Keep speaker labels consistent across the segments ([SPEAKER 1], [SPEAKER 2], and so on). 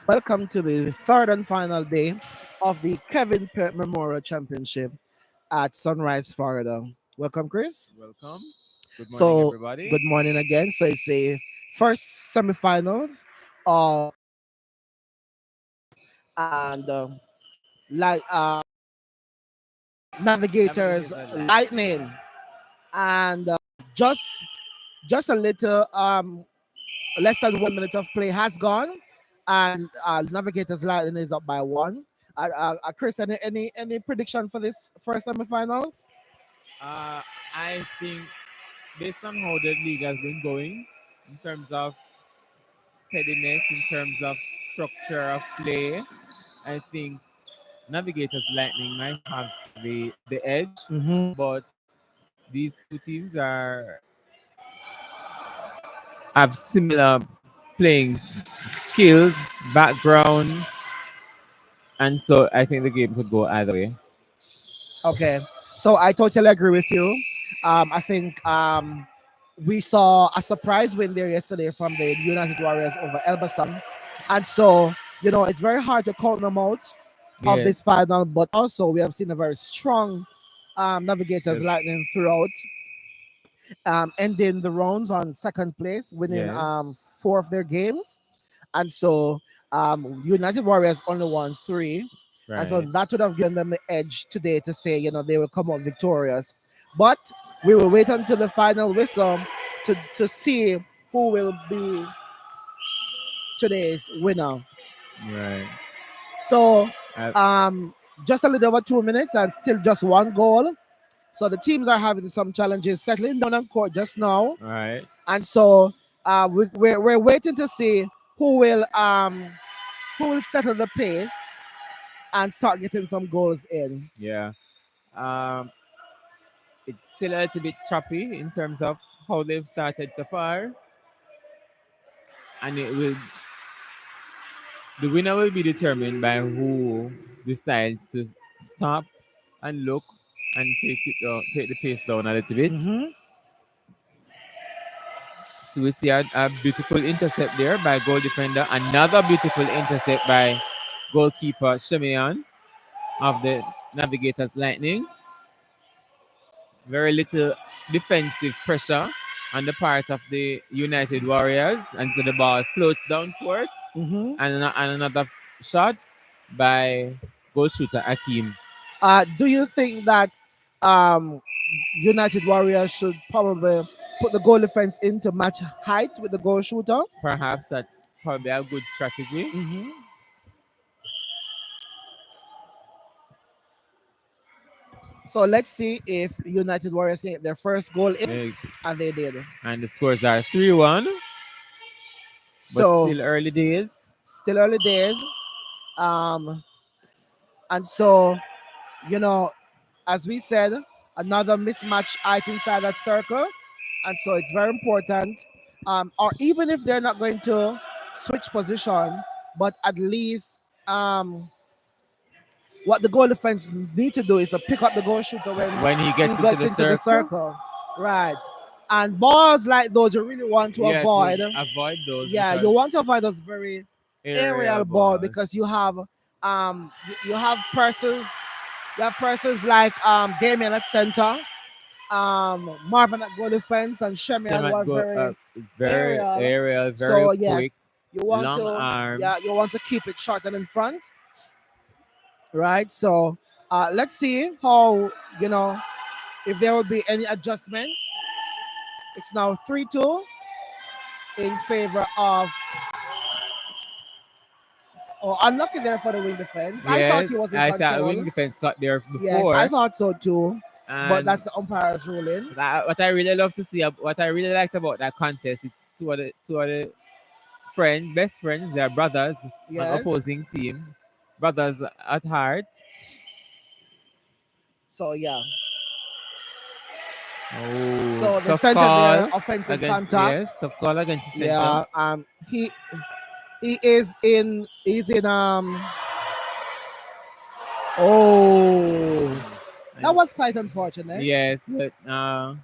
[SPEAKER 1] Welcome to the third and final day of the Kevin Peart Memorial Championship at Sunrise, Florida. Welcome, Chris.
[SPEAKER 2] Welcome. Good morning,
[SPEAKER 1] So,
[SPEAKER 2] everybody.
[SPEAKER 1] good morning again. So, it's the first semifinals of and like Navigators
[SPEAKER 2] Navigators are lightning.
[SPEAKER 1] Lightning and just just a little less than 1 minute of play has gone, and Navigators Lightning is up by one. Chris, any prediction for this first semifinals?
[SPEAKER 2] Uh, I think based on how the league has been going, in terms of steadiness, in terms of structure of play, I think Navigators Lightning might have the edge,
[SPEAKER 1] Mm-hmm.
[SPEAKER 2] but these two teams are have similar playing skills, background, and so I think the game could go either way.
[SPEAKER 1] Okay, so I totally agree with you. I think we saw a surprise win there yesterday from the United Warriors over Elbasan, and so it's very hard to count them out of this
[SPEAKER 2] Yes.
[SPEAKER 1] final. But also we have seen a very strong Navigators
[SPEAKER 2] Yes.
[SPEAKER 1] Lightning throughout, ending the rounds on second place, winning
[SPEAKER 2] Yes.
[SPEAKER 1] four of their games, and so United Warriors only won three, and so
[SPEAKER 2] Right.
[SPEAKER 1] that would have given them the edge today to say they will come out victorious. But we will wait until the final whistle to see who will be today's winner.
[SPEAKER 2] Right.
[SPEAKER 1] So
[SPEAKER 2] Uh,
[SPEAKER 1] just a little over 2 minutes and still just one goal. So the teams are having some challenges settling down on court just now,
[SPEAKER 2] right.
[SPEAKER 1] and so we're waiting to see who will settle the pace and start getting some goals in.
[SPEAKER 2] Yeah. Um, it's still a little bit choppy in terms of how they've started so far, and it will the winner will be determined by who decides to stop and look and take the pace down a little bit.
[SPEAKER 1] Mm-hmm.
[SPEAKER 2] So we see a beautiful intercept there by goal defender. Another beautiful intercept by goalkeeper Shemian of the Navigators Lightning. Very little defensive pressure on the part of the United Warriors, and so the ball floats down court,
[SPEAKER 1] Mm-hmm.
[SPEAKER 2] and another shot by goal shooter Akeem.
[SPEAKER 1] Do you think that um, United Warriors should probably put the goal defense in to match height with the goal shooter?
[SPEAKER 2] Perhaps that's probably a good strategy.
[SPEAKER 1] Mm-hmm. So let's see if United Warriors can get their first goal in,
[SPEAKER 2] Uh,
[SPEAKER 1] and they did.
[SPEAKER 2] And the scores are 3-1, but
[SPEAKER 1] So
[SPEAKER 2] still early days.
[SPEAKER 1] still early days, um, and so you know, as we said, another mismatch height inside that circle, and so it's very important. Or even if they're not going to switch position, but at least what the goal defense need to do is to pick up the goal shooter
[SPEAKER 2] When he
[SPEAKER 1] when
[SPEAKER 2] gets
[SPEAKER 1] he
[SPEAKER 2] into
[SPEAKER 1] gets
[SPEAKER 2] the
[SPEAKER 1] into the
[SPEAKER 2] circle,
[SPEAKER 1] circle, right? And balls like those you really want to
[SPEAKER 2] yeah, to
[SPEAKER 1] avoid.
[SPEAKER 2] avoid those
[SPEAKER 1] Yeah, you
[SPEAKER 2] because
[SPEAKER 1] want to avoid those very
[SPEAKER 2] aerial
[SPEAKER 1] aerial ball
[SPEAKER 2] balls.
[SPEAKER 1] because you have persons like Damien at center, Marvin at goal defense, and Shemian who
[SPEAKER 2] Shemat
[SPEAKER 1] are
[SPEAKER 2] go
[SPEAKER 1] very
[SPEAKER 2] very
[SPEAKER 1] aerial.
[SPEAKER 2] aerial, very
[SPEAKER 1] So
[SPEAKER 2] quick,
[SPEAKER 1] yes, you want
[SPEAKER 2] long
[SPEAKER 1] to
[SPEAKER 2] arms.
[SPEAKER 1] yeah you want to keep it short and in front, right? So let's see how you know if there will be any adjustments. It's now 3-2 in favor of. Oh, unlucky there for the wing defense. I thought
[SPEAKER 2] Yes,
[SPEAKER 1] he was in
[SPEAKER 2] I thought
[SPEAKER 1] control.
[SPEAKER 2] wing defense got there
[SPEAKER 1] Yes, I
[SPEAKER 2] before,
[SPEAKER 1] thought so too. But
[SPEAKER 2] and
[SPEAKER 1] that's the umpire's ruling.
[SPEAKER 2] what I really love to see, what I really liked about that contest, it's two of the friends, best friends, they're brothers on
[SPEAKER 1] Yes.
[SPEAKER 2] opposing team, brothers at heart.
[SPEAKER 1] So yeah.
[SPEAKER 2] Oh,
[SPEAKER 1] So the
[SPEAKER 2] tough
[SPEAKER 1] center there,
[SPEAKER 2] call
[SPEAKER 1] offensive
[SPEAKER 2] against
[SPEAKER 1] contact.
[SPEAKER 2] yes, tough call against the center.
[SPEAKER 1] Yeah. He is in. Oh, that
[SPEAKER 2] And
[SPEAKER 1] was quite unfortunate.
[SPEAKER 2] yes, but
[SPEAKER 1] That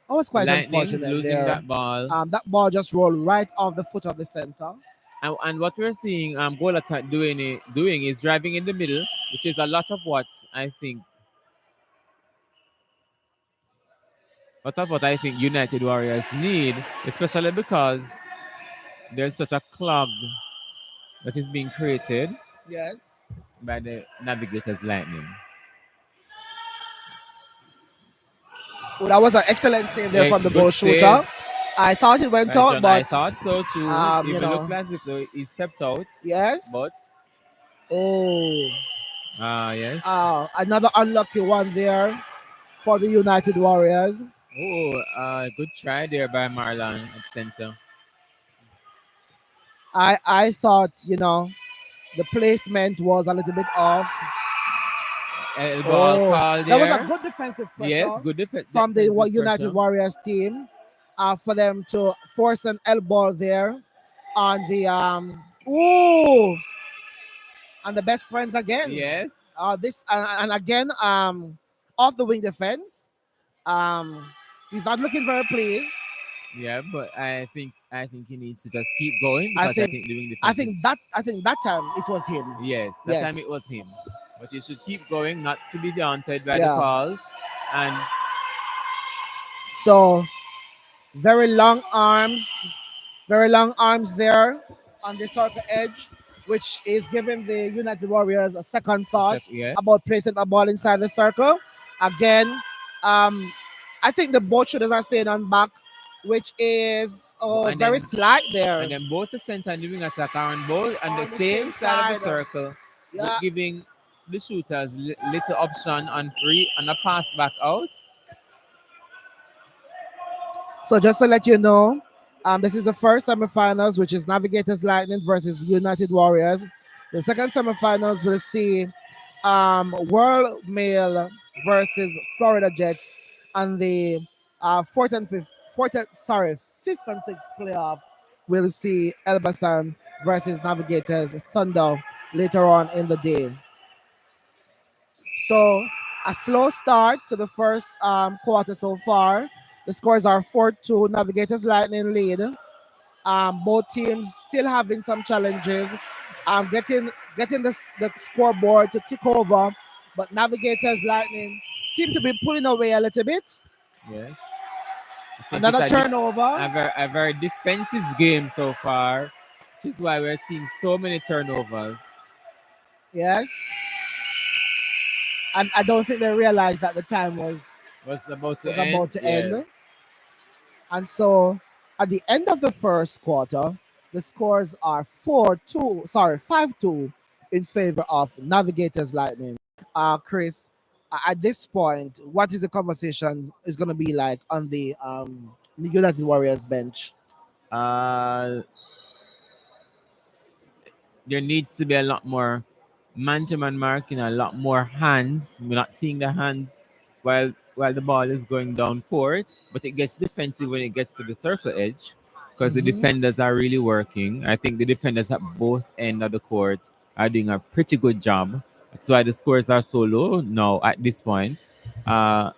[SPEAKER 1] was
[SPEAKER 2] the
[SPEAKER 1] quite
[SPEAKER 2] Lightning's
[SPEAKER 1] unfortunate
[SPEAKER 2] losing
[SPEAKER 1] there.
[SPEAKER 2] that ball.
[SPEAKER 1] That ball just rolled right off the foot of the center.
[SPEAKER 2] And what we're seeing goal attack doing is driving in the middle, which is a lot of what I think United Warriors need, especially because there's such a clog that is being created
[SPEAKER 1] Yes.
[SPEAKER 2] by the Navigators Lightning.
[SPEAKER 1] Oh, that was an excellent save there
[SPEAKER 2] Yeah,
[SPEAKER 1] from the
[SPEAKER 2] good
[SPEAKER 1] goal
[SPEAKER 2] save
[SPEAKER 1] shooter. I thought it went
[SPEAKER 2] by
[SPEAKER 1] out,
[SPEAKER 2] John. I
[SPEAKER 1] but
[SPEAKER 2] thought so too.
[SPEAKER 1] you
[SPEAKER 2] Even
[SPEAKER 1] know,
[SPEAKER 2] looked as if though he stepped out,
[SPEAKER 1] yes.
[SPEAKER 2] but
[SPEAKER 1] Oh,
[SPEAKER 2] yes.
[SPEAKER 1] another unlucky one there for the United Warriors.
[SPEAKER 2] Oh, good try there by Marlon at center.
[SPEAKER 1] I thought the placement was a little bit off.
[SPEAKER 2] El ball
[SPEAKER 1] Oh,
[SPEAKER 2] call
[SPEAKER 1] that was a
[SPEAKER 2] there.
[SPEAKER 1] good defensive
[SPEAKER 2] Yes,
[SPEAKER 1] pressure
[SPEAKER 2] good
[SPEAKER 1] from the
[SPEAKER 2] defensive
[SPEAKER 1] United
[SPEAKER 2] pressure.
[SPEAKER 1] Warriors team for them to force an elbow there on the ooh on the best friends again.
[SPEAKER 2] Yes.
[SPEAKER 1] This and again off the wing defense. Um, he's not looking very pleased.
[SPEAKER 2] Yeah, but I think he needs to just keep going
[SPEAKER 1] I
[SPEAKER 2] because I
[SPEAKER 1] think
[SPEAKER 2] think the wing
[SPEAKER 1] I
[SPEAKER 2] defense is.
[SPEAKER 1] think that I think that time it was him.
[SPEAKER 2] Yes, that time
[SPEAKER 1] Yes.
[SPEAKER 2] it was him. But you should keep going, not to be daunted by the
[SPEAKER 1] Yeah.
[SPEAKER 2] calls. And
[SPEAKER 1] So very long arms, very long arms there on the circle edge, which is giving the United Warriors a second thought
[SPEAKER 2] yes,
[SPEAKER 1] about placing a ball inside the circle. Again, I think the both shooters are staying on back, which is
[SPEAKER 2] and
[SPEAKER 1] very
[SPEAKER 2] then
[SPEAKER 1] slight there.
[SPEAKER 2] and then both the center and the wing attack are on both on the
[SPEAKER 1] On the
[SPEAKER 2] same
[SPEAKER 1] same
[SPEAKER 2] side of the
[SPEAKER 1] side.
[SPEAKER 2] circle,
[SPEAKER 1] Yeah.
[SPEAKER 2] giving the shooters little option on a pass back out.
[SPEAKER 1] So just to let you know, this is the first semifinals, which is Navigators Lightning versus United Warriors. The second semifinals will see World Mail versus Florida Jets, and the fifth and sixth playoff will see Elbasan versus Navigators Thunder later on in the day. So a slow start to the first quarter so far. The scores are 4-2, Navigators Lightning lead. Both teams still having some challenges. Getting the scoreboard to tick over, but Navigators Lightning seem to be pulling away a little bit.
[SPEAKER 2] Yes, I think
[SPEAKER 1] Another turnover.
[SPEAKER 2] a very defensive game so far, which is why we're seeing so many turnovers.
[SPEAKER 1] Yes. And I don't think they realized that the time
[SPEAKER 2] Was about to
[SPEAKER 1] was
[SPEAKER 2] end.
[SPEAKER 1] about to
[SPEAKER 2] Yes.
[SPEAKER 1] end. And so at the end of the first quarter, the scores are 5-2 in favor of Navigators Lightning. Chris, at this point, what is the conversation is going to be like on the United Warriors bench?
[SPEAKER 2] Uh, there needs to be a lot more man-to-man marking, a lot more hands. We're not seeing the hands while the ball is going down court, but it gets defensive when it gets to the circle edge because the
[SPEAKER 1] Mhm.
[SPEAKER 2] defenders are really working. I think the defenders at both ends of the court are doing a pretty good job. That's why the scores are so low now at this point. Uh,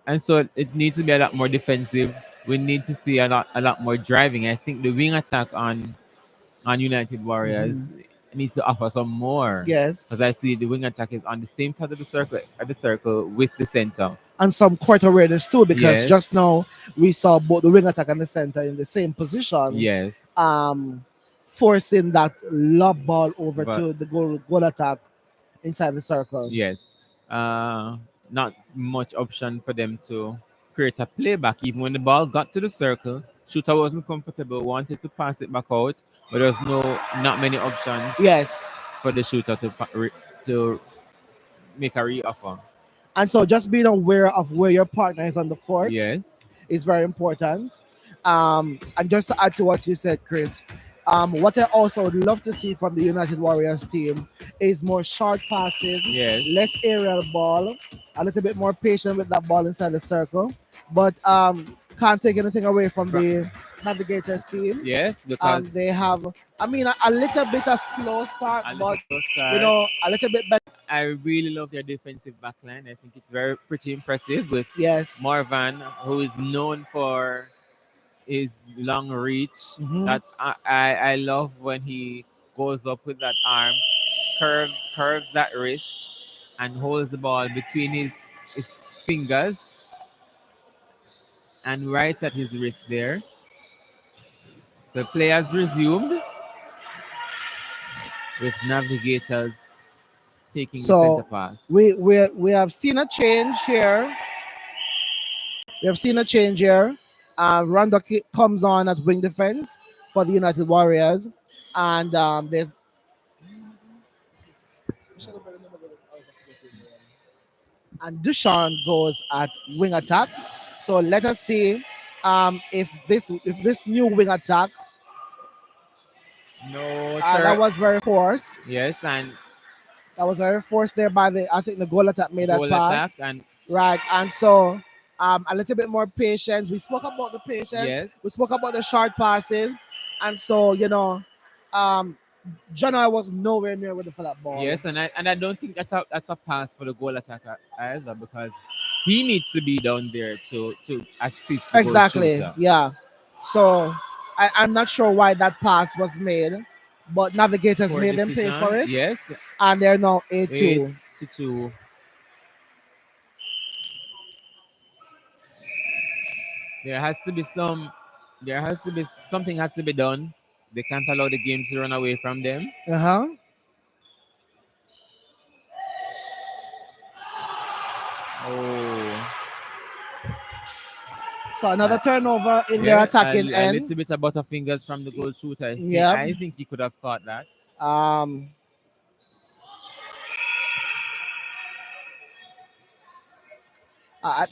[SPEAKER 2] and so it needs to be a lot more defensive. We need to see a lot more driving. I think the wing attack on United Warriors needs to offer some more.
[SPEAKER 1] Yes.
[SPEAKER 2] Because I see the wing attack is on the same side of the circle with the center.
[SPEAKER 1] And some court awareness too, because
[SPEAKER 2] Yes.
[SPEAKER 1] just now we saw both the wing attack and the center in the same position.
[SPEAKER 2] Yes.
[SPEAKER 1] Forcing that lob ball over
[SPEAKER 2] But
[SPEAKER 1] to the goal attack inside the circle.
[SPEAKER 2] yes. Not much option for them to create a playback. Even when the ball got to the circle, shooter wasn't comfortable, wanted to pass it back out, but there was not many options
[SPEAKER 1] Yes.
[SPEAKER 2] for the shooter to make a re-offer.
[SPEAKER 1] And so just being aware of where your partner is on the court
[SPEAKER 2] Yes.
[SPEAKER 1] is very important. And just to add to what you said, Chris, what I also would love to see from the United Warriors team is more short passes,
[SPEAKER 2] Yes.
[SPEAKER 1] less aerial ball, a little bit more patient with that ball inside the circle. But can't take anything away from the Navigators team.
[SPEAKER 2] Yes, because
[SPEAKER 1] They have, a little bit of slow start,
[SPEAKER 2] a
[SPEAKER 1] but
[SPEAKER 2] little slow start.
[SPEAKER 1] a little bit better.
[SPEAKER 2] I really love their defensive backline. I think it's very pretty impressive with
[SPEAKER 1] Yes.
[SPEAKER 2] Marvan, who is known for his long reach.
[SPEAKER 1] Mhm.
[SPEAKER 2] That I love when he goes up with that arm, curves that wrist, and holds the ball between his fingers and right at his wrist there. So play has resumed with Navigators taking the center
[SPEAKER 1] So
[SPEAKER 2] pass.
[SPEAKER 1] we have seen a change here. We have seen a change here. Rondo comes on at wing defense for the United Warriors, and there's and Dushan goes at wing attack. So let us see if this new wing attack
[SPEAKER 2] No
[SPEAKER 1] that
[SPEAKER 2] third.
[SPEAKER 1] was very forced.
[SPEAKER 2] Yes, and
[SPEAKER 1] That was very forced there by the I think the goal attack made that
[SPEAKER 2] goal attack
[SPEAKER 1] pass.
[SPEAKER 2] and
[SPEAKER 1] Right. And so a little bit more patience. We spoke about the patience.
[SPEAKER 2] yes,
[SPEAKER 1] We spoke about the short passes. And so, um, John I was nowhere near with the for that ball.
[SPEAKER 2] yes, and I don't think that's a pass for the goal attacker either because he needs to be down there to assist the goal
[SPEAKER 1] Exactly.
[SPEAKER 2] shooter.
[SPEAKER 1] Yeah. So I'm not sure why that pass was made, but Navigators
[SPEAKER 2] Poor
[SPEAKER 1] made them pay for
[SPEAKER 2] decision.
[SPEAKER 1] it.
[SPEAKER 2] Yes,
[SPEAKER 1] And they're now
[SPEAKER 2] eight
[SPEAKER 1] 8-2.
[SPEAKER 2] to two. There has to be some. There has to be something has to be done. They can't allow the game to run away from them.
[SPEAKER 1] Uh-huh.
[SPEAKER 2] Oh,
[SPEAKER 1] So another
[SPEAKER 2] uh,
[SPEAKER 1] turnover in their
[SPEAKER 2] yeah,
[SPEAKER 1] attacking
[SPEAKER 2] a
[SPEAKER 1] end.
[SPEAKER 2] little bit of butterfingers from the goal shooter.
[SPEAKER 1] Yep.
[SPEAKER 2] I think he could have caught that.
[SPEAKER 1] Um,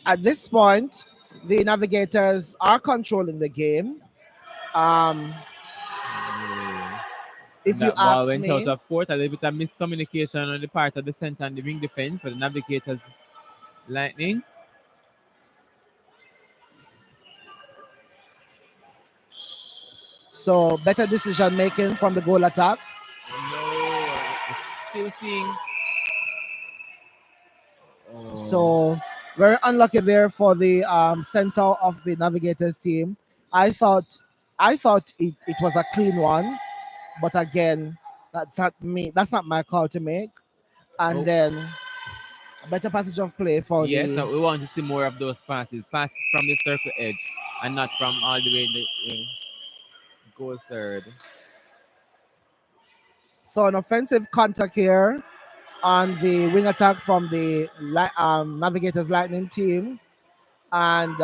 [SPEAKER 1] at this point, the Navigators are controlling the game. Um,
[SPEAKER 2] Oh. And
[SPEAKER 1] if you
[SPEAKER 2] that ball
[SPEAKER 1] ask
[SPEAKER 2] went out
[SPEAKER 1] me,
[SPEAKER 2] of court. A little bit of miscommunication on the part of the center and the wing defense for the Navigators Lightning.
[SPEAKER 1] so better decision making from the goal attack.
[SPEAKER 2] No, still seeing. Oh,
[SPEAKER 1] So very unlucky there for the center of the Navigators team. I thought I thought it was a clean one, but again, that's not me. That's not my call to make. And
[SPEAKER 2] oh,
[SPEAKER 1] then a better passage of play for
[SPEAKER 2] yes.
[SPEAKER 1] the
[SPEAKER 2] So we want to see more of those passes from the circle edge, and not from all the way in the goal third.
[SPEAKER 1] so an offensive contact here on the wing attack from the Navigators Lightning team. And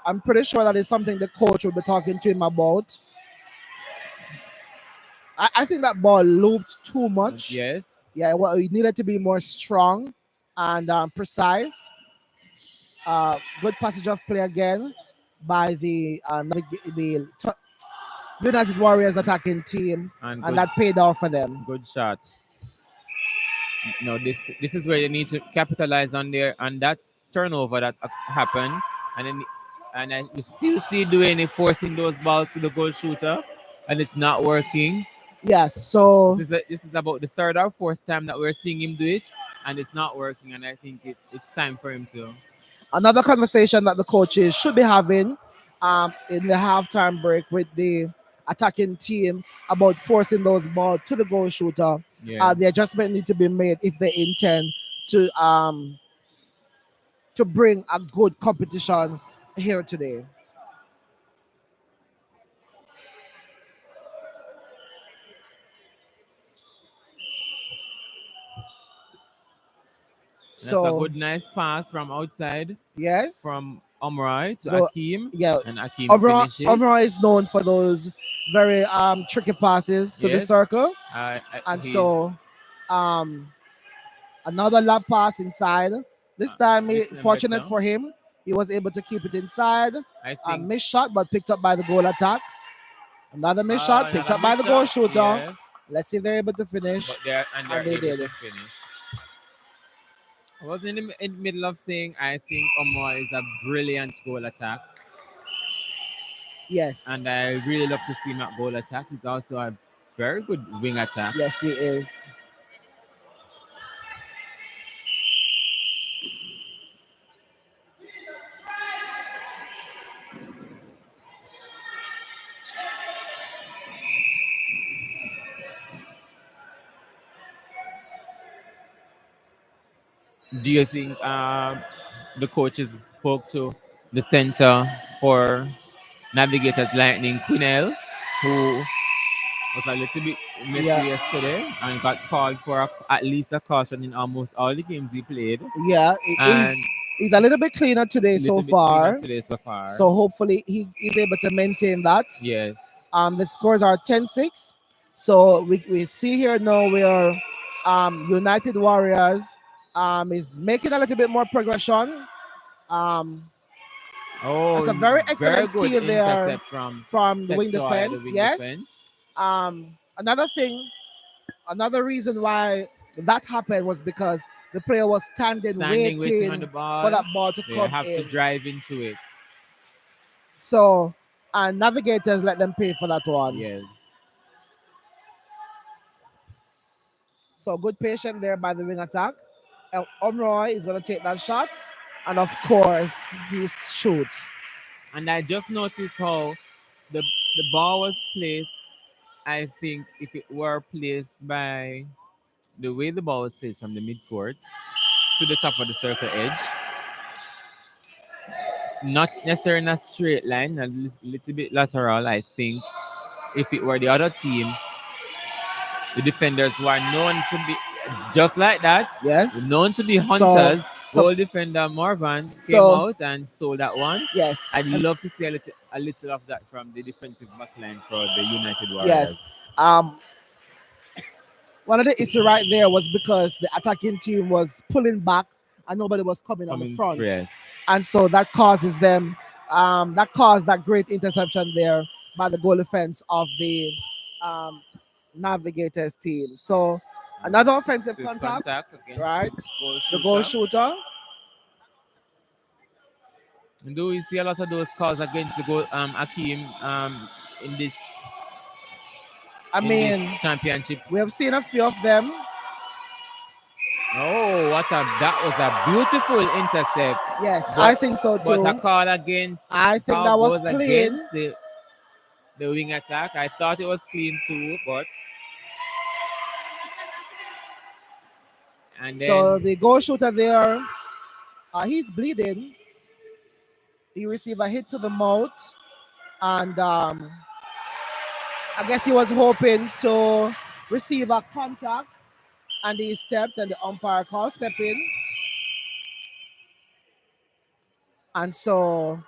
[SPEAKER 1] I'm pretty sure that is something the coach will be talking to him about. I think that ball looped too much.
[SPEAKER 2] Yes,
[SPEAKER 1] Yeah, well, it needed to be more strong and precise. Good passage of play again by the United Warriors attacking team,
[SPEAKER 2] and
[SPEAKER 1] and that paid off for them.
[SPEAKER 2] good shot. No, this is where they need to capitalize on that turnover that happened, and then you still see Dwayne forcing those balls to the goal shooter, and it's not working.
[SPEAKER 1] Yes,
[SPEAKER 2] This
[SPEAKER 1] so
[SPEAKER 2] is this is about the third or fourth time that we're seeing him do it, and it's not working. And I think it's time for him to.
[SPEAKER 1] another conversation that the coaches should be having in the halftime break with the attacking team about forcing those balls to the goal shooter.
[SPEAKER 2] Yeah,
[SPEAKER 1] The adjustment need to be made if they intend to bring a good competition here today.
[SPEAKER 2] that's a
[SPEAKER 1] So
[SPEAKER 2] good, nice pass from outside
[SPEAKER 1] yes,
[SPEAKER 2] from Omrai to
[SPEAKER 1] the
[SPEAKER 2] Akeem,
[SPEAKER 1] yeah,
[SPEAKER 2] and Akeem
[SPEAKER 1] Omra
[SPEAKER 2] finishes.
[SPEAKER 1] Omra is known for those very tricky passes to the
[SPEAKER 2] Yes,
[SPEAKER 1] circle, and
[SPEAKER 2] he's
[SPEAKER 1] so um another lap pass inside. This time,
[SPEAKER 2] this time
[SPEAKER 1] fortunate
[SPEAKER 2] better.
[SPEAKER 1] for him, he was able to keep it inside.
[SPEAKER 2] I think
[SPEAKER 1] Missed shot, but picked up by the goal attack. Another missed shot, picked
[SPEAKER 2] another
[SPEAKER 1] up by
[SPEAKER 2] missed
[SPEAKER 1] the goal
[SPEAKER 2] shot.
[SPEAKER 1] shooter.
[SPEAKER 2] Yes,
[SPEAKER 1] Let's see if they're able to finish,
[SPEAKER 2] but they're
[SPEAKER 1] and they
[SPEAKER 2] able
[SPEAKER 1] did.
[SPEAKER 2] to finish. I was in the middle of saying I think Omar is a brilliant goal attack, and
[SPEAKER 1] Yes,
[SPEAKER 2] I really love to see him at goal attack. He's also a very good wing attack.
[SPEAKER 1] yes, he is.
[SPEAKER 2] Do you think the coaches spoke to the center for Navigators Lightning, Quinnell, who was a little bit
[SPEAKER 1] Yeah,
[SPEAKER 2] messy yesterday and got called for at least a caution in almost all the games he played,
[SPEAKER 1] yeah.
[SPEAKER 2] and
[SPEAKER 1] He's a little bit cleaner today
[SPEAKER 2] a
[SPEAKER 1] so
[SPEAKER 2] little bit cleaner
[SPEAKER 1] far.
[SPEAKER 2] today so far.
[SPEAKER 1] So hopefully he is able to maintain that.
[SPEAKER 2] Yes.
[SPEAKER 1] The scores are 10-6. So we see here now where United Warriors is making a little bit more progression. Um,
[SPEAKER 2] Oh,
[SPEAKER 1] that's a very
[SPEAKER 2] very
[SPEAKER 1] excellent
[SPEAKER 2] good
[SPEAKER 1] steal there
[SPEAKER 2] intercept from
[SPEAKER 1] from the wing
[SPEAKER 2] Tetsuya, the
[SPEAKER 1] defense.
[SPEAKER 2] wing
[SPEAKER 1] Yes.
[SPEAKER 2] defense.
[SPEAKER 1] Another thing, another reason why that happened was because the player was standing
[SPEAKER 2] Standing, waiting on the
[SPEAKER 1] waiting for
[SPEAKER 2] ball.
[SPEAKER 1] that ball to
[SPEAKER 2] They
[SPEAKER 1] come
[SPEAKER 2] have to
[SPEAKER 1] in.
[SPEAKER 2] drive into it.
[SPEAKER 1] So, and Navigators let them pay for that one.
[SPEAKER 2] Yes.
[SPEAKER 1] So good patience there by the wing attack. Omroy is going to take that shot, and of course he shoots.
[SPEAKER 2] And I just noticed how the ball was placed. I think if it were placed by the way the ball was placed from the midcourt to the top of the circle edge, not necessarily in a straight line, a little bit lateral. I think if it were the other team, the defenders were known to be just like that,
[SPEAKER 1] Yes.
[SPEAKER 2] known to be
[SPEAKER 1] So,
[SPEAKER 2] hunters.
[SPEAKER 1] so,
[SPEAKER 2] Goal defender Marvan came
[SPEAKER 1] so
[SPEAKER 2] out and stole that one.
[SPEAKER 1] yes,
[SPEAKER 2] I'd love to see a little of that from the defensive backline for the United
[SPEAKER 1] yes.
[SPEAKER 2] Warriors.
[SPEAKER 1] Um, One of the issue right there was because the attacking team was pulling back and nobody was coming on the
[SPEAKER 2] Coming
[SPEAKER 1] front,
[SPEAKER 2] yes.
[SPEAKER 1] and so that causes them. That caused that great interception there by the goal defense of the um, Navigators team. So another offensive
[SPEAKER 2] With
[SPEAKER 1] contact,
[SPEAKER 2] contact against the
[SPEAKER 1] right?
[SPEAKER 2] goal
[SPEAKER 1] The goal
[SPEAKER 2] shooter.
[SPEAKER 1] shooter.
[SPEAKER 2] And do we see a lot of those calls against the goal Akeem in
[SPEAKER 1] I
[SPEAKER 2] this
[SPEAKER 1] mean,
[SPEAKER 2] championships?
[SPEAKER 1] we have seen a few of them.
[SPEAKER 2] Oh, that was a beautiful intercept.
[SPEAKER 1] Yes, I
[SPEAKER 2] But
[SPEAKER 1] think so
[SPEAKER 2] a
[SPEAKER 1] too.
[SPEAKER 2] call against
[SPEAKER 1] I think
[SPEAKER 2] call
[SPEAKER 1] that was
[SPEAKER 2] goes
[SPEAKER 1] clean.
[SPEAKER 2] against the wing attack. I thought it was clean too, but and
[SPEAKER 1] So
[SPEAKER 2] then
[SPEAKER 1] the goal shooter there, he's bleeding. He received a hit to the mouth, and I guess he was hoping to receive a contact, and he stepped, and the umpire called step in, and so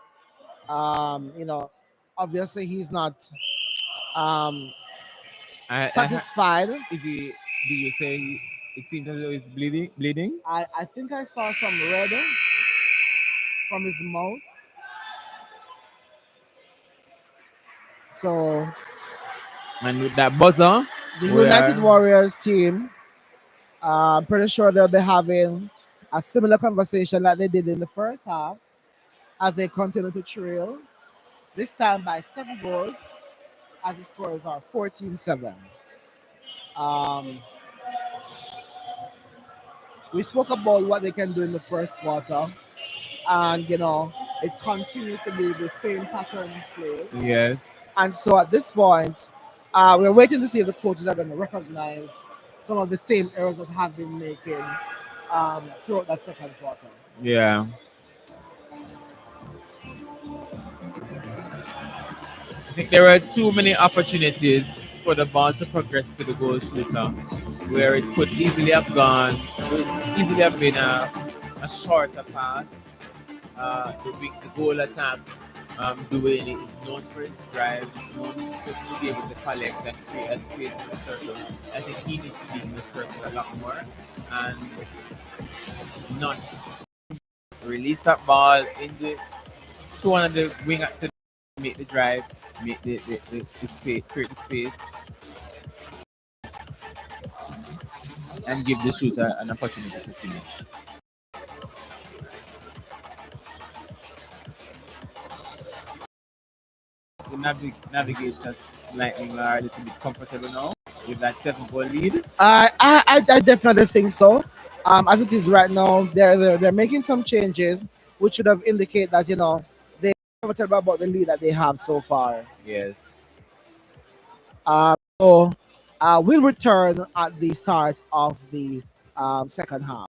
[SPEAKER 1] you know, obviously he's not um,
[SPEAKER 2] I
[SPEAKER 1] satisfied.
[SPEAKER 2] is he? Do you say it seems as though he's bleeding? Bleeding?
[SPEAKER 1] I think I saw some red from his mouth. So
[SPEAKER 2] And with that buzzer,
[SPEAKER 1] the
[SPEAKER 2] we
[SPEAKER 1] United
[SPEAKER 2] are
[SPEAKER 1] Warriors team, I'm pretty sure they'll be having a similar conversation like they did in the first half as they continue to trail, this time by 7 goals, as the scores are 14-7. Um, we spoke about what they can do in the first quarter, and it continues to be the same pattern of play.
[SPEAKER 2] yes,
[SPEAKER 1] And so at this point, we're waiting to see if the coaches are going to recognize some of the same errors that have been making throughout that second quarter.
[SPEAKER 2] yeah. I think there were too many opportunities for the ball to progress to the goal shooter, where it could easily have gone, would easily have been a shorter pass. The goal attack, doing it is known for his drive, known to be able to collect and create a space in the circle. I think he needs to be in the circle a lot more and not release that ball in the to one of the wing to make the drive, make the space, create the space, and give the shooter an opportunity to finish. The navigators lightning are a little bit comfortable now with that 7 goal lead.
[SPEAKER 1] I definitely think so. As it is right now, they're making some changes, which should have indicate that they're comfortable about the lead that they have so far.
[SPEAKER 2] Yes.
[SPEAKER 1] So we'll return at the start of the second half.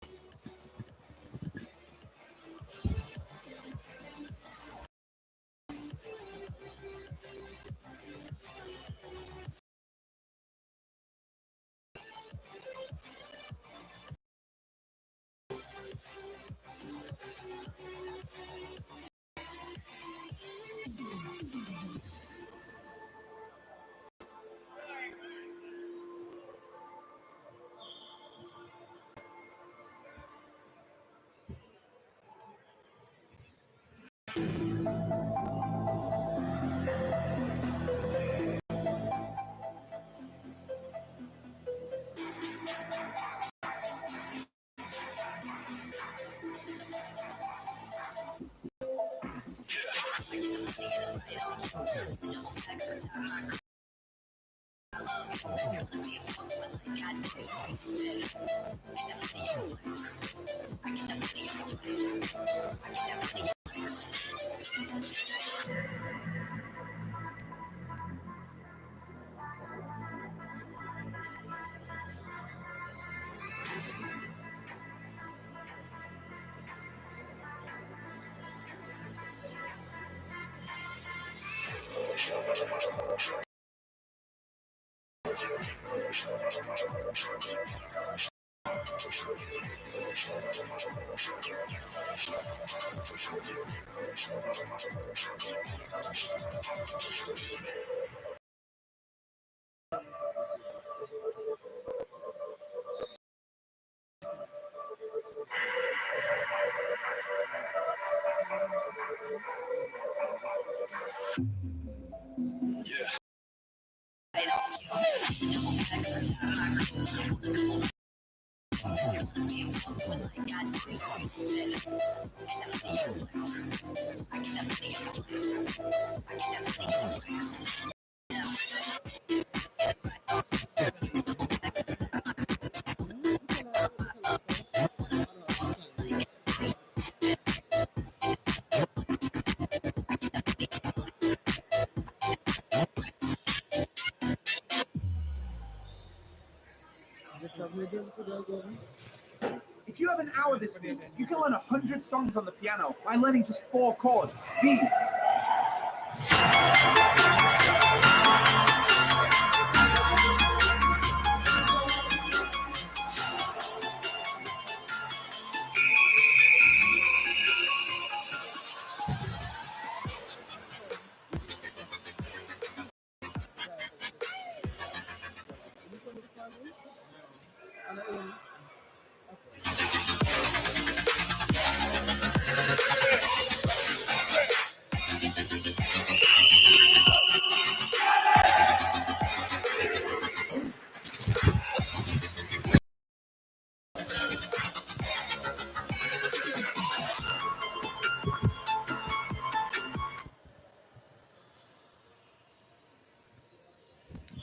[SPEAKER 3] If you have an hour this week, you can learn 100 songs on the piano by learning just 4 chords. These.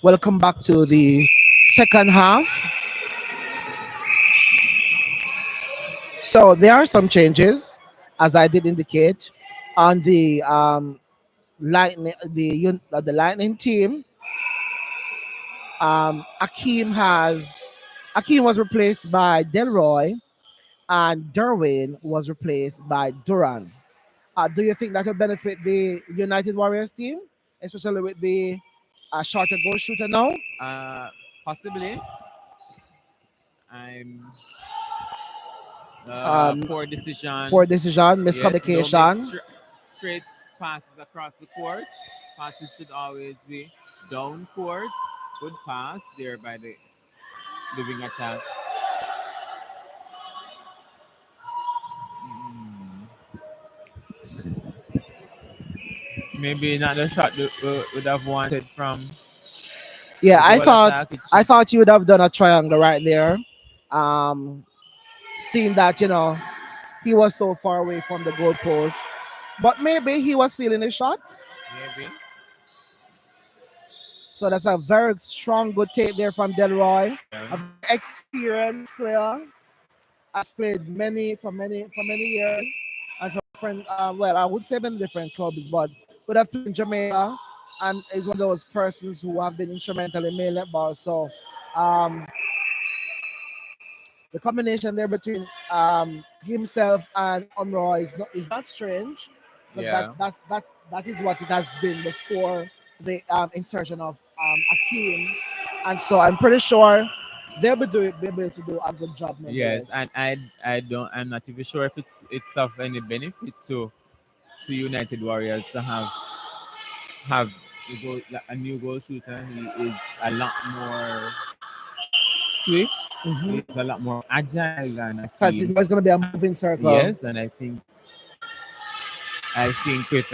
[SPEAKER 1] Welcome back to the second half. So there are some changes, as I did indicate, on the the Lightning team. Akeem was replaced by Delroy, and Derwin was replaced by Duran. Do you think that will benefit the United Warriors team, especially with the shorter goal shooter now?
[SPEAKER 2] Possibly. I'm
[SPEAKER 1] Um,
[SPEAKER 2] poor decision.
[SPEAKER 1] Poor decision,
[SPEAKER 2] Yes, don't make
[SPEAKER 1] miscommunication.
[SPEAKER 2] straight passes across the court. Passes should always be down court. Good pass there by the wing attack. Mm. Maybe not the shot we would have wanted from
[SPEAKER 1] Yeah,
[SPEAKER 2] the goal attack. It
[SPEAKER 1] I
[SPEAKER 2] should,
[SPEAKER 1] thought you would have done a triangle right there. Um, Seeing that he was so far away from the goalpost, but maybe he was feeling his shot.
[SPEAKER 2] maybe.
[SPEAKER 1] So that's a very strong, good take there from Delroy,
[SPEAKER 2] Yeah.
[SPEAKER 1] a very experienced player. Has played many years, and for different. Well, I would say many different clubs, but would have played in Jamaica, and is one of those persons who have been instrumental in male netball. So, um, the combination there between himself and Unroy is not strange, because
[SPEAKER 2] Yeah.
[SPEAKER 1] that is what it has been before the insertion of Akeem, and so I'm pretty sure be able to do a good job
[SPEAKER 2] Yes,
[SPEAKER 1] nonetheless.
[SPEAKER 2] and I'm not even sure if it's of any benefit to United Warriors to have a new goal shooter. He is a lot more swift. He's a lot more agile than
[SPEAKER 1] Because
[SPEAKER 2] Akeem.
[SPEAKER 1] it's going to be a moving circle.
[SPEAKER 2] Yes, and I think with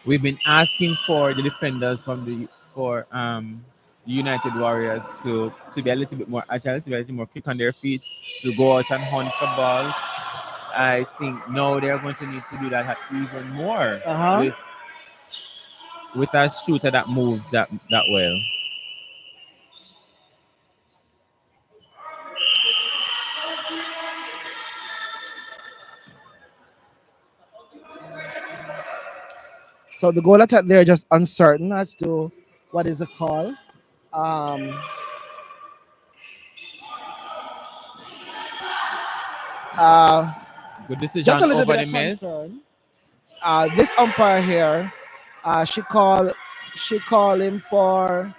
[SPEAKER 2] we've been asking for the defenders for United Warriors to be a little bit more agile, to be a little more quick on their feet, to go out and hunt for balls. I think now they're going to need to do that even more
[SPEAKER 1] Uh huh.
[SPEAKER 2] with with a shooter that moves that well.
[SPEAKER 1] So the goal attack there just uncertain as to what is the call. Um, uh,
[SPEAKER 2] Good
[SPEAKER 1] just a
[SPEAKER 2] decision
[SPEAKER 1] little
[SPEAKER 2] over
[SPEAKER 1] bit
[SPEAKER 2] the
[SPEAKER 1] of
[SPEAKER 2] miss.
[SPEAKER 1] concern. This umpire here, she called him for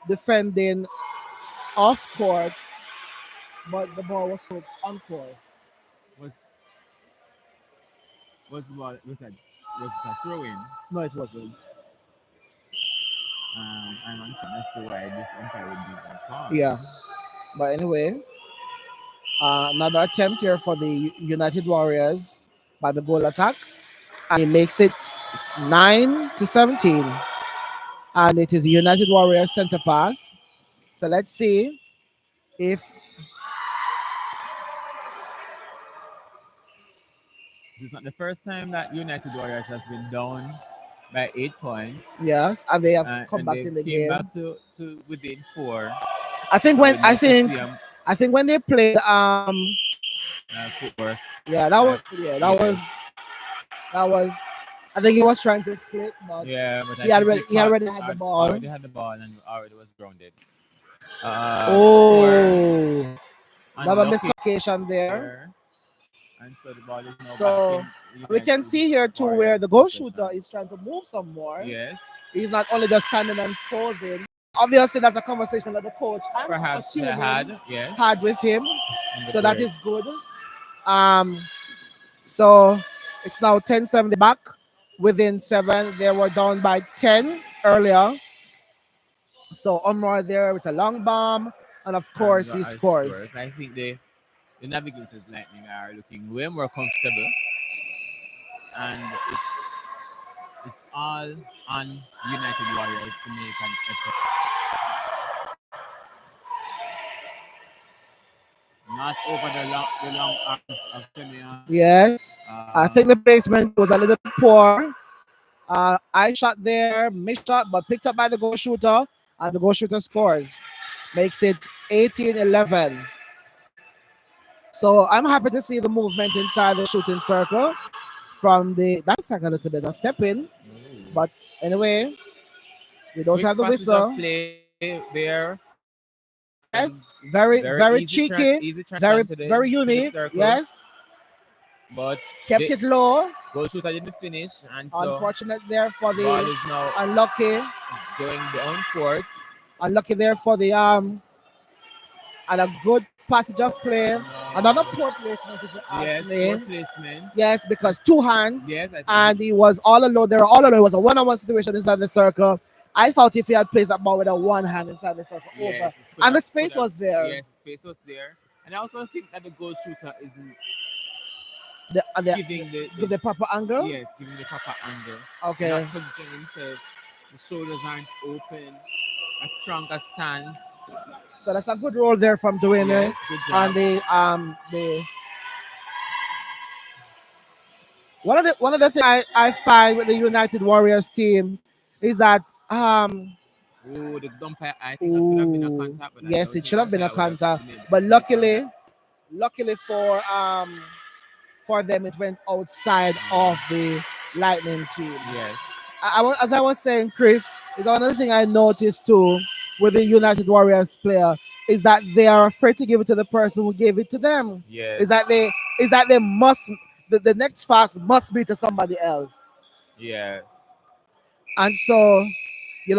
[SPEAKER 1] defending off court, but the ball was hooked on court.
[SPEAKER 2] Was was it a throw in?
[SPEAKER 1] No, it wasn't.
[SPEAKER 2] I'm uncertain as to why this umpire would give that call.
[SPEAKER 1] Yeah, but anyway, another attempt here for the United Warriors by the goal attack, and it makes it 9-17, and it is United Warriors center pass. So let's see if
[SPEAKER 2] This is not the first time that United Warriors has been down by 8 points,
[SPEAKER 1] yes, and they have come
[SPEAKER 2] and
[SPEAKER 1] back
[SPEAKER 2] they
[SPEAKER 1] in the
[SPEAKER 2] came
[SPEAKER 1] game.
[SPEAKER 2] back to within four.
[SPEAKER 1] I think
[SPEAKER 2] I
[SPEAKER 1] when
[SPEAKER 2] would love to see them
[SPEAKER 1] I think when they played
[SPEAKER 2] four.
[SPEAKER 1] yeah, that was
[SPEAKER 2] Yes.
[SPEAKER 1] that was I think he was trying to split, but
[SPEAKER 2] Yeah, but I think
[SPEAKER 1] he already had the ball.
[SPEAKER 2] already had the ball and already was grounded. For
[SPEAKER 1] Oh, another
[SPEAKER 2] unlucky
[SPEAKER 1] miscommunication there.
[SPEAKER 2] there, and so the ball is now back
[SPEAKER 1] So
[SPEAKER 2] in
[SPEAKER 1] we can
[SPEAKER 2] United
[SPEAKER 1] see here too where
[SPEAKER 2] Warriors
[SPEAKER 1] the goal shooter
[SPEAKER 2] possession.
[SPEAKER 1] is trying to move some more.
[SPEAKER 2] Yes,
[SPEAKER 1] He's not only just standing and posing. Obviously, that's a conversation that the coach, I'm
[SPEAKER 2] perhaps they
[SPEAKER 1] assuming,
[SPEAKER 2] yes
[SPEAKER 1] had with him.
[SPEAKER 2] in the
[SPEAKER 1] So that
[SPEAKER 2] break.
[SPEAKER 1] is good. Um, so it's now 10-7 back within 7. They were down by 10 earlier. So Omar there with a long bomb, and of
[SPEAKER 2] And
[SPEAKER 1] course he
[SPEAKER 2] I
[SPEAKER 1] scores.
[SPEAKER 2] scores. I think the Navigators Lightning are looking way more comfortable, and it's all on United Warriors to make an effort. Not over the long arms of Simeon.
[SPEAKER 1] Yes, I think the placement was a little bit poor. I shot there, missed shot, but picked up by the goal shooter, and the goal shooter scores. Makes it 18-11. So I'm happy to see the movement inside the shooting circle from the that's like a little bit of step in. But anyway, we don't
[SPEAKER 2] Quick
[SPEAKER 1] have the
[SPEAKER 2] passage of
[SPEAKER 1] whistle.
[SPEAKER 2] play there, and
[SPEAKER 1] Yes, very,
[SPEAKER 2] very
[SPEAKER 1] very cheeky,
[SPEAKER 2] easy
[SPEAKER 1] very,
[SPEAKER 2] transition
[SPEAKER 1] very
[SPEAKER 2] to the
[SPEAKER 1] unique.
[SPEAKER 2] circle.
[SPEAKER 1] Yes,
[SPEAKER 2] But
[SPEAKER 1] kept
[SPEAKER 2] the
[SPEAKER 1] it low.
[SPEAKER 2] goal shooter didn't finish, and so
[SPEAKER 1] Unfortunate there for
[SPEAKER 2] the ball
[SPEAKER 1] the
[SPEAKER 2] is now
[SPEAKER 1] unlucky,
[SPEAKER 2] going down court.
[SPEAKER 1] unlucky there for the and a good passage of play. Another
[SPEAKER 2] No.
[SPEAKER 1] poor placement, if you ask
[SPEAKER 2] Yes, poor
[SPEAKER 1] me.
[SPEAKER 2] placement.
[SPEAKER 1] Yes,
[SPEAKER 2] And
[SPEAKER 1] because two hands,
[SPEAKER 2] yes, I think
[SPEAKER 1] and he was all alone. They were all alone. It was a one-on-one situation inside the circle. I thought if he had placed that ball with a one hand inside the circle over,
[SPEAKER 2] yes,
[SPEAKER 1] and the space was there.
[SPEAKER 2] yes, space was there. And I also think that the goal shooter isn't
[SPEAKER 1] The,
[SPEAKER 2] giving
[SPEAKER 1] the proper angle.
[SPEAKER 2] yes, giving the proper angle.
[SPEAKER 1] Okay.
[SPEAKER 2] Not positioning himself. The shoulders aren't open. A stronger stance.
[SPEAKER 1] So that's a good role there from doing
[SPEAKER 2] Yes,
[SPEAKER 1] it
[SPEAKER 2] good
[SPEAKER 1] on
[SPEAKER 2] job.
[SPEAKER 1] the one of the things I find with the United Warriors team is that
[SPEAKER 2] Oh, the umpire. I think that could have been a
[SPEAKER 1] ooh,
[SPEAKER 2] contact, but I
[SPEAKER 1] yes,
[SPEAKER 2] don't
[SPEAKER 1] it
[SPEAKER 2] think
[SPEAKER 1] should
[SPEAKER 2] the
[SPEAKER 1] have been a
[SPEAKER 2] umpire would have
[SPEAKER 1] counter,
[SPEAKER 2] been able to
[SPEAKER 1] but
[SPEAKER 2] see it from that.
[SPEAKER 1] luckily for them it went outside of the Lightning team.
[SPEAKER 2] Yes,
[SPEAKER 1] As I was saying, Chris, is another thing I noticed too with the United Warriors player is that they are afraid to give it to the person who gave it to them.
[SPEAKER 2] yes,
[SPEAKER 1] Is that they must the next pass must be to somebody else.
[SPEAKER 2] yes,
[SPEAKER 1] And so,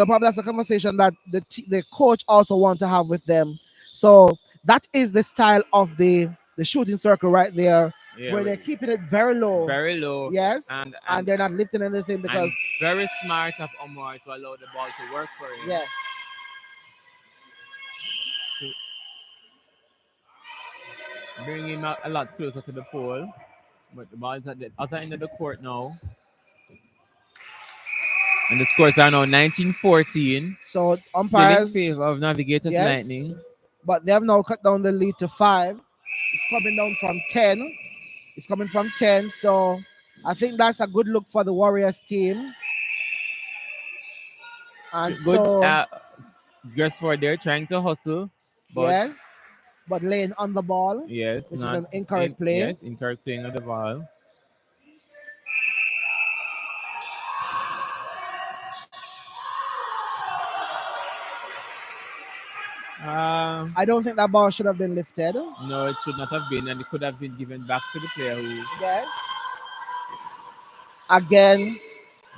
[SPEAKER 1] probably that's a conversation that the coach also want to have with them. So that is the style of the shooting circle right there,
[SPEAKER 2] yeah.
[SPEAKER 1] where they're keeping it very low.
[SPEAKER 2] Very low.
[SPEAKER 1] Yes,
[SPEAKER 2] and
[SPEAKER 1] and
[SPEAKER 2] and
[SPEAKER 1] they're not lifting anything
[SPEAKER 2] and
[SPEAKER 1] because
[SPEAKER 2] very smart of Omar to allow the ball to work for him.
[SPEAKER 1] yes,
[SPEAKER 2] To bring him a lot closer to the pole. But the ball is at the other end of the court now. And the scores are now 19-14.
[SPEAKER 1] so
[SPEAKER 2] Still in
[SPEAKER 1] umpires,
[SPEAKER 2] favor of Navigators
[SPEAKER 1] yes,
[SPEAKER 2] Lightning.
[SPEAKER 1] but they have now cut down the lead to 5. It's coming down from 10. It's coming from 10. So I think that's a good look for the Warriors team. And
[SPEAKER 2] Good.
[SPEAKER 1] so
[SPEAKER 2] Just for there trying to hustle, but
[SPEAKER 1] yes, but laying on the ball,
[SPEAKER 2] yes,
[SPEAKER 1] which is
[SPEAKER 2] not
[SPEAKER 1] an incorrect
[SPEAKER 2] in
[SPEAKER 1] play.
[SPEAKER 2] yes, incorrect playing of the ball. Uh,
[SPEAKER 1] I don't think that ball should have been lifted.
[SPEAKER 2] no, it should not have been, and it could have been given back to the player who
[SPEAKER 1] Yes. Again,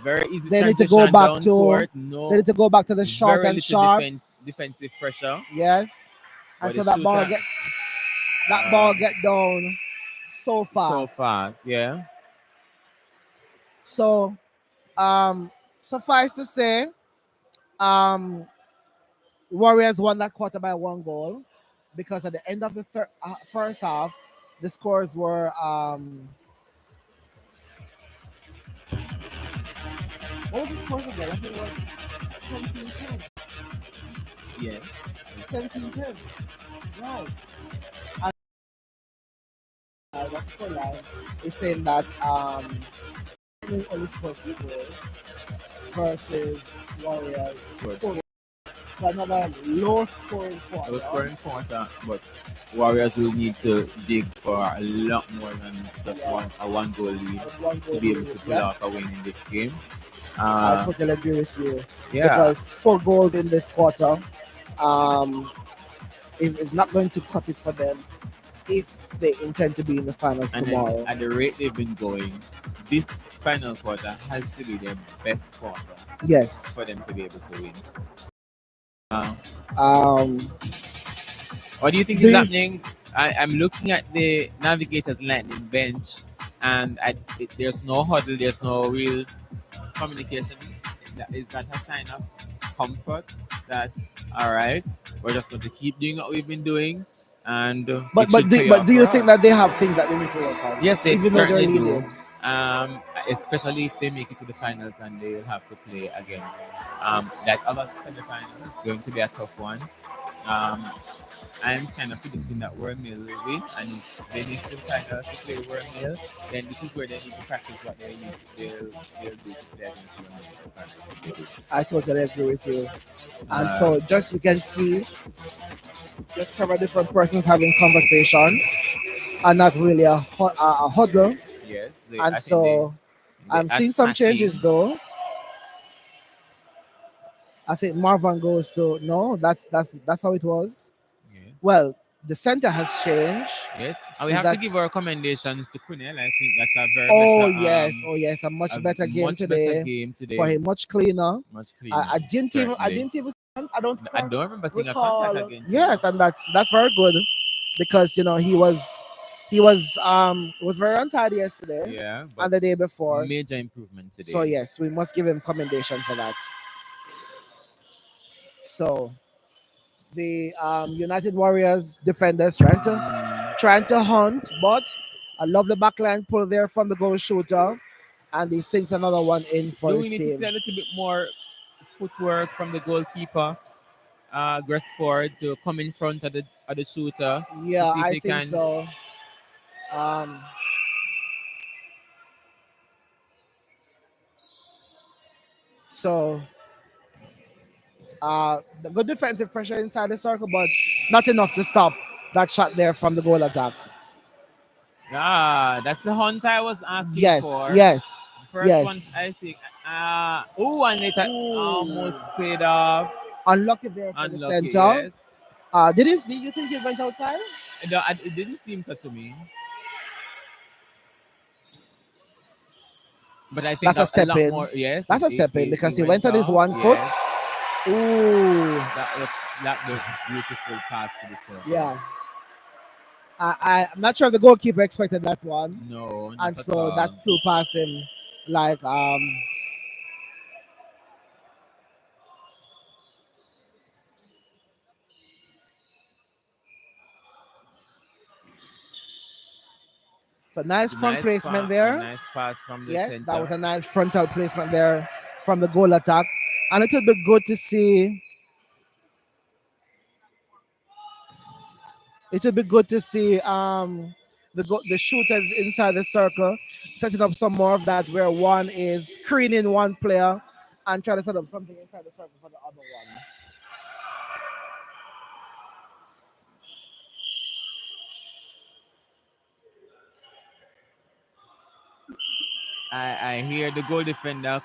[SPEAKER 2] very easy
[SPEAKER 1] they need to go
[SPEAKER 2] transition
[SPEAKER 1] back
[SPEAKER 2] down
[SPEAKER 1] to
[SPEAKER 2] court.
[SPEAKER 1] they
[SPEAKER 2] No,
[SPEAKER 1] need to go back to the short
[SPEAKER 2] very
[SPEAKER 1] and
[SPEAKER 2] little
[SPEAKER 1] sharp.
[SPEAKER 2] defensive pressure,
[SPEAKER 1] Yes. And
[SPEAKER 2] but the
[SPEAKER 1] so that
[SPEAKER 2] shooter
[SPEAKER 1] ball
[SPEAKER 2] uh,
[SPEAKER 1] get down so
[SPEAKER 2] so
[SPEAKER 1] fast.
[SPEAKER 2] fast. Yeah,
[SPEAKER 1] So suffice to say, um Warriors won that quarter by 1 goal because at the end of the first half, the scores were what was the score again? I think it was 17-10.
[SPEAKER 2] yeah.
[SPEAKER 1] 17-10. Right. The scoreline is saying that only scored 2 goals versus Warriors
[SPEAKER 2] Good.
[SPEAKER 1] 4 goals. So another low scoring
[SPEAKER 2] Low
[SPEAKER 1] quarter.
[SPEAKER 2] scoring quarter, but Warriors will need to dig for a lot more than just one goal lead
[SPEAKER 1] One
[SPEAKER 2] to
[SPEAKER 1] goal
[SPEAKER 2] be able to
[SPEAKER 1] lead.
[SPEAKER 2] pull
[SPEAKER 1] Yeah,
[SPEAKER 2] off a win in this game.
[SPEAKER 1] I
[SPEAKER 2] Uh,
[SPEAKER 1] totally agree with you
[SPEAKER 2] yeah,
[SPEAKER 1] because 4 goals in this quarter um, is not going to cut it for them if they intend to be in the finals
[SPEAKER 2] and then
[SPEAKER 1] tomorrow.
[SPEAKER 2] at the rate they've been going, this final quarter has to be their best quarter
[SPEAKER 1] Yes.
[SPEAKER 2] for them to be able to win. Uh,
[SPEAKER 1] Um,
[SPEAKER 2] what do you think
[SPEAKER 1] do
[SPEAKER 2] is
[SPEAKER 1] you,
[SPEAKER 2] happening? I'm looking at the Navigators Lightning bench, and there's no huddle, there's no real communication. Is that a sign of comfort? That all right, we're just going to keep doing what we've been doing, and it should pay
[SPEAKER 1] but
[SPEAKER 2] off
[SPEAKER 1] do
[SPEAKER 2] for
[SPEAKER 1] you think
[SPEAKER 2] us.
[SPEAKER 1] that they have things that they need to work on,
[SPEAKER 2] Yes, they
[SPEAKER 1] even though they're
[SPEAKER 2] certainly do.
[SPEAKER 1] leading?
[SPEAKER 2] Especially if they make it to the finals and they will have to play against that other semi-final. It's going to be a tough one. Um, I'm kind of predicting that Wormmill will win, and if they need to finals to play Wormmill, then this is where they need to practice what they'll do to play against Wormmill.
[SPEAKER 1] I totally agree with you. And
[SPEAKER 2] Uh,
[SPEAKER 1] so, just you can see, just several different persons having conversations, and not really a huddle.
[SPEAKER 2] yes,
[SPEAKER 1] And
[SPEAKER 2] I think
[SPEAKER 1] so,
[SPEAKER 2] they
[SPEAKER 1] I'm seeing some
[SPEAKER 2] attacking.
[SPEAKER 1] changes though. I think Marvin goes to no. That's how it was.
[SPEAKER 2] Yes.
[SPEAKER 1] Well, the center has changed.
[SPEAKER 2] Yes, and we
[SPEAKER 1] Is
[SPEAKER 2] have to
[SPEAKER 1] that
[SPEAKER 2] give our commendations to Kunel. I think that's a very
[SPEAKER 1] oh
[SPEAKER 2] better,
[SPEAKER 1] yes, oh yes, a much
[SPEAKER 2] a
[SPEAKER 1] better game
[SPEAKER 2] much better
[SPEAKER 1] today
[SPEAKER 2] game
[SPEAKER 1] for
[SPEAKER 2] today,
[SPEAKER 1] him, much cleaner.
[SPEAKER 2] much cleaner.
[SPEAKER 1] I
[SPEAKER 2] Certainly,
[SPEAKER 1] didn't even I don't
[SPEAKER 2] I don't remember seeing a contact
[SPEAKER 1] recall.
[SPEAKER 2] against him.
[SPEAKER 1] Yes, and that's very good because he was very untidy yesterday
[SPEAKER 2] Yeah, but
[SPEAKER 1] and the day before.
[SPEAKER 2] major improvement
[SPEAKER 1] So
[SPEAKER 2] today.
[SPEAKER 1] yes, we must give him commendation for that. So the United Warriors defenders trying to hunt, but a lovely backline pull there from the goal shooter, and he sinks another one in for
[SPEAKER 2] Do we
[SPEAKER 1] his
[SPEAKER 2] need to
[SPEAKER 1] team.
[SPEAKER 2] see a little bit more footwork from the goalkeeper, Ford, to come in front of the shooter to
[SPEAKER 1] Yeah,
[SPEAKER 2] see if
[SPEAKER 1] I
[SPEAKER 2] he
[SPEAKER 1] think
[SPEAKER 2] can?
[SPEAKER 1] so. Um, so the good defensive pressure inside the circle, but not enough to stop that shot there from the goal attack.
[SPEAKER 2] Ah, that's the hunt I was asking
[SPEAKER 1] Yes,
[SPEAKER 2] for.
[SPEAKER 1] yes,
[SPEAKER 2] First one,
[SPEAKER 1] yes.
[SPEAKER 2] I think. And it
[SPEAKER 1] Ooh.
[SPEAKER 2] almost paid off.
[SPEAKER 1] Unlucky there for the
[SPEAKER 2] Unlucky,
[SPEAKER 1] center.
[SPEAKER 2] yes.
[SPEAKER 1] Did you think he went outside?
[SPEAKER 2] It didn't seem so to me. But I think
[SPEAKER 1] That's a
[SPEAKER 2] a
[SPEAKER 1] step
[SPEAKER 2] lot
[SPEAKER 1] in.
[SPEAKER 2] more. Yes,
[SPEAKER 1] That's a step in
[SPEAKER 2] he
[SPEAKER 1] because he
[SPEAKER 2] went
[SPEAKER 1] went on his
[SPEAKER 2] off.
[SPEAKER 1] 1 foot.
[SPEAKER 2] Yes,
[SPEAKER 1] Ooh,
[SPEAKER 2] that was beautiful pass to the circle.
[SPEAKER 1] yeah. I'm not sure if the goalkeeper expected that one,
[SPEAKER 2] No,
[SPEAKER 1] and
[SPEAKER 2] not at
[SPEAKER 1] so that
[SPEAKER 2] all.
[SPEAKER 1] flew past him like so nice front placement
[SPEAKER 2] A
[SPEAKER 1] there.
[SPEAKER 2] nice pass from the
[SPEAKER 1] Yes, that
[SPEAKER 2] center.
[SPEAKER 1] was a nice frontal placement there from the goal attack, and it would be good to see. It would be good to see the shooters inside the circle setting up some more of that where one is screening one player and try to set up something inside the circle for the other one.
[SPEAKER 2] I hear the goal defender,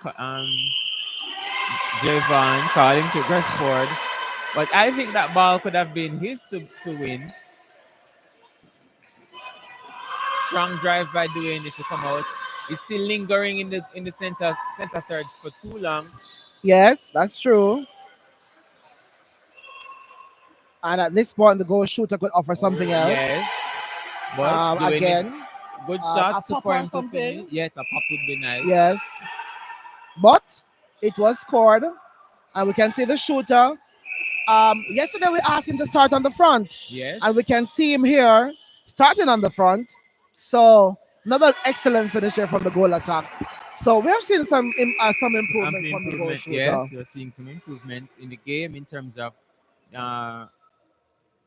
[SPEAKER 2] Javon, calling to press forward. But I think that ball could have been his to win. Strong drive by Dwayne to come out. It's still lingering in the center third for too long.
[SPEAKER 1] Yes, that's true. And at this point, the goal shooter could offer something else.
[SPEAKER 2] Yes. But Dwayne,
[SPEAKER 1] Again,
[SPEAKER 2] good
[SPEAKER 1] a
[SPEAKER 2] shot
[SPEAKER 1] pop
[SPEAKER 2] for
[SPEAKER 1] or
[SPEAKER 2] him to
[SPEAKER 1] something.
[SPEAKER 2] finish. Yes, a pop would be nice.
[SPEAKER 1] Yes, but it was scored, and we can see the shooter. Yesterday we asked him to start on the front,
[SPEAKER 2] Yes.
[SPEAKER 1] and we can see him here starting on the front. So another excellent finisher from the goal attack. So we have seen some improvement from the goal shooter.
[SPEAKER 2] Yes, we're seeing some improvement in the game in terms of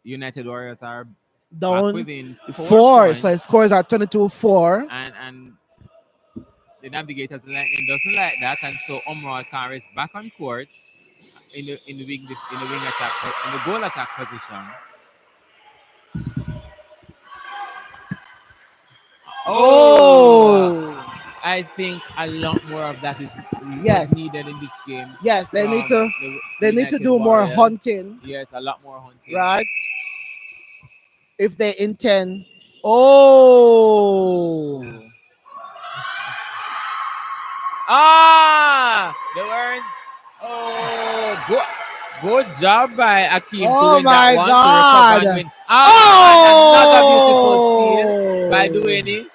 [SPEAKER 2] United Warriors are back
[SPEAKER 1] Down
[SPEAKER 2] within
[SPEAKER 1] 4,
[SPEAKER 2] points.
[SPEAKER 1] so it scores at 22-4.
[SPEAKER 2] And the Navigators Lightning doesn't like that, and so Omar Khan is back on court in the wing attack in the goal attack position.
[SPEAKER 1] Oh,
[SPEAKER 2] I think a lot more of that is
[SPEAKER 1] Yes.
[SPEAKER 2] needed in this game.
[SPEAKER 1] yes, they need to
[SPEAKER 2] The
[SPEAKER 1] they need to
[SPEAKER 2] United
[SPEAKER 1] do more
[SPEAKER 2] Warriors.
[SPEAKER 1] hunting,
[SPEAKER 2] Yes, a lot more hunting.
[SPEAKER 1] right? If they intend. Oh,
[SPEAKER 2] They weren't. Oh, good job by Akeem to
[SPEAKER 1] Oh
[SPEAKER 2] win that
[SPEAKER 1] my
[SPEAKER 2] one.
[SPEAKER 1] God.
[SPEAKER 2] To recover and win.
[SPEAKER 1] Oh!
[SPEAKER 2] Another beautiful steal by Duane.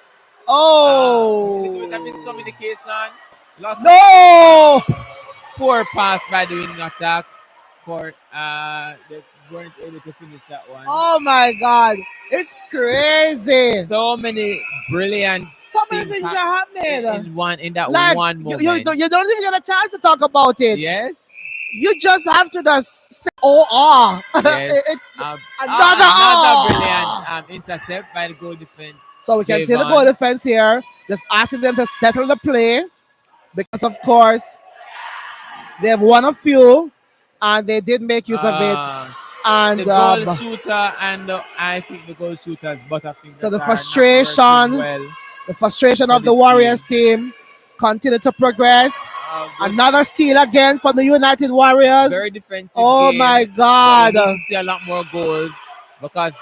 [SPEAKER 1] Oh,
[SPEAKER 2] Little bit of miscommunication. Lost
[SPEAKER 1] no!
[SPEAKER 2] poor pass by the wing attack. For they weren't able to finish that one.
[SPEAKER 1] Oh my God, it's crazy.
[SPEAKER 2] So many brilliant
[SPEAKER 1] So many things are happening.
[SPEAKER 2] in that
[SPEAKER 1] Like
[SPEAKER 2] one moment.
[SPEAKER 1] you don't even get a chance to talk about it.
[SPEAKER 2] Yes.
[SPEAKER 1] You just have to just say, oh,
[SPEAKER 2] Yes.
[SPEAKER 1] it's
[SPEAKER 2] Another
[SPEAKER 1] another
[SPEAKER 2] brilliant intercept by the goal defense.
[SPEAKER 1] So we can see the
[SPEAKER 2] Javon.
[SPEAKER 1] goal defense here, just asking them to settle the play because, of course, they have won a few and they did make use of it. And
[SPEAKER 2] the goal shooter and I think the goal shooter's butterfingers.
[SPEAKER 1] so the
[SPEAKER 2] are not
[SPEAKER 1] frustration,
[SPEAKER 2] working well.
[SPEAKER 1] the frustration
[SPEAKER 2] for
[SPEAKER 1] of the
[SPEAKER 2] this
[SPEAKER 1] Warriors team continue to progress.
[SPEAKER 2] Good-
[SPEAKER 1] Another steal again from the United Warriors.
[SPEAKER 2] very defensive
[SPEAKER 1] Oh
[SPEAKER 2] game.
[SPEAKER 1] my
[SPEAKER 2] But
[SPEAKER 1] God.
[SPEAKER 2] we need to see a lot more goals because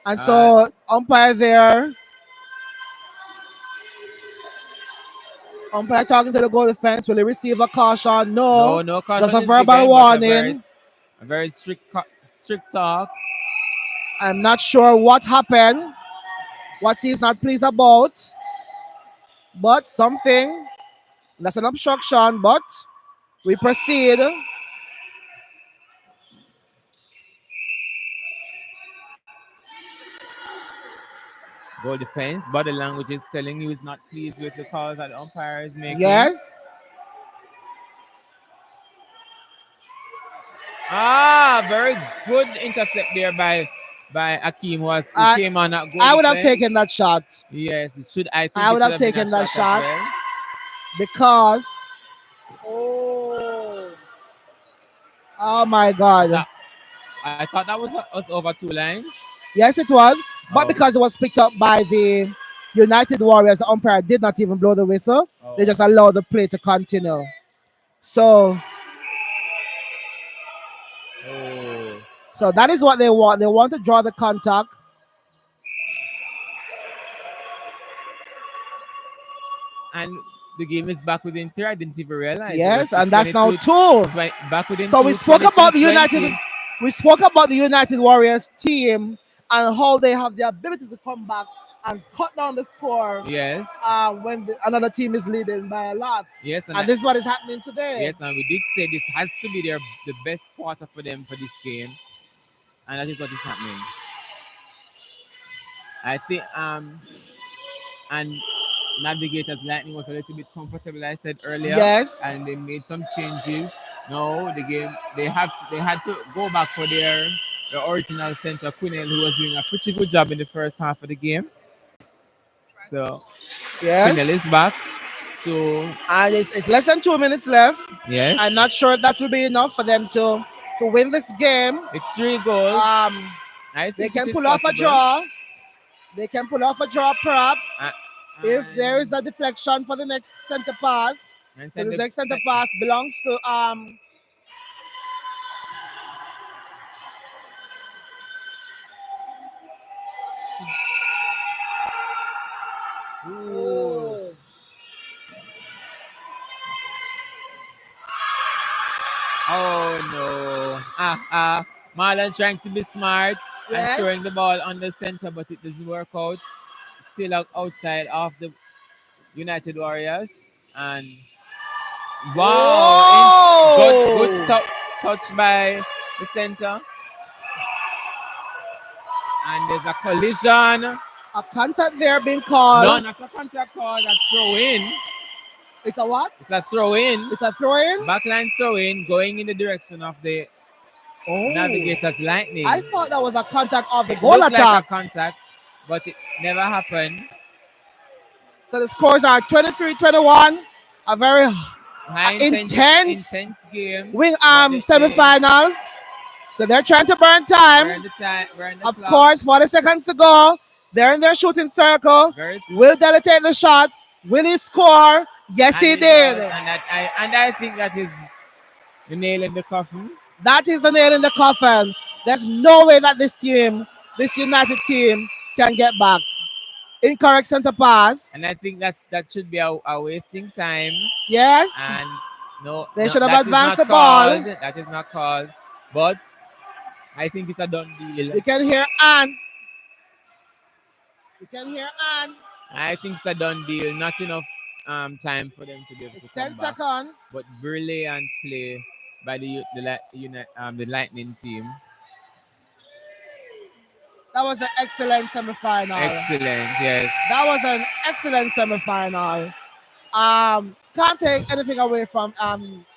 [SPEAKER 1] And so umpire there. Umpire talking to the goal defense. Will he receive a caution? No.
[SPEAKER 2] no caution
[SPEAKER 1] Just a
[SPEAKER 2] is
[SPEAKER 1] verbal
[SPEAKER 2] given, but
[SPEAKER 1] warning.
[SPEAKER 2] a very strict talk.
[SPEAKER 1] I'm not sure what happened, what he's not pleased about, but something. That's an obstruction, but we proceed.
[SPEAKER 2] Goal defense, body language is telling you he's not pleased with the calls that the umpire is making.
[SPEAKER 1] Yes.
[SPEAKER 2] Very good intercept there by Akeem who came on at goal.
[SPEAKER 1] I would have
[SPEAKER 2] defense.
[SPEAKER 1] taken that shot.
[SPEAKER 2] Yes, it should. I think
[SPEAKER 1] I would
[SPEAKER 2] it
[SPEAKER 1] have
[SPEAKER 2] should been
[SPEAKER 1] taken
[SPEAKER 2] a
[SPEAKER 1] that shot
[SPEAKER 2] as well.
[SPEAKER 1] because oh my God.
[SPEAKER 2] I thought that was over 2 lines.
[SPEAKER 1] Yes, it was, but
[SPEAKER 2] Oh.
[SPEAKER 1] because it was picked up by the United Warriors, the umpire did not even blow the whistle.
[SPEAKER 2] Oh.
[SPEAKER 1] They just allowed the play to continue. So that is what they want. They want to draw the contact.
[SPEAKER 2] And the game is back within 3. I didn't even realize.
[SPEAKER 1] Yes, and that's now 2.
[SPEAKER 2] Back within
[SPEAKER 1] so
[SPEAKER 2] 2,
[SPEAKER 1] we spoke about the
[SPEAKER 2] 22-20.
[SPEAKER 1] United. We spoke about the United Warriors team and how they have the ability to come back and cut down the score.
[SPEAKER 2] Yes.
[SPEAKER 1] When another team is leading by a lot.
[SPEAKER 2] Yes,
[SPEAKER 1] and this is what is happening today.
[SPEAKER 2] Yes, and we did say this has to be the best quarter for them for this game, and that is what is happening. I think and Navigators Lightning was a little bit comfortable, I said earlier.
[SPEAKER 1] Yes.
[SPEAKER 2] And they made some changes. No, the game they had to go back for their original center, Quinnell, who was doing a pretty good job in the first half of the game. So Finel
[SPEAKER 1] Yes.
[SPEAKER 2] is back to
[SPEAKER 1] And it's less than 2 minutes left.
[SPEAKER 2] yes.
[SPEAKER 1] I'm not sure that will be enough for them to win this game.
[SPEAKER 2] It's 3 goals.
[SPEAKER 1] Um,
[SPEAKER 2] I
[SPEAKER 1] they
[SPEAKER 2] think it
[SPEAKER 1] can
[SPEAKER 2] is
[SPEAKER 1] pull off a
[SPEAKER 2] possible.
[SPEAKER 1] draw. They can pull off a draw, perhaps,
[SPEAKER 2] Uh,
[SPEAKER 1] if there is
[SPEAKER 2] and,
[SPEAKER 1] a deflection for the next center pass.
[SPEAKER 2] and
[SPEAKER 1] Because
[SPEAKER 2] send
[SPEAKER 1] the
[SPEAKER 2] the
[SPEAKER 1] next center pass belongs to
[SPEAKER 2] Ooh. Oh no. Marlon trying to be smart and
[SPEAKER 1] yes.
[SPEAKER 2] throwing the ball on the center, but it doesn't work out. Still outside of the United Warriors. And wow, good
[SPEAKER 1] Oh,
[SPEAKER 2] touch by the center. And there's a collision.
[SPEAKER 1] a contact there being called.
[SPEAKER 2] No, not a contact call, a throw in.
[SPEAKER 1] It's a what?
[SPEAKER 2] It's a throw in.
[SPEAKER 1] It's a throw in.
[SPEAKER 2] Backline throw in going in the direction of the
[SPEAKER 1] Oh,
[SPEAKER 2] Navigators Lightning.
[SPEAKER 1] I thought that was a contact of the
[SPEAKER 2] It
[SPEAKER 1] goal
[SPEAKER 2] looked like
[SPEAKER 1] attack.
[SPEAKER 2] a contact, but it never happened.
[SPEAKER 1] So the scores are 23-21. A very
[SPEAKER 2] High
[SPEAKER 1] intense
[SPEAKER 2] game.
[SPEAKER 1] wing
[SPEAKER 2] but
[SPEAKER 1] semifinals. So they're trying to burn
[SPEAKER 2] We're
[SPEAKER 1] time.
[SPEAKER 2] in the time. We're in the
[SPEAKER 1] Of
[SPEAKER 2] clock.
[SPEAKER 1] course, 40 seconds to go. They're in their shooting circle.
[SPEAKER 2] Very-
[SPEAKER 1] Will Dele take the shot? Will he score? Yes, he
[SPEAKER 2] and
[SPEAKER 1] did.
[SPEAKER 2] and I think that is the nail in the coffin.
[SPEAKER 1] That is the nail in the coffin. There's no way that this United team, can get back. Incorrect center pass.
[SPEAKER 2] And I think that should be a wasting time.
[SPEAKER 1] Yes.
[SPEAKER 2] And no,
[SPEAKER 1] They
[SPEAKER 2] no,
[SPEAKER 1] should have
[SPEAKER 2] that is
[SPEAKER 1] advanced
[SPEAKER 2] not
[SPEAKER 1] the ball.
[SPEAKER 2] called. That is not called. But I think it's a done deal.
[SPEAKER 1] You can hear ants. You can hear ants.
[SPEAKER 2] I think it's a done deal. Not enough time for them to be able
[SPEAKER 1] It's
[SPEAKER 2] to
[SPEAKER 1] 10
[SPEAKER 2] come back.
[SPEAKER 1] seconds.
[SPEAKER 2] But brilliant play by the Lightning team.
[SPEAKER 1] That was an excellent semifinal.
[SPEAKER 2] Excellent, yes.
[SPEAKER 1] That was an excellent semifinal. Can't take anything away from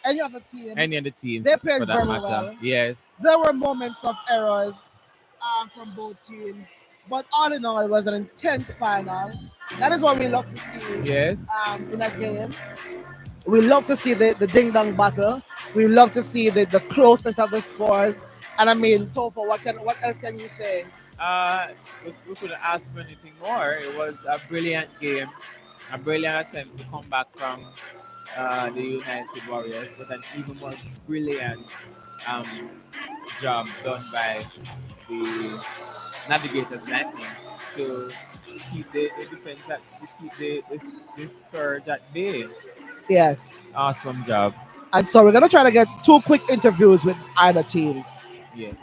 [SPEAKER 1] any of the teams.
[SPEAKER 2] Any other teams
[SPEAKER 1] They played
[SPEAKER 2] for that
[SPEAKER 1] very
[SPEAKER 2] matter.
[SPEAKER 1] well.
[SPEAKER 2] Yes.
[SPEAKER 1] There were moments of errors from both teams, but all in all, it was an intense final. That is what we love to see.
[SPEAKER 2] Yes.
[SPEAKER 1] In a game. We love to see the ding dong battle. We love to see the closeness of the scores. And I mean, Topher, what else can you say?
[SPEAKER 2] We couldn't ask for anything more. It was a brilliant game, a brilliant attempt to come back from the United Warriors, but an even more brilliant job done by the Navigators Lightning to keep the defense to keep this purge at bay.
[SPEAKER 1] Yes.
[SPEAKER 2] Awesome job.
[SPEAKER 1] And so we're going to try to get 2 quick interviews with either teams.
[SPEAKER 2] Yes.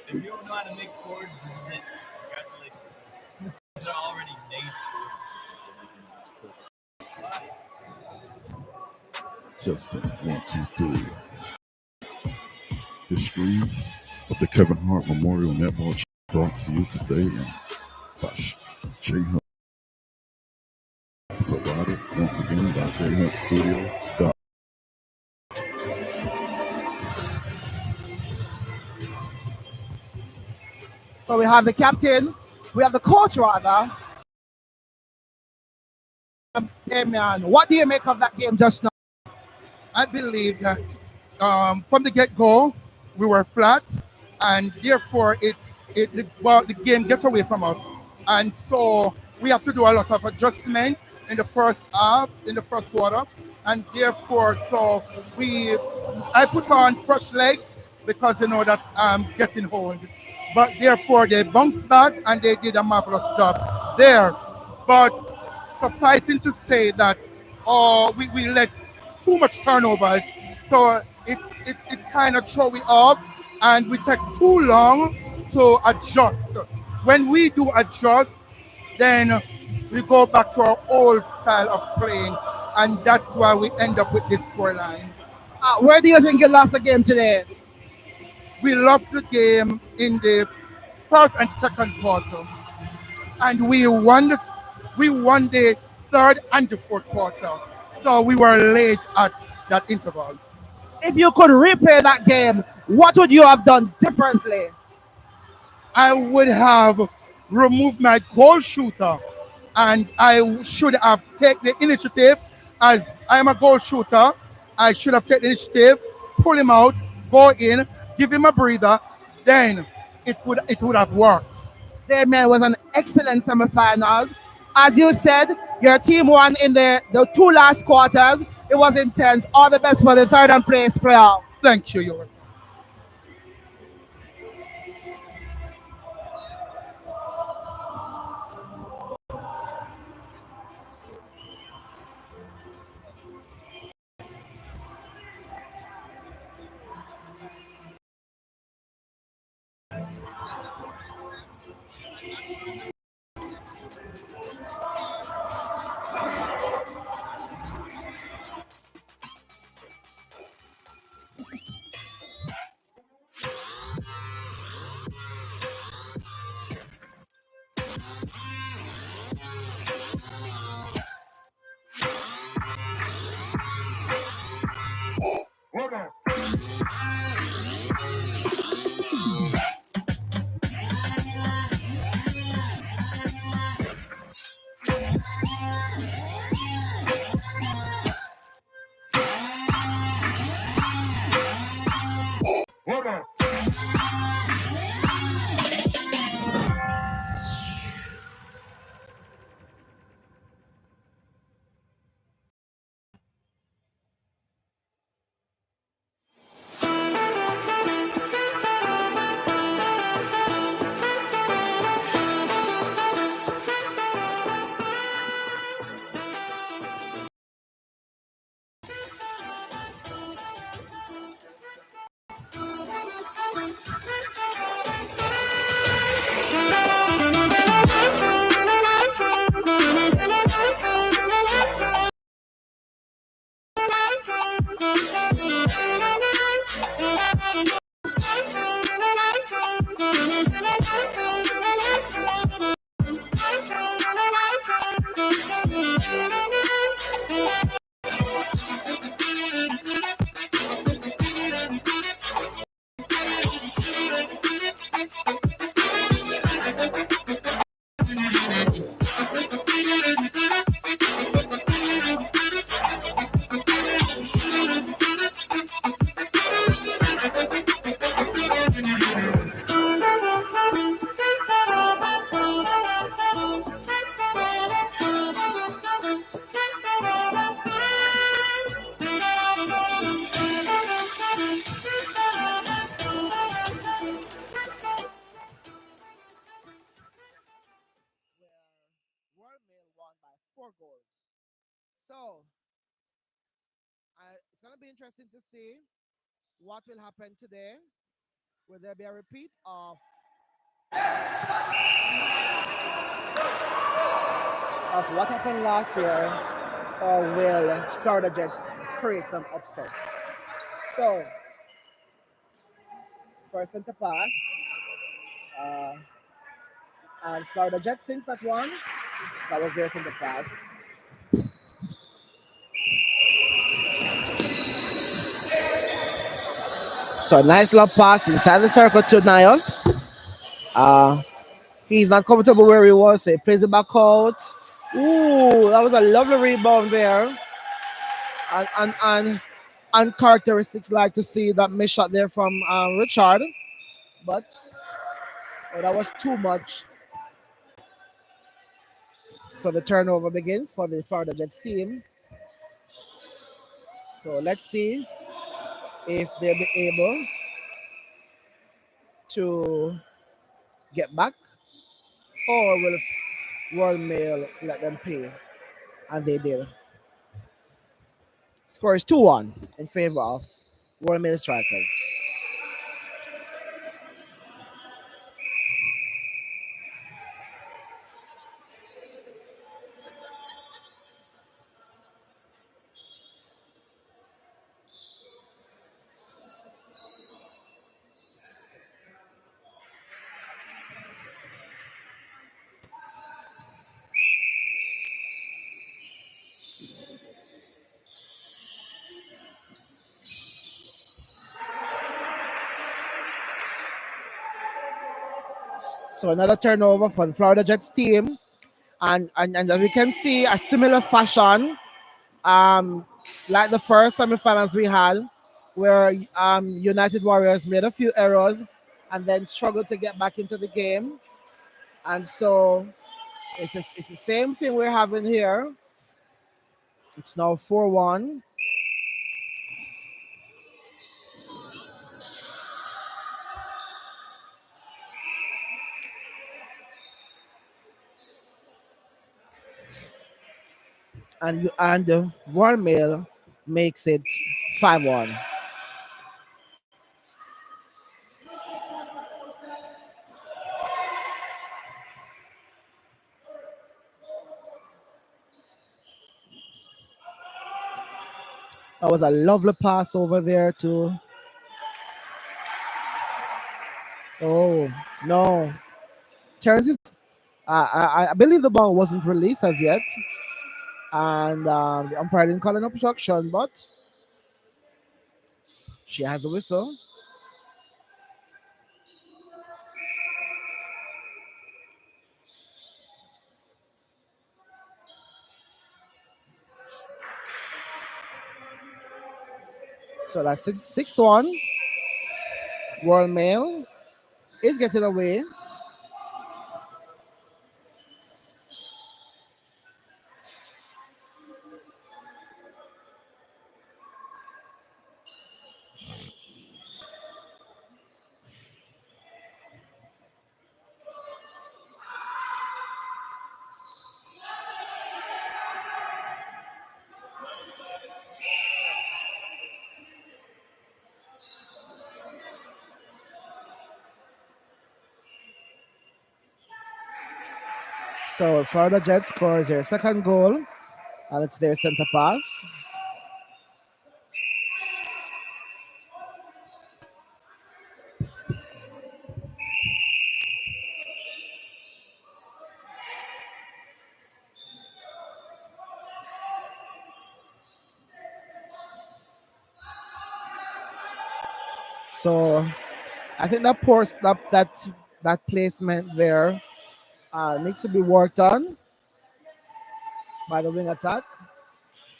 [SPEAKER 4] If you don't know how to make chords, this is it. Congratulations. These are already made chords.
[SPEAKER 5] Testing 1, 2, 3. The stream of the Kevin Hart Memorial NetBall brought to you today by J Hunt. Provided once again by J Hunt Studios.
[SPEAKER 1] So we have the captain, we have the coach rather. Damian, what do you make of that game just now?
[SPEAKER 6] I believe that from the get-go, we were flat, and therefore the game get away from us. And so we have to do a lot of adjustment in the first half, in the first quarter. And therefore, I put on fresh legs because they know that I'm getting hold. But therefore, they bounced back and they did a marvelous job there. But sufficing to say that we let too much turnovers, so it kind of throw we off, and we take too long to adjust. When we do adjust, then we go back to our old style of playing, and that's why we end up with this scoreline.
[SPEAKER 1] Where do you think you lost the game today?
[SPEAKER 6] We lost the game in the first and second quarter, and we won the third and the fourth quarter. So we were late at that interval.
[SPEAKER 1] If you could replay that game, what would you have done differently?
[SPEAKER 6] I would have removed my goal shooter, and I should have taken the initiative. As I am a goal shooter, I should have taken the initiative, pull him out, go in, give him a breather. Then it would have worked.
[SPEAKER 1] Damien was an excellent semifinals. As you said, your team won in the two last quarters. It was intense. All the best for the third and place playoff.
[SPEAKER 6] Thank you, Yoel.
[SPEAKER 1] World won by 4 goals. So it's going to be interesting to see what will happen today. Will there be a repeat of what happened last year, or will Florida Jet create some upset? So, for center pass, uh, and Florida Jet sinks that one. That was their center pass. So, nice love pass inside the circle to Niles. Uh, he's not comfortable where he was, so he plays it back out. Ooh, that was a lovely rebound there. And uncharacteristics like to see that miss shot there from Richard, but that was too much. So the turnover begins for the Florida Jets team. So let's see if they'll be able to get back, or will Royal Mail let them pay? And they did. Score is 2-1 in favor of Royal Mail Strikers. So another turnover for the Florida Jets team. And as we can see, a similar fashion, um, like the first semifinals we had, where United Warriors made a few errors and then struggled to get back into the game. And so it's the same thing we're having here. It's now 4-1. And Royal Mail makes it 5-1. That was a lovely pass over there to. Oh no! Terrence is. I believe the ball wasn't released as yet, and the umpire didn't call an obstruction, but she has a whistle. So that's 6-1. Royal Mail is getting away. So Florida Jets scores their second goal, and it's their center pass. So I think that placement there needs to be worked on by the wing attack.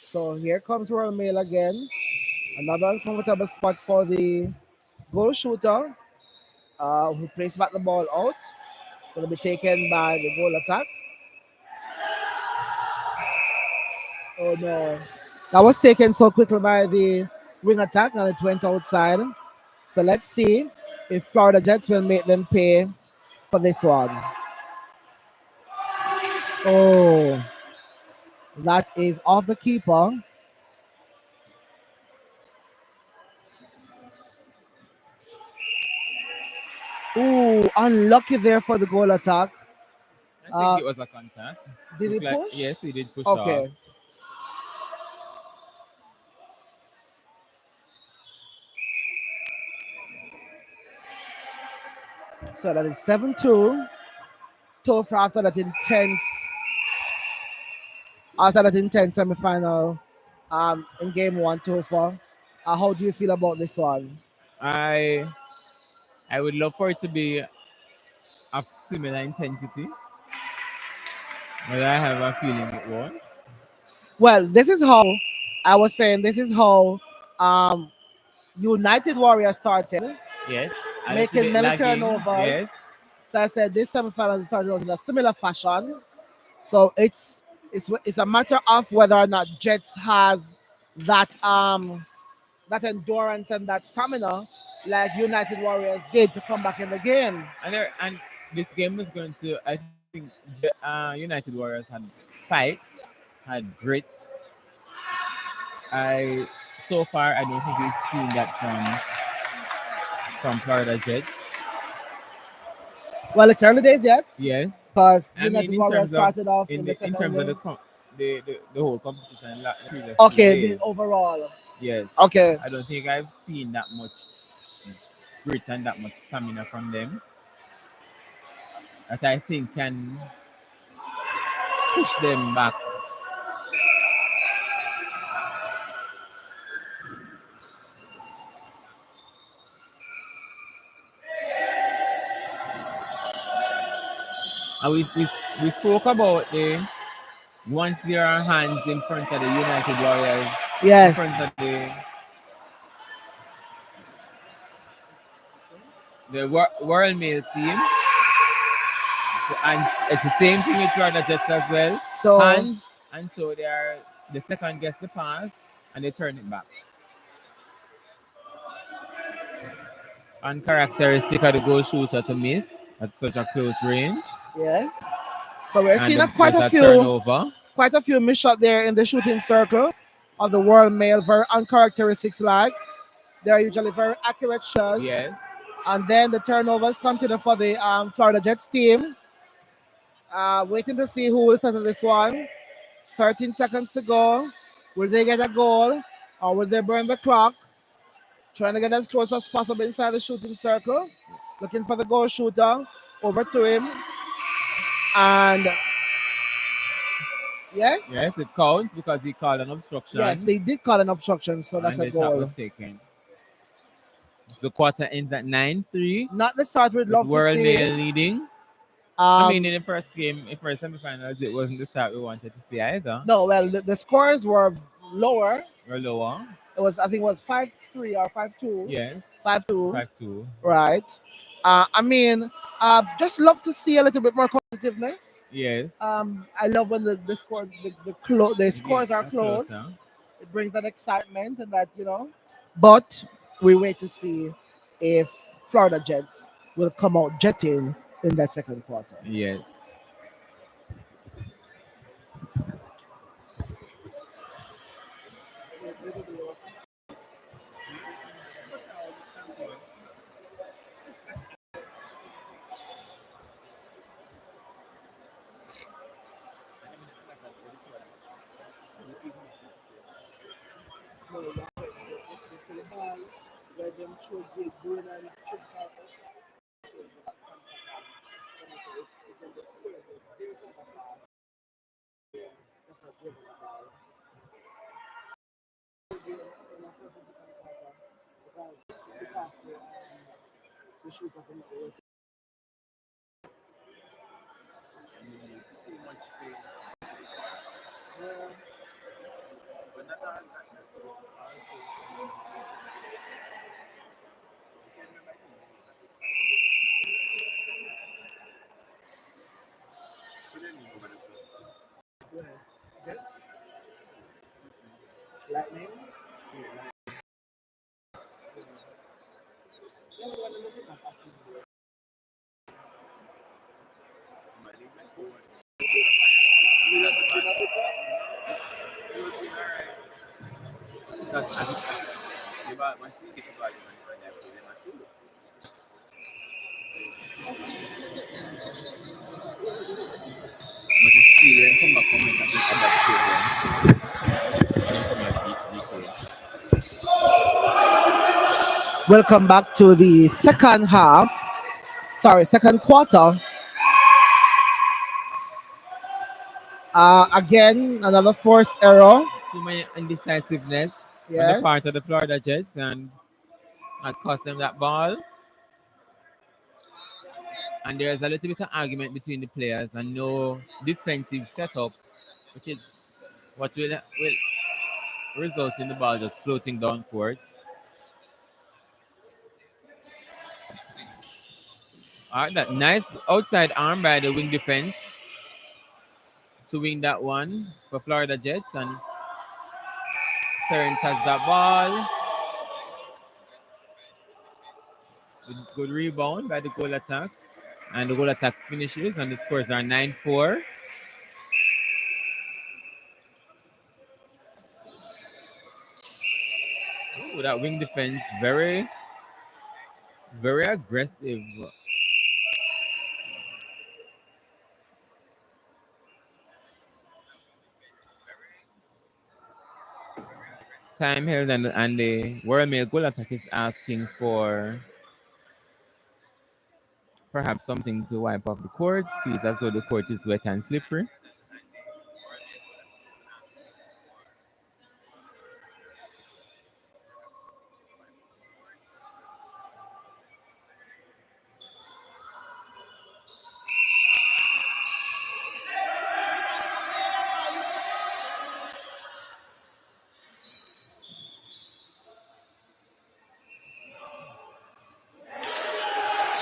[SPEAKER 1] So here comes Royal Mail again. Another uncomfortable spot for the goal shooter, who plays back the ball out. Going to be taken by the goal attack. Oh no. That was taken so quickly by the wing attack and it went outside. So let's see if Florida Jets will make them pay for this one. Oh, that is off the keeper. Ooh, unlucky there for the goal attack.
[SPEAKER 2] I think it was a contact.
[SPEAKER 1] Did he
[SPEAKER 2] Looked like,
[SPEAKER 1] push?
[SPEAKER 2] yes, he did push
[SPEAKER 1] Okay.
[SPEAKER 2] off.
[SPEAKER 1] So that is 7-2. Tough after that intense semi-final in game one, Topher. How do you feel about this one?
[SPEAKER 2] I would love for it to be of similar intensity, but I have a feeling it won't.
[SPEAKER 1] Well, this is how I was saying. This is how um, United Warriors started,
[SPEAKER 2] Yes, a little
[SPEAKER 1] making
[SPEAKER 2] bit
[SPEAKER 1] many
[SPEAKER 2] lagging.
[SPEAKER 1] turnovers.
[SPEAKER 2] Yes,
[SPEAKER 1] So I said this semi-final is started out in a similar fashion. So it's a matter of whether or not Jets has that that endurance and that stamina like United Warriors did to come back in the game.
[SPEAKER 2] And this game was going to. I think the United Warriors had fight, had grit. I so far I don't think we've seen that from Florida Jets.
[SPEAKER 1] Well, it's early days yet
[SPEAKER 2] Yes,
[SPEAKER 1] because
[SPEAKER 2] I mean
[SPEAKER 1] United Warriors started off in the
[SPEAKER 2] in
[SPEAKER 1] second
[SPEAKER 2] terms of
[SPEAKER 1] game.
[SPEAKER 2] the whole competition the previous few
[SPEAKER 1] Okay, being
[SPEAKER 2] days.
[SPEAKER 1] overall.
[SPEAKER 2] Yes,
[SPEAKER 1] Okay.
[SPEAKER 2] I don't think I've seen that much grit and that much stamina from them that I think can push them back. And we spoke about the once there are hands in front of the United Warriors, in
[SPEAKER 1] Yes.
[SPEAKER 2] front of the World Mail team, and it's the same thing with Florida Jets as well.
[SPEAKER 1] So
[SPEAKER 2] Hands, and so they are the second gets the pass and they turn it back. Uncharacteristic of the goal shooter to miss at such a close range,
[SPEAKER 1] yes. So we're
[SPEAKER 2] and
[SPEAKER 1] seeing quite
[SPEAKER 2] there's
[SPEAKER 1] a
[SPEAKER 2] a
[SPEAKER 1] few
[SPEAKER 2] turnover.
[SPEAKER 1] missed shot there in the shooting circle of the World Mail, very uncharacteristics like. They are usually very accurate shots.
[SPEAKER 2] Yes,
[SPEAKER 1] And then the turnovers continue for the Florida Jets team. Waiting to see who will settle this one. 13 seconds to go. Will they get a goal or will they burn the clock? Trying to get as close as possible inside the shooting circle. Looking for the goal shooter. Over to him. And yes.
[SPEAKER 2] yes, it counts because he called an obstruction.
[SPEAKER 1] Yes, he did call an obstruction, so that's
[SPEAKER 2] and
[SPEAKER 1] a
[SPEAKER 2] the shot was
[SPEAKER 1] goal.
[SPEAKER 2] taken. The quarter ends at 9-3.
[SPEAKER 1] Not the start we'd
[SPEAKER 2] With
[SPEAKER 1] love to
[SPEAKER 2] World
[SPEAKER 1] see.
[SPEAKER 2] Mail leading. I mean,
[SPEAKER 1] Um,
[SPEAKER 2] in the first game, in first semifinals, it wasn't the start we wanted to see either.
[SPEAKER 1] no, well, the scores were lower.
[SPEAKER 2] Or lower.
[SPEAKER 1] It was, I think, it was 5-3 or 5-2.
[SPEAKER 2] Yes.
[SPEAKER 1] 5-2.
[SPEAKER 2] 5-2.
[SPEAKER 1] Right. I mean, just love to see a little bit more competitiveness.
[SPEAKER 2] Yes.
[SPEAKER 1] I love when the scores the scores are close.
[SPEAKER 2] Closer.
[SPEAKER 1] It brings that excitement and that But we wait to see if Florida Jets will come out jetting in that second quarter.
[SPEAKER 2] Yes.
[SPEAKER 1] Lightning. Welcome back to the second half. Sorry, second quarter. Again, another forced error.
[SPEAKER 2] Too many indecisiveness on the
[SPEAKER 1] Yes.
[SPEAKER 2] part of the Florida Jets, and that cost them that ball. And there's a little bit of argument between the players and no defensive setup, which is what will result in the ball just floating down court. All right, that nice outside arm by the wing defense to win that one for Florida Jets, and Terrence has that ball. Good rebound by the goal attack. And the goal attack finishes, and the scores are 9-4. Ooh, that wing defense, very, very aggressive. Time held, and the Royal Mail goal attack is asking for perhaps something to wipe off the court. Feels as though the court is wet and slippery.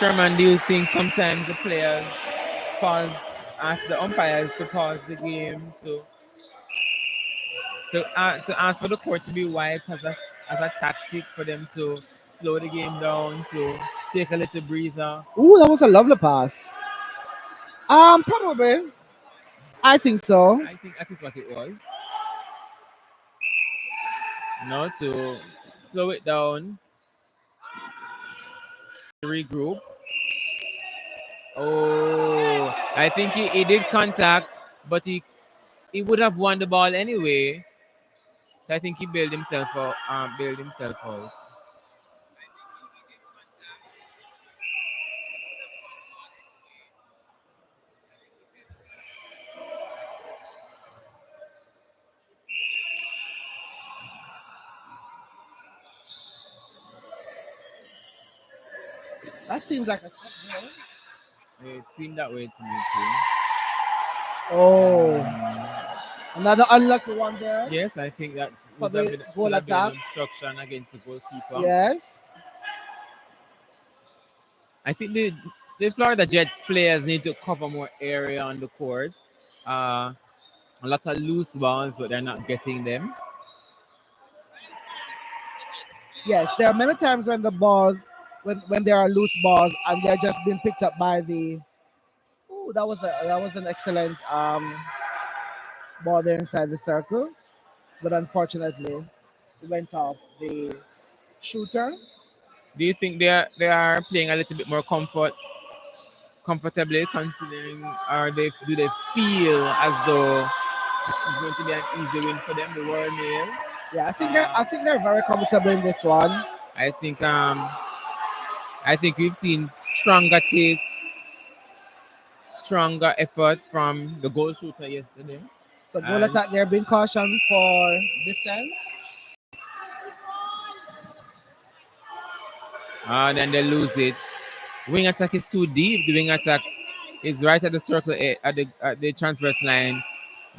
[SPEAKER 2] Sherman, do you think sometimes the players pause, ask the umpires to pause the game to ask for the court to be wiped as a tactic for them to slow the game down, to take a little breather?
[SPEAKER 1] Ooh, that was a lovely pass. Probably. I think so.
[SPEAKER 2] I think that is what it was. No, to slow it down, regroup. Oh, I think he did contact, but he would have won the ball anyway. So I think he bailed himself out. Bailed himself out.
[SPEAKER 1] That seems like a.
[SPEAKER 2] It seemed that way to me too.
[SPEAKER 1] Oh, another unlucky one there
[SPEAKER 2] Yes, I think that
[SPEAKER 1] for
[SPEAKER 2] would have
[SPEAKER 1] the
[SPEAKER 2] been,
[SPEAKER 1] goal
[SPEAKER 2] should have been an
[SPEAKER 1] attack.
[SPEAKER 2] obstruction against the goalkeeper.
[SPEAKER 1] Yes.
[SPEAKER 2] I think the Florida Jets players need to cover more area on the court. Uh, a lot of loose balls, but they're not getting them.
[SPEAKER 1] Yes, there are many times when the balls, when there are loose balls and they're just being picked up by the. Oh, that was an excellent ball there inside the circle, but unfortunately, it went off the shooter.
[SPEAKER 2] Do you think they are playing a little bit more comfortably, considering, or do they feel as though this is going to be an easy win for them, the Royal Mail?
[SPEAKER 1] Yeah, I think they're very comfortable in this one.
[SPEAKER 2] I think I think we've seen stronger takes, stronger effort from the goal shooter yesterday.
[SPEAKER 1] So goal
[SPEAKER 2] And
[SPEAKER 1] attack there being cautioned for descent.
[SPEAKER 2] then they lose it. Wing attack is too deep. The wing attack is right at the circle at the transverse line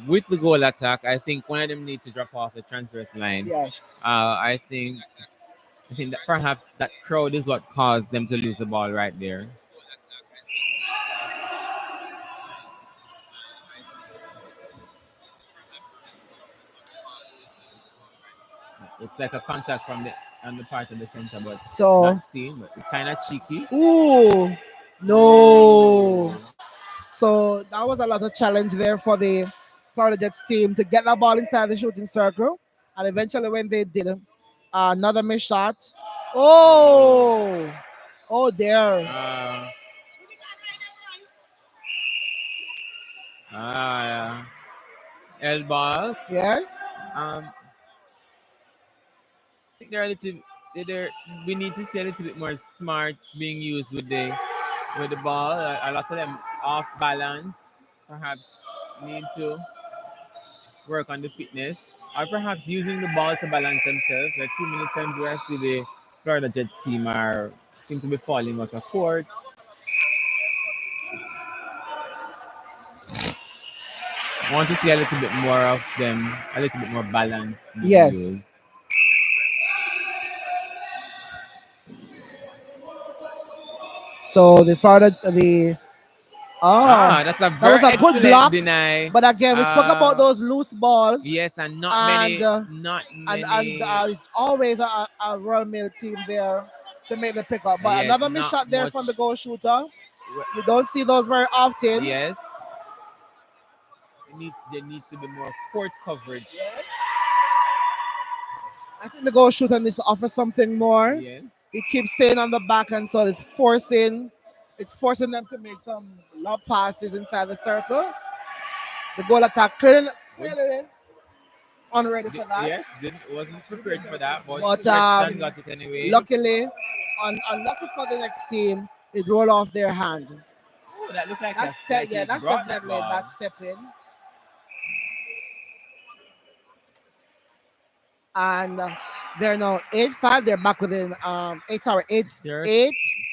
[SPEAKER 2] with the goal attack. I think one of them need to drop off the transverse line.
[SPEAKER 1] Yes.
[SPEAKER 2] I think that perhaps that crowd is what caused them to lose the ball right there. It's like a contact from the on the part of the center, but
[SPEAKER 1] So,
[SPEAKER 2] not seen, but kind of cheeky.
[SPEAKER 1] ooh, no. So that was a lot of challenge there for the Florida Jets team to get that ball inside the shooting circle. And eventually, when they did, another missed shot. Oh, oh, there.
[SPEAKER 2] Yeah. L ball.
[SPEAKER 1] Yes.
[SPEAKER 2] I think they're a little. They're, we need to see a little bit more smarts being used with the ball. A lot of them off balance. Perhaps need to work on the fitness, or perhaps using the ball to balance themselves. There are too many times where I see the Florida Jets team seem to be falling out of court. I want to see a little bit more of them, a little bit more balance being
[SPEAKER 1] Yes.
[SPEAKER 2] used.
[SPEAKER 1] So the Florida, the
[SPEAKER 2] That's a
[SPEAKER 1] that
[SPEAKER 2] very
[SPEAKER 1] was a good
[SPEAKER 2] excellent
[SPEAKER 1] block.
[SPEAKER 2] deny.
[SPEAKER 1] But again, we spoke about those loose balls,
[SPEAKER 2] Yes, and not
[SPEAKER 1] and
[SPEAKER 2] many, not
[SPEAKER 1] and
[SPEAKER 2] many.
[SPEAKER 1] it's always a Royal Mail team there to make the pickup. But
[SPEAKER 2] Yes,
[SPEAKER 1] another missed
[SPEAKER 2] not
[SPEAKER 1] shot there from the
[SPEAKER 2] much.
[SPEAKER 1] goal shooter. You don't see those very often.
[SPEAKER 2] Yes. There needs to be more court coverage.
[SPEAKER 1] I think the goal shooter needs to offer something more.
[SPEAKER 2] Yes.
[SPEAKER 1] He keeps staying on the back, and so it's forcing them to make some lob passes inside the circle. The goal attack clearly unready for that.
[SPEAKER 2] Yes, wasn't prepared for that, but
[SPEAKER 1] But
[SPEAKER 2] Redstone got it anyway.
[SPEAKER 1] luckily, unlucky for the next team, it rolled off their hand.
[SPEAKER 2] Oh, that looks like
[SPEAKER 1] That's
[SPEAKER 2] like
[SPEAKER 1] yeah,
[SPEAKER 2] he's
[SPEAKER 1] that's
[SPEAKER 2] brought
[SPEAKER 1] definitely
[SPEAKER 2] ball.
[SPEAKER 1] that step in. And they're now 8-5. They're back within 8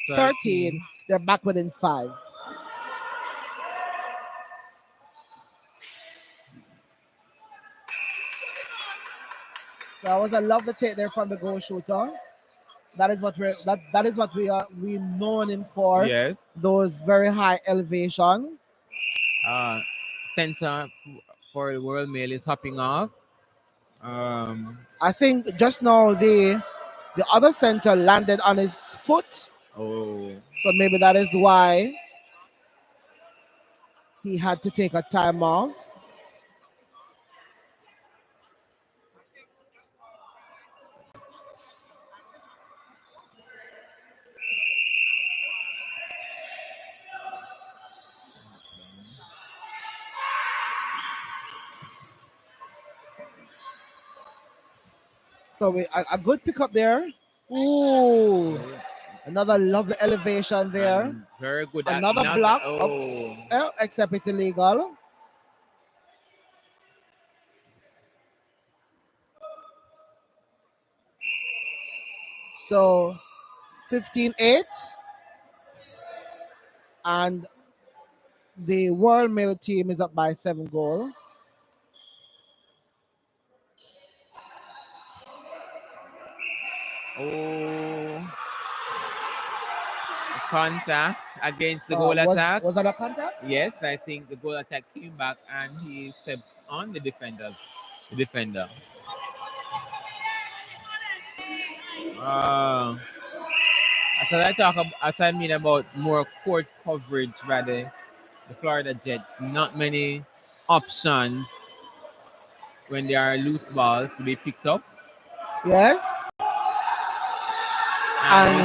[SPEAKER 1] 13. They're back within 5. So that was a lovely take there from the goal shooter. That is what we known him for.
[SPEAKER 2] Yes.
[SPEAKER 1] Those very high elevation.
[SPEAKER 2] Center for the World Mail is hopping off.
[SPEAKER 1] I think just now the other center landed on his foot.
[SPEAKER 2] Oh.
[SPEAKER 1] So maybe that is why he had to take a time off. So a good pickup there. Ooh, another lovely elevation there.
[SPEAKER 2] And very good.
[SPEAKER 1] Another block.
[SPEAKER 2] Oh.
[SPEAKER 1] Oops. Except it's illegal. So 15-8. And the World Mail team is up by 7 goals.
[SPEAKER 2] Oh. Contact against the goal attack.
[SPEAKER 1] Was that a contact?
[SPEAKER 2] Yes, I think the goal attack came back and he stepped on the defender. So I mean about more court coverage by the Florida Jets. Not many options when there are loose balls to be picked up.
[SPEAKER 1] Yes. And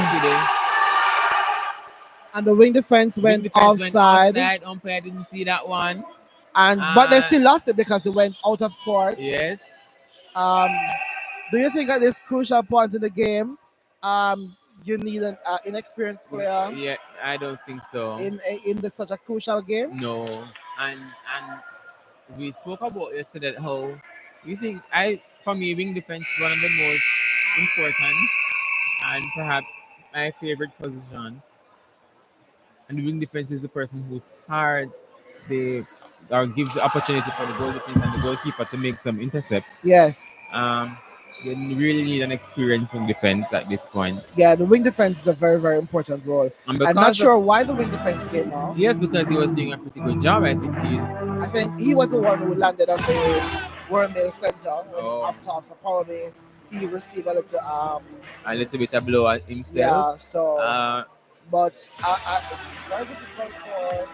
[SPEAKER 1] the wing defense went offside.
[SPEAKER 2] Umpire didn't see that one.
[SPEAKER 1] But they still lost it because it went out of court.
[SPEAKER 2] Yes.
[SPEAKER 1] Do you think at this crucial point in the game, you need an inexperienced player?
[SPEAKER 2] Yeah, I don't think so.
[SPEAKER 1] In such a crucial game?
[SPEAKER 2] No. And we spoke about yesterday how we think for me wing defense is one of the most important and perhaps my favorite position. And the wing defense is the person who starts or gives the opportunity for the goal defense and the goalkeeper to make some intercepts.
[SPEAKER 1] Yes.
[SPEAKER 2] You really need an experience in defense at this point.
[SPEAKER 1] Yeah, the wing defense is a very, very important role. I'm not sure why the wing defense came off.
[SPEAKER 2] Yes, because he was doing a pretty good job. I think
[SPEAKER 1] he was the one who landed on the World Mail center up top. So probably he received a little
[SPEAKER 2] bit of blow at himself.
[SPEAKER 1] Yeah. So, but it's very difficult for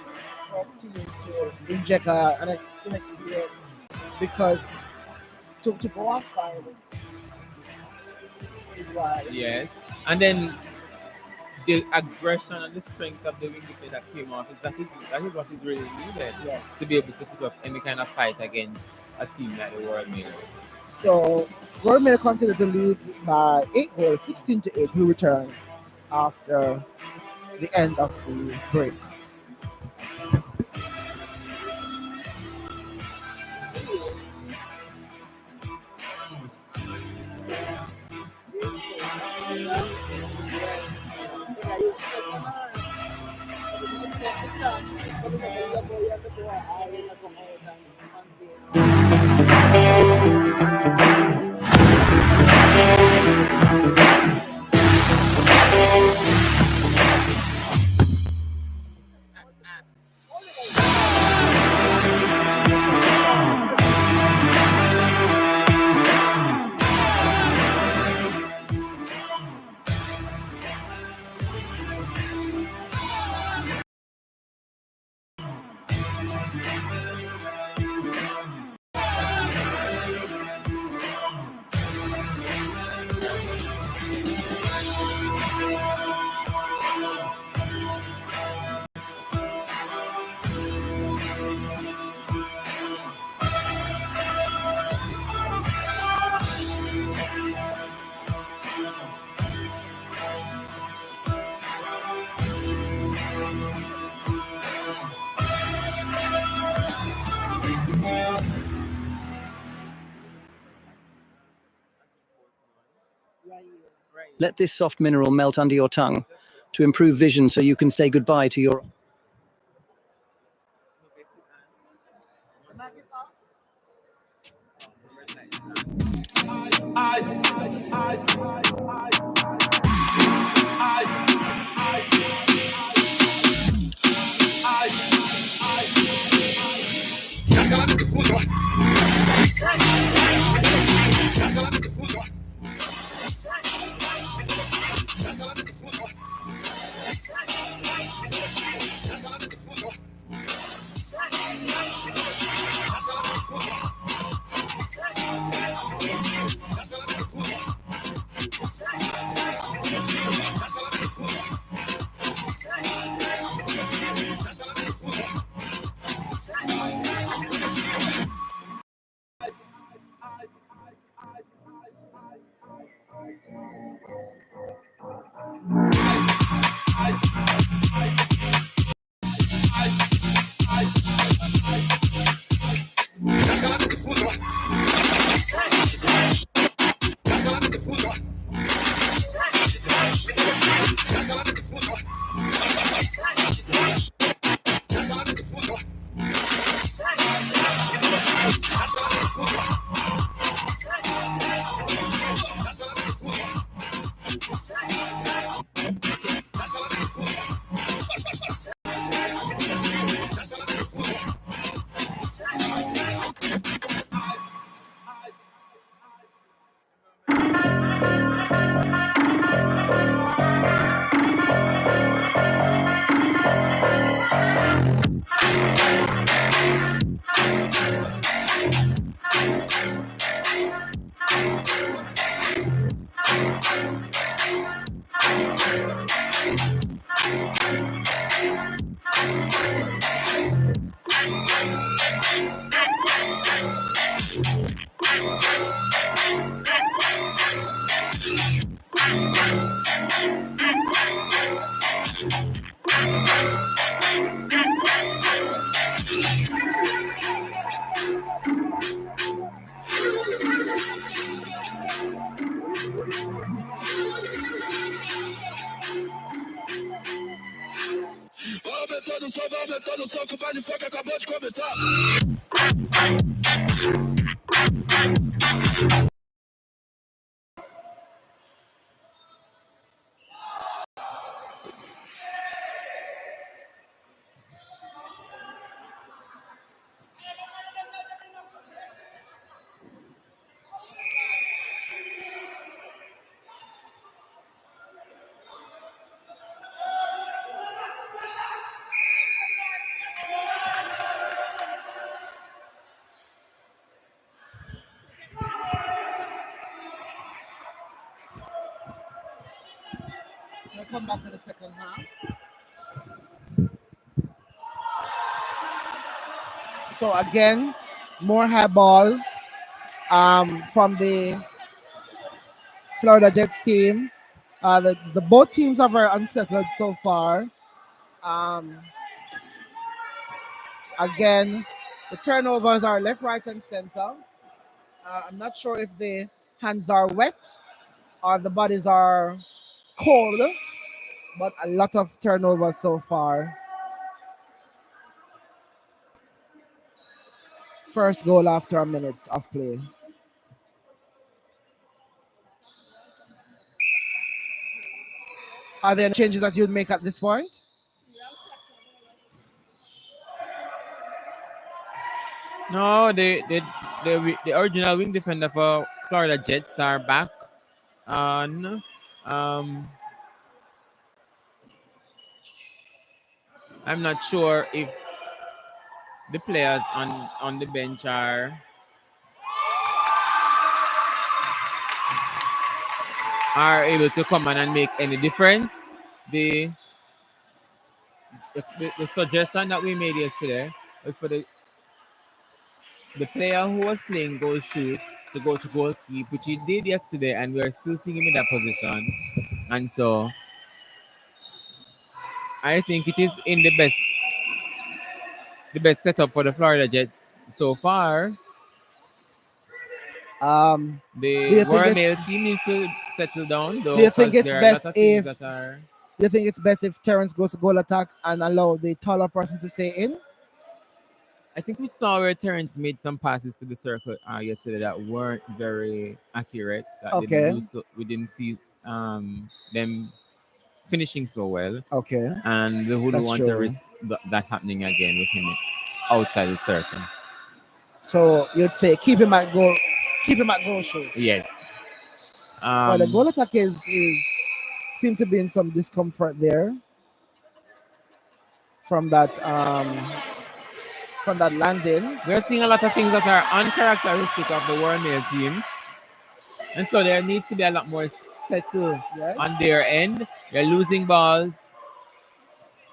[SPEAKER 1] a team to inject an inexperience because to go outside.
[SPEAKER 2] Yes, and then the aggression and the strength of the wing defense that came off that is what is really needed.
[SPEAKER 1] Yes,
[SPEAKER 2] to be able to put up any kind of fight against a team like the World Mail.
[SPEAKER 1] So World Mail continued to lead by 8 goals, 16-8. We return after the end of the break.
[SPEAKER 7] Let this soft mineral melt under your tongue to improve vision so you can say goodbye to your...
[SPEAKER 1] We'll come back to the second half. So again, more high balls from the Florida Jets team. The both teams are very unsettled so far. Um, again, the turnovers are left, right, and center. I'm not sure if the hands are wet or the bodies are cold, but a lot of turnovers so far. First goal after a minute of play. Are there any changes that you'd make at this point?
[SPEAKER 2] No, the original wing defender for Florida Jets are back. And I'm not sure if the players on the bench are able to come on and make any difference. The suggestion that we made yesterday was for the player who was playing goal shoot to go to goalkeep, which he did yesterday, and we are still seeing him in that position. And so I think it is in the best setup for the Florida Jets so far.
[SPEAKER 1] Do
[SPEAKER 2] The
[SPEAKER 1] you think
[SPEAKER 2] Royal
[SPEAKER 1] it's
[SPEAKER 2] Mail team needs to settle down
[SPEAKER 1] Do
[SPEAKER 2] though,
[SPEAKER 1] you think
[SPEAKER 2] because
[SPEAKER 1] it's
[SPEAKER 2] there are a lot
[SPEAKER 1] best
[SPEAKER 2] of things
[SPEAKER 1] if
[SPEAKER 2] that are.
[SPEAKER 1] do you think it's best if Terrence goes to goal attack and allow the taller person to stay in?
[SPEAKER 2] I think we saw where Terrence made some passes to the circle yesterday that weren't very accurate. That didn't
[SPEAKER 1] Okay.
[SPEAKER 2] do so. We didn't see them finishing so well,
[SPEAKER 1] Okay.
[SPEAKER 2] and we wouldn't
[SPEAKER 1] That's
[SPEAKER 2] want to
[SPEAKER 1] true.
[SPEAKER 2] risk that happening again with him outside the circle.
[SPEAKER 1] So you'd say keep him at goal shoot.
[SPEAKER 2] Yes.
[SPEAKER 1] Well, the
[SPEAKER 2] Um,
[SPEAKER 1] goal attack is seem to be in some discomfort there from that landing.
[SPEAKER 2] we're seeing a lot of things that are uncharacteristic of the World Mail team, and so there needs to be a lot more settle
[SPEAKER 1] Yes.
[SPEAKER 2] on their end. They're losing balls.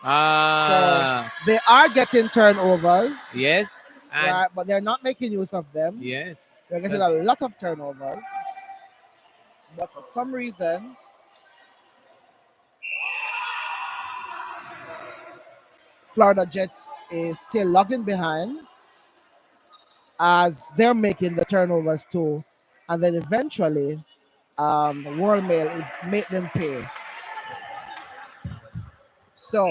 [SPEAKER 1] So
[SPEAKER 2] Ah,
[SPEAKER 1] they are getting turnovers,
[SPEAKER 2] yes, and
[SPEAKER 1] right? But they're not making use of them.
[SPEAKER 2] yes,
[SPEAKER 1] They're getting a
[SPEAKER 2] that's-
[SPEAKER 1] lot of turnovers, but for some reason, Florida Jets is still logging behind as they're making the turnovers too, and then eventually, World Mail make them pay. So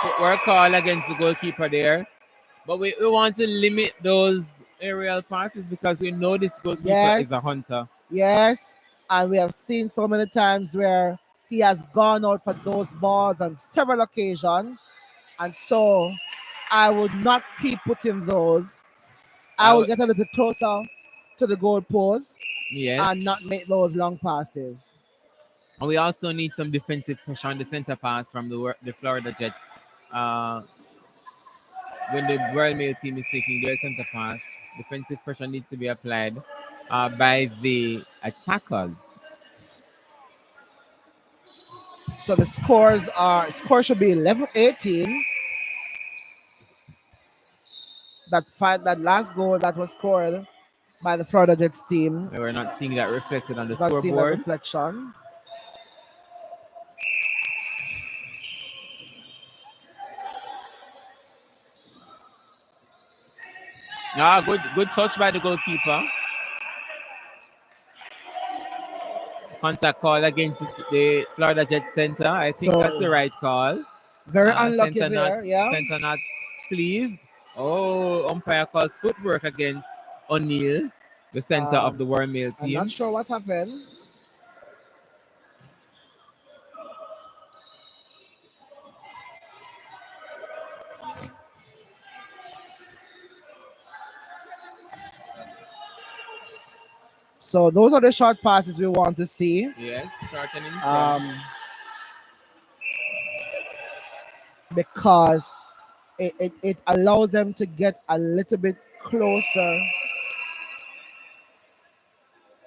[SPEAKER 2] footwork call against the goalkeeper there. But we want to limit those aerial passes because we know this goalkeeper is a
[SPEAKER 1] yes,
[SPEAKER 2] hunter.
[SPEAKER 1] yes, and we have seen so many times where he has gone out for those balls on several occasions, and so I would not keep putting those. I would get a little closer to the goal post
[SPEAKER 2] Yes.
[SPEAKER 1] and not make those long passes.
[SPEAKER 2] And we also need some defensive pressure on the center pass from the Florida Jets. Uh, when the Royal Mail team is taking their center pass, defensive pressure needs to be applied by the attackers.
[SPEAKER 1] So the score should be 11-18. That last goal that was scored by the Florida Jets team.
[SPEAKER 2] We're not seeing that reflected on the
[SPEAKER 1] It's not seeing that
[SPEAKER 2] scoreboard.
[SPEAKER 1] reflection.
[SPEAKER 2] Good touch by the goalkeeper. Contact call against the Florida Jets center. I think
[SPEAKER 1] So
[SPEAKER 2] that's the right call.
[SPEAKER 1] very unlucky
[SPEAKER 2] Center
[SPEAKER 1] there,
[SPEAKER 2] not,
[SPEAKER 1] yeah.
[SPEAKER 2] Center not pleased. Oh, umpire calls footwork against O'Neill, the center of the World Mail
[SPEAKER 1] I'm
[SPEAKER 2] team.
[SPEAKER 1] not sure what happened. So those are the short passes we want to see.
[SPEAKER 2] Yes, shortening.
[SPEAKER 1] Because it allows them to get a little bit closer.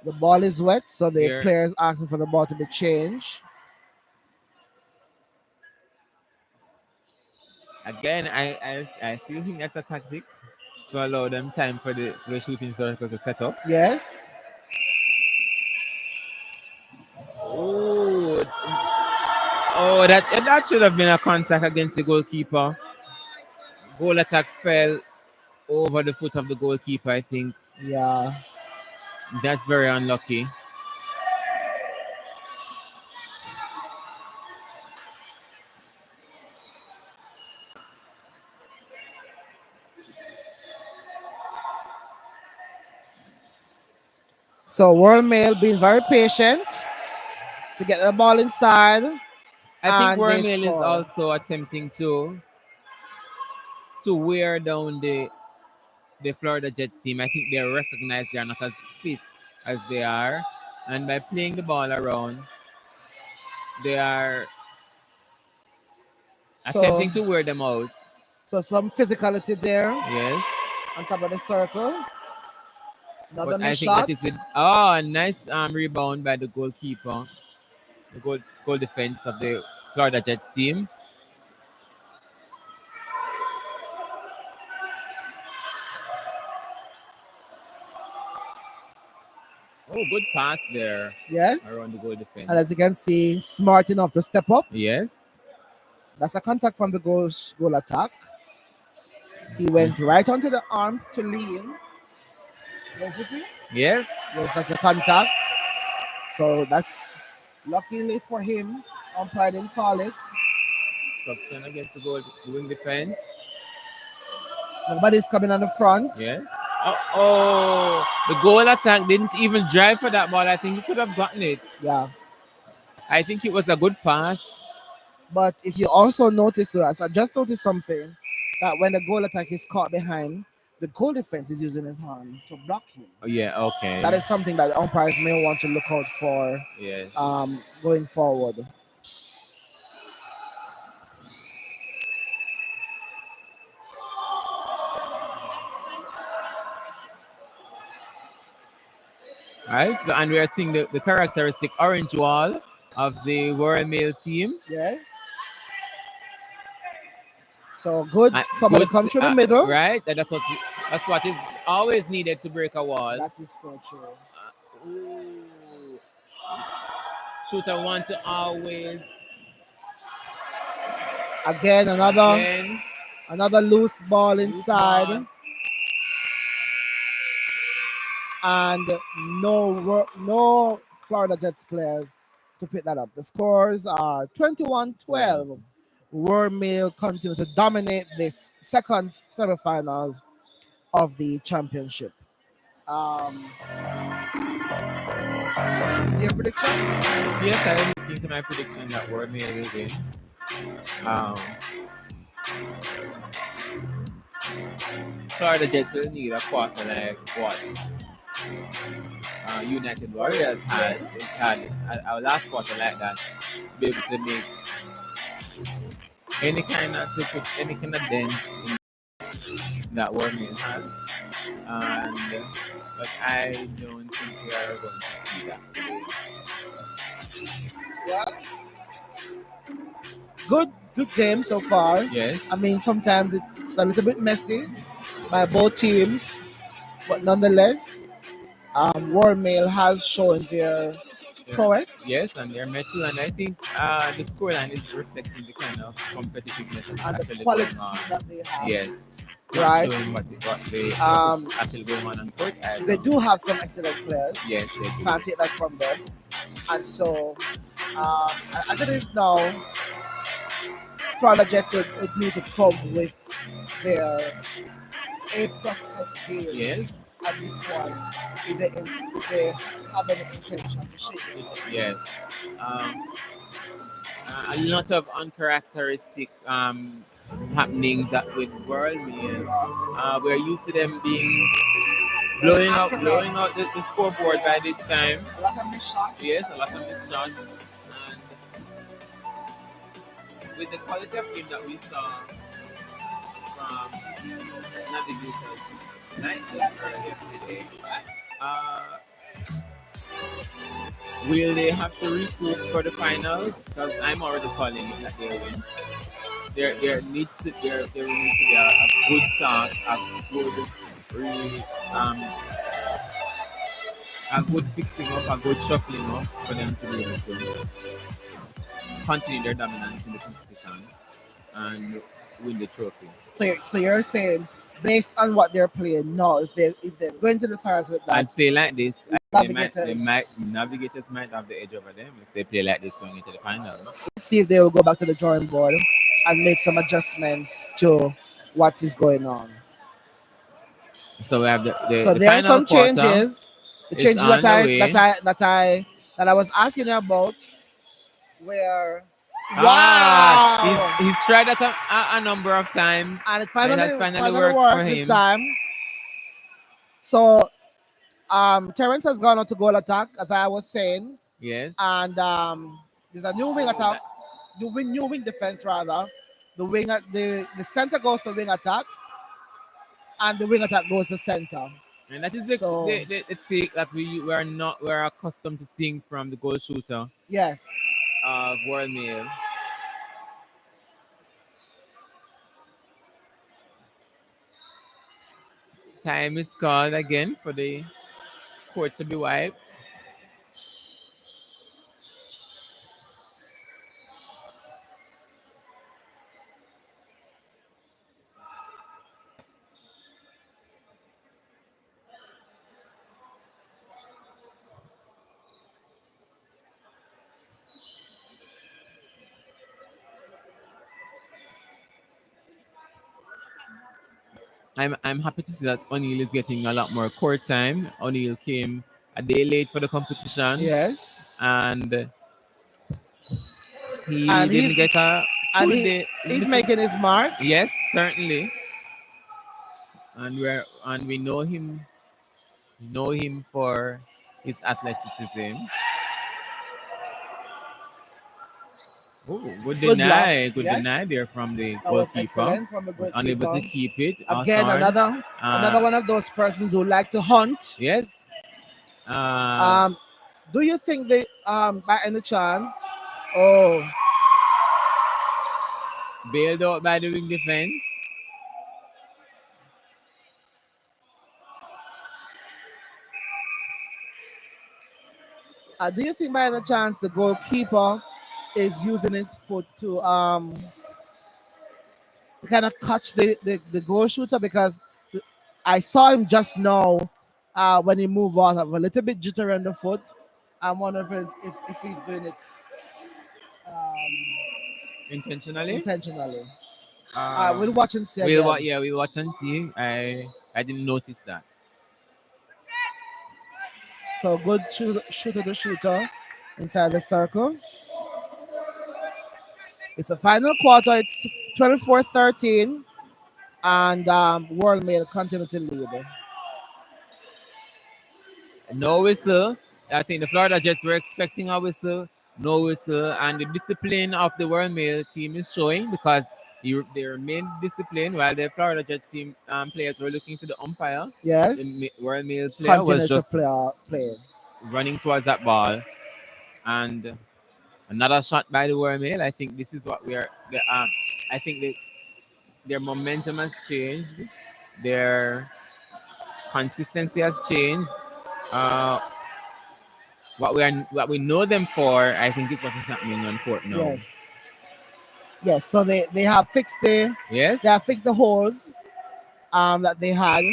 [SPEAKER 1] The ball is wet, so the
[SPEAKER 2] Here.
[SPEAKER 1] players asking for the ball to be changed.
[SPEAKER 2] Again, I still think that's a tactic to allow them time for the shooting circle to set up.
[SPEAKER 1] Yes.
[SPEAKER 2] That should have been a contact against the goalkeeper. Goal attack fell over the foot of the goalkeeper, I think.
[SPEAKER 1] Yeah.
[SPEAKER 2] That's very unlucky.
[SPEAKER 1] So World Mail being very patient to get the ball inside.
[SPEAKER 2] I think
[SPEAKER 1] And they
[SPEAKER 2] World Mail is
[SPEAKER 1] score.
[SPEAKER 2] also attempting to wear down the Florida Jets team. I think they recognize they are not as fit as they are. And by playing the ball around, they are attempting to wear them out.
[SPEAKER 1] So some physicality there.
[SPEAKER 2] Yes.
[SPEAKER 1] On top of the circle. Another
[SPEAKER 2] But I think
[SPEAKER 1] shot.
[SPEAKER 2] that is it. Oh, nice rebound by the goalkeeper. The goal defense of the Florida Jets team. Oh, good pass there
[SPEAKER 1] Yes.
[SPEAKER 2] around the goal defense.
[SPEAKER 1] And as you can see, smart enough to step up.
[SPEAKER 2] Yes.
[SPEAKER 1] That's a contact from the goal attack. He went right onto the arm to lean. Don't you see?
[SPEAKER 2] Yes.
[SPEAKER 1] Yes, that's a contact. So that's luckily for him. Umpire didn't call it.
[SPEAKER 2] Obstruction against the goal, the wing defense.
[SPEAKER 1] Nobody's coming on the front.
[SPEAKER 2] Yes. Oh, the goal attack didn't even drive for that ball. I think he could have gotten it.
[SPEAKER 1] Yeah.
[SPEAKER 2] I think it was a good pass.
[SPEAKER 1] But if you also notice, as I just noticed something, that when the goal attack is caught behind, the goal defense is using his hand to block him.
[SPEAKER 2] Oh, yeah, okay.
[SPEAKER 1] That is something that the umpires may want to look out for
[SPEAKER 2] Yes.
[SPEAKER 1] going forward.
[SPEAKER 2] Right, so, and we are seeing the characteristic orange wall of the Royal Mail team.
[SPEAKER 1] Yes. So good. Somebody
[SPEAKER 2] Good,
[SPEAKER 1] come through the middle.
[SPEAKER 2] Right, that's what is always needed to break a wall.
[SPEAKER 1] That is so true.
[SPEAKER 2] Ooh. Shooter want to always
[SPEAKER 1] Again another loose ball inside.
[SPEAKER 2] ball.
[SPEAKER 1] And no Florida Jets players to pick that up. The scores are 21-12. Wormmill continue to dominate this second semifinals of the championship. Your prediction?
[SPEAKER 2] Yes, I am looking to my prediction that World Mail will win. Florida Jets will need a quarter like what United Warriors had our last quarter like that to be able to make any kind of dent in that World Mail has. But I don't think we are going to see that today.
[SPEAKER 1] Yeah. Good game so far.
[SPEAKER 2] Yes.
[SPEAKER 1] I mean, sometimes it's a little bit messy by both teams, but nonetheless, Wormmail has shown their prowess.
[SPEAKER 2] Yes, and their metal, and I think the scoreline is reflecting the kind of competitiveness
[SPEAKER 1] And the
[SPEAKER 2] actually
[SPEAKER 1] quality
[SPEAKER 2] going on.
[SPEAKER 1] that they have.
[SPEAKER 2] Yes.
[SPEAKER 1] Right.
[SPEAKER 2] Showing what they actually going on court.
[SPEAKER 1] They do have some excellent players.
[SPEAKER 2] Yes, they do.
[SPEAKER 1] Can't take that from them. And so, as it is now, Florida Jets would need to come with their A++ game.
[SPEAKER 2] Yes.
[SPEAKER 1] At this point, if they have any intention to shake it.
[SPEAKER 2] Yes. A lot of uncharacteristic happenings with World Mail. We're used to them being blowing out the scoreboard by this time.
[SPEAKER 1] A lot of missed shots.
[SPEAKER 2] Yes, a lot of missed shots. And with the quality of game that we saw from Navigators earlier today, will they have to recoup for the finals? Because I'm already calling it that they'll win. There needs to be a good start, a good fixing up, a good shuffling up for them to be able to continue their dominance in the competition and win the trophy.
[SPEAKER 1] So you're saying, based on what they're playing now, if they're going to the finals with that
[SPEAKER 2] And play like this,
[SPEAKER 1] Navigators
[SPEAKER 2] Navigators might have the edge over them if they play like this going into the final.
[SPEAKER 1] let's see if they will go back to the drawing board and make some adjustments to what is going on.
[SPEAKER 2] So we have the
[SPEAKER 1] So there are
[SPEAKER 2] final
[SPEAKER 1] some
[SPEAKER 2] quarter
[SPEAKER 1] changes. The
[SPEAKER 2] is
[SPEAKER 1] changes
[SPEAKER 2] on the way.
[SPEAKER 1] that I was asking you about. Where wow,
[SPEAKER 2] He's tried that a number of times,
[SPEAKER 1] and it finally
[SPEAKER 2] has finally
[SPEAKER 1] works
[SPEAKER 2] worked for
[SPEAKER 1] this
[SPEAKER 2] him.
[SPEAKER 1] time. So Terrence has gone on to goal attack, as I was saying.
[SPEAKER 2] Yes.
[SPEAKER 1] And there's a new wing attack, new wing defense rather. The center goes to wing attack, and the wing attack goes to center.
[SPEAKER 2] And that is the take that we're accustomed to seeing from the goal shooter.
[SPEAKER 1] Yes.
[SPEAKER 2] Of World Mail. Time is called again for the court to be wiped. I'm happy to see that O'Neill is getting a lot more court time. O'Neill came a day late for the competition,
[SPEAKER 1] Yes,
[SPEAKER 2] and he
[SPEAKER 1] and
[SPEAKER 2] didn't get a
[SPEAKER 1] and
[SPEAKER 2] full
[SPEAKER 1] he
[SPEAKER 2] day.
[SPEAKER 1] he's
[SPEAKER 2] This is
[SPEAKER 1] making his mark.
[SPEAKER 2] yes, certainly, and we know him for his athleticism. Oh,
[SPEAKER 1] Good block.
[SPEAKER 2] good
[SPEAKER 1] Yes,
[SPEAKER 2] deny there from the
[SPEAKER 1] that was
[SPEAKER 2] goalkeeper.
[SPEAKER 1] excellent from the
[SPEAKER 2] Was unable
[SPEAKER 1] goalkeeper.
[SPEAKER 2] to keep it.
[SPEAKER 1] Again,
[SPEAKER 2] Outside.
[SPEAKER 1] another one of those persons who like to hunt.
[SPEAKER 2] Yes.
[SPEAKER 1] Um, do you think they by any chance? Oh,
[SPEAKER 2] Bailed out by the wing defense.
[SPEAKER 1] do you think by any chance the goalkeeper is using his foot to kind of catch the goal shooter? Because I saw him just now when he moved out of a little bit jittery on the foot. I'm wondering if he's doing it
[SPEAKER 2] Intentionally.
[SPEAKER 1] intentionally.
[SPEAKER 2] Um,
[SPEAKER 1] We'll watch and see
[SPEAKER 2] we'll
[SPEAKER 1] again.
[SPEAKER 2] we'll watch and see. I didn't notice that.
[SPEAKER 1] So good shooter to shooter inside the circle. It's the final quarter. It's 24-13, and World Mail continue to lead.
[SPEAKER 2] No whistle. I think the Florida Jets were expecting a whistle. No whistle, and the discipline of the World Mail team is showing because they remained disciplined while the Florida Jets team players were looking to the umpire.
[SPEAKER 1] Yes,
[SPEAKER 2] The World Mail player was
[SPEAKER 1] continue to
[SPEAKER 2] just
[SPEAKER 1] play.
[SPEAKER 2] running towards that ball, and another shot by the World Mail. I think this is what we are. I think their momentum has changed. Their consistency has changed. Uh, what we know them for, I think is what is happening on court now.
[SPEAKER 1] Yes, yes. So they have fixed
[SPEAKER 2] Yes.
[SPEAKER 1] they have fixed the holes that they had,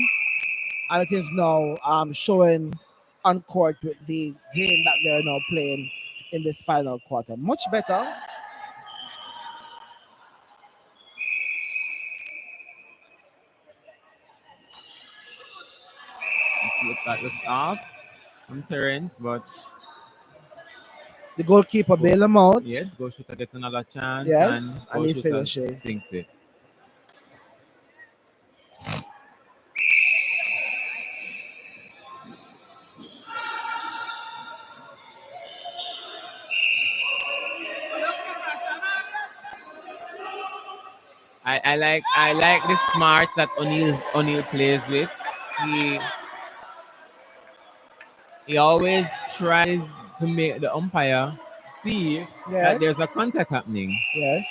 [SPEAKER 1] and it is now showing on court with the game that they're now playing in this final quarter. Much better.
[SPEAKER 2] That looks off from Terrence, but
[SPEAKER 1] The goalkeeper bail him out.
[SPEAKER 2] yes, goal shooter gets another chance,
[SPEAKER 1] Yes,
[SPEAKER 2] and
[SPEAKER 1] and
[SPEAKER 2] goal
[SPEAKER 1] he
[SPEAKER 2] shooter
[SPEAKER 1] finishes.
[SPEAKER 2] sinks it. I like the smarts that O'Neill plays with. He he always tries to make the umpire see that
[SPEAKER 1] Yes,
[SPEAKER 2] there's a contact happening.
[SPEAKER 1] yes.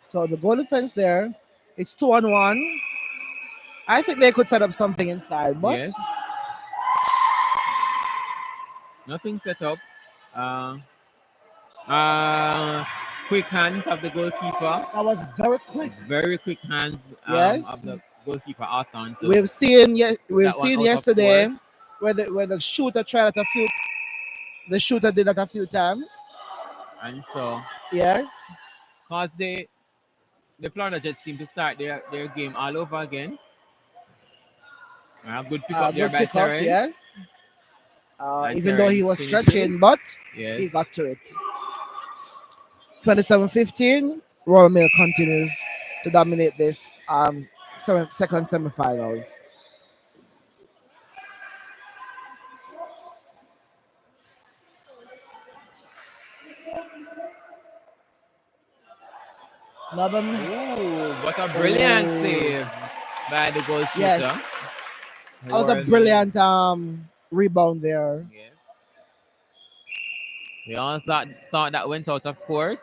[SPEAKER 1] So the goal defense there, it's 2-1. I think they could set up something inside, but
[SPEAKER 2] Yes. Nothing set up. Uh, quick hands of the goalkeeper.
[SPEAKER 1] that was very quick.
[SPEAKER 2] Very quick hands
[SPEAKER 1] Yes,
[SPEAKER 2] of the goalkeeper Arthur. So
[SPEAKER 1] we've seen
[SPEAKER 2] put
[SPEAKER 1] we've
[SPEAKER 2] that one
[SPEAKER 1] seen
[SPEAKER 2] out of
[SPEAKER 1] yesterday
[SPEAKER 2] court.
[SPEAKER 1] where the shooter tried it a few. The shooter did that a few times.
[SPEAKER 2] And so
[SPEAKER 1] Yes,
[SPEAKER 2] cause the Florida Jets seem to start their game all over again. Good pick up there
[SPEAKER 1] good
[SPEAKER 2] by
[SPEAKER 1] pickup.
[SPEAKER 2] Terrence.
[SPEAKER 1] Yes,
[SPEAKER 2] And
[SPEAKER 1] even though he
[SPEAKER 2] Terrence
[SPEAKER 1] was
[SPEAKER 2] finishes.
[SPEAKER 1] stretching, but
[SPEAKER 2] Yes.
[SPEAKER 1] he got to it. 27-15. Royal Mail continues to dominate this second semifinals. Another.
[SPEAKER 2] Ooh, what a brilliant
[SPEAKER 1] Oh.
[SPEAKER 2] save by the goal shooter.
[SPEAKER 1] Yes, that was a brilliant rebound there.
[SPEAKER 2] Yes. We all thought that went out of court.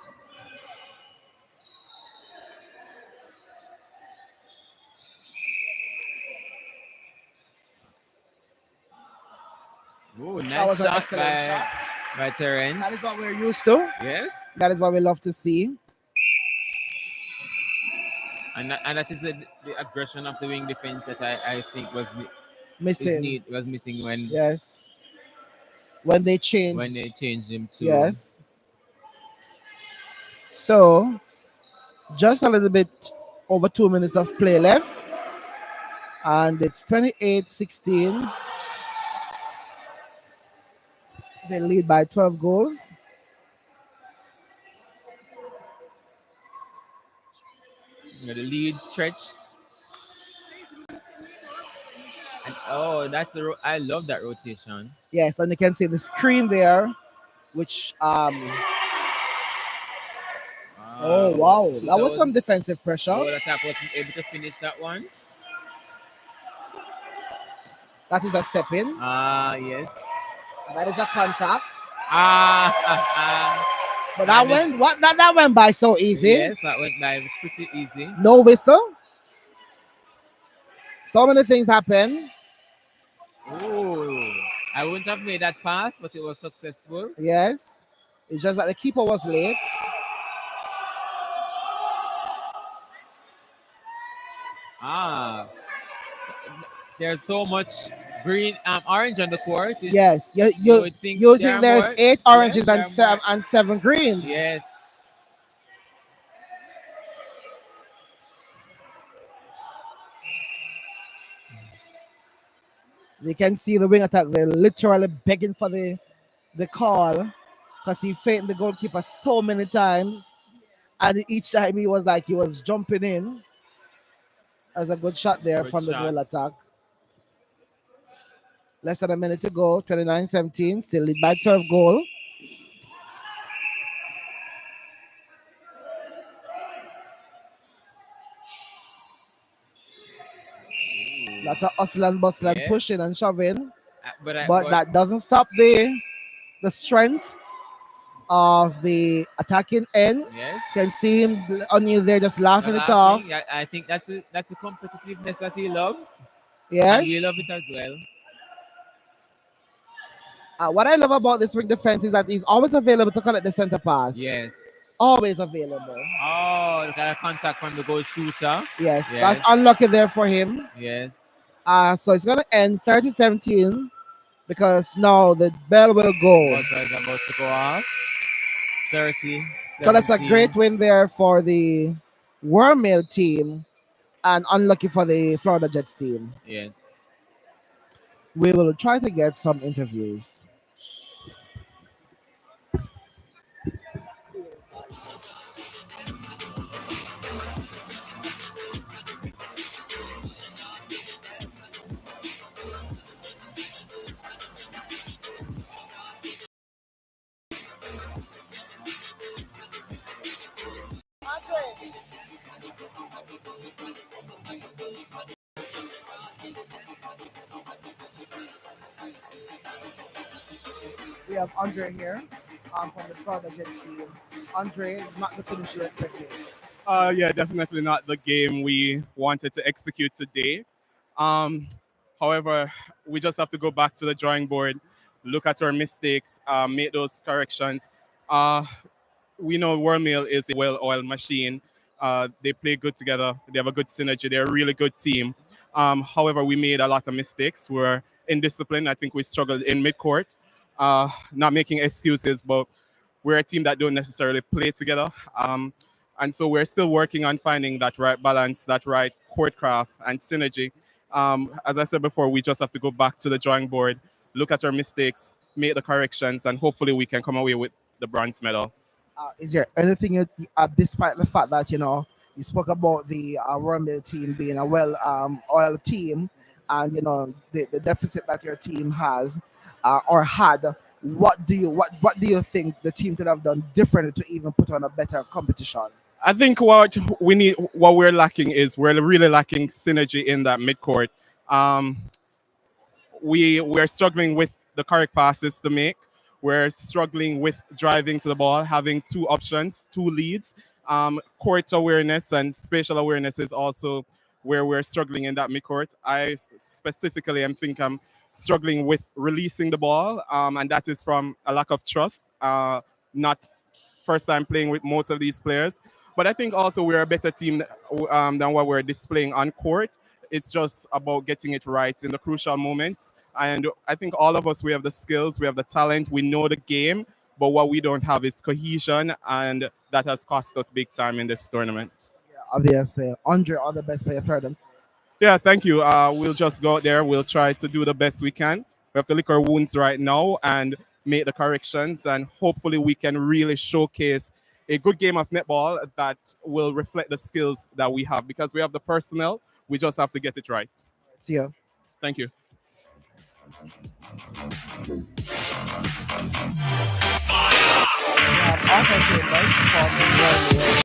[SPEAKER 2] Ooh,
[SPEAKER 1] That
[SPEAKER 2] nice
[SPEAKER 1] was an
[SPEAKER 2] shot
[SPEAKER 1] excellent shot.
[SPEAKER 2] by Terrence.
[SPEAKER 1] That is what we're used to.
[SPEAKER 2] Yes.
[SPEAKER 1] That is what we love to see.
[SPEAKER 2] And that is the aggression of the wing defense that I think was
[SPEAKER 1] missing.
[SPEAKER 2] was missing
[SPEAKER 1] Yes. When they
[SPEAKER 2] when they
[SPEAKER 1] changed.
[SPEAKER 2] changed him to.
[SPEAKER 1] Yes. So just a little bit over 2 minutes of play left. And it's 28-16. They lead by 12 goals.
[SPEAKER 2] The lead stretched. And oh, I love that rotation.
[SPEAKER 1] Yes, and you can see the screen there, which oh wow, that was some defensive pressure.
[SPEAKER 2] Goal attack wasn't able to finish that one.
[SPEAKER 1] That is a step in.
[SPEAKER 2] Yes.
[SPEAKER 1] That is a contact.
[SPEAKER 2] Ah,
[SPEAKER 1] But that went by so easy.
[SPEAKER 2] Yes, that went by pretty easy.
[SPEAKER 1] No whistle. So many things happen.
[SPEAKER 2] Ooh, I wouldn't have made that pass, but it was successful.
[SPEAKER 1] Yes. It's just that the keeper was late.
[SPEAKER 2] There's so much green, orange on the court.
[SPEAKER 1] Yes,
[SPEAKER 2] you would think
[SPEAKER 1] there's
[SPEAKER 2] more,
[SPEAKER 1] 8 oranges
[SPEAKER 2] yes,
[SPEAKER 1] and 7 greens.
[SPEAKER 2] Yes.
[SPEAKER 1] You can see the wing attack. They're literally begging for the call because he faked the goalkeeper so many times, and each time he was like he was jumping in. That's a good shot there from the goal attack. Less than a minute to go. 29-17. Still lead by 12 goal. Lots of hustle and bustle and pushing and shoving. But that doesn't stop the strength of the attacking end.
[SPEAKER 2] Yes.
[SPEAKER 1] You can see him O'Neal there just laughing it off.
[SPEAKER 2] I think that's a competitiveness that he loves.
[SPEAKER 1] Yes.
[SPEAKER 2] And you love it as well.
[SPEAKER 1] What I love about this wing defense is that he's always available to collect the center pass.
[SPEAKER 2] Yes.
[SPEAKER 1] Always available.
[SPEAKER 2] Oh, look at that contact from the goal shooter.
[SPEAKER 1] Yes. That's unlucky there for him.
[SPEAKER 2] Yes.
[SPEAKER 1] So it's going to end 30-17 because now the bell will go.
[SPEAKER 2] Buzzer is about to go off. 30.
[SPEAKER 1] So that's a great win there for the Wormmill team and unlucky for the Florida Jets team.
[SPEAKER 2] Yes.
[SPEAKER 1] We will try to get some interviews. We have Andre here from the Florida Jets team. Andre, not the finish you expected.
[SPEAKER 8] Yeah, definitely not the game we wanted to execute today. However, we just have to go back to the drawing board, look at our mistakes, make those corrections. We know Wormmill is a well-oiled machine. They play good together. They have a good synergy. They're a really good team. However, we made a lot of mistakes. We're indisciplined. I think we struggled in midcourt. Not making excuses, but we're a team that don't necessarily play together. And so we're still working on finding that right balance, that right court craft and synergy. As I said before, we just have to go back to the drawing board, look at our mistakes, make the corrections, and hopefully we can come away with the bronze medal.
[SPEAKER 1] Is there anything, despite the fact that, you spoke about the Wormmill team being a well-oiled team and, the deficit that your team has or had, what do you think the team could have done differently to even put on a better competition?
[SPEAKER 8] I think what we're lacking is we're really lacking synergy in that midcourt. We're struggling with the correct passes to make. We're struggling with driving to the ball, having 2 options, 2 leads. Court awareness and spatial awareness is also where we're struggling in that midcourt. I specifically think I'm struggling with releasing the ball, and that is from a lack of trust, not first time playing with most of these players. But I think also we're a better team than what we're displaying on court. It's just about getting it right in the crucial moments. And I think all of us, we have the skills, we have the talent, we know the game, but what we don't have is cohesion, and that has cost us big time in this tournament.
[SPEAKER 1] Yeah, obviously. Andre, all the best for your third and fourth.
[SPEAKER 8] Yeah, thank you. We'll just go out there. We'll try to do the best we can. We have to lick our wounds right now and make the corrections, and hopefully we can really showcase a good game of netball that will reflect the skills that we have, because we have the personnel. We just have to get it right.
[SPEAKER 1] See you.
[SPEAKER 8] Thank you.
[SPEAKER 1] We have Arthur Chambers from World.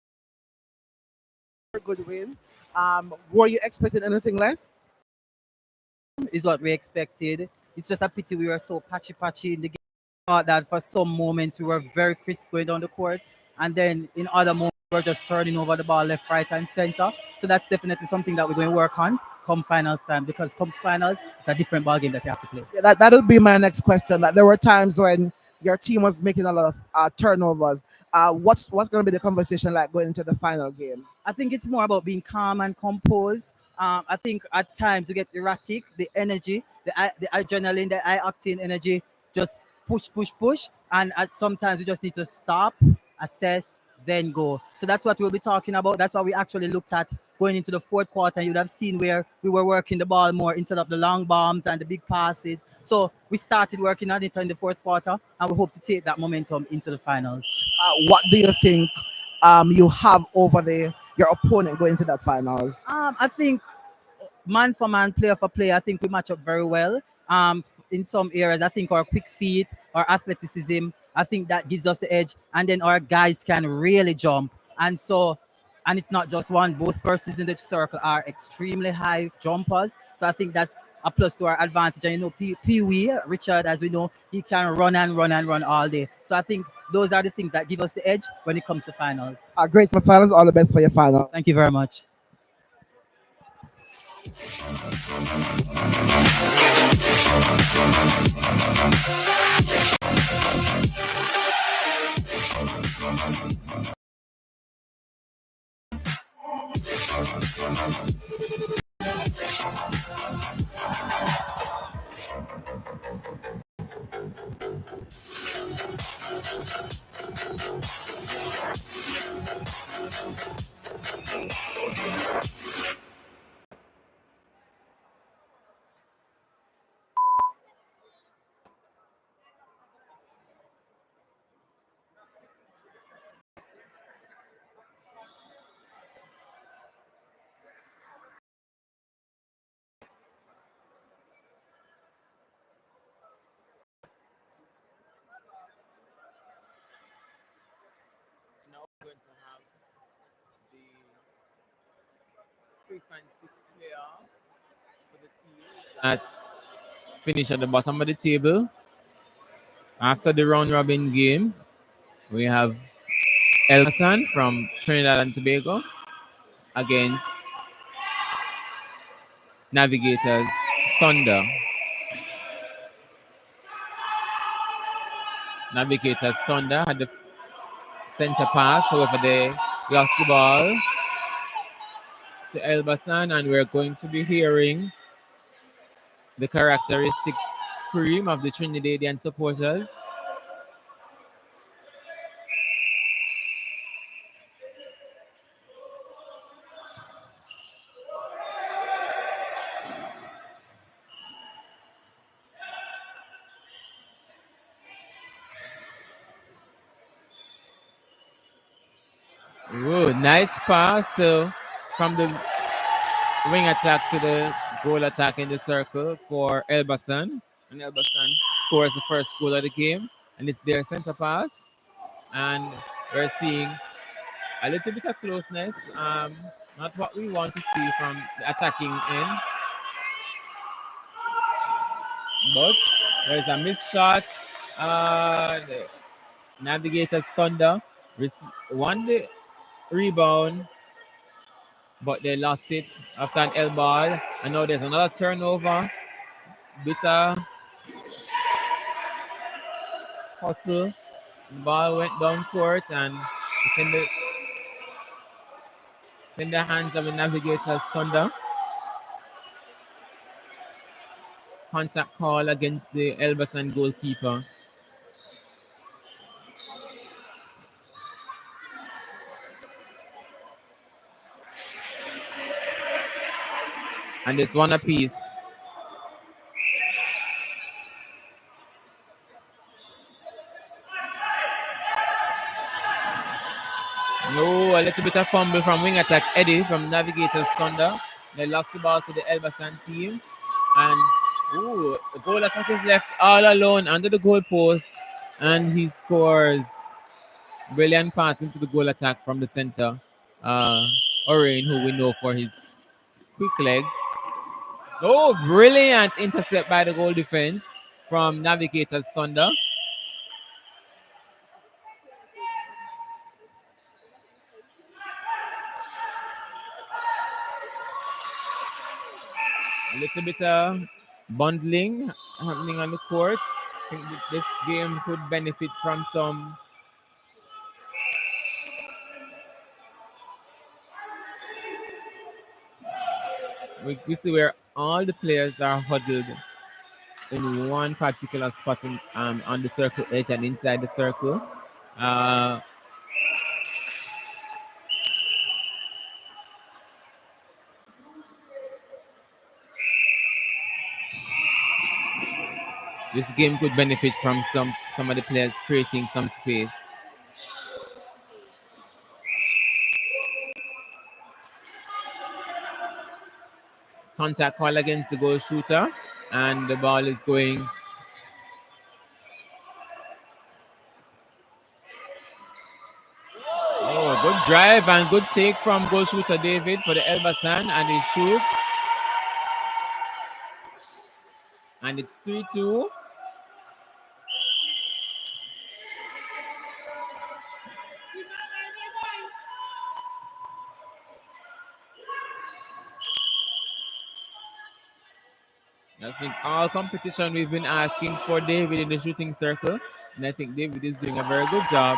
[SPEAKER 1] Good win. Were you expecting anything less?
[SPEAKER 9] Is what we expected. It's just a pity we were so patchy in the game. Thought that for some moments we were very crisp going down the court, and then in other moments we were just turning over the ball left, right, and center. So that's definitely something that we're going to work on come finals time, because come finals it's a different ball game that you have to play.
[SPEAKER 1] Yeah, that'll be my next question. That there were times when your team was making a lot of turnovers. What's going to be the conversation like going into the final game?
[SPEAKER 9] I think it's more about being calm and composed. I think at times we get erratic. The energy, the adrenaline, the high octane energy, just push, and at sometimes we just need to stop, assess, then go. So that's what we'll be talking about. That's what we actually looked at going into the fourth quarter. You would have seen where we were working the ball more instead of the long bombs and the big passes. So we started working on it in the fourth quarter, and we hope to take that momentum into the finals.
[SPEAKER 1] What do you think you have over your opponent going into that finals?
[SPEAKER 9] I think man for man, player for player, I think we match up very well. In some areas, I think our quick feet, our athleticism, I think that gives us the edge. And then our guys can really jump. And it's not just one, both persons in the circle are extremely high jumpers. So I think that's a plus to our advantage. And Pee Wee, Richard, as we know, he can run and run and run all day. So I think those are the things that give us the edge when it comes to finals.
[SPEAKER 1] Great for finals. All the best for your final.
[SPEAKER 9] Thank you very much.
[SPEAKER 2] Now we're going to have the 3.6 player for the team that finish at the bottom of the table. After the round robin games, we have Elson from Trinidad and Tobago against Navigators Thunder. Navigators Thunder had the center pass, however they lost the ball to Elbasan, and we're going to be hearing the characteristic scream of the Trinidadian supporters. Ooh, nice pass from the wing attack to the goal attack in the circle for Elbasan. And Elbasan scores the first goal of the game. And it's their center pass. And we're seeing a little bit of closeness. Not what we want to see from the attacking end. But there's a missed shot. The Navigators Thunder won the rebound, but they lost it after an L ball. And now there's another turnover. Bitter hustle. The ball went down court, and it's in the hands of the Navigators Thunder. Contact call against the Elbasan goalkeeper. And it's one apiece. No, a little bit of fumble from wing attack Eddie from Navigators Thunder. They lost the ball to the Elbasan team. And the goal attack is left all alone under the goalpost. And he scores. Brilliant pass into the goal attack from the center. Orion, who we know for his quick legs. Oh, brilliant intercept by the goal defense from Navigators Thunder. A little bit of bundling happening on the court. I think this game could benefit from some. We see where all the players are huddled in one particular spot on the circle edge and inside the circle. This game could benefit from some of the players creating some space. Contact call against the goal shooter, and the ball is going. Oh, good drive and good take from goal shooter David for the Elbasan, and he shoots. And it's 3-2. I think all competition we've been asking for David in the shooting circle, and I think David is doing a very good job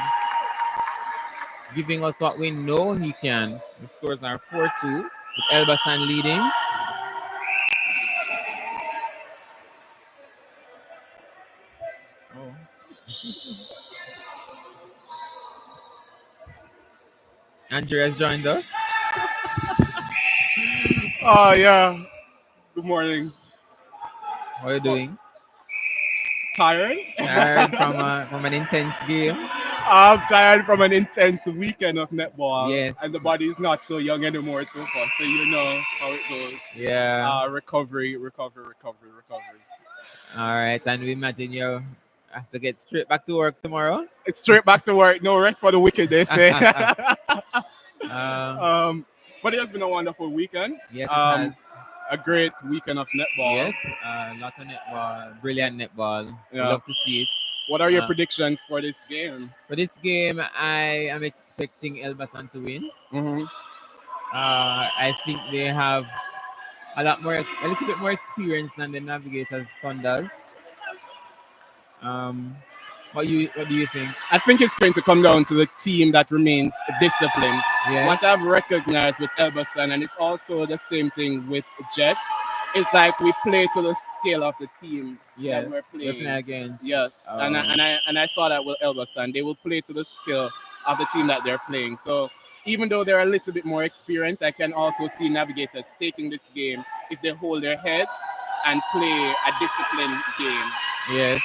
[SPEAKER 2] giving us what we know he can. The scores are 4-2 with Elbasan leading. Oh. Andrea has joined us.
[SPEAKER 8] Oh, yeah. Good morning.
[SPEAKER 2] How are you doing?
[SPEAKER 8] Tired?
[SPEAKER 2] Tired from an intense game.
[SPEAKER 8] I'm tired from an intense weekend of netball.
[SPEAKER 2] Yes.
[SPEAKER 8] And the body is not so young anymore so far. So you know how it goes.
[SPEAKER 2] Yeah.
[SPEAKER 8] Recovery.
[SPEAKER 2] All right, and we imagine you have to get straight back to work tomorrow.
[SPEAKER 8] It's straight back to work. No rest for the wicked, they say. But it has been a wonderful weekend.
[SPEAKER 2] Yes, it has.
[SPEAKER 8] A great weekend of netball.
[SPEAKER 2] Yes, lots of netball, brilliant netball.
[SPEAKER 8] Yeah.
[SPEAKER 2] Love to see it.
[SPEAKER 8] What are your predictions for this game?
[SPEAKER 2] For this game, I am expecting Elbasan to win.
[SPEAKER 8] Mm-hmm.
[SPEAKER 2] I think they have a little bit more experience than the Navigators Thunders. What do you think?
[SPEAKER 8] I think it's going to come down to the team that remains disciplined.
[SPEAKER 2] Yes.
[SPEAKER 8] What I've recognized with Elbasan, and it's also the same thing with Jets, it's like we play to the scale of the team that we're playing
[SPEAKER 2] against.
[SPEAKER 8] Yes, and I saw that with Elbasan. They will play to the skill of the team that they're playing. So even though they're a little bit more experienced, I can also see Navigators taking this game if they hold their head and play a disciplined game.
[SPEAKER 2] Yes.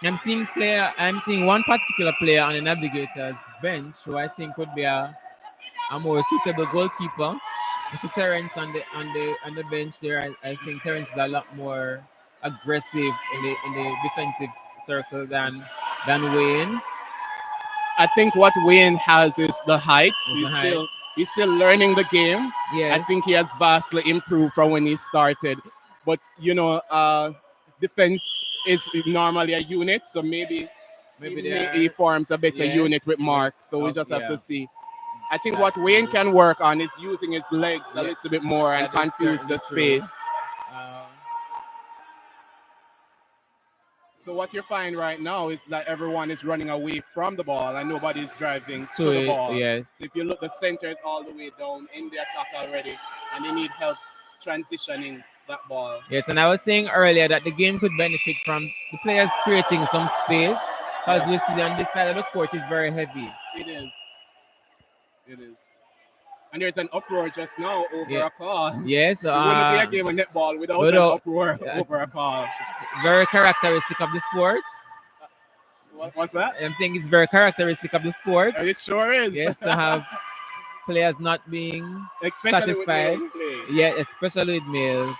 [SPEAKER 2] I'm seeing one particular player on the Navigators bench who I think would be a more suitable goalkeeper. It's Terrence on the bench there. I think Terrence is a lot more aggressive in the defensive circle than Wayne.
[SPEAKER 8] I think what Wayne has is the height. He's still learning the game.
[SPEAKER 2] Yes.
[SPEAKER 8] I think he has vastly improved from when he started. But defense is normally a unit, so maybe he forms a better unit with Mark. So we just have to see. I think what Wayne can work on is using his legs a little bit more and confuse the space. So what you're finding right now is that everyone is running away from the ball and nobody's driving to the ball.
[SPEAKER 2] Yes.
[SPEAKER 8] So if you look, the center is all the way down in the attack already, and they need help transitioning that ball.
[SPEAKER 2] Yes, and I was saying earlier that the game could benefit from the players creating some space because we see on this side of the court is very heavy.
[SPEAKER 8] It is. It is. And there's an uproar just now over a call.
[SPEAKER 2] Yes,
[SPEAKER 8] it wouldn't be a game of netball without an uproar over a call.
[SPEAKER 2] Very characteristic of the sport.
[SPEAKER 8] What's that?
[SPEAKER 2] I'm saying it's very characteristic of the sport.
[SPEAKER 8] It sure is.
[SPEAKER 2] Yes, to have players not being
[SPEAKER 8] Especially
[SPEAKER 2] satisfied.
[SPEAKER 8] With males playing.
[SPEAKER 2] Yeah, especially with males.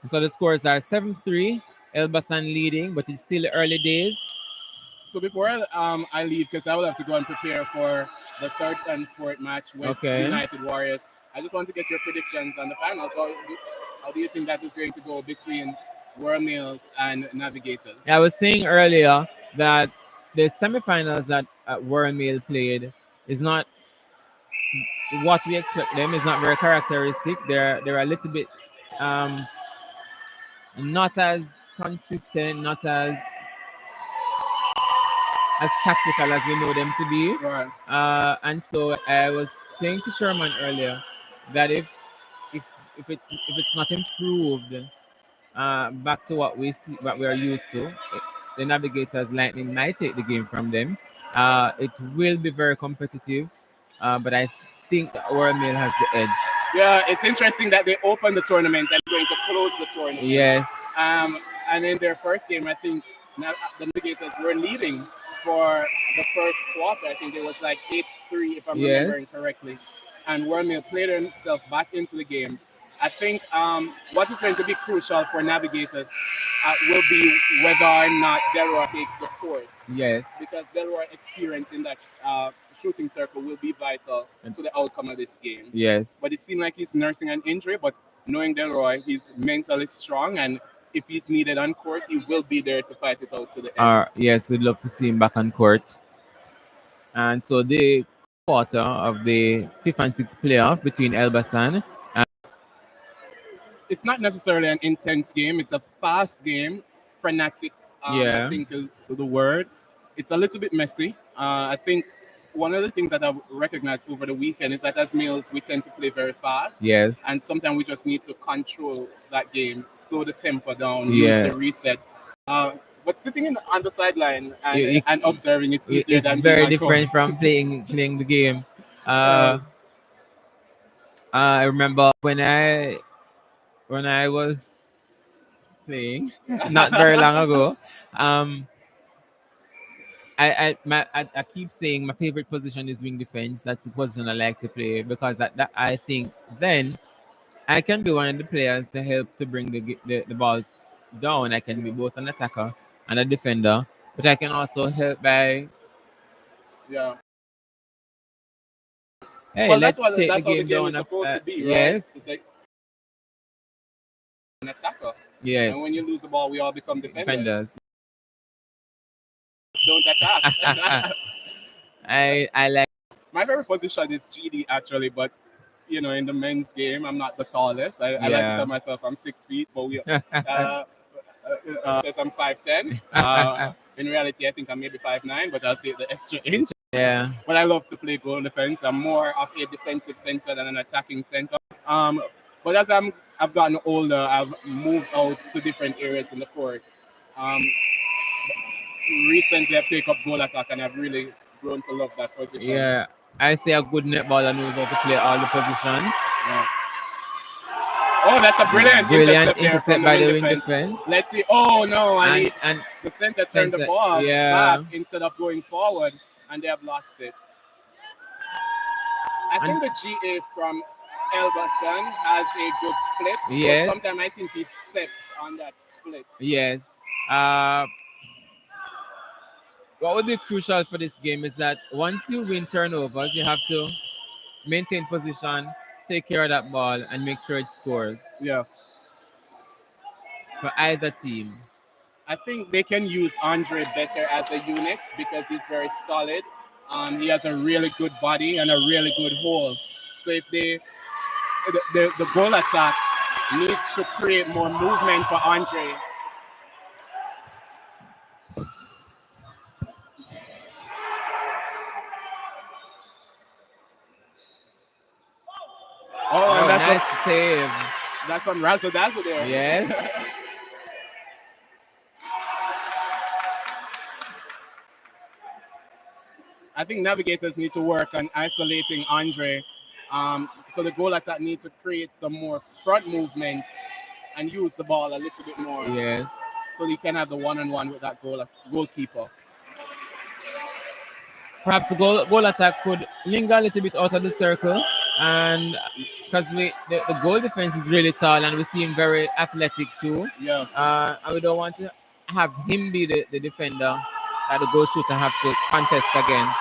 [SPEAKER 2] And so the scores are 7-3. Elbasan leading, but it's still early days.
[SPEAKER 8] So before I leave, because I will have to go and prepare for the third and fourth match with United Warriors, I just want to get your predictions on the finals. How do you think that is going to go between World Males and Navigators?
[SPEAKER 2] I was saying earlier that the semifinals that World Male played is not what we expect them. Is not very characteristic. They're a little bit not as consistent, not as tactical as we know them to be.
[SPEAKER 8] Right.
[SPEAKER 2] And so I was saying to Sherman earlier that if it's not improved back to what we are used to, the Navigators Lightning might take the game from them. It will be very competitive, but I think World Mail has the edge.
[SPEAKER 8] Yeah, it's interesting that they opened the tournament and going to close the tournament.
[SPEAKER 2] Yes.
[SPEAKER 8] And in their first game, I think the Navigators were leading for the first quarter. I think it was like 8-3, if I'm remembering correctly. And World Mail played themselves back into the game. I think what is going to be crucial for Navigators will be whether or not Delroy takes the court.
[SPEAKER 2] Yes.
[SPEAKER 8] Because Delroy experience in that shooting circle will be vital to the outcome of this game.
[SPEAKER 2] Yes.
[SPEAKER 8] But it seemed like he's nursing an injury, but knowing Delroy, he's mentally strong, and if he's needed on court, he will be there to fight it out to the end.
[SPEAKER 2] Yes, we'd love to see him back on court. And so the quarter of the 5th and 6th playoff between Elbasan and
[SPEAKER 8] it's not necessarily an intense game. It's a fast game, frenetic, I think is the word. It's a little bit messy. I think one of the things that I've recognized over the weekend is that as males, we tend to play very fast.
[SPEAKER 2] Yes.
[SPEAKER 8] And sometimes we just need to control that game, slow the tempo down, use the reset. But sitting on the sideline and observing, it's easier than
[SPEAKER 2] very different from playing the game. I remember when I was playing not very long ago. I keep saying my favorite position is wing defense. That's the position I like to play because that I think then I can be one of the players to help to bring the ball down. I can be both an attacker and a defender, but I can also help by hey,
[SPEAKER 8] well,
[SPEAKER 2] let's
[SPEAKER 8] that's
[SPEAKER 2] take
[SPEAKER 8] how
[SPEAKER 2] the game
[SPEAKER 8] the game
[SPEAKER 2] down.
[SPEAKER 8] is supposed to be, right?
[SPEAKER 2] Yes.
[SPEAKER 8] It's like an attacker.
[SPEAKER 2] Yes.
[SPEAKER 8] And when you lose the ball, we all become defenders.
[SPEAKER 2] Defenders.
[SPEAKER 8] Don't attack.
[SPEAKER 2] I like.
[SPEAKER 8] My favorite position is GD actually, but you know, in the men's game, I'm not the tallest. I like to tell myself I'm 6 feet, but we says I'm 5'10". In reality, I think I'm maybe 5'9", but I'll take the extra inch.
[SPEAKER 2] Yeah.
[SPEAKER 8] But I love to play goal defense. I'm more of a defensive center than an attacking center. But as I've gotten older, I've moved out to different areas in the court. Recently, I've taken up goal attack, and I've really grown to love that position.
[SPEAKER 2] Yeah, I say a good netballer knows how to play all the positions.
[SPEAKER 8] Yeah. Oh, that's a brilliant
[SPEAKER 2] intercept by the wing defense.
[SPEAKER 8] Let's see. Oh no, and the center turned the ball back instead of going forward, and they have lost it. I think the GA from Elbasan has a good split.
[SPEAKER 2] Yes.
[SPEAKER 8] But sometimes I think he steps on that split.
[SPEAKER 2] Yes. What would be crucial for this game is that once you win turnovers, you have to maintain position, take care of that ball, and make sure it scores.
[SPEAKER 8] Yes.
[SPEAKER 2] For either team.
[SPEAKER 8] I think they can use Andre better as a unit because he's very solid. He has a really good body and a really good hole. So if the goal attack needs to create more movement for Andre.
[SPEAKER 2] save.
[SPEAKER 8] That's some razzle dazzle there.
[SPEAKER 2] Yes.
[SPEAKER 8] I think Navigators need to work on isolating Andre. So the goal attack need to create some more front movement and use the ball a little bit more.
[SPEAKER 2] Yes.
[SPEAKER 8] So he can have the one-on-one with that goalkeeper.
[SPEAKER 2] Perhaps the goal attack could linger a little bit out of the circle, and because the goal defense is really tall and we see him very athletic too.
[SPEAKER 8] Yes.
[SPEAKER 2] And we don't want to have him be the defender that the goal shooter have to contest against.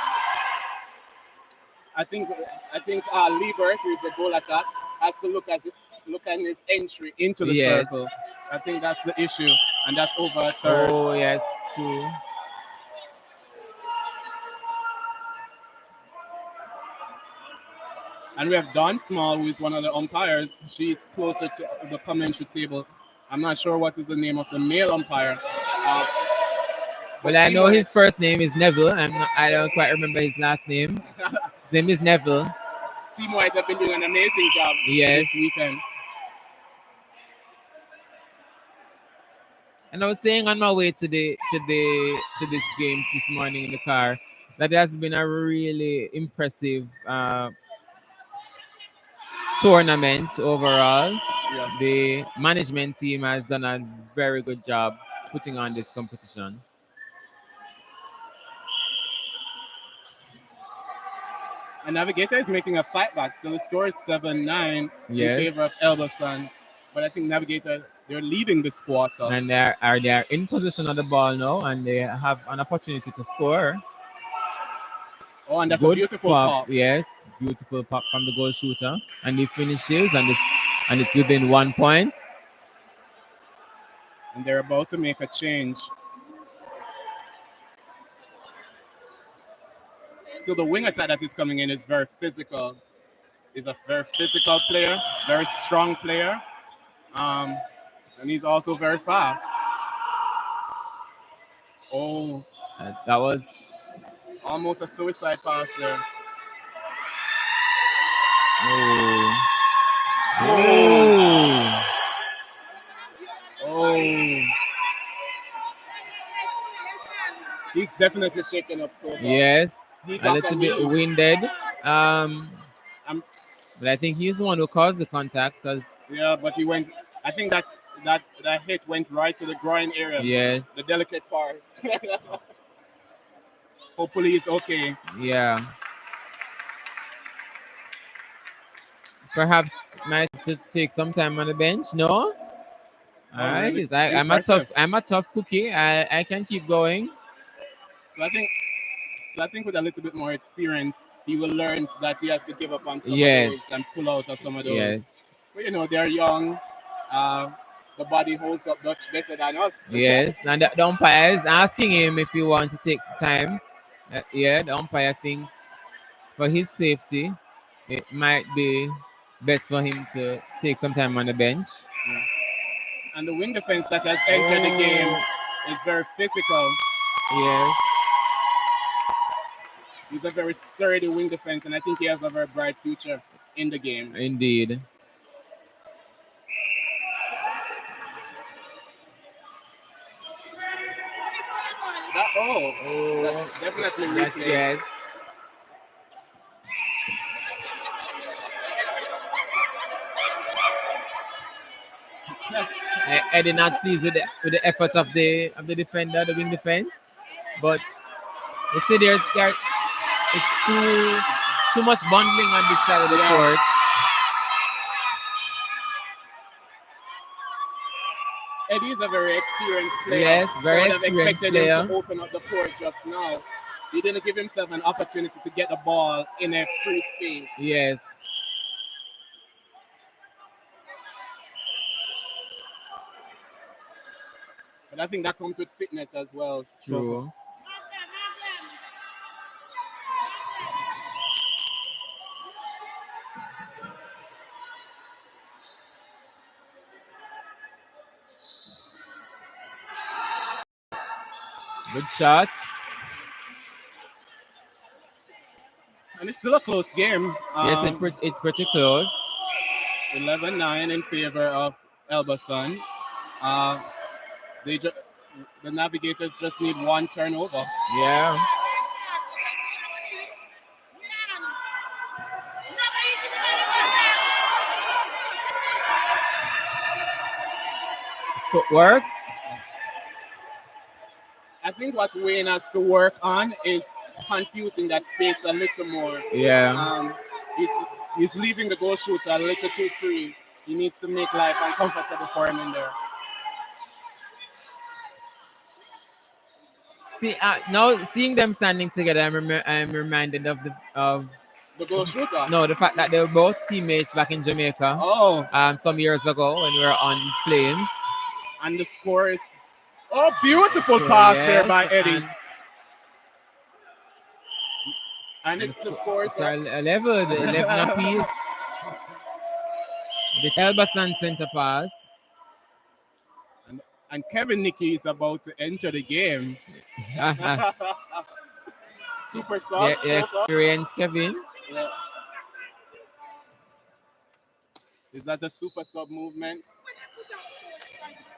[SPEAKER 8] I think Liebert, who is the goal attack, has to look at his entry into the
[SPEAKER 2] Yes.
[SPEAKER 8] circle. I think that's the issue, and that's over a third.
[SPEAKER 2] Oh yes, true.
[SPEAKER 8] And we have Dawn Small, who is one of the umpires. She's closer to the commentary table. I'm not sure what is the name of the male umpire.
[SPEAKER 2] Well, I know his first name is Neville. I don't quite remember his last name. His name is Neville.
[SPEAKER 8] Team White have been doing an amazing job
[SPEAKER 2] Yes.
[SPEAKER 8] this weekend.
[SPEAKER 2] And I was saying on my way to this game this morning in the car that it has been a really impressive tournament overall.
[SPEAKER 8] Yes.
[SPEAKER 2] The management team has done a very good job putting on this competition.
[SPEAKER 8] And Navigator is making a fight back. So the score is 7-9
[SPEAKER 2] Yes.
[SPEAKER 8] in favor of Elbasan. But I think Navigator, they're leading this quarter.
[SPEAKER 2] And they are in position of the ball now, and they have an opportunity to score.
[SPEAKER 8] Oh, and that's
[SPEAKER 2] Good
[SPEAKER 8] a beautiful pop.
[SPEAKER 2] Yes, beautiful pop from the goal shooter. And he finishes, and it's within 1 point.
[SPEAKER 8] And they're about to make a change. So the wing attack that is coming in is very physical. He's a very physical player, very strong player. And he's also very fast. Oh,
[SPEAKER 2] That was
[SPEAKER 8] almost a suicide pass there.
[SPEAKER 2] oh.
[SPEAKER 8] Oh. He's definitely shaking up Toba.
[SPEAKER 2] Yes,
[SPEAKER 8] He
[SPEAKER 2] a
[SPEAKER 8] got
[SPEAKER 2] little
[SPEAKER 8] a
[SPEAKER 2] bit
[SPEAKER 8] knee.
[SPEAKER 2] winded. But I think he's the one who caused the contact because
[SPEAKER 8] Yeah, but he went. I think that hit went right to the groin area.
[SPEAKER 2] yes,
[SPEAKER 8] The delicate part. Hopefully it's okay.
[SPEAKER 2] yeah. Perhaps might have to take some time on the bench. No. All right,
[SPEAKER 8] really?
[SPEAKER 2] I'm a tough cookie. I can keep going.
[SPEAKER 8] So I think with a little bit more experience, he will learn that he has to give up on some
[SPEAKER 2] Yes.
[SPEAKER 8] of those and pull out of some of those.
[SPEAKER 2] Yes.
[SPEAKER 8] But they're young. The body holds up much better than us.
[SPEAKER 2] Yes, and the umpire is asking him if he wants to take time. The umpire thinks for his safety, it might be best for him to take some time on the bench.
[SPEAKER 8] Yeah. And the wing defense that has entered the game is very physical.
[SPEAKER 2] Yes.
[SPEAKER 8] He's a very sturdy wing defense, and I think he has a very bright future in the game.
[SPEAKER 2] Indeed.
[SPEAKER 8] That's definitely replay.
[SPEAKER 2] Yes. Eddie not pleased with the efforts of the defender, the wing defense, but you see there it's too much bundling on this side of the court.
[SPEAKER 8] Eddie is a very experienced player.
[SPEAKER 2] Yes, very
[SPEAKER 8] so I would have
[SPEAKER 2] experienced
[SPEAKER 8] expected
[SPEAKER 2] player.
[SPEAKER 8] him to open up the court just now. He didn't give himself an opportunity to get the ball in a free space.
[SPEAKER 2] Yes.
[SPEAKER 8] But I think that comes with fitness as well.
[SPEAKER 2] True. Good shot.
[SPEAKER 8] And it's still a close game.
[SPEAKER 2] Yes, it's pretty close.
[SPEAKER 8] 11-9 in favor of Elbasan. Uh, the Navigators just need one turnover.
[SPEAKER 2] Yeah. Footwork.
[SPEAKER 8] I think what Wayne has to work on is confusing that space a little more.
[SPEAKER 2] Yeah.
[SPEAKER 8] He's leaving the goal shooter a little too free. You need to make life uncomfortable for him in there.
[SPEAKER 2] See, now seeing them standing together, I'm reminded of
[SPEAKER 8] the goal shooter.
[SPEAKER 2] No, the fact that they were both teammates back in Jamaica. Some years ago when we were on Flames.
[SPEAKER 8] And the score is beautiful pass there by Eddie. And it's the score is
[SPEAKER 2] 11 apiece. The Elbasan center pass.
[SPEAKER 8] And Kevin Nicky is about to enter the game. Super soft.
[SPEAKER 2] The experienced Kevin.
[SPEAKER 8] Yeah. Is that a super sub movement?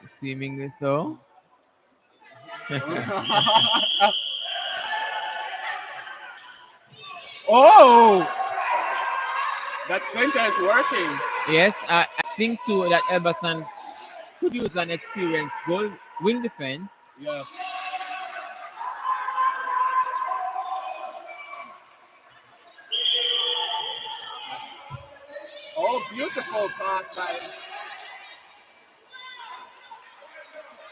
[SPEAKER 2] Seemingly so.
[SPEAKER 8] Oh! That center is working.
[SPEAKER 2] Yes, I think too that Elbasan could use an experienced wing defense.
[SPEAKER 8] Yes. Oh, beautiful pass by.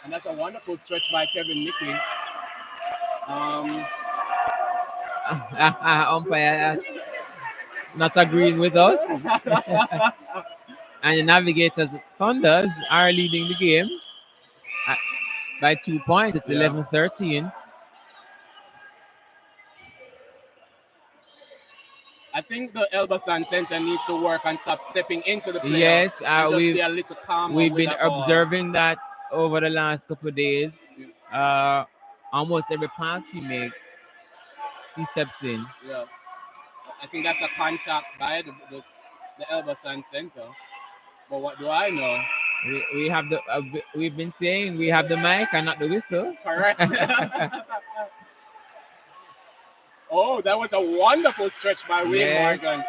[SPEAKER 8] And that's a wonderful stretch by Kevin Nicky.
[SPEAKER 2] Umpire not agreeing with us. And the Navigators Thunders are leading the game by 2 points. It's 11-13.
[SPEAKER 8] I think the Elbasan center needs to work and stop stepping into the play.
[SPEAKER 2] Yes,
[SPEAKER 8] be a little calmer.
[SPEAKER 2] We've been observing that over the last couple of days. Almost every pass he makes, he steps in.
[SPEAKER 8] Yeah, I think that's a contact by the Elbasan center. But what do I know?
[SPEAKER 2] We have we've been saying we have the mic and not the whistle.
[SPEAKER 8] Correct. Oh, that was a wonderful stretch by Wayne Morgan.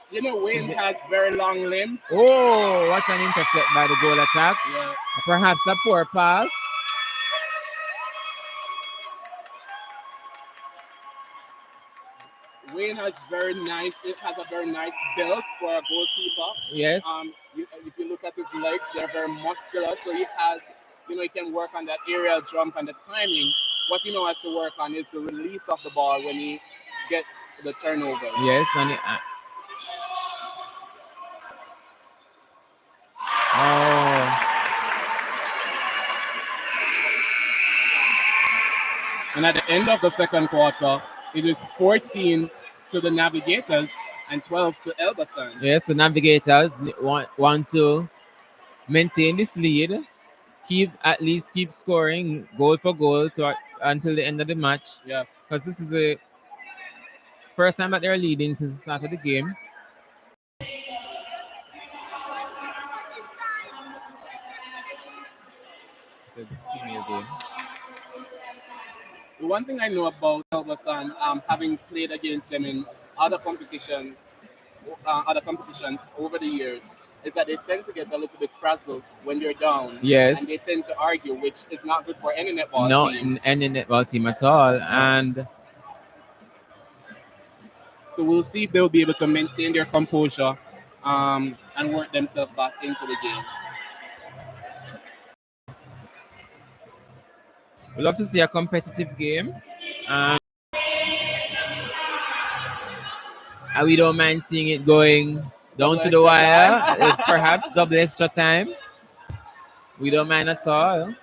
[SPEAKER 8] You know, Wayne has very long limbs.
[SPEAKER 2] Oh, what an intercept by the goal attack.
[SPEAKER 8] Yeah.
[SPEAKER 2] Perhaps a poor pass.
[SPEAKER 8] Wayne has very nice. It has a very nice build for a goalkeeper.
[SPEAKER 2] Yes.
[SPEAKER 8] If you look at his legs, they're very muscular. So he has, he can work on that aerial jump and the timing. What he has to work on is the release of the ball when he gets the turnover.
[SPEAKER 2] Yes, and
[SPEAKER 8] And at the end of the second quarter, it is 14 to the Navigators and 12 to Elbasan.
[SPEAKER 2] Yes, the Navigators want to maintain this lead, at least keep scoring goal for goal until the end of the match.
[SPEAKER 8] Yes.
[SPEAKER 2] Because this is the first time that they're leading since the start of the game.
[SPEAKER 8] The one thing I know about Elbasan, having played against them in other competitions over the years, is that they tend to get a little bit frazzled when they're down.
[SPEAKER 2] Yes.
[SPEAKER 8] And they tend to argue, which is not good for any netball team.
[SPEAKER 2] Not any netball team at all. And
[SPEAKER 8] so we'll see if they'll be able to maintain their composure and work themselves back into the game.
[SPEAKER 2] We love to see a competitive game. And we don't mind seeing it going down to the wire, perhaps double extra time. We don't mind at all.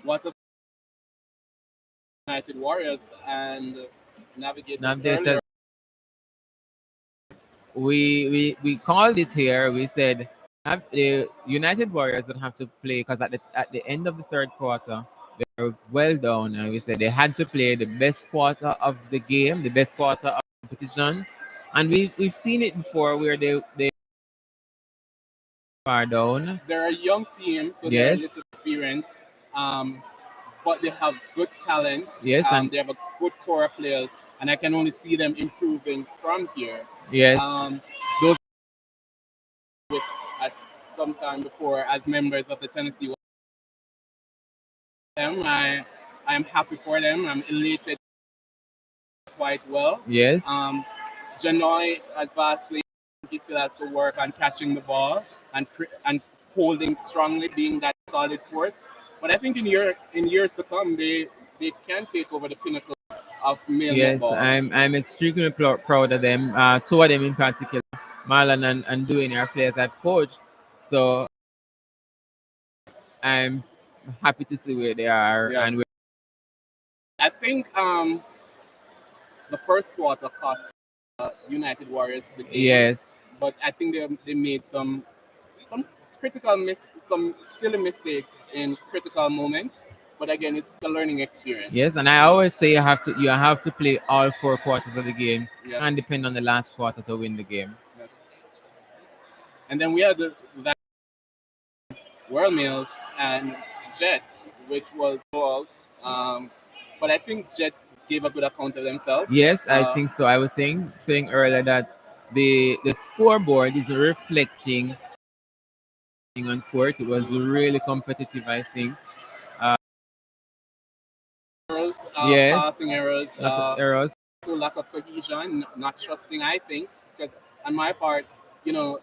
[SPEAKER 8] What's a United Warriors and Navigators.
[SPEAKER 2] We called it here. We said the United Warriors would have to play because at the end of the third quarter, they were well down, and we said they had to play the best quarter of the game, the best quarter of the competition, And we've seen it before where they far down.
[SPEAKER 8] They're a young team, so they're a
[SPEAKER 2] Yes.
[SPEAKER 8] little experienced, but they have good talent.
[SPEAKER 2] Yes, and
[SPEAKER 8] they have a good core of players, and I can only see them improving from here.
[SPEAKER 2] yes,
[SPEAKER 8] Those with at some time before as members of the Tennessee. I am happy for them. I'm elated quite well.
[SPEAKER 2] yes,
[SPEAKER 8] Janoy has vastly, he still has to work on catching the ball and holding strongly, being that solid force. But I think in years to come, they can take over the pinnacle of male
[SPEAKER 2] yes.
[SPEAKER 8] netball.
[SPEAKER 2] I'm extremely proud of them. Two of them in particular, Marlon and Dwayne, are players I've coached. So I'm happy to see where they are.
[SPEAKER 8] Yes.
[SPEAKER 2] And
[SPEAKER 8] I think the first quarter cost United Warriors the game.
[SPEAKER 2] yes,
[SPEAKER 8] But I think they made some some silly mistakes in critical moments. But again, it's a learning experience.
[SPEAKER 2] yes. And I always say you have to play all 4 quarters of the game
[SPEAKER 8] Yes.
[SPEAKER 2] and depend on the last quarter to win the game.
[SPEAKER 8] Yes. And then we had that World Mills and Jets, which was fault. But I think Jets gave a good account of themselves.
[SPEAKER 2] Yes, I think so. I was saying earlier that the scoreboard is reflecting on court. It was really competitive, I think.
[SPEAKER 8] Errors,
[SPEAKER 2] Yes,
[SPEAKER 8] passing errors,
[SPEAKER 2] lots of errors.
[SPEAKER 8] so lack of cohesion, not trusting. I think because on my part, you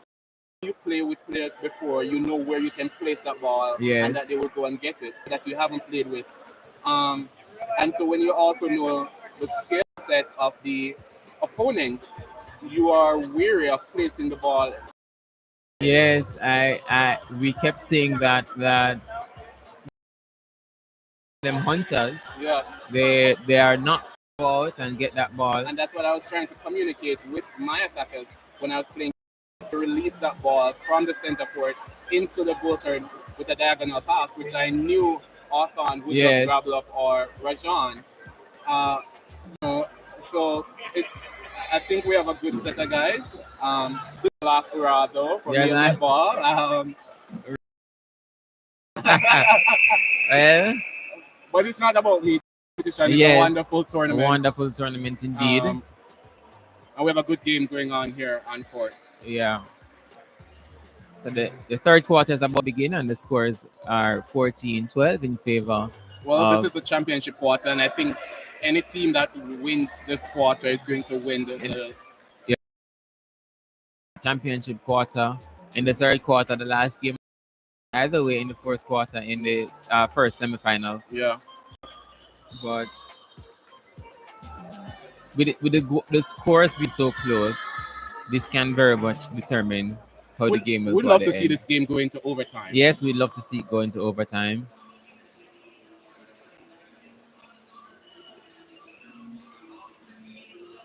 [SPEAKER 8] play with players before, you know where you can place that ball
[SPEAKER 2] Yes.
[SPEAKER 8] and that they will go and get it that you haven't played with. And so when you also know the skill set of the opponent, you are weary of placing the ball.
[SPEAKER 2] Yes, we kept saying that them hunters,
[SPEAKER 8] Yes.
[SPEAKER 2] they are not go out and get that ball.
[SPEAKER 8] And that's what I was trying to communicate with my attackers when I was playing, to release that ball from the center court into the goal third with a diagonal pass, which I knew Hawthorne would
[SPEAKER 2] Yes.
[SPEAKER 8] just grab up, or Rajan. So I think we have a good set of guys. This last hurrah though for
[SPEAKER 2] Yeah,
[SPEAKER 8] me
[SPEAKER 2] nice.
[SPEAKER 8] and netball.
[SPEAKER 2] Well,
[SPEAKER 8] But it's not about me. It's a
[SPEAKER 2] yes,
[SPEAKER 8] wonderful tournament.
[SPEAKER 2] a wonderful tournament indeed.
[SPEAKER 8] And we have a good game going on here on court.
[SPEAKER 2] Yeah. So the third quarter is about to begin, and the scores are 14-12 in favor.
[SPEAKER 8] Well, this is a championship quarter, and I think any team that wins this quarter is going to win the
[SPEAKER 2] championship quarter. In the third quarter, the last game, either way, in the fourth quarter, in the first semifinal.
[SPEAKER 8] Yeah.
[SPEAKER 2] But with the scores being so close, this can very much determine how the game will
[SPEAKER 8] We'd
[SPEAKER 2] go.
[SPEAKER 8] love
[SPEAKER 2] at
[SPEAKER 8] to
[SPEAKER 2] the
[SPEAKER 8] see
[SPEAKER 2] end.
[SPEAKER 8] this game go into overtime.
[SPEAKER 2] Yes, we'd love to see it go into overtime.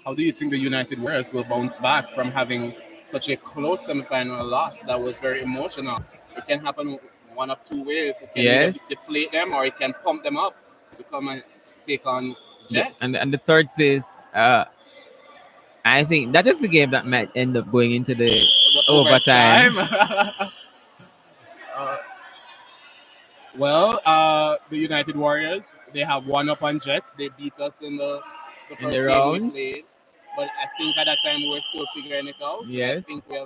[SPEAKER 8] How do you think the United Warriors will bounce back from having such a close semifinal loss that was very emotional? It can happen one of two ways. It can either
[SPEAKER 2] Yes.
[SPEAKER 8] deflate them, or it can pump them up to come and take on Jets.
[SPEAKER 2] And the third place, I think that is the game that might end up going into the overtime.
[SPEAKER 8] Well, the United Warriors, they have one up on Jets. They beat us in the first
[SPEAKER 2] the
[SPEAKER 8] game
[SPEAKER 2] rounds.
[SPEAKER 8] we played. But I think at that time we're still figuring it out. So I
[SPEAKER 2] Yes.
[SPEAKER 8] think we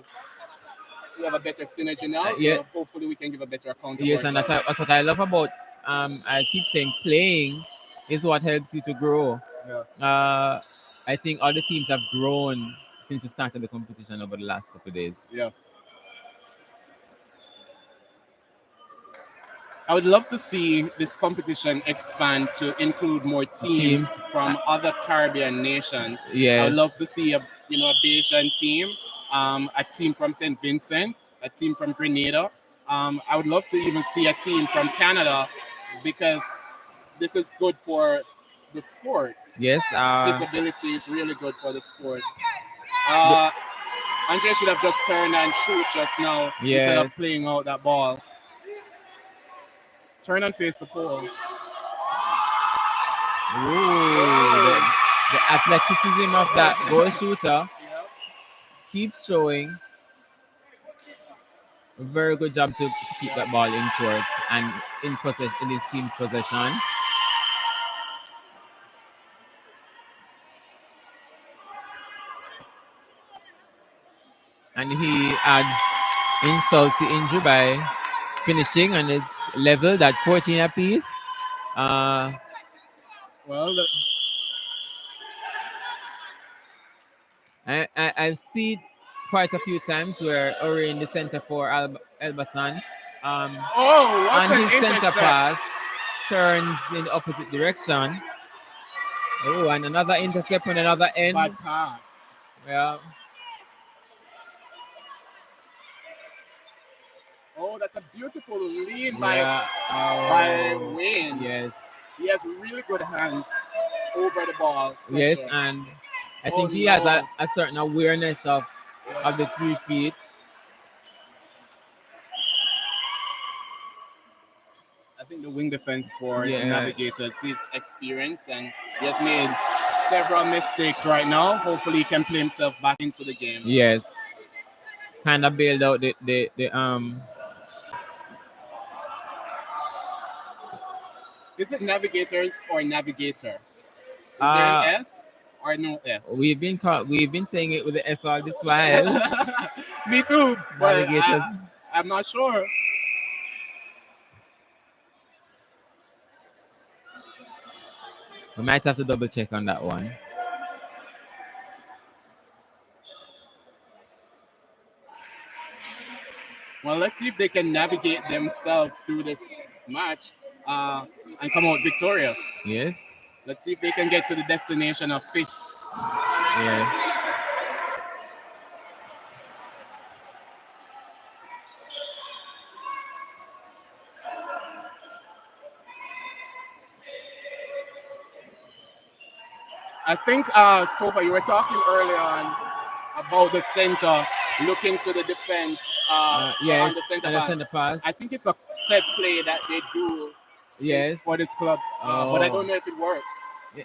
[SPEAKER 8] have a better synergy now.
[SPEAKER 2] Yeah.
[SPEAKER 8] So hopefully we can give a better account of
[SPEAKER 2] Yes, and
[SPEAKER 8] ourselves.
[SPEAKER 2] that's what I love about. I keep saying playing is what helps you to grow.
[SPEAKER 8] Yes.
[SPEAKER 2] I think all the teams have grown since the start of the competition over the last couple of days.
[SPEAKER 8] Yes. I would love to see this competition expand to include more teams from other Caribbean nations.
[SPEAKER 2] Yes.
[SPEAKER 8] I would love to see a Bayesian team, a team from St. Vincent, a team from Grenada. I would love to even see a team from Canada, because this is good for the sport.
[SPEAKER 2] Yes.
[SPEAKER 8] Disability is really good for the sport. Andre should have just turned and shoot just now instead of
[SPEAKER 2] Yes.
[SPEAKER 8] playing out that ball. Turn and face the pole.
[SPEAKER 2] Ooh, the athleticism of that goal shooter. keeps showing a very good job to keep that ball in court and in his team's possession. And he adds insult to injury by finishing, and it's leveled at 14 apiece.
[SPEAKER 8] Well,
[SPEAKER 2] I've seen quite a few times where Ori in the center for Elbasan,
[SPEAKER 8] what
[SPEAKER 2] on
[SPEAKER 8] an
[SPEAKER 2] his center
[SPEAKER 8] intercept.
[SPEAKER 2] pass turns in the opposite direction. Oh, and another intercept on another end.
[SPEAKER 8] Bad pass.
[SPEAKER 2] Yeah.
[SPEAKER 8] Oh, that's a beautiful lead
[SPEAKER 2] Yeah.
[SPEAKER 8] by Wayne.
[SPEAKER 2] Yes.
[SPEAKER 8] He has really good hands over the ball.
[SPEAKER 2] Yes,
[SPEAKER 8] Pressure.
[SPEAKER 2] and I
[SPEAKER 8] Oh,
[SPEAKER 2] think he has
[SPEAKER 8] no.
[SPEAKER 2] a certain awareness of the 3 feet.
[SPEAKER 8] I think the wing defense for
[SPEAKER 2] Yeah.
[SPEAKER 8] Navigators, his experience, and he has made several mistakes right now. Hopefully, he can play himself back into the game.
[SPEAKER 2] Yes. Kind of bailed out the
[SPEAKER 8] Is it Navigators or Navigator? Is there an S or no S?
[SPEAKER 2] We've been saying it with the S all this while.
[SPEAKER 8] Me too. But
[SPEAKER 2] Navigators.
[SPEAKER 8] I'm not sure.
[SPEAKER 2] We might have to double check on that one.
[SPEAKER 8] Well, let's see if they can navigate themselves through this match and come out victorious.
[SPEAKER 2] Yes.
[SPEAKER 8] Let's see if they can get to the destination of 5th.
[SPEAKER 2] Yeah.
[SPEAKER 8] I think, Tova, you were talking earlier on about the center looking to the defense
[SPEAKER 2] yes,
[SPEAKER 8] on the center
[SPEAKER 2] and the
[SPEAKER 8] pass.
[SPEAKER 2] center pass.
[SPEAKER 8] I think it's a set play that they do
[SPEAKER 2] Yes.
[SPEAKER 8] for this club, but I don't know if it works.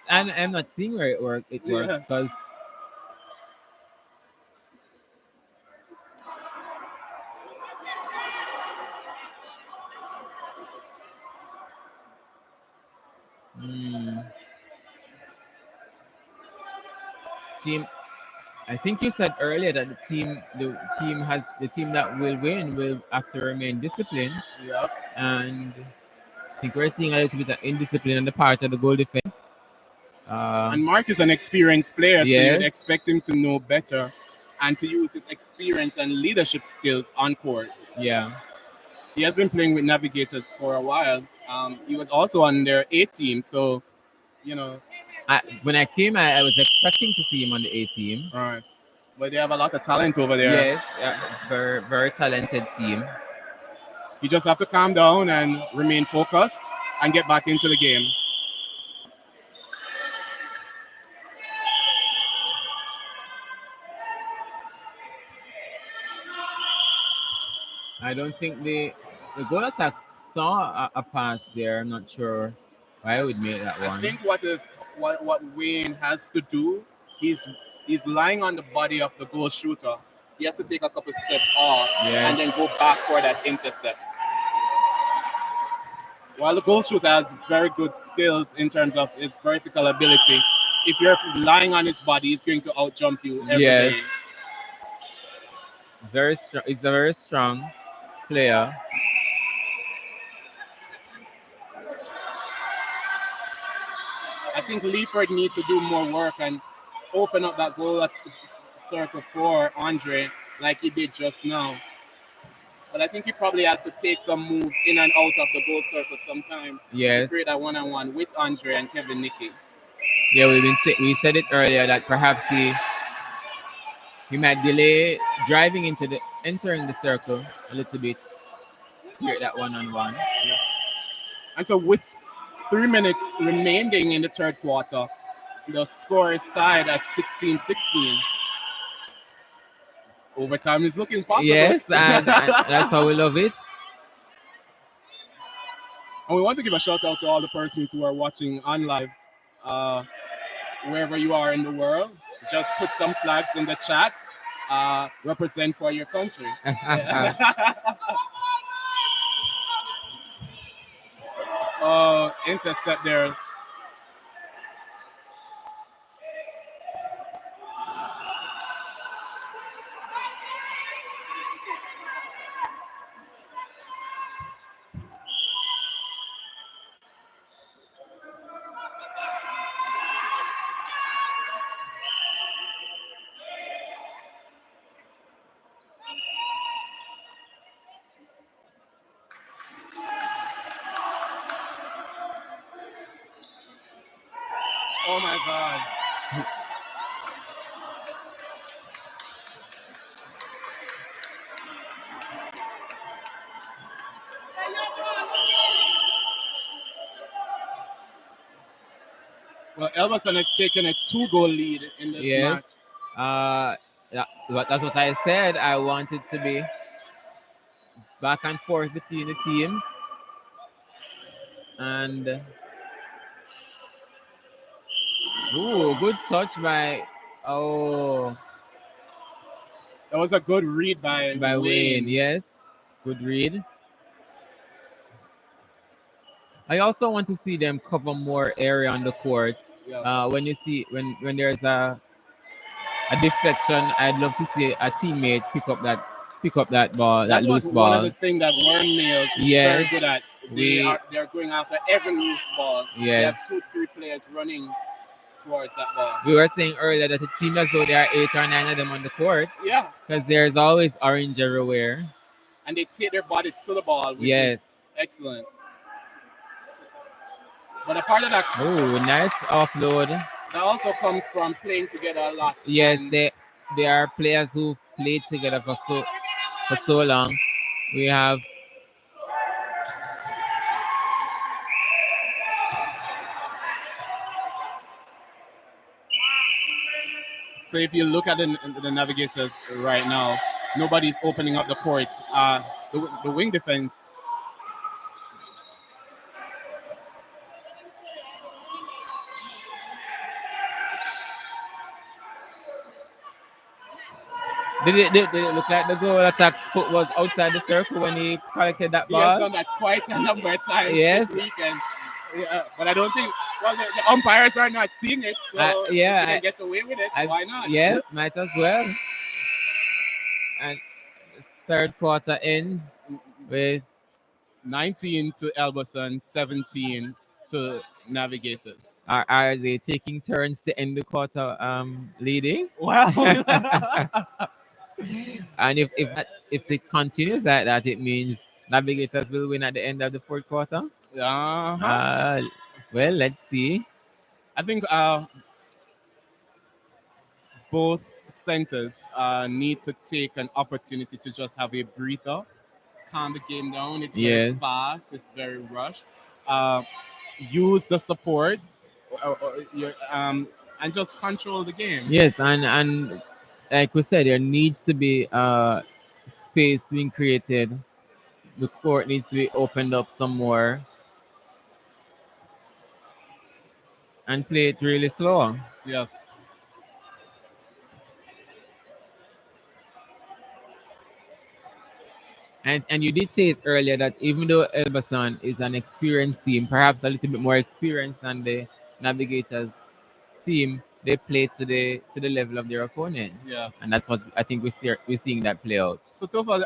[SPEAKER 2] And I'm not seeing where it works because team. I think you said earlier that the team that will win will have to remain disciplined.
[SPEAKER 8] Yep.
[SPEAKER 2] And I think we're seeing a little bit of indiscipline on the part of the goal defense.
[SPEAKER 8] And Mark is an experienced player, so
[SPEAKER 2] Yes.
[SPEAKER 8] you'd expect him to know better and to use his experience and leadership skills on court.
[SPEAKER 2] Yeah.
[SPEAKER 8] He has been playing with Navigators for a while. He was also on their A team, so, you know.
[SPEAKER 2] When I came, I was expecting to see him on the A team.
[SPEAKER 8] All right. But they have a lot of talent over there.
[SPEAKER 2] Yes, very, very talented team.
[SPEAKER 8] You just have to calm down and remain focused and get back into the game.
[SPEAKER 2] I don't think the goal attack saw a pass there. I'm not sure why I would make that one.
[SPEAKER 8] I think what Wayne has to do, he's lying on the body of the goal shooter. He has to take a couple steps off and then go back for that intercept. While the goal shooter has very good skills in terms of his vertical ability, if you're lying on his body, he's going to outjump you every day.
[SPEAKER 2] Very strong. He's a very strong player.
[SPEAKER 8] I think Leaford needs to do more work and open up that goal at circle for Andre like he did just now. But I think he probably has to take some move in and out of the goal circle sometime to create a one-on-one with Andre and Kevin Nicky.
[SPEAKER 2] Yeah, we said it earlier that perhaps he might delay entering the circle a little bit. Create that one-on-one.
[SPEAKER 8] Yeah. And so with 3 minutes remaining in the third quarter, the score is tied at 16-16. Overtime is looking possible.
[SPEAKER 2] Yes, and that's how we love it.
[SPEAKER 8] And we want to give a shout out to all the persons who are watching on live, wherever you are in the world. Just put some flags in the chat represent for your country. Oh, intercept there. Oh my God. Well, Elbasan has taken a 2-goal lead in this match.
[SPEAKER 2] Yes. That's what I said. I want it to be back and forth between the teams. And good touch by
[SPEAKER 8] That was a good read by
[SPEAKER 2] Wayne. Yes, good read. I also want to see them cover more area on the court.
[SPEAKER 8] Yes.
[SPEAKER 2] When you see when there's a deflection, I'd love to see a teammate pick up that ball,
[SPEAKER 8] That's
[SPEAKER 2] that loose
[SPEAKER 8] one of
[SPEAKER 2] ball.
[SPEAKER 8] the things that Worm Nails is very good at. They're going after every loose ball. They have
[SPEAKER 2] Yes.
[SPEAKER 8] 2-3 players running towards that ball.
[SPEAKER 2] We were saying earlier that it seems as though there are 8 or 9 of them on the court.
[SPEAKER 8] Yeah.
[SPEAKER 2] Because there's always orange everywhere.
[SPEAKER 8] And they take their body to the ball, which is excellent. But a part of that.
[SPEAKER 2] Oh, nice offload.
[SPEAKER 8] That also comes from playing together a lot.
[SPEAKER 2] Yes, they are players who played together for so long. We have
[SPEAKER 8] So if you look at the Navigators right now, nobody's opening up the court. The wing defense.
[SPEAKER 2] Did it look like the goal attack's foot was outside the circle when he collected that ball?
[SPEAKER 8] He has done that quite a number of times
[SPEAKER 2] this
[SPEAKER 8] weekend. Yeah, but I don't think. Well, the umpires are not seeing it, so if they can get away with it, why not?
[SPEAKER 2] Yes, might as well. And third quarter ends with
[SPEAKER 8] 19 to Elbasan, 17 to Navigators.
[SPEAKER 2] Are they taking turns to end the quarter leading?
[SPEAKER 8] Wow.
[SPEAKER 2] And if it continues like that, it means Navigators will win at the end of the fourth quarter. Well, let's see.
[SPEAKER 8] I think both centers need to take an opportunity to just have a breather, calm the game down. It's very fast. It's very rushed. Use the support, and just control the game.
[SPEAKER 2] Yes, and like we said, there needs to be space being created. The court needs to be opened up some more. And play it really slow.
[SPEAKER 8] Yes.
[SPEAKER 2] And you did say it earlier that even though Elbasan is an experienced team, perhaps a little bit more experienced than the Navigators team, they play to the level of their opponents.
[SPEAKER 8] Yeah.
[SPEAKER 2] And that's what I think we're seeing that play out.
[SPEAKER 8] So Tofal,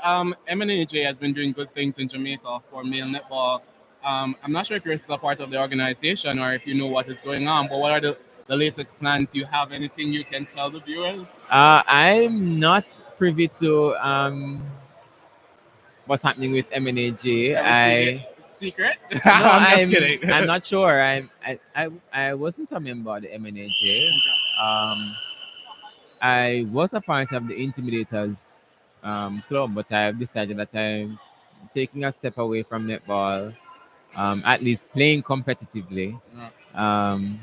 [SPEAKER 8] MNAJ has been doing good things in Jamaica for male netball. I'm not sure if you're still a part of the organization or if you know what is going on, but what are the latest plans? You have anything you can tell the viewers?
[SPEAKER 2] I'm not privy to what's happening with MNAJ.
[SPEAKER 8] Secret?
[SPEAKER 2] No,
[SPEAKER 8] I'm just kidding.
[SPEAKER 2] I'm not sure. I wasn't a member of the MNAJ. I was a part of the Intimidators club, but I've decided that I'm taking a step away from netball, at least playing competitively. In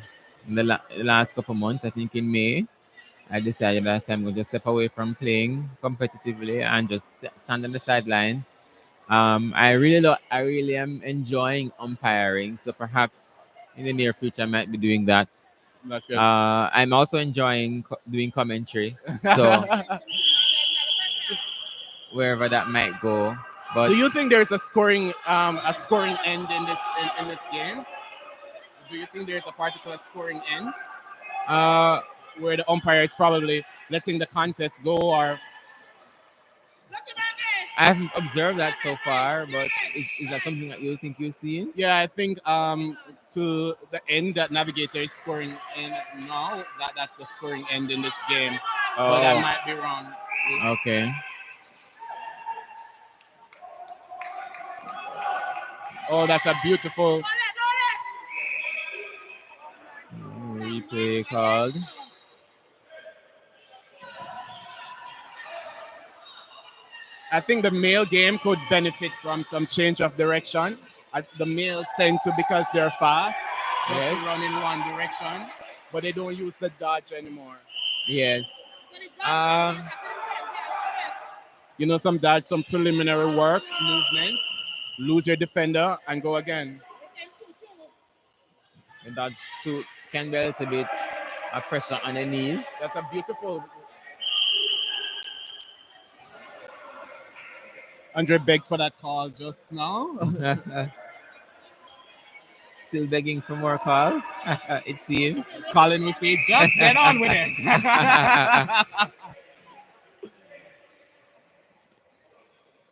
[SPEAKER 2] the last couple months, I think in May, I decided that I'm going to step away from playing competitively and just stand on the sidelines. I really am enjoying umpiring, so perhaps in the near future I might be doing that.
[SPEAKER 8] That's good.
[SPEAKER 2] I'm also enjoying doing commentary. So wherever that might go. But
[SPEAKER 8] Do you think there's a scoring end in this game? Do you think there's a particular scoring end
[SPEAKER 2] uh,
[SPEAKER 8] where the umpire is probably letting the contest go, or
[SPEAKER 2] I haven't observed that so far, but is that something that you think you've seen?
[SPEAKER 8] yeah, I think to the end that Navigator is scoring in now, that's the scoring end in this game. But that
[SPEAKER 2] Oh,
[SPEAKER 8] might be wrong.
[SPEAKER 2] okay.
[SPEAKER 8] Oh, that's a beautiful.
[SPEAKER 2] Replay called.
[SPEAKER 8] I think the male game could benefit from some change of direction. The males tend to, because they're fast, just
[SPEAKER 2] Yes.
[SPEAKER 8] to run in one direction, but they don't use the dodge anymore.
[SPEAKER 2] Yes.
[SPEAKER 8] You know, some dodge, some preliminary work, movement, lose your defender, and go again.
[SPEAKER 2] The dodge too can be a little bit of pressure on the knees.
[SPEAKER 8] That's a beautiful. Andre begged for that call just now.
[SPEAKER 2] Still begging for more calls, it seems.
[SPEAKER 8] Colin will say, just get on with it.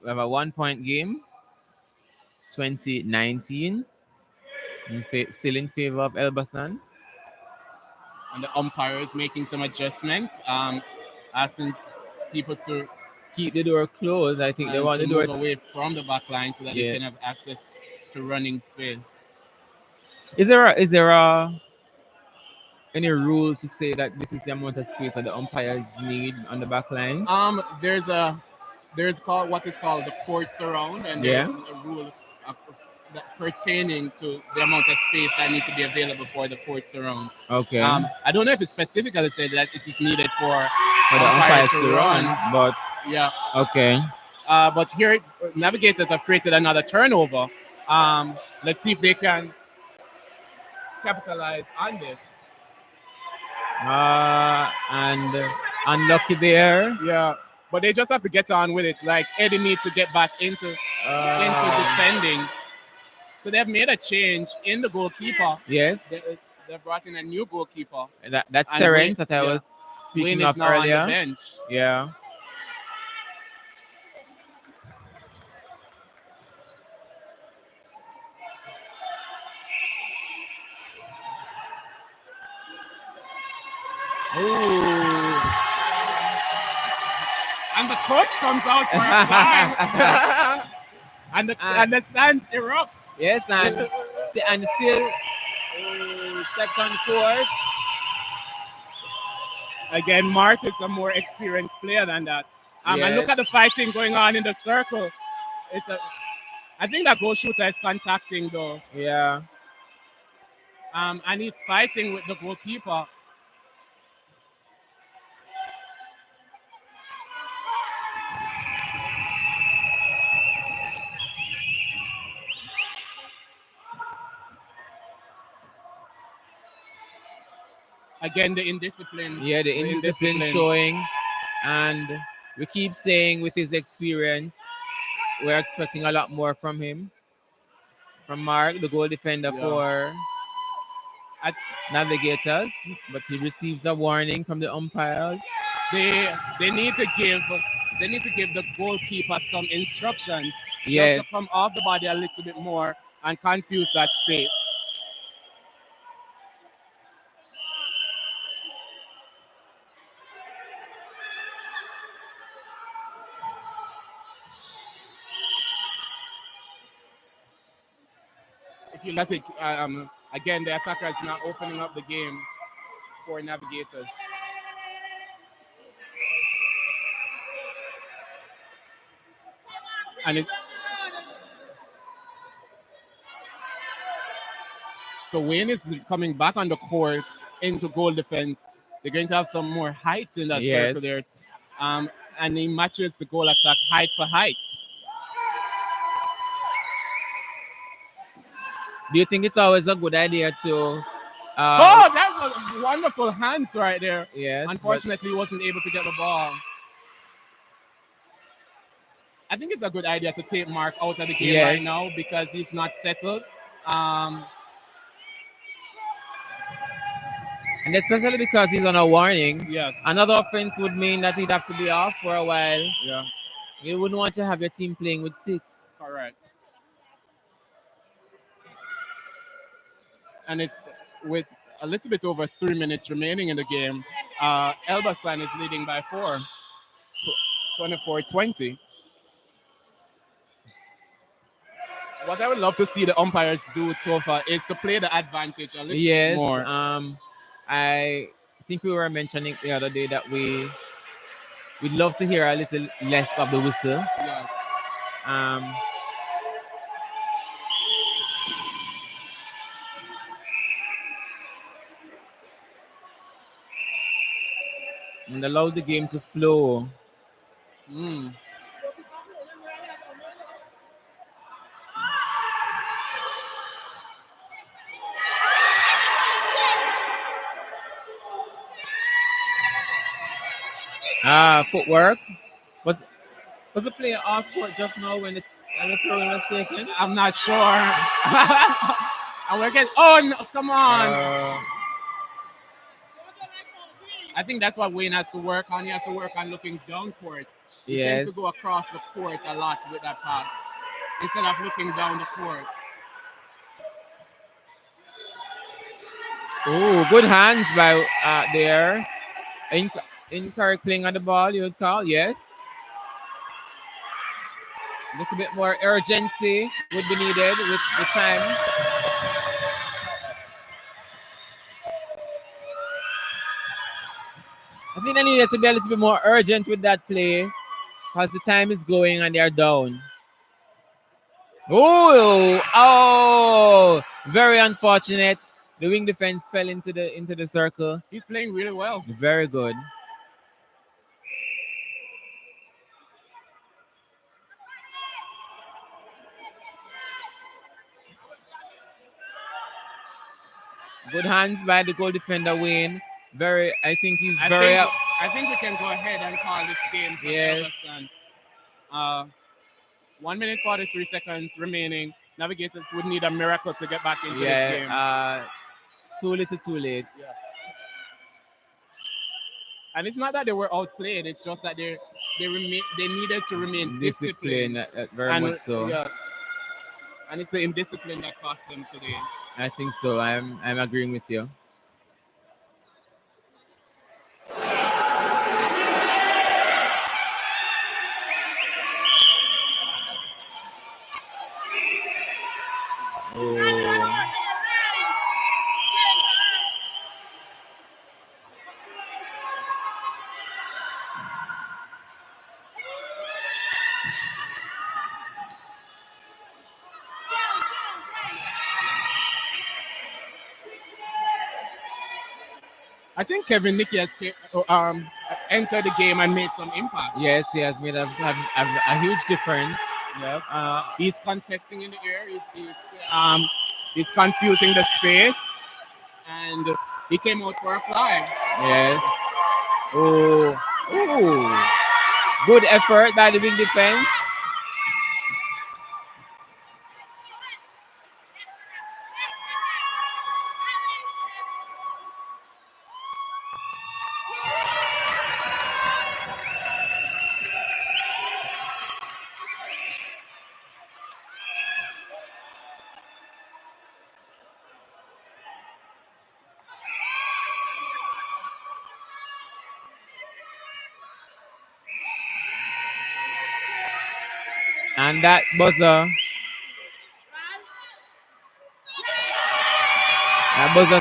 [SPEAKER 2] We have a 1-point game, 2019, still in favor of Elbasan.
[SPEAKER 8] And the umpire is making some adjustments, asking people to
[SPEAKER 2] keep the door closed. I think they want the door
[SPEAKER 8] move away from the back line so that they can have access to running space.
[SPEAKER 2] Is there any rule to say that this is the amount of space that the umpires need on the back line?
[SPEAKER 8] There's called what is called the court surround, and there's a rule pertaining to the amount of space that needs to be available for the court surround.
[SPEAKER 2] Okay.
[SPEAKER 8] I don't know if it specifically said that it is needed for
[SPEAKER 2] the umpires to run, but
[SPEAKER 8] yeah.
[SPEAKER 2] Okay.
[SPEAKER 8] But here, Navigators have created another turnover. Let's see if they can capitalize on this.
[SPEAKER 2] And unlucky there.
[SPEAKER 8] Yeah, but they just have to get on with it. Like Eddie needs to get back into defending. So they've made a change in the goalkeeper.
[SPEAKER 2] Yes.
[SPEAKER 8] They brought in a new goalkeeper.
[SPEAKER 2] That's Terrence that I was speaking of earlier.
[SPEAKER 8] On the bench.
[SPEAKER 2] Yeah.
[SPEAKER 8] Ooh. And the coach comes out for a flag. and the stands erupt.
[SPEAKER 2] Yes, and still stepped on court.
[SPEAKER 8] Again, Mark is a more experienced player than that.
[SPEAKER 2] Yes.
[SPEAKER 8] And look at the fighting going on in the circle. I think that goal shooter is contacting though.
[SPEAKER 2] Yeah.
[SPEAKER 8] And he's fighting with the goalkeeper. Again, the indiscipline.
[SPEAKER 2] Yeah, the indiscipline showing. And we keep saying with his experience, we're expecting a lot more from him. From Mark, the goal defender for Navigators. But he receives a warning from the umpires.
[SPEAKER 8] They need to give the goalkeeper some instructions.
[SPEAKER 2] Yes.
[SPEAKER 8] Just to come off the body a little bit more and confuse that space. If you let it, again, the attacker is now opening up the game for Navigators. And so Wayne is coming back on the court into goal defense. They're going to have some more height in that circle there. And he matches the goal attack height for height.
[SPEAKER 2] Do you think it's always a good idea to...
[SPEAKER 8] that's a wonderful hands right there.
[SPEAKER 2] Yes.
[SPEAKER 8] Unfortunately, he wasn't able to get the ball. I think it's a good idea to take Mark out of the game
[SPEAKER 2] Yes.
[SPEAKER 8] right now because he's not settled. Um,
[SPEAKER 2] And especially because he's on a warning.
[SPEAKER 8] yes.
[SPEAKER 2] Another offense would mean that he'd have to be off for a while.
[SPEAKER 8] Yeah.
[SPEAKER 2] You wouldn't want to have your team playing with 6.
[SPEAKER 8] Correct. And it's with a little bit over 3 minutes remaining in the game. Elbasan is leading by 4, 24-20. What I would love to see the umpires do, Tofa, is to play the advantage a little bit
[SPEAKER 2] Yes.
[SPEAKER 8] more.
[SPEAKER 2] I think we were mentioning the other day that we'd love to hear a little less of the whistle.
[SPEAKER 8] Yes.
[SPEAKER 2] And allow the game to flow. Footwork. Was the player off court just now when the throw was taken?
[SPEAKER 8] I'm not sure. And we're getting, oh, no, come on. I think that's what Wayne has to work on. He has to work on looking down court. He tends to go across the court a lot with that pass instead of looking down the court.
[SPEAKER 2] Oh, good hands by there. Incorrect playing on the ball, you would call, yes. A little bit more urgency would be needed with the time. I think they needed to be a little bit more urgent with that play because the time is going and they're down. Oh, very unfortunate. The wing defense fell into the circle.
[SPEAKER 8] He's playing really well.
[SPEAKER 2] Very good. Good hands by the goal defender, Wayne. I think he's very.
[SPEAKER 8] I think we can go ahead and call this game.
[SPEAKER 2] Yes.
[SPEAKER 8] 1 minute 43 seconds remaining. Navigators would need a miracle to get back into this game.
[SPEAKER 2] Too little, too late.
[SPEAKER 8] Yeah. And it's not that they were outplayed. It's just that they needed to remain disciplined.
[SPEAKER 2] Very much so.
[SPEAKER 8] Yes. And it's the indiscipline that cost them today.
[SPEAKER 2] I think so. I'm agreeing with you.
[SPEAKER 8] I think Kevin Nicky has entered the game and made some impact.
[SPEAKER 2] Yes, he has made a huge difference.
[SPEAKER 8] Yes. He's contesting in the air. He's confusing the space. And he came out for a fly.
[SPEAKER 2] Yes. Oh. Good effort by the wing defense. And that buzzer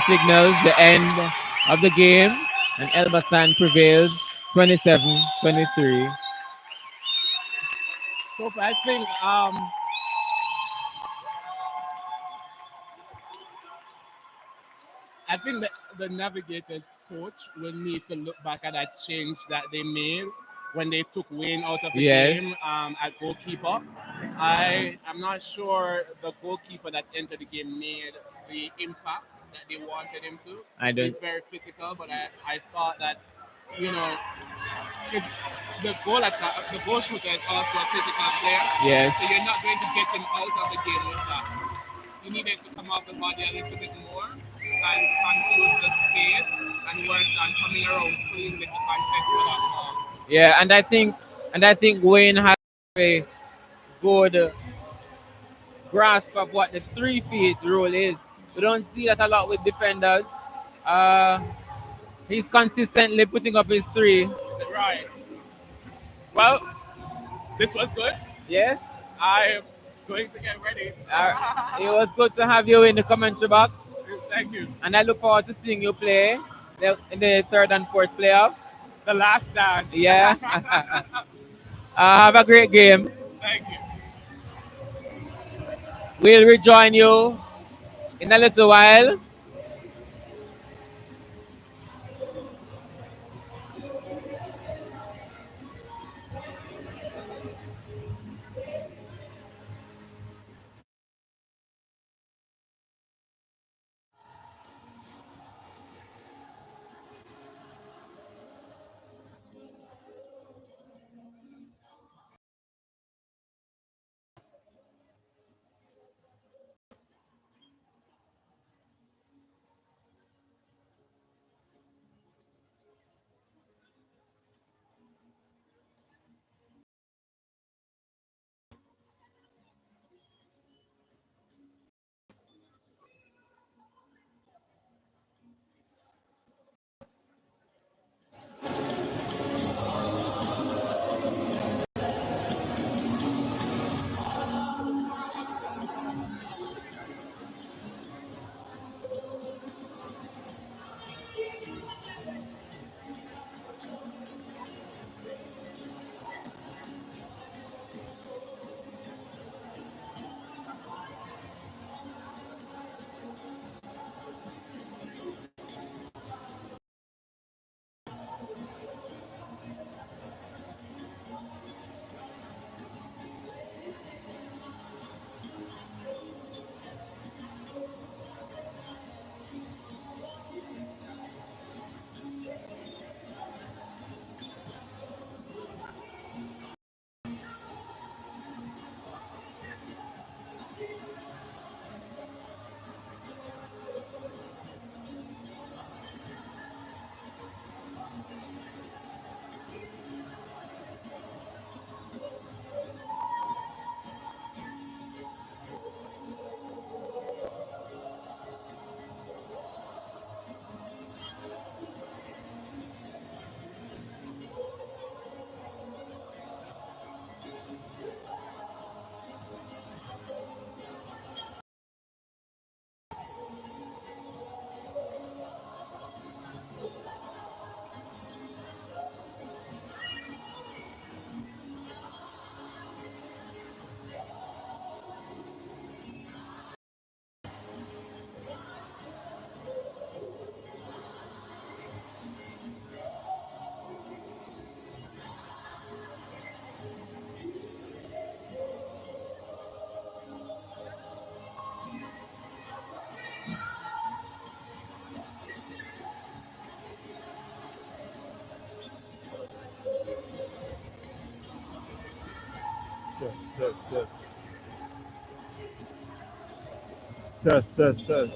[SPEAKER 2] signals the end of the game, and Elbasan prevails 27-23.
[SPEAKER 8] So I think that the Navigators coach will need to look back at that change that they made when they took Wayne out of the game at goalkeeper. I'm not sure the goalkeeper that entered the game made the impact that they wanted him to. He's very physical, but I thought that you know, if the goal attack, the goal shooter is also a physical player.
[SPEAKER 2] Yes.
[SPEAKER 8] So you're not going to get him out of the game with that. You need him to come off the body a little bit more and confuse the space and work on coming around cleanly to contest for that ball.
[SPEAKER 2] Yeah, and I think Wayne has a good grasp of what the 3 feet rule is. We don't see that a lot with defenders. Uh, he's consistently putting up his three.
[SPEAKER 8] Right. Well, this was good.
[SPEAKER 2] Yes.
[SPEAKER 8] I'm going to get ready.
[SPEAKER 2] It was good to have you in the commentary box,
[SPEAKER 8] Thank you.
[SPEAKER 2] and I look forward to seeing you play in the third and fourth playoff.
[SPEAKER 8] The last dance.
[SPEAKER 2] Yeah. Have a great game.
[SPEAKER 8] Thank you.
[SPEAKER 2] We'll rejoin you in a little while.
[SPEAKER 10] Test, test, test.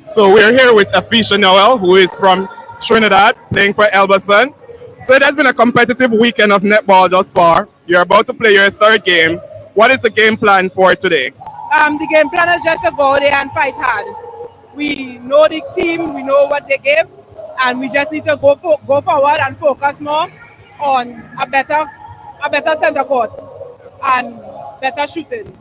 [SPEAKER 8] So we're here with Afisha Noel, who is from Trinidad, playing for Elbasan. So it has been a competitive weekend of netball thus far. You're about to play your third game. What is the game plan for today?
[SPEAKER 11] The game plan is just to go there and fight hard. We know the team, we know what they give, and we just need to go forward and focus more on a better center court and better shooting.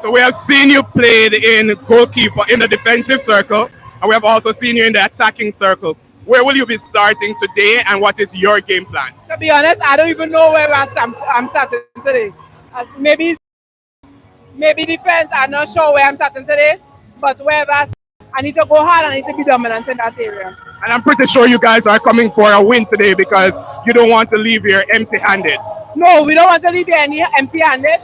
[SPEAKER 8] So we have seen you played in goalkeeper in the defensive circle, and we have also seen you in the attacking circle. Where will you be starting today, and what is your game plan?
[SPEAKER 11] To be honest, I don't even know where I'm starting today. Maybe maybe defense. I'm not sure where I'm starting today, but wherever I need to go hard, I need to be dominant in that area.
[SPEAKER 8] And I'm pretty sure you guys are coming for a win today because you don't want to leave here empty-handed.
[SPEAKER 11] No, we don't want to leave here any empty-handed,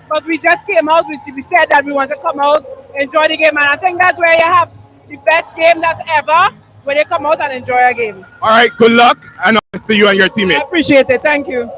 [SPEAKER 11] but we just came out. We said that we want to come out, enjoy the game, and I think that's where you have the best game that's ever when you come out and enjoy a game.
[SPEAKER 8] All right, good luck, and I'll see you and your
[SPEAKER 11] I
[SPEAKER 8] teammates.
[SPEAKER 11] appreciate it. Thank you.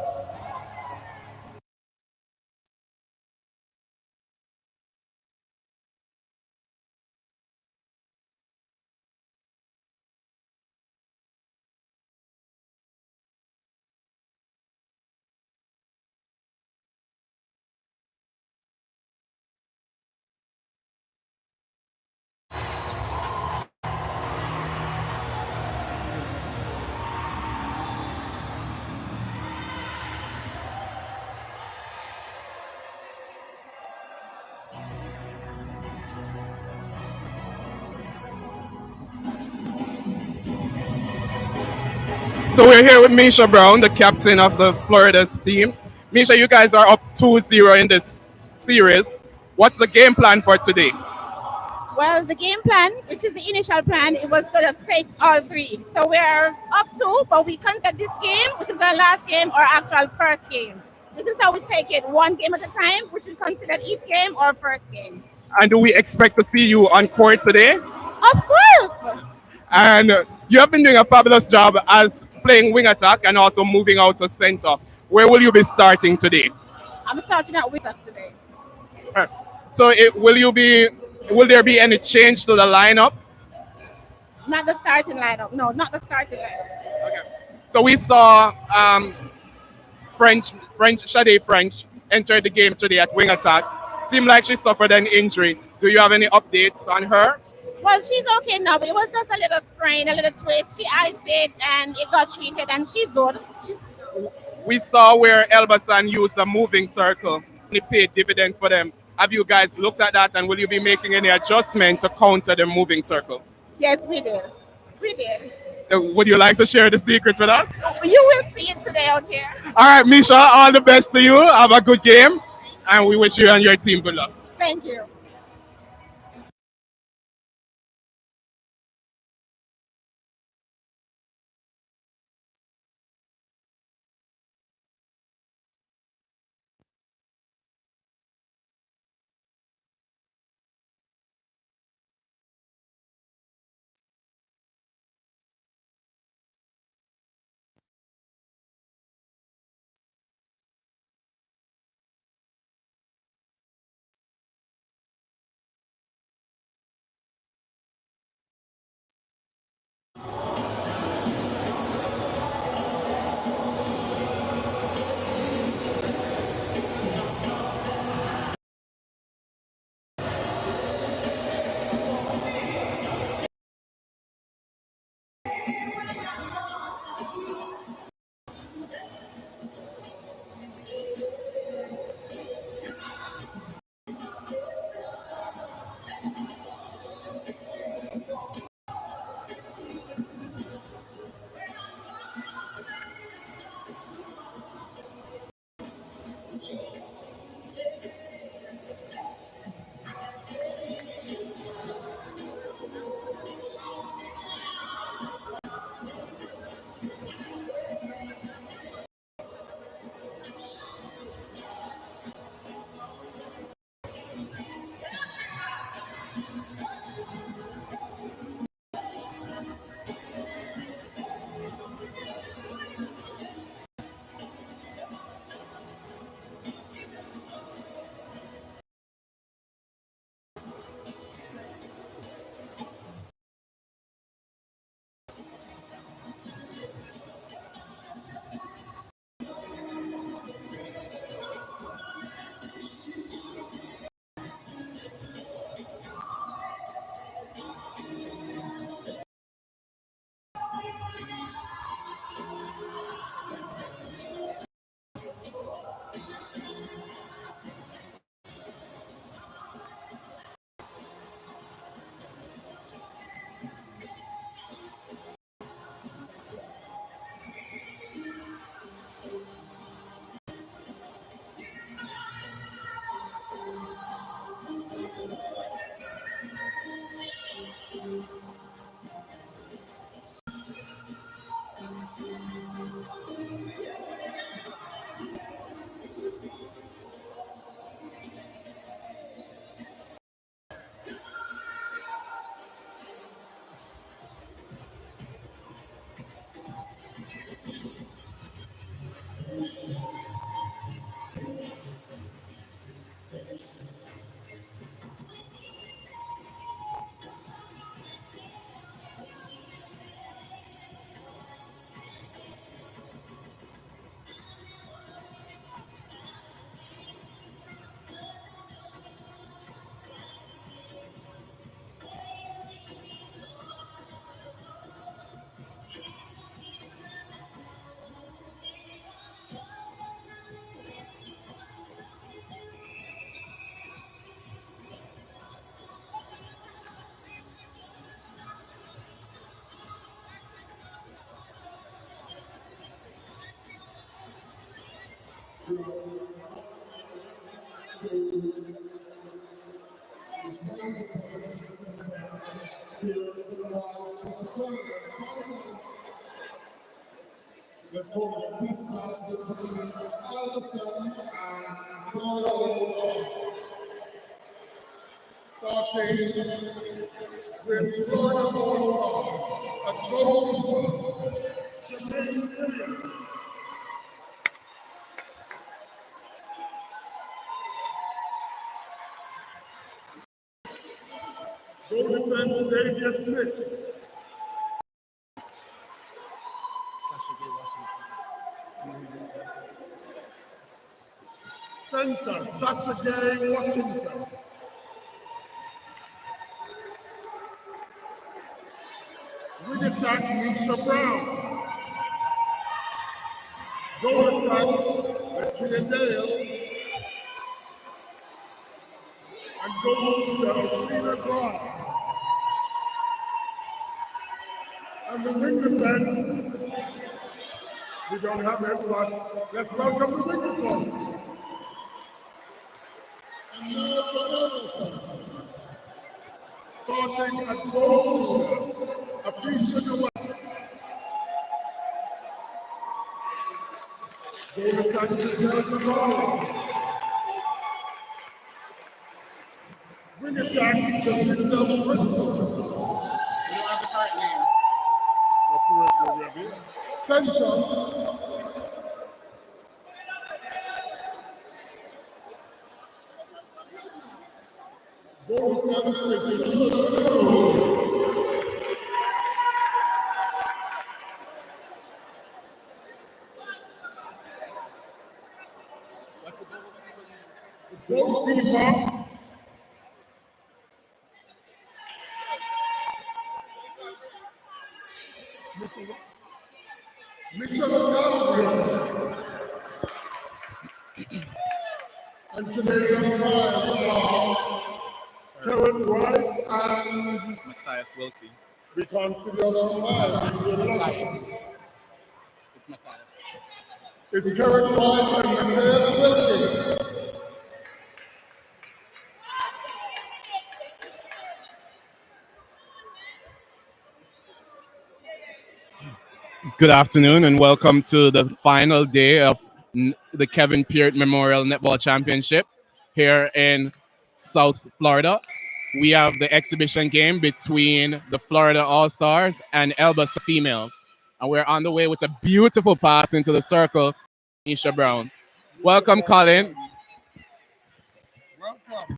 [SPEAKER 8] So we're here with Misha Brown, the captain of the Florida's team. Misha, you guys are up 2-0 in this series. What's the game plan for today?
[SPEAKER 10] Well, the game plan, which is the initial plan, it was to just take all three. So we're up two, but we consider this game, which is our last game, our actual first game. This is how we take it, one game at a time, which we consider each game our first game.
[SPEAKER 8] And do we expect to see you on court today?
[SPEAKER 10] Of course!
[SPEAKER 8] And you have been doing a fabulous job as playing wing attack and also moving out to center. Where will you be starting today?
[SPEAKER 10] I'm starting at wing attack today.
[SPEAKER 8] So will there be any change to the lineup?
[SPEAKER 10] Not the starting lineup. No, not the starting lineup.
[SPEAKER 8] So we saw Sade French enter the game today at wing attack. Seemed like she suffered an injury. Do you have any updates on her?
[SPEAKER 10] Well, she's okay now, but it was just a little sprain, a little twist. She iced it and it got treated, and she's good.
[SPEAKER 8] We saw where Elbasan used a moving circle and it paid dividends for them. Have you guys looked at that, and will you be making any adjustment to counter the moving circle?
[SPEAKER 10] Yes, we did. We did.
[SPEAKER 8] Would you like to share the secret with us?
[SPEAKER 10] You will see it today out here.
[SPEAKER 8] All right, Misha, all the best to you. Have a good game, and we wish you and your team good luck.
[SPEAKER 10] Thank you.
[SPEAKER 5] Let's go to the test match between Alderson and Florida. Starting with Florida Ball at goal, Jermaine Williams. Goal defense, David Smith. Center, Sasha J. Washington. Wing attack, Nisha Brown. Goal attack, Latia Dale. And goal shooter, Sheena Brown. And the wing defense, we don't have it, but let's welcome the wing defense. And now the Ferguson. Starting at goal shooter, Apisha Noel. Goal attack, Giselle Navarro. Wing attack, Jacinda Bristol. We don't have the correct names. That's where we have here. Center. Goalkeeper. And today, Karen Wright and
[SPEAKER 8] Matthias Wilkie.
[SPEAKER 5] we can't see the other one.
[SPEAKER 8] It's Matthias.
[SPEAKER 5] It's Karen Wright and Matthias Wilkie.
[SPEAKER 8] Good afternoon and welcome to the final day of the Kevin Peart Memorial Netball Championship here in South Florida. We have the exhibition game between the Florida All-Stars and Elba Females. And we're on the way with a beautiful pass into the circle, Nisha Brown. Welcome, Colin.
[SPEAKER 5] Welcome.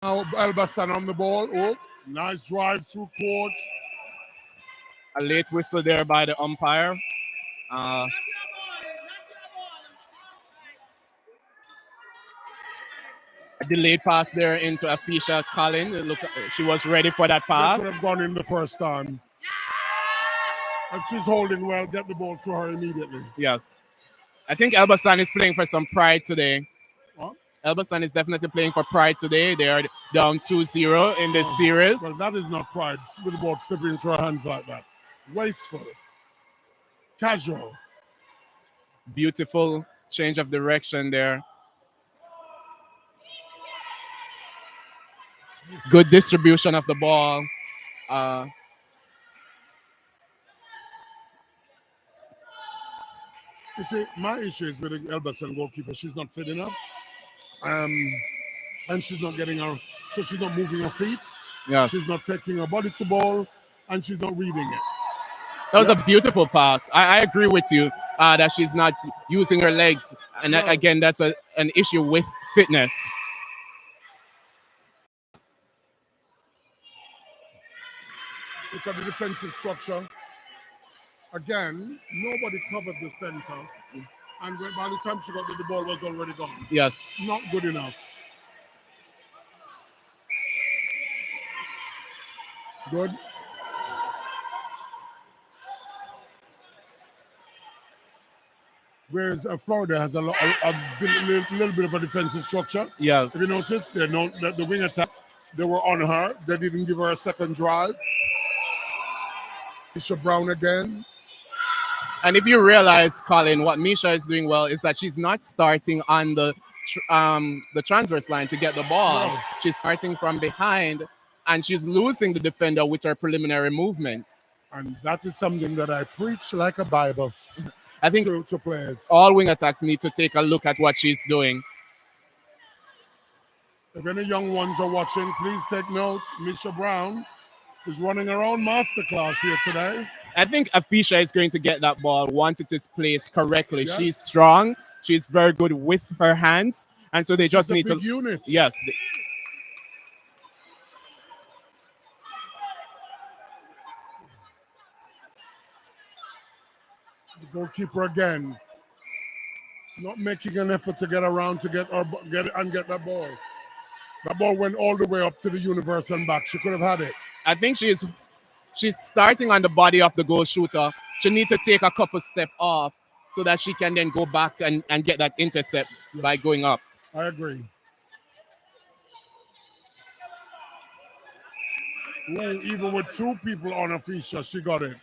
[SPEAKER 5] Now Elbasan on the ball. Oh, nice drive through court.
[SPEAKER 8] A late whistle there by the umpire. A delayed pass there into Afisha Collins. Look, she was ready for that pass.
[SPEAKER 5] They could have gone in the first time. And she's holding well. Get the ball to her immediately.
[SPEAKER 8] Yes. I think Elbasan is playing for some pride today.
[SPEAKER 5] What?
[SPEAKER 8] Elbasan is definitely playing for pride today. They are down 2-0 in this series.
[SPEAKER 5] Well, that is not pride with the ball slipping into her hands like that. Wasteful. Casual.
[SPEAKER 8] Beautiful change of direction there. Good distribution of the ball.
[SPEAKER 5] You see, my issue is with the Elbasan goalkeeper. She's not fit enough. And she's not getting her, so she's not moving her feet.
[SPEAKER 8] Yes.
[SPEAKER 5] She's not taking her body to ball, and she's not reading it.
[SPEAKER 8] That was a beautiful pass. I agree with you that she's not using her legs. And again, that's an issue with fitness.
[SPEAKER 5] Look at the defensive structure. Again, nobody covered the center. And by the time she got there, the ball was already gone.
[SPEAKER 8] Yes.
[SPEAKER 5] Not good enough. Good. Whereas Florida has a little bit of a defensive structure.
[SPEAKER 8] Yes.
[SPEAKER 5] If you notice, the wing attack, they were on her. They didn't give her a second drive. Isha Brown again.
[SPEAKER 8] And if you realize, Colin, what Misha is doing well is that she's not starting on the transverse line to get the ball.
[SPEAKER 6] No.
[SPEAKER 8] She's starting from behind, and she's losing the defender with her preliminary movements.
[SPEAKER 6] And that is something that I preach like a Bible
[SPEAKER 8] I think
[SPEAKER 6] to players.
[SPEAKER 8] all wing attacks need to take a look at what she's doing.
[SPEAKER 6] If any young ones are watching, please take note. Misha Brown is running her own masterclass here today.
[SPEAKER 8] I think Afisha is going to get that ball once it is placed correctly.
[SPEAKER 6] Yes.
[SPEAKER 8] She's strong. She's very good with her hands. And so they just
[SPEAKER 6] She's a
[SPEAKER 8] need
[SPEAKER 6] big
[SPEAKER 8] to.
[SPEAKER 6] unit.
[SPEAKER 8] Yes.
[SPEAKER 6] The goalkeeper again, not making an effort to get around to get that ball. That ball went all the way up to the universe and back. She could have had it.
[SPEAKER 8] I think she's starting on the body of the goal shooter. She needs to take a couple steps off so that she can then go back and get that intercept by going up.
[SPEAKER 6] I agree. Ooh, even with two people on Afisha, she got it.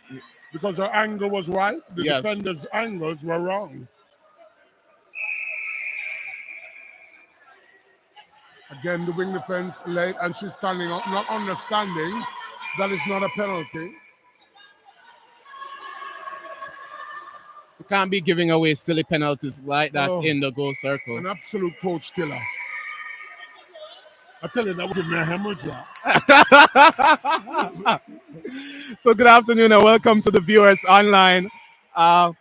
[SPEAKER 6] Because her angle was right. The
[SPEAKER 8] Yes.
[SPEAKER 6] defender's angles were wrong. Again, the wing defense late, and she's standing up, not understanding that it's not a penalty.
[SPEAKER 8] You can't be giving away silly penalties like that in the goal circle.
[SPEAKER 6] An absolute coach killer. I tell you, that would give me a hemorrhage.
[SPEAKER 8] So good afternoon and welcome to the viewers online. I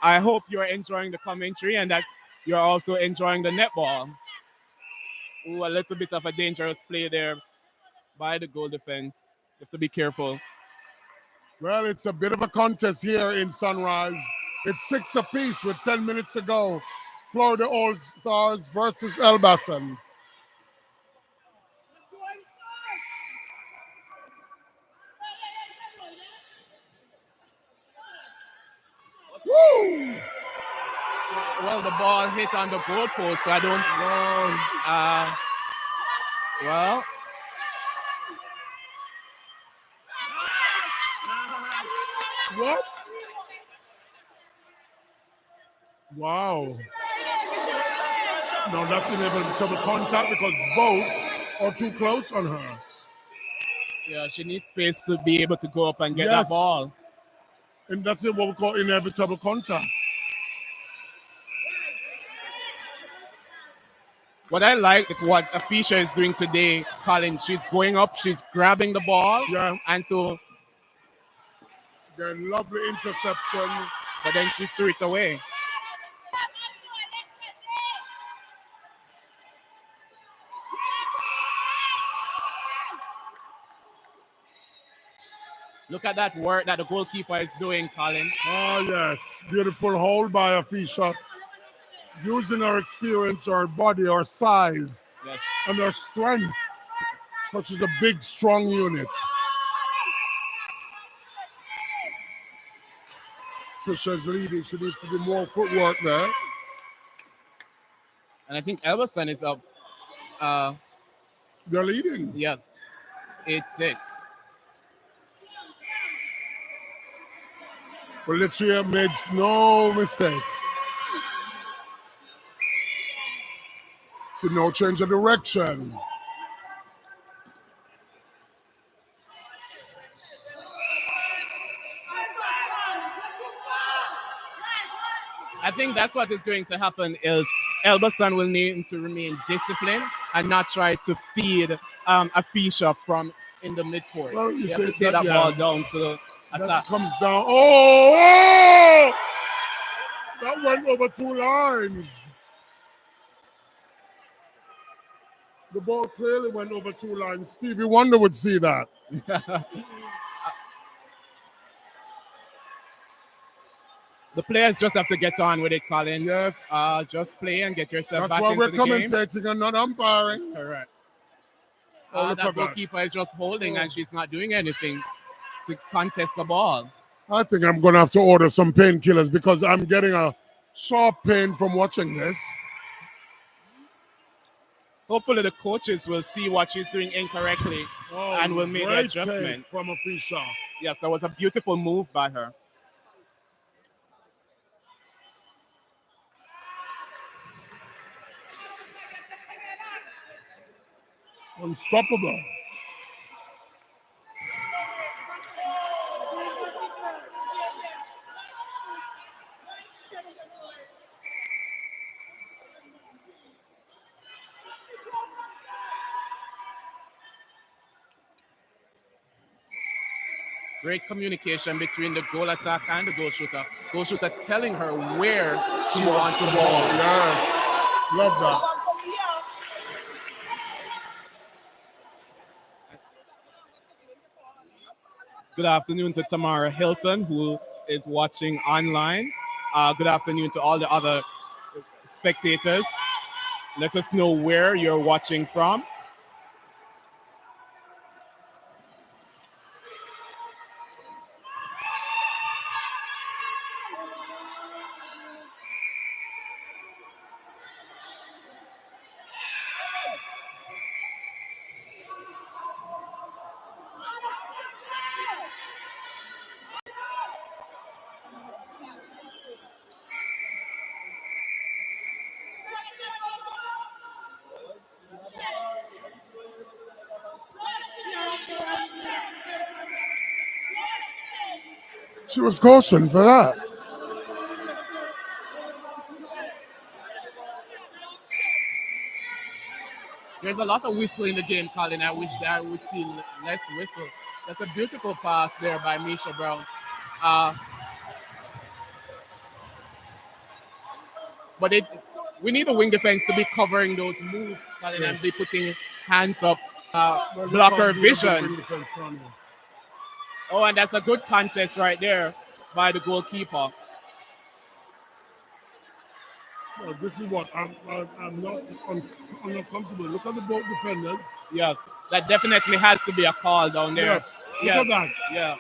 [SPEAKER 8] hope you're enjoying the commentary and that you're also enjoying the netball. Ooh, a little bit of a dangerous play there by the goal defense. You have to be careful.
[SPEAKER 6] Well, it's a bit of a contest here in Sunrise. It's 6 apiece with 10 minutes to go. Florida All-Stars versus Elbasan. Woo!
[SPEAKER 8] Well, the ball hit on the goalpost, so I don't know. Well.
[SPEAKER 6] What? Wow. No, that's inevitable contact because both are too close on her.
[SPEAKER 8] Yeah, she needs space to be able to go up and get that ball.
[SPEAKER 6] And that's what we call inevitable contact.
[SPEAKER 8] What I like, what Afisha is doing today, Colin, she's going up, she's grabbing the ball.
[SPEAKER 6] Yeah.
[SPEAKER 8] And so.
[SPEAKER 6] Then lovely interception.
[SPEAKER 8] But then she threw it away. Look at that work that the goalkeeper is doing, Colin.
[SPEAKER 6] Oh, yes. Beautiful hold by Afisha. Using her experience, her body, her size, and her strength. Because she's a big, strong unit. Trisha's leading. She needs to do more footwork there.
[SPEAKER 8] And I think Elbasan is up.
[SPEAKER 6] They're leading.
[SPEAKER 8] Yes. 8-6.
[SPEAKER 6] Felicia made no mistake. So no change of direction.
[SPEAKER 8] I think that's what is going to happen is Elbasan will need to remain disciplined and not try to feed Afisha from in the midcourt.
[SPEAKER 6] Well,
[SPEAKER 8] you have to take that ball down to the attack.
[SPEAKER 6] That comes down. Oh! That went over 2 lines. The ball clearly went over 2 lines. Stevie Wonder would see that.
[SPEAKER 8] The players just have to get on with it, Colin.
[SPEAKER 6] Yes.
[SPEAKER 8] Just play and get yourself
[SPEAKER 6] That's
[SPEAKER 8] back
[SPEAKER 6] why
[SPEAKER 8] into
[SPEAKER 6] we're
[SPEAKER 8] the game.
[SPEAKER 6] commentating and not umpiring.
[SPEAKER 8] Correct.
[SPEAKER 6] Oh, look
[SPEAKER 8] that
[SPEAKER 6] at that.
[SPEAKER 8] goalkeeper is just holding and she's not doing anything to contest the ball.
[SPEAKER 6] I think I'm going to have to order some painkillers because I'm getting a sharp pain from watching this.
[SPEAKER 8] Hopefully the coaches will see what she's doing incorrectly and will make the
[SPEAKER 6] Great
[SPEAKER 8] adjustment.
[SPEAKER 6] take from Afisha.
[SPEAKER 8] Yes, that was a beautiful move by her.
[SPEAKER 12] Unstoppable.
[SPEAKER 8] Great communication between the goal attack and the goal shooter. Goal shooter telling her where she wants the ball.
[SPEAKER 12] Yes. Love that.
[SPEAKER 8] Good afternoon to Tamara Hilton, who is watching online. Good afternoon to all the other spectators. Let us know where you're watching from.
[SPEAKER 12] She was cautioned for that.
[SPEAKER 8] There's a lot of whistle in the game, Colin. I wish that I would see less whistle. That's a beautiful pass there by Misha Brown. But we need the wing defense to be covering those moves, Colin, and be putting hands up, blocker vision. Oh, and that's a good contest right there by the goalkeeper.
[SPEAKER 12] Well, this is what I'm not uncomfortable. Look at the both defenders.
[SPEAKER 8] Yes, that definitely has to be a call down there.
[SPEAKER 12] Yeah, look at that.
[SPEAKER 8] Yeah.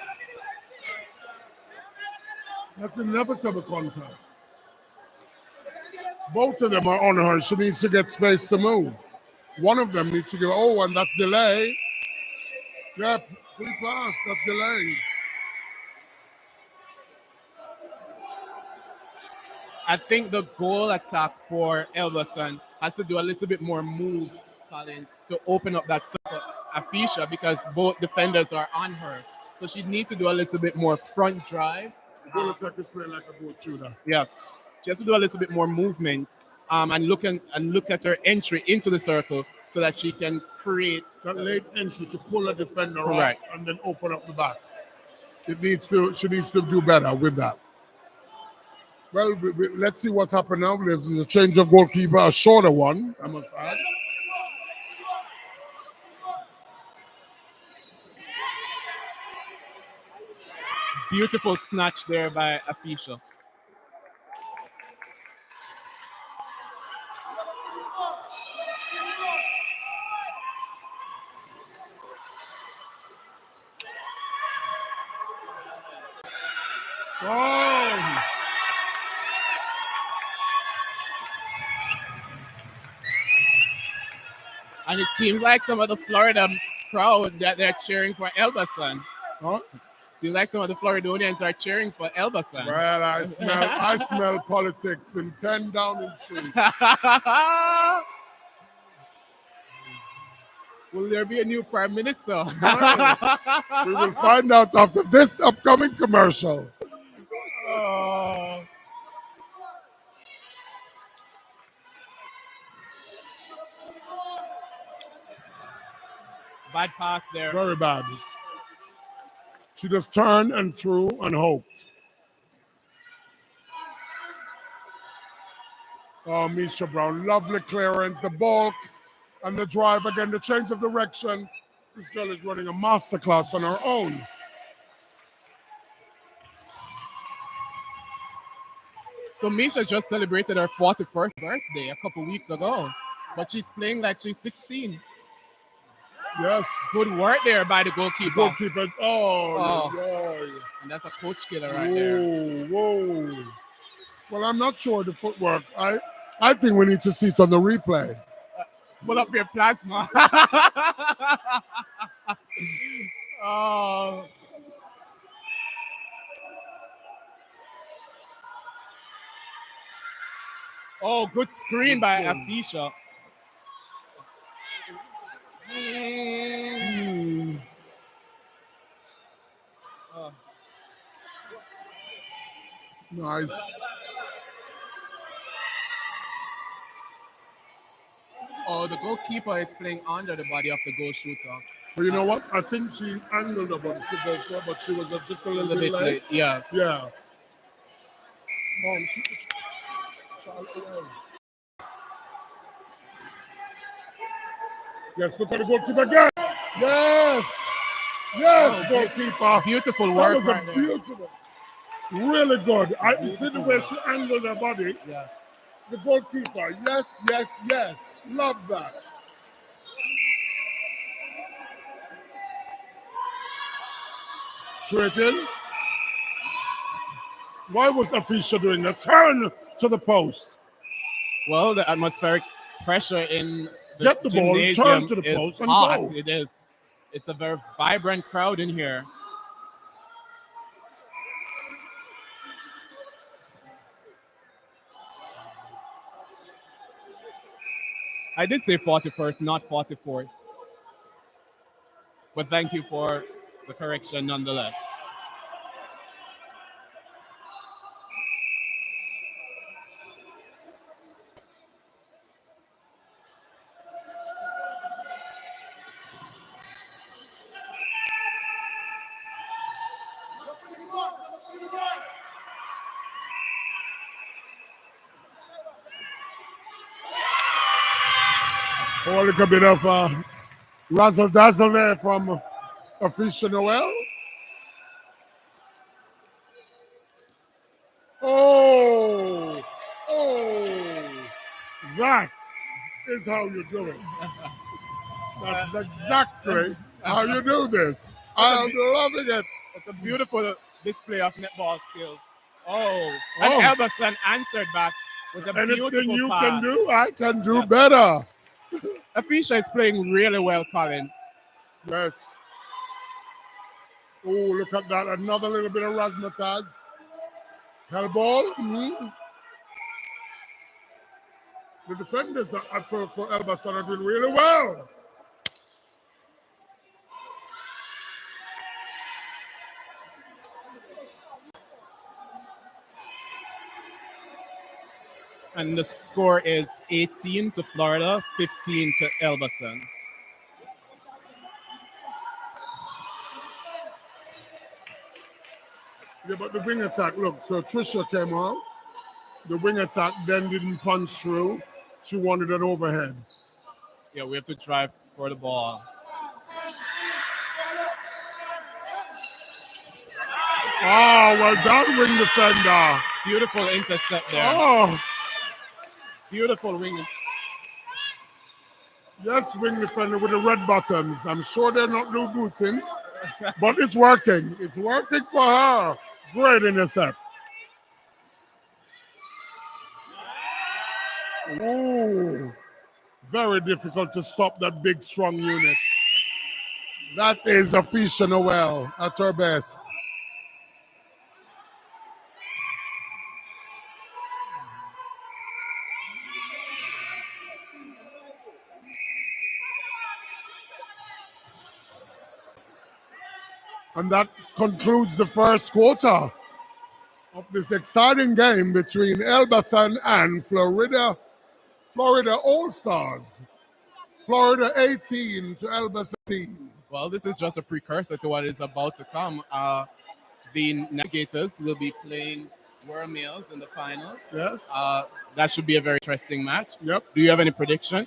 [SPEAKER 12] That's inevitable contact. Both of them are on her. She needs to get space to move. One of them needs to go, oh, and that's delay. Yep, pretty fast. That's delaying.
[SPEAKER 8] I think the goal attack for Elverson has to do a little bit more move, Colin, to open up that circle Afisha, because both defenders are on her. So she needs to do a little bit more front drive.
[SPEAKER 12] The goal attack is playing like a boat shooter.
[SPEAKER 8] Yes. She has to do a little bit more movement and look at her entry into the circle so that she can create
[SPEAKER 12] that late entry to pull a defender
[SPEAKER 8] Correct.
[SPEAKER 12] up and then open up the back. She needs to do better with that. Well, let's see what's happened now. There's a change of goalkeeper, a shorter one, I must add.
[SPEAKER 8] Beautiful snatch there by Afisha.
[SPEAKER 12] Oh!
[SPEAKER 8] And it seems like some of the Florida crowd that they're cheering for Elbasan.
[SPEAKER 12] Huh?
[SPEAKER 8] Seems like some of the Floridonians are cheering for Elbasan.
[SPEAKER 12] Well, I smell politics in 10 Downing Street.
[SPEAKER 8] Will there be a new prime minister?
[SPEAKER 12] We will find out after this upcoming commercial.
[SPEAKER 8] Oh. Bad pass there.
[SPEAKER 12] Very bad. She just turned and threw and hoped. Oh, Misha Brown, lovely clearance, the bulk and the drive again, the change of direction. This girl is running a masterclass on her own.
[SPEAKER 8] So Misha just celebrated her 41st birthday a couple weeks ago, but she's playing like she's 16.
[SPEAKER 12] Yes.
[SPEAKER 8] Good work there by the goalkeeper.
[SPEAKER 12] Goalkeeper. Oh.
[SPEAKER 8] And that's a coach killer right there.
[SPEAKER 12] Whoa. Well, I'm not sure the footwork. I think we need to see it on the replay.
[SPEAKER 8] Pull up your plasma. Oh. Oh, good screen by Afisha.
[SPEAKER 12] Nice.
[SPEAKER 8] Oh, the goalkeeper is playing under the body of the goal shooter.
[SPEAKER 12] But you know what? I think she angled about it to go for, but she was just a little bit late.
[SPEAKER 8] late. Yes.
[SPEAKER 12] Yeah. Keep the child away. Yes, look at the goalkeeper again. Yes. Yes, goalkeeper.
[SPEAKER 8] Beautiful
[SPEAKER 12] That
[SPEAKER 8] work
[SPEAKER 12] was
[SPEAKER 8] right
[SPEAKER 12] a
[SPEAKER 8] there.
[SPEAKER 12] beautiful. Really good. I see the way she angled her body.
[SPEAKER 8] Yes.
[SPEAKER 12] The goalkeeper. Yes, yes, yes. Love that. Straight in. Why was Afisha doing that? Turn to the post.
[SPEAKER 8] Well, the atmospheric pressure in the
[SPEAKER 12] Get the ball,
[SPEAKER 8] gymnasium
[SPEAKER 12] turn to the
[SPEAKER 8] is
[SPEAKER 12] post and
[SPEAKER 8] hot.
[SPEAKER 12] go.
[SPEAKER 8] It is. It's a very vibrant crowd in here. I did say 41st, not 44th. But thank you for the correction nonetheless.
[SPEAKER 12] Oh, a little bit of razzle dazzle there from Afisha Noel. Oh, that is how you do it. That's exactly how you do this. I'm loving it.
[SPEAKER 8] It's a beautiful display of netball skills. Oh, and Elberson answered back with a beautiful
[SPEAKER 12] Anything you
[SPEAKER 8] pass.
[SPEAKER 12] can do, I can do better.
[SPEAKER 8] Afisha is playing really well, Colin.
[SPEAKER 12] Yes. Oh, look at that. Another little bit of razzmatazz. Hellball. Mm-hmm. The defenders for Elbasan are doing really well.
[SPEAKER 8] And the score is 18 to Florida, 15 to Elbasan.
[SPEAKER 12] Yeah, but the wing attack, look, so Trisha came out. The wing attack then didn't punch through. She wanted an overhead.
[SPEAKER 8] Yeah, we have to drive for the ball.
[SPEAKER 12] Oh, well done, wing defender.
[SPEAKER 8] Beautiful intercept there.
[SPEAKER 12] Oh.
[SPEAKER 8] Beautiful wing.
[SPEAKER 12] Yes, wing defender with the red bottoms. I'm sure they're not Lou Bootins, but it's working. It's working for her. Great intercept. Ooh, very difficult to stop that big, strong unit. That is Afisha Noel at her best. And that concludes the first quarter of this exciting game between Elbasan and Florida All-Stars. Florida 18 to Elbasan 18.
[SPEAKER 8] Well, this is just a precursor to what is about to come. The Navigators will be playing World Males in the finals.
[SPEAKER 12] Yes.
[SPEAKER 8] That should be a very interesting match.
[SPEAKER 12] Yep.
[SPEAKER 8] Do you have any prediction?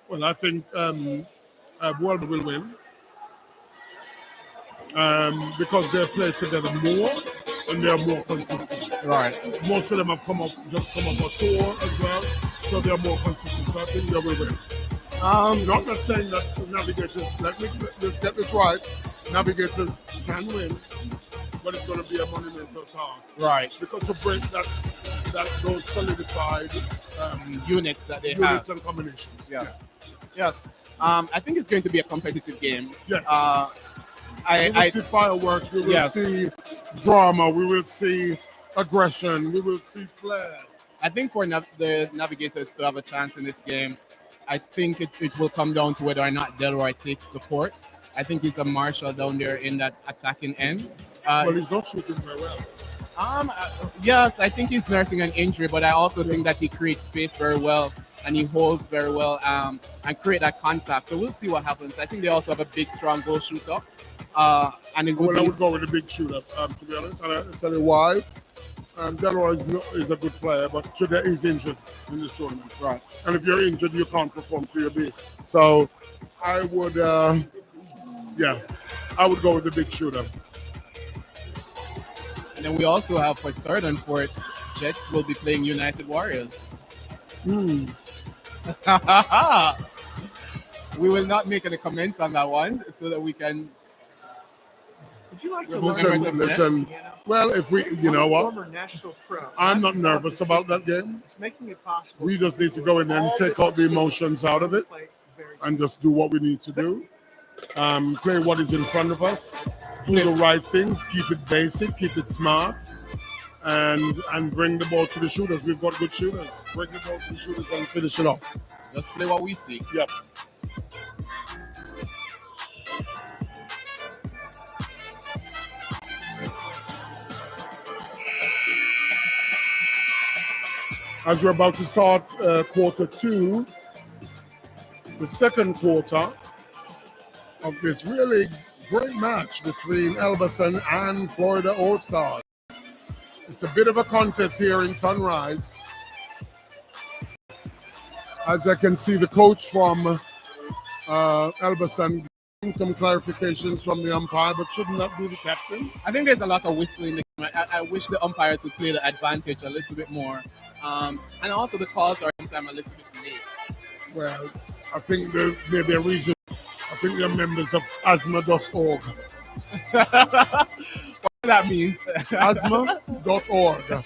[SPEAKER 12] Well, I think World will win because they play together more and they are more consistent.
[SPEAKER 8] Right.
[SPEAKER 12] Most of them have come up a tour as well, so they are more consistent. So I think they will win. I'm not saying that the Navigators, let's get this right, Navigators can win, but it's going to be a monumental task.
[SPEAKER 8] Right.
[SPEAKER 12] Because to break those solidified
[SPEAKER 8] units that they have.
[SPEAKER 12] Units and combinations.
[SPEAKER 8] Yes. Yes. I think it's going to be a competitive game.
[SPEAKER 12] Yes.
[SPEAKER 8] We
[SPEAKER 12] will see fireworks, we will see drama, we will see aggression, we will see flair.
[SPEAKER 8] I think for the Navigators to have a chance in this game, I think it will come down to whether or not Delroy takes the court. I think he's a marshal down there in that attacking end.
[SPEAKER 12] Well, he's not shooting very well.
[SPEAKER 8] Yes, I think he's nursing an injury, but I also think that he creates space very well and he holds very well and create that contact. So we'll see what happens. I think they also have a big, strong goal shooter. And it would
[SPEAKER 12] Well, I
[SPEAKER 8] be
[SPEAKER 12] would go with the big shooter, to be honest, and I'll tell you why. Delroy is a good player, but today he's injured in this tournament.
[SPEAKER 8] right.
[SPEAKER 12] And if you're injured, you can't perform to your best. So I would, yeah, I would go with the big shooter.
[SPEAKER 8] And then we also have for third and fourth, Jets will be playing United Warriors.
[SPEAKER 12] Hmm.
[SPEAKER 8] We will not make any comments on that one so that we can.
[SPEAKER 3] Would you like to
[SPEAKER 12] Listen. Well, if we, you know what,
[SPEAKER 3] Former Nashville pro.
[SPEAKER 12] I'm not nervous about that game.
[SPEAKER 3] It's making it possible.
[SPEAKER 12] We just need to go in there and take out the emotions out of it and just do what we need to do. Play what is in front of us, do the right things, keep it basic, keep it smart, and bring the ball to the shooters. We've got good shooters. Bring the ball to the shooters and finish it off.
[SPEAKER 8] Let's play what we see.
[SPEAKER 12] Yep. As we're about to start quarter two, the second quarter of this really great match between Elbasan and Florida All-Stars. It's a bit of a contest here in Sunrise. As I can see, the coach from Elbasan getting some clarifications from the umpire, but shouldn't that be the captain?
[SPEAKER 8] I think there's a lot of whistling. I wish the umpires would play the advantage a little bit more. And also the calls are sometimes a little bit late.
[SPEAKER 12] Well, I think there may be a reason. I think they're members of asthma.org.
[SPEAKER 8] What that means?
[SPEAKER 12] asthma.org.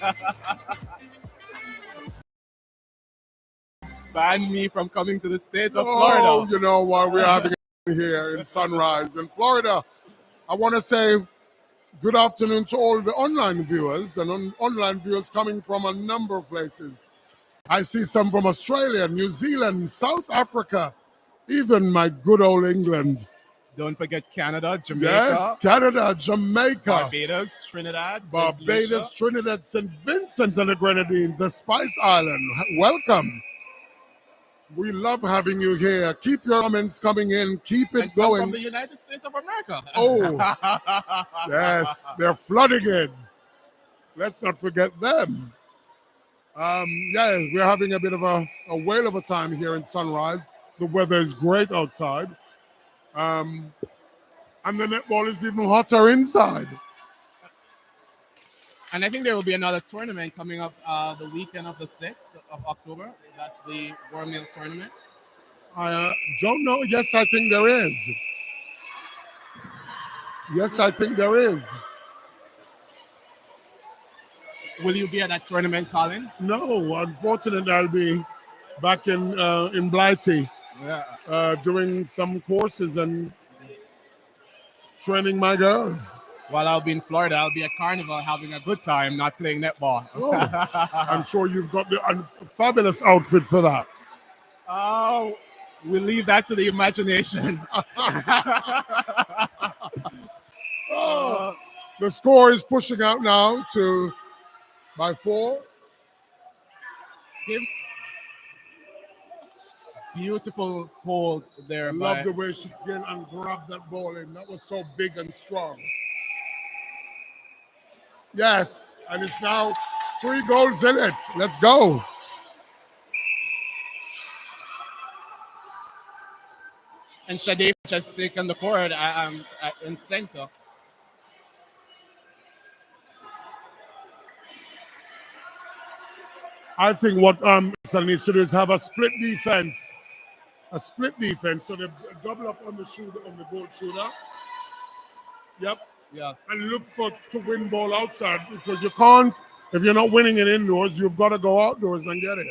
[SPEAKER 8] Ban me from coming to the state of
[SPEAKER 12] Oh,
[SPEAKER 8] Florida.
[SPEAKER 12] you know what we're having here in Sunrise in Florida. I want to say good afternoon to all the online viewers and online viewers coming from a number of places. I see some from Australia, New Zealand, South Africa, even my good old England.
[SPEAKER 8] Don't forget Canada, Jamaica.
[SPEAKER 12] Yes, Canada, Jamaica.
[SPEAKER 8] Barbados, Trinidad.
[SPEAKER 12] Barbados, Trinidad, St. Vincent and the Grenadines, the Spice Island. Welcome. We love having you here. Keep your comments coming in. Keep it
[SPEAKER 8] and some
[SPEAKER 12] going.
[SPEAKER 8] from the United States of America.
[SPEAKER 12] Oh, yes, they're flooding in. Let's not forget them. Yeah, we're having a bit of a whale of a time here in Sunrise. The weather is great outside. And the netball is even hotter inside.
[SPEAKER 8] And I think there will be another tournament coming up the weekend of the 6th of October. That's the World Mill Tournament.
[SPEAKER 12] I don't know. Yes, I think there is. Yes, I think there is.
[SPEAKER 8] Will you be at that tournament, Colin?
[SPEAKER 12] No, unfortunately, I'll be back in Blighty, doing some courses and training my girls.
[SPEAKER 8] While I'll be in Florida, I'll be at Carnival having a good time, not playing netball.
[SPEAKER 12] Oh, I'm sure you've got the fabulous outfit for that.
[SPEAKER 8] Oh, we'll leave that to the imagination.
[SPEAKER 12] Oh, the score is pushing out now by 4.
[SPEAKER 8] Beautiful hold there.
[SPEAKER 12] Love the way she came and grabbed that ball in. That was so big and strong. Yes, and it's now 3 goals in it. Let's go.
[SPEAKER 8] And Shade just taken the court in center.
[SPEAKER 12] I think what Sun needs to do is have a split defense. A split defense, so they double up on the shooter, on the goal shooter. Yep.
[SPEAKER 8] Yes.
[SPEAKER 12] And look to win ball outside, because you can't, if you're not winning it indoors, you've got to go outdoors and get it.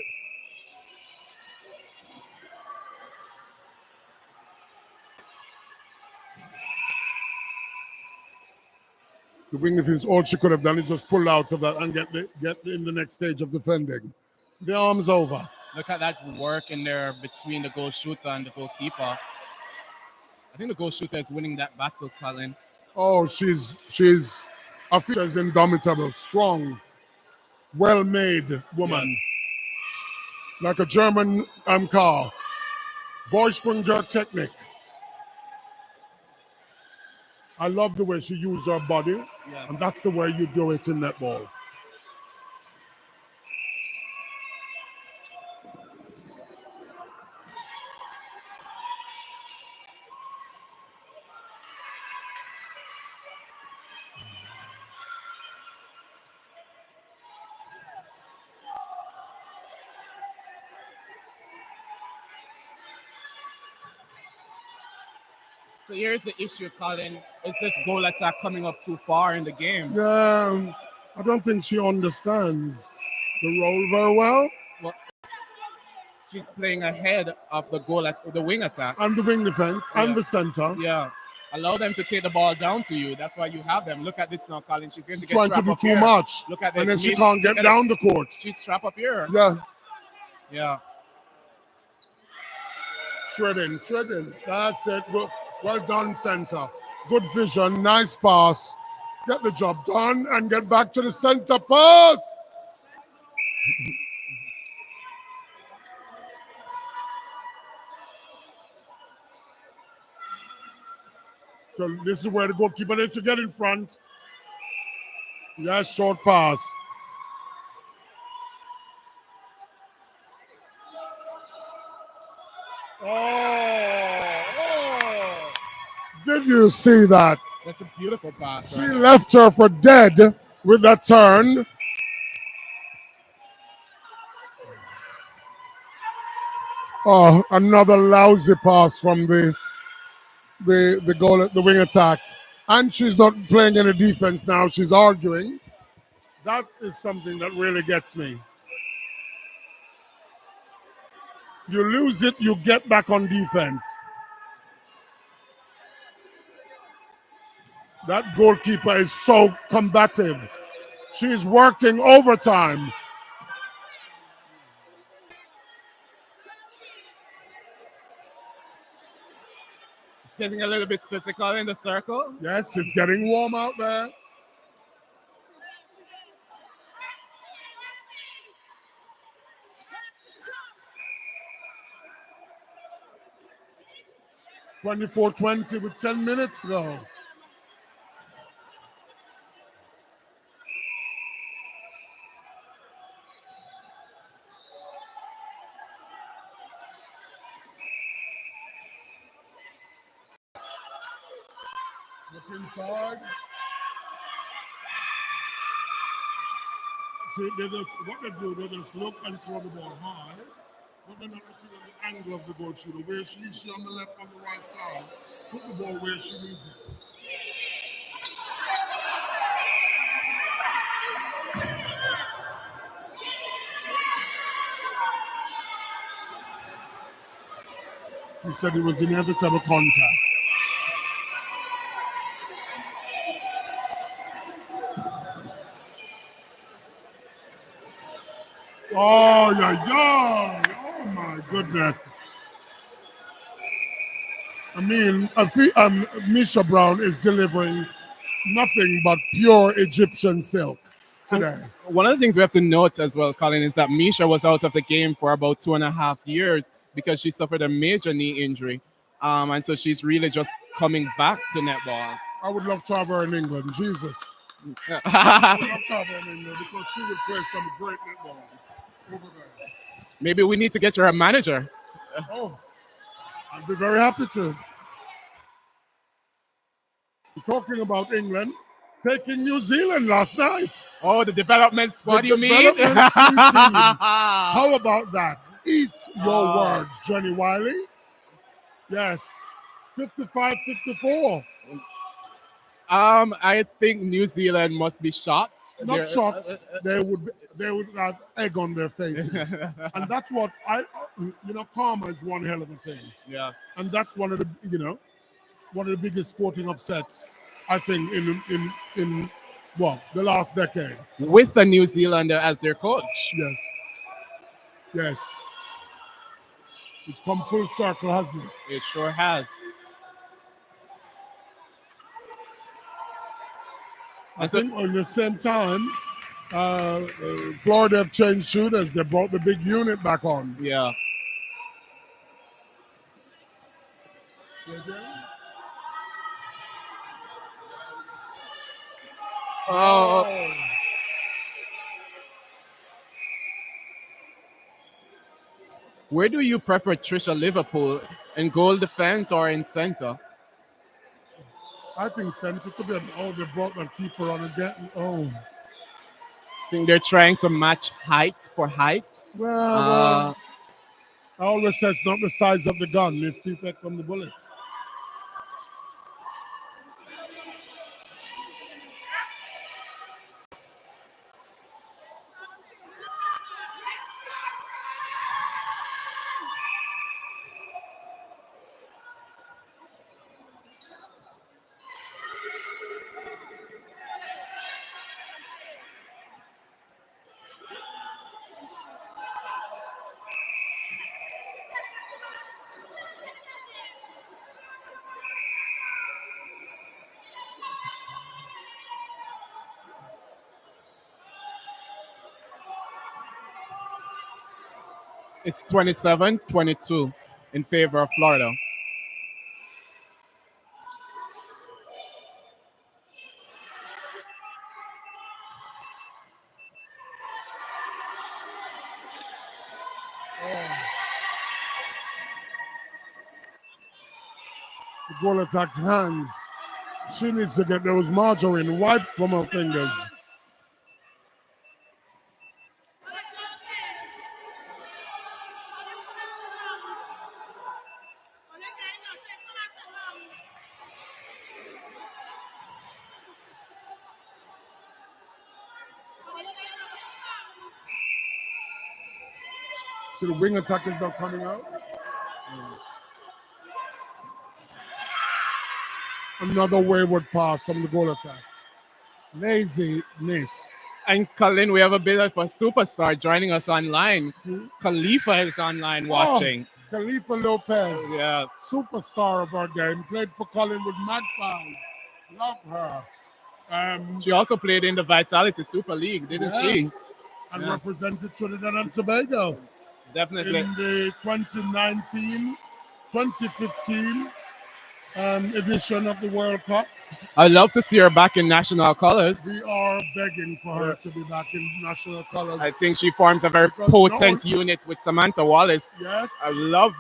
[SPEAKER 12] The Wingletons, all she could have done is just pull out of that and get in the next stage of defending. The arm's over.
[SPEAKER 8] Look at that work in there between the goal shooter and the goalkeeper. I think the goal shooter is winning that battle, Colin.
[SPEAKER 12] Oh, she's Afisha is indomitable, strong, well-made woman,
[SPEAKER 8] Yes.
[SPEAKER 12] like a German car. Vorsprung technique. I love the way she used her body,
[SPEAKER 8] Yes.
[SPEAKER 12] and that's the way you do it in netball.
[SPEAKER 8] So here's the issue, Colin. Is this goal attack coming up too far in the game?
[SPEAKER 12] Yeah, I don't think she understands the role very well.
[SPEAKER 8] Well, she's playing ahead of the goal at the wing attack.
[SPEAKER 12] And the wing defense, and the center.
[SPEAKER 8] Yeah. Allow them to take the ball down to you. That's why you have them. Look at this now, Colin. She's going
[SPEAKER 12] She's
[SPEAKER 8] to get
[SPEAKER 12] trying to
[SPEAKER 8] trapped
[SPEAKER 12] do
[SPEAKER 8] up
[SPEAKER 12] too
[SPEAKER 8] here.
[SPEAKER 12] much.
[SPEAKER 8] Look at this.
[SPEAKER 12] And then she
[SPEAKER 8] Miss-
[SPEAKER 12] can't
[SPEAKER 8] look
[SPEAKER 12] get
[SPEAKER 8] at
[SPEAKER 12] down
[SPEAKER 8] it.
[SPEAKER 12] the court.
[SPEAKER 8] She's trapped up here.
[SPEAKER 12] Yeah,
[SPEAKER 8] Yeah.
[SPEAKER 12] shredding. That's it. Well done, center. Good vision, nice pass. Get the job done and get back to the center pass. So this is where the goalkeeper needs to get in front. Yes, short pass. Oh. Did you see that?
[SPEAKER 8] That's a beautiful pass.
[SPEAKER 12] She left her for dead with that turn. Oh, another lousy pass from the goal, the wing attack. And she's not playing any defense now. She's arguing. That is something that really gets me. You lose it, you get back on defense. That goalkeeper is so combative. She's working overtime.
[SPEAKER 8] It's getting a little bit physical in the circle.
[SPEAKER 12] Yes, it's getting warm out there. (24-20) with 10 minutes to go. Look inside. See, what they do, they just look and throw the ball high, but they're not looking at the angle of the goal shooter. Where she on the left, on the right side, put the ball where she needs it. He said it was inevitable contact. Oh, yeah. Oh, my goodness. I mean, Misha Brown is delivering nothing but pure Egyptian silk today.
[SPEAKER 8] One of the things we have to note as well, Colin, is that Misha was out of the game for about 2.5 years because she suffered a major knee injury. And so she's really just coming back to netball.
[SPEAKER 12] I would love to have her in England. Jesus. I would love to have her in England because she would play some great netball over there.
[SPEAKER 8] Maybe we need to get her a manager.
[SPEAKER 12] Oh, I'd be very happy to. Talking about England, taking New Zealand last night.
[SPEAKER 8] Oh, the development squad,
[SPEAKER 12] the
[SPEAKER 8] you mean?
[SPEAKER 12] development C team. How about that? Eat your words, Johnny Wiley. Yes, 55-54.
[SPEAKER 8] I think New Zealand must be shocked.
[SPEAKER 12] Not shocked. They would have egg on their faces, and that's what karma is one hell of a thing.
[SPEAKER 8] Yeah,
[SPEAKER 12] and that's one of the biggest sporting upsets I think in the last decade.
[SPEAKER 8] With a New Zealander as their coach.
[SPEAKER 12] Yes. It's come full circle, hasn't it?
[SPEAKER 8] It sure has.
[SPEAKER 12] I think at the same time, Florida have changed shooters. They brought the big unit back on.
[SPEAKER 8] Yeah. Oh. Where do you prefer Trisha Liverpool, in goal defense or in center?
[SPEAKER 12] I think center to be. Oh, they brought that keeper on again. Oh.
[SPEAKER 8] I think they're trying to match height for height.
[SPEAKER 12] Well, I always say it's not the size of the gun, it's the effect on the bullets.
[SPEAKER 8] It's 27-22 in favor of Florida.
[SPEAKER 12] The goal attacked hands. She needs to get those margarine wiped from her fingers. So the wing attack is not coming out. Another wayward pass from the goal attack. Laziness.
[SPEAKER 8] And Colin, we have a bit of a superstar joining us online. Khalifa is online watching.
[SPEAKER 12] Khalifa Lopez.
[SPEAKER 8] Yes.
[SPEAKER 12] Superstar of our game. Played for Collingwood Magpies. Love her.
[SPEAKER 8] She also played in the Vitality Super League, didn't she?
[SPEAKER 12] And represented Trinidad and Tobago.
[SPEAKER 8] Definitely.
[SPEAKER 12] In the 2019-2015 edition of the World Cup.
[SPEAKER 8] I'd love to see her back in national colors.
[SPEAKER 12] We are begging for her to be back in national colors.
[SPEAKER 8] I think she forms a very potent unit with Samantha Wallace.
[SPEAKER 12] Yes.
[SPEAKER 8] I love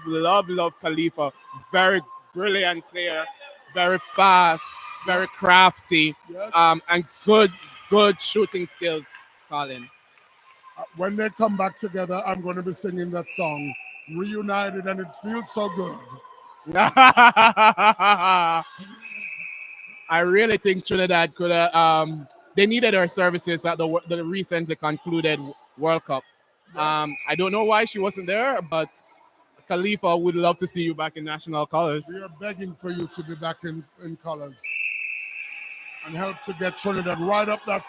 [SPEAKER 8] Khalifa. Very brilliant player. Very fast. Very crafty.
[SPEAKER 12] Yes.
[SPEAKER 8] And good shooting skills, Colin.
[SPEAKER 12] When they come back together, I'm going to be singing that song, Reunited, and it feels so good.
[SPEAKER 8] I really think Trinidad could have. They needed her services at the recently concluded World Cup. Yes. I don't know why she wasn't there, but Khalifa would love to see you back in national colors.
[SPEAKER 12] We are begging for you to be back in colors and help to get Trinidad right up that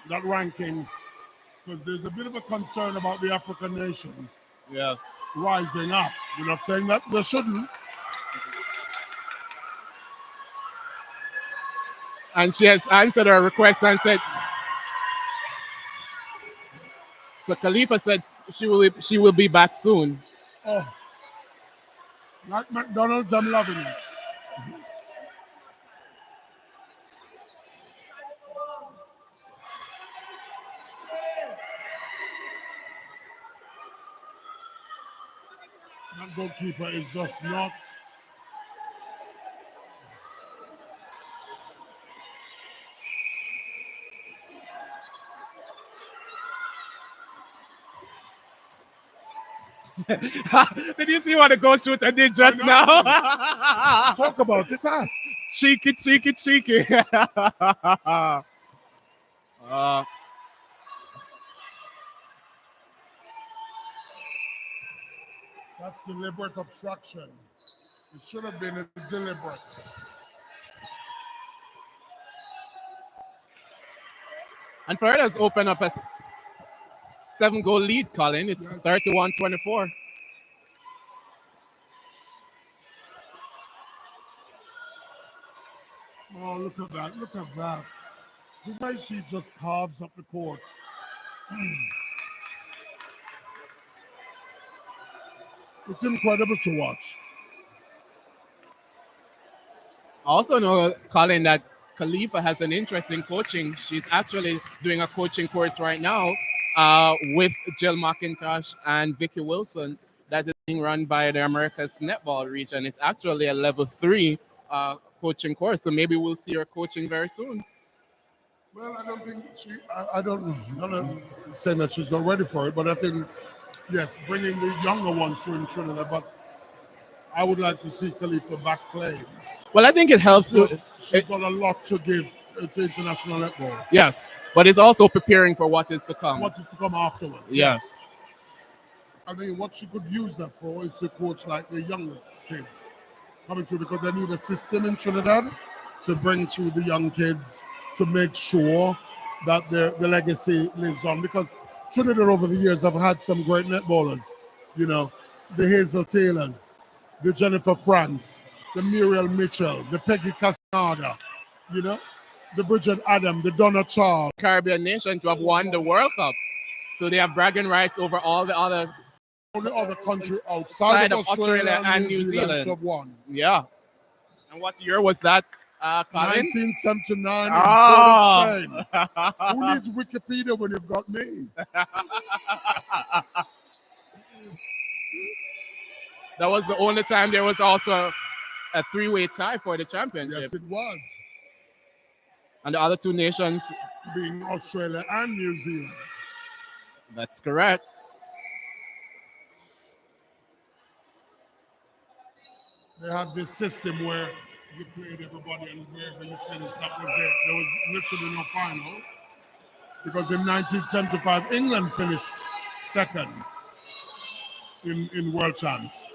[SPEAKER 12] rankings, because there's a bit of a concern about the African nations.
[SPEAKER 8] Yes.
[SPEAKER 12] Rising up. We're not saying that they shouldn't.
[SPEAKER 8] And she has answered her request and said, so Khalifa said she will be back soon.
[SPEAKER 12] Oh, like McDonald's, I'm loving it. That goalkeeper is just not.
[SPEAKER 8] Did you see what the goal shooter did just now?
[SPEAKER 12] Talk about sass.
[SPEAKER 8] Cheeky.
[SPEAKER 12] That's deliberate obstruction. It should have been deliberate.
[SPEAKER 8] And Florida's opened up a 7-goal lead, Colin. It's 31-24.
[SPEAKER 12] Oh, look at that. Look at that. The way she just carves up the court. It's incredible to watch.
[SPEAKER 8] Also know, Colin, that Khalifa has an interest in coaching. She's actually doing a coaching course right now with Jill McIntosh and Vicky Wilson that is being run by the America's Netball region. It's actually a level 3 coaching course, so maybe we'll see her coaching very soon.
[SPEAKER 12] Well, I don't think I don't know. I'm not saying that she's not ready for it, but I think, yes, bringing the younger ones through in Trinidad, but I would like to see Khalifa back playing.
[SPEAKER 8] Well, I think it helps.
[SPEAKER 12] She's got a lot to give to international netball.
[SPEAKER 8] Yes, but it's also preparing for what is to come.
[SPEAKER 12] What is to come afterwards.
[SPEAKER 8] Yes.
[SPEAKER 12] I mean, what she could use that for is to coach like the young kids coming through, because they need a system in Trinidad to bring through the young kids to make sure that the legacy lives on. Because Trinidad over the years have had some great netballers, you know, the Hazel Taylors, the Jennifer France, the Muriel Mitchell, the Peggy Castaneda, you know, the Bridget Adam, the Donna Charles.
[SPEAKER 8] Caribbean nation to have won the World Cup. So they have bragging rights over all the other
[SPEAKER 12] country outside of Australia and New Zealand
[SPEAKER 8] to
[SPEAKER 12] have won.
[SPEAKER 8] Yeah. And what year was that, Colin?
[SPEAKER 12] 1979 in Port of Spain. Who needs Wikipedia when you've got me?
[SPEAKER 8] That was the only time there was also a 3-way tie for the championship.
[SPEAKER 12] Yes, it was.
[SPEAKER 8] And the other two nations
[SPEAKER 12] being Australia and New Zealand.
[SPEAKER 8] That's correct.
[SPEAKER 12] They have this system where you played everybody and wherever you finished, that was it. There was literally no final. Because in 1975, England finished second in World Champs.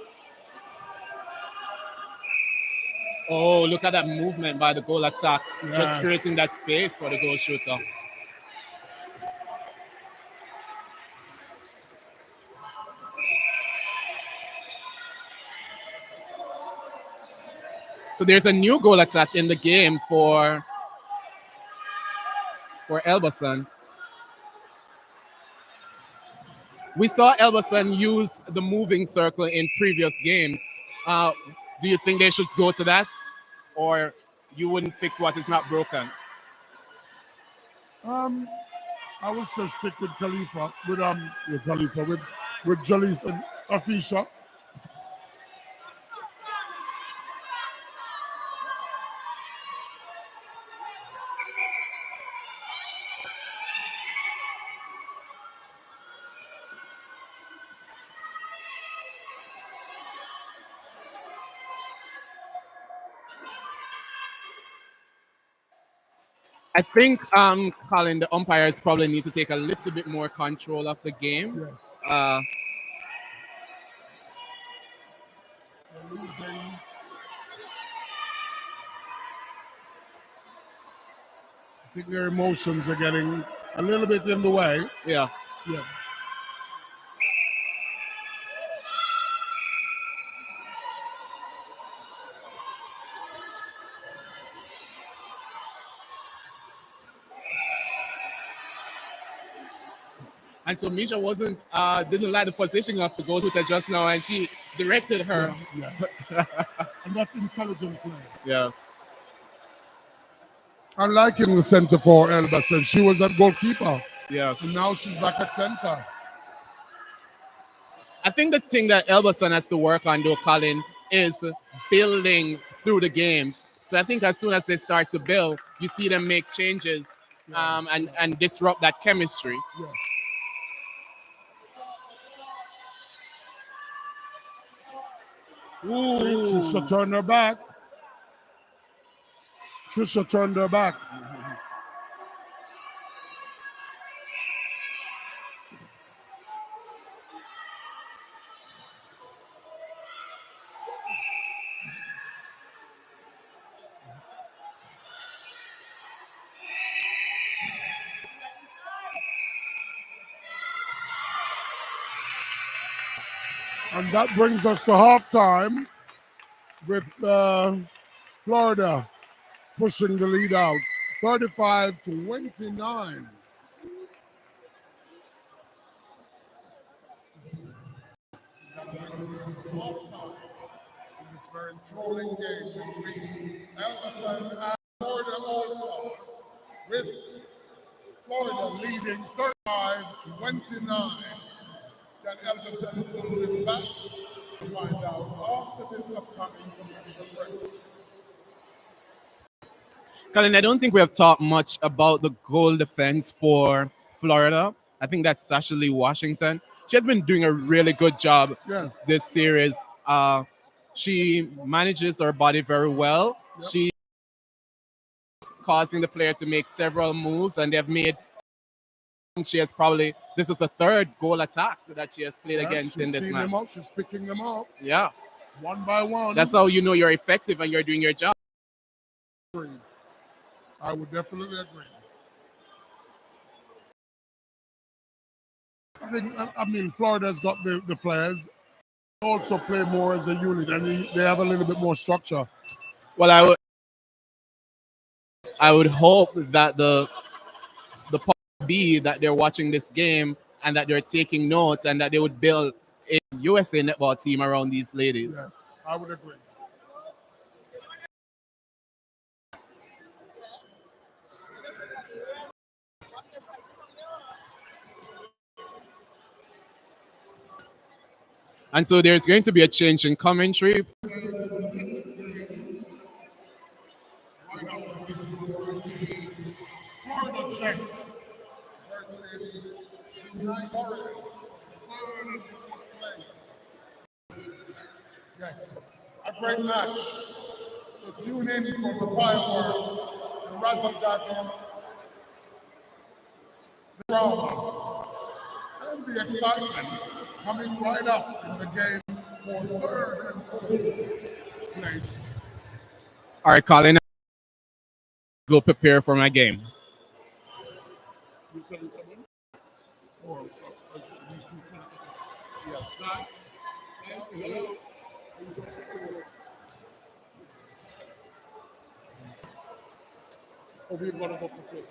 [SPEAKER 8] Oh, look at that movement by the goal attack.
[SPEAKER 12] Yes.
[SPEAKER 8] Just creating that space for the goal shooter. So there's a new goal attack in the game for Elbasan. We saw Elbasan use the moving circle in previous games. Do you think they should go to that? Or you wouldn't fix what is not broken?
[SPEAKER 12] I would just stick with Khalifa, with Jalis and Afisha.
[SPEAKER 8] I think, Colin, the umpires probably need to take a little bit more control of the game.
[SPEAKER 12] Yes. They're losing. I think their emotions are getting a little bit in the way.
[SPEAKER 8] Yes.
[SPEAKER 12] Yeah.
[SPEAKER 8] And so Misha didn't like the positioning of the goal shooter just now, and she directed her.
[SPEAKER 12] Yes. And that's intelligent play.
[SPEAKER 8] Yes.
[SPEAKER 12] I'm liking the center for Elbasan. She was at goalkeeper.
[SPEAKER 8] Yes.
[SPEAKER 12] And now she's back at center.
[SPEAKER 8] I think the thing that Elbasan has to work on, though, Colin, is building through the games. So I think as soon as they start to build, you see them make changes and disrupt that chemistry.
[SPEAKER 12] Yes.
[SPEAKER 8] Ooh.
[SPEAKER 12] Trisha turned her back. Trisha turned her back. And that brings us to halftime with Florida pushing the lead out 35-29. This is halftime in this very enthralling game between Elkerson and Florida All-Stars, with Florida leading 35-29. Can Elkerson pull this back? We'll find out after this upcoming commercial break.
[SPEAKER 8] Colin, I don't think we have talked much about the goal defense for Florida. I think that's Ashley Washington. She has been doing a really good job this series. She manages her body very well.
[SPEAKER 12] Yep.
[SPEAKER 8] She causing the player to make several moves, and they have made. She has probably this is the third goal attack that she has played against in this
[SPEAKER 12] She's
[SPEAKER 8] match.
[SPEAKER 12] them up. She's picking them up
[SPEAKER 8] Yeah,
[SPEAKER 12] one by one.
[SPEAKER 8] that's how you know you're effective and you're doing your job.
[SPEAKER 12] I would definitely agree. I mean, Florida's got the players. They also play more as a unit, and they have a little bit more structure.
[SPEAKER 8] Well, I would hope that the part B that they're watching this game and that they're taking notes and that they would build a USA netball team around these ladies.
[SPEAKER 12] Yes, I would agree.
[SPEAKER 8] And so there's going to be a change in commentary.
[SPEAKER 12] Florida Jets versus United Warriors. Third and fourth place. Yes, a great match. So tune in for the fireworks, the razzle dazzle, the drama, and the excitement coming right up in the game for third and fourth place.
[SPEAKER 8] All right, Colin, go prepare for my game.
[SPEAKER 12] You saying something? Or these two? Yes. That, hello. Oh, we're going to go prepare.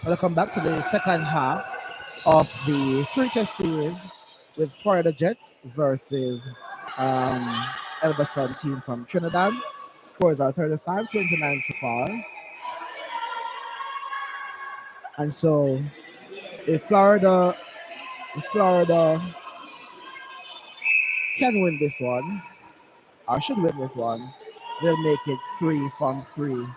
[SPEAKER 1] Welcome back to the second half of the three test series with Florida Jets versus um, Elbasan team from Trinidad. Scores are 35-29 so far. And so if Florida can win this one, or should win this one, they'll make it 3 from 3.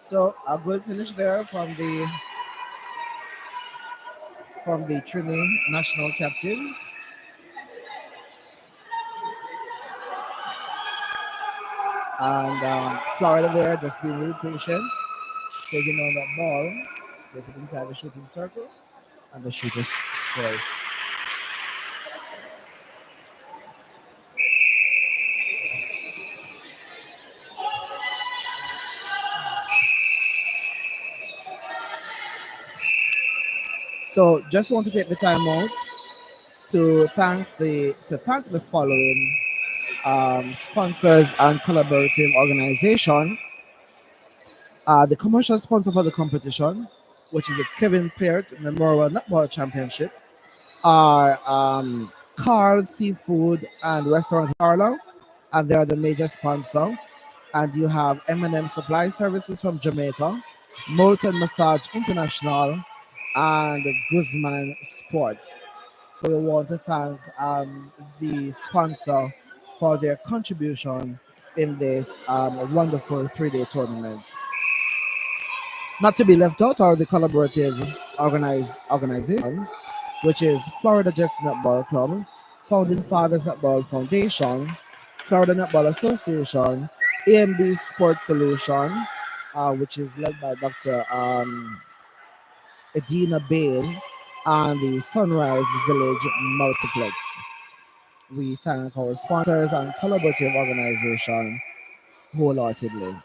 [SPEAKER 1] So a good finish there from the Trini national captain. And Florida there just being really patient, taking on that ball, getting inside the shooting circle, and the shooter scores. So just want to take the time out to thank the following sponsors and collaborative organization. The commercial sponsor for the competition, which is a Kevin Peart Memorial Netball Championship, are Carl's Seafood and Restaurant Harlow, and they are the major sponsor. And you have M&M Supply Services from Jamaica, Molten Massage International, and Guzman Sports. So we want to thank the sponsor for their contribution in this wonderful three-day tournament. Not to be left out are the collaborative organizations, which is Florida Jets Netball Club, Founding Fathers Netball Foundation, Florida Netball Association, AMB Sports Solution, which is led by Dr. Edina Bain, and the Sunrise Village Multiplex. We thank our sponsors and collaborative organization wholeheartedly.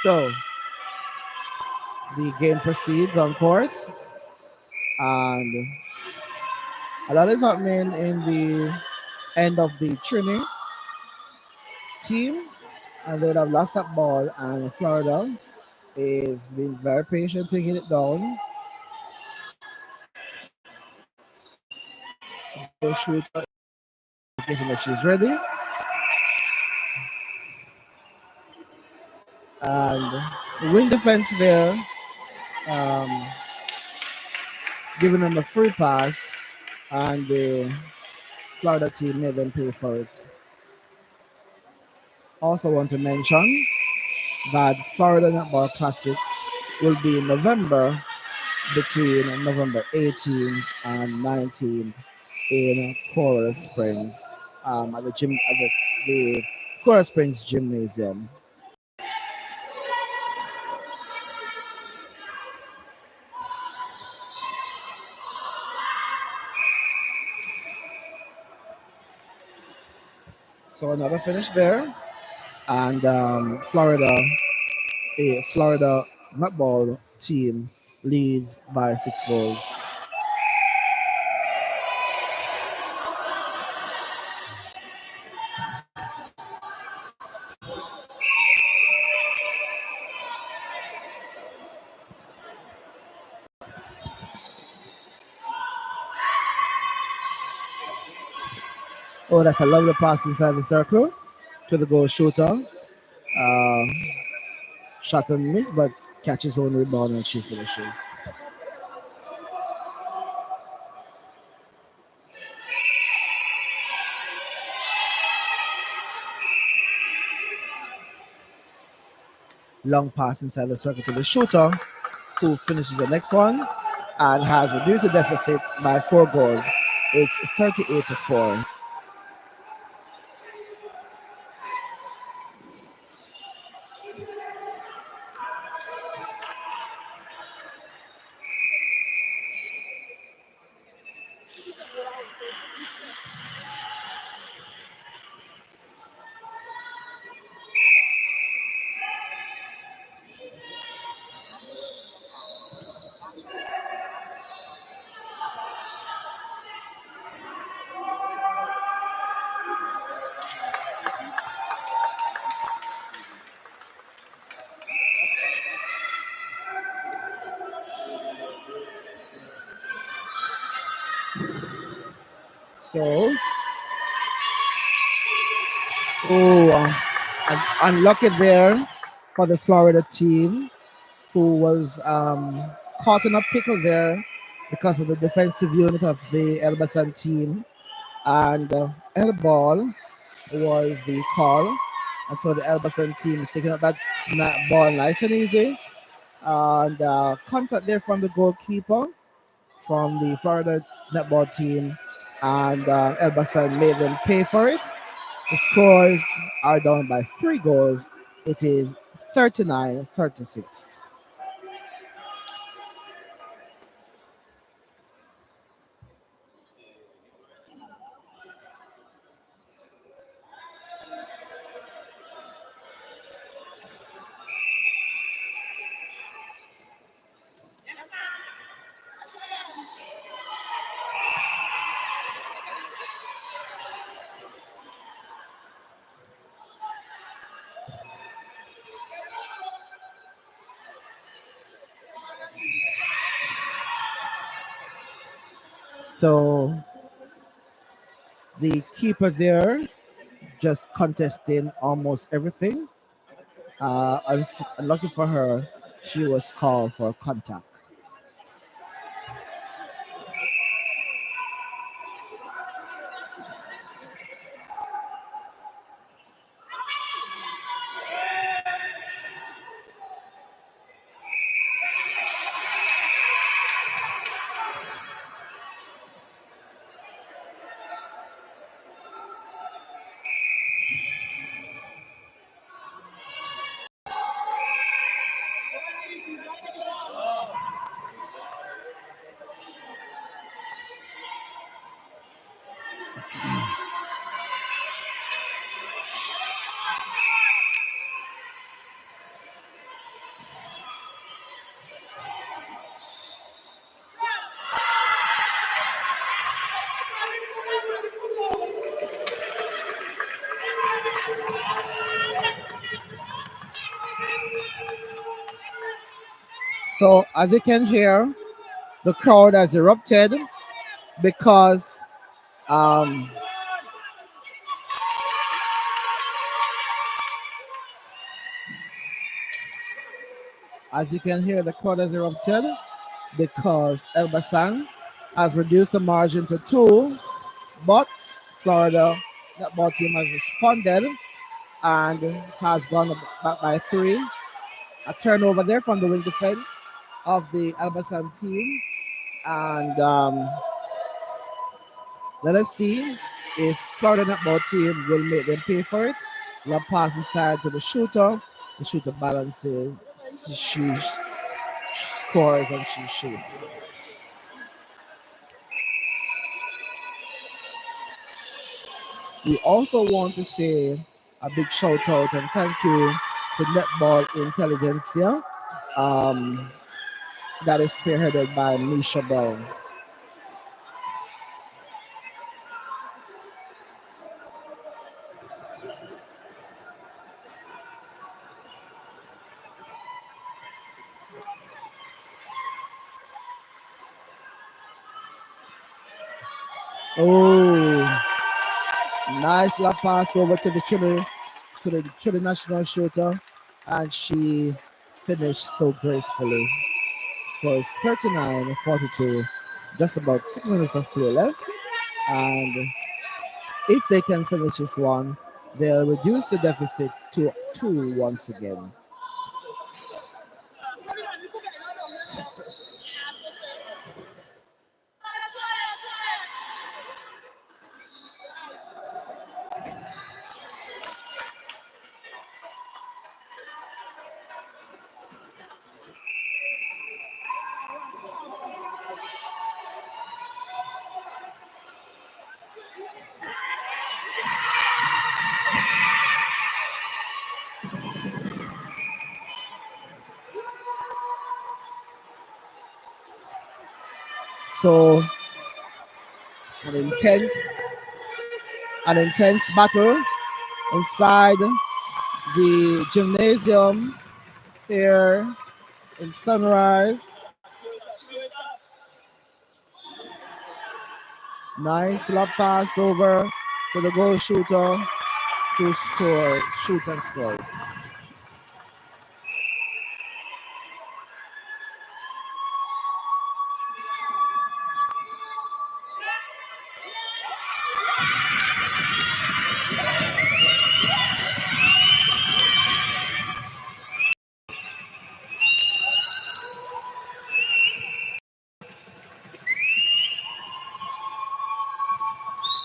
[SPEAKER 1] So the game proceeds on court, and a lot is happening in the end of the Trini team, and they would have lost that ball, and Florida is being very patient taking it down. The shooter giving that she's ready, and wing defense there, um, giving them a free pass, and the Florida team made them pay for it. Also want to mention that Florida Netball Classics will be in November, between November 18th and 19th in Coral Springs, at the Coral Springs Gymnasium. So another finish there, and Florida netball team leads by 6 goals. Oh, that's a lovely pass inside the circle to the goal shooter. Uh, Shot and miss, but catches own rebound and she finishes. Long pass inside the circle to the shooter, who finishes the next one and has reduced the deficit by 4 goals. It's 38-4. So, oh, unlucky there for the Florida team, who was caught in a pickle there because of the defensive unit of the Elbasan team. And air ball was the call. And so the Elbasan team is taking up that ball nice and easy. And contact there from the goalkeeper from the Florida netball team. And Elbasan made them pay for it. The scores are down by 3 goals. It is 39-36. So the keeper there just contesting almost everything. Unlucky for her, she was called for contact. So as you can hear, the crowd has erupted because um, as you can hear, the crowd has erupted because Elbasan has reduced the margin to 2, but Florida netball team has responded and has gone back by 3. A turnover there from the wing defense of the Elbasan team. And let us see if Florida netball team will make them pay for it. We'll pass the side to the shooter. The shooter balances, she scores, and she shoots. We also want to say a big shout out and thank you to Netball Intelligentsia, that is spearheaded by Misha Brown. Oh, nice lap pass over to the Chile national shooter, and she finished so gracefully. Scores 39-42. Just about 6 minutes of play left, and if they can finish this one, they'll reduce the deficit to 2 once again. So an intense battle inside the gymnasium here in Sunrise. Nice lob pass over to the goal shooter to score, shoot and scores.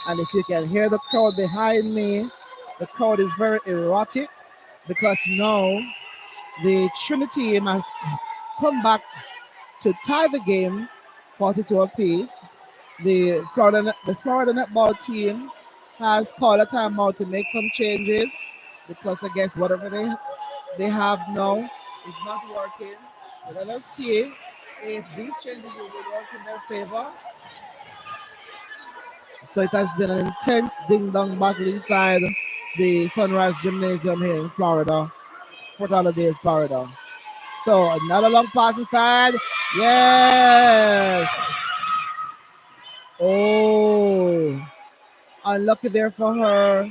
[SPEAKER 1] And if you can hear the crowd behind me, the crowd is very erotic because now the Trinity team has come back to tie the game 42 apiece. The Florida netball team has called a timeout to make some changes because I guess whatever they have now is not working. But let us see if these changes will work in their favor. So it has been an intense ding-dong battle inside the Sunrise Gymnasium here in Florida, Fort Lauderdale, Florida. So another long pass inside. Yes. Oh, unlucky there for her.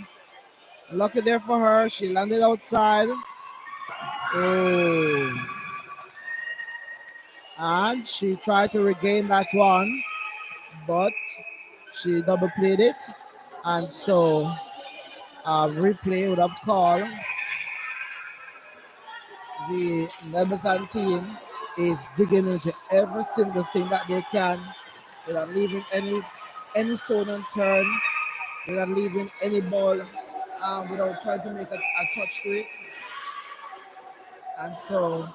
[SPEAKER 1] Lucky there for her. She landed outside. Oh. And she tried to regain that one, but she double played it. And so replay would have called the Nebesan team is digging into every single thing that they can. They're not leaving any stone unturned. They're not leaving any ball without trying to make a touch to it. And so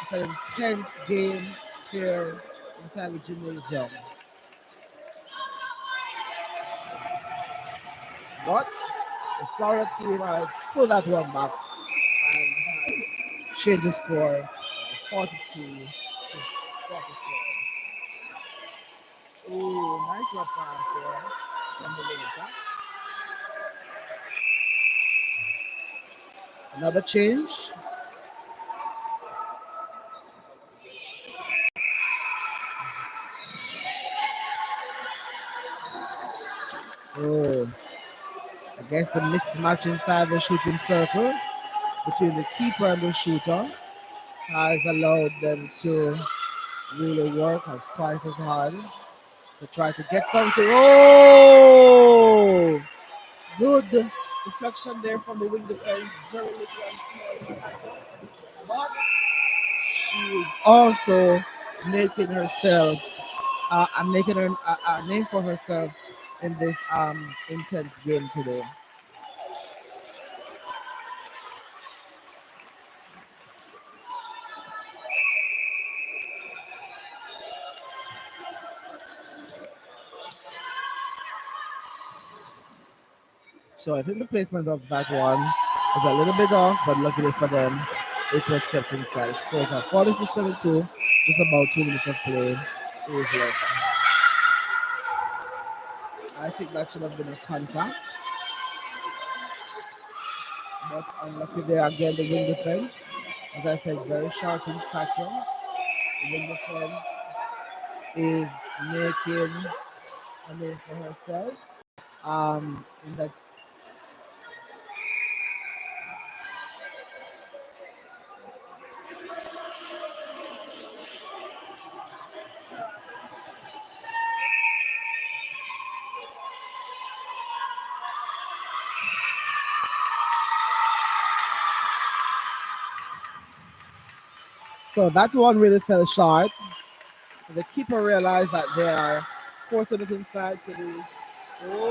[SPEAKER 1] it's an intense game here inside the gymnasium. But the Florida team has pulled that one back and has changed the score 42 to 44. Ooh, nice love pass there from the later. Another change. Oh, I guess the mismatch inside the shooting circle between the keeper and the shooter has allowed them to really work as twice as hard to try to get something. Oh, good deflection there from the wing defense. Very little and small. But she is also making herself, making her a name for herself in this intense game today. So I think the placement of that one was a little bit off, but luckily for them, it was kept inside. Scores are 46-22, just about 2 minutes of play is left. I think that should have been a contact, but unlucky there again, the wing defense. As I said, very short in stature. The wing defense is making a name for herself. In that so that one really fell short. The keeper realized that they are forcing it inside to the. Oh,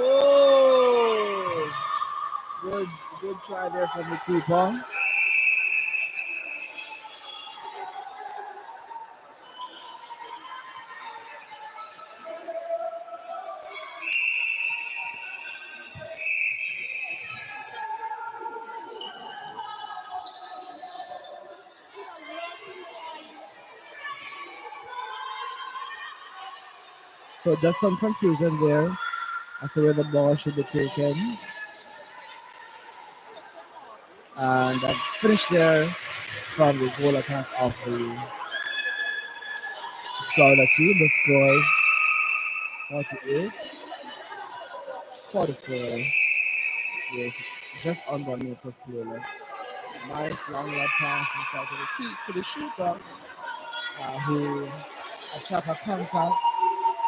[SPEAKER 1] good try there from the keeper. So just some confusion there as to where the ball should be taken. And that finish there from the goal attack of the Florida team. The scores 48, 44. Yes, just under a minute of play left. Nice long run pass inside to the feet to the shooter, who attack a contact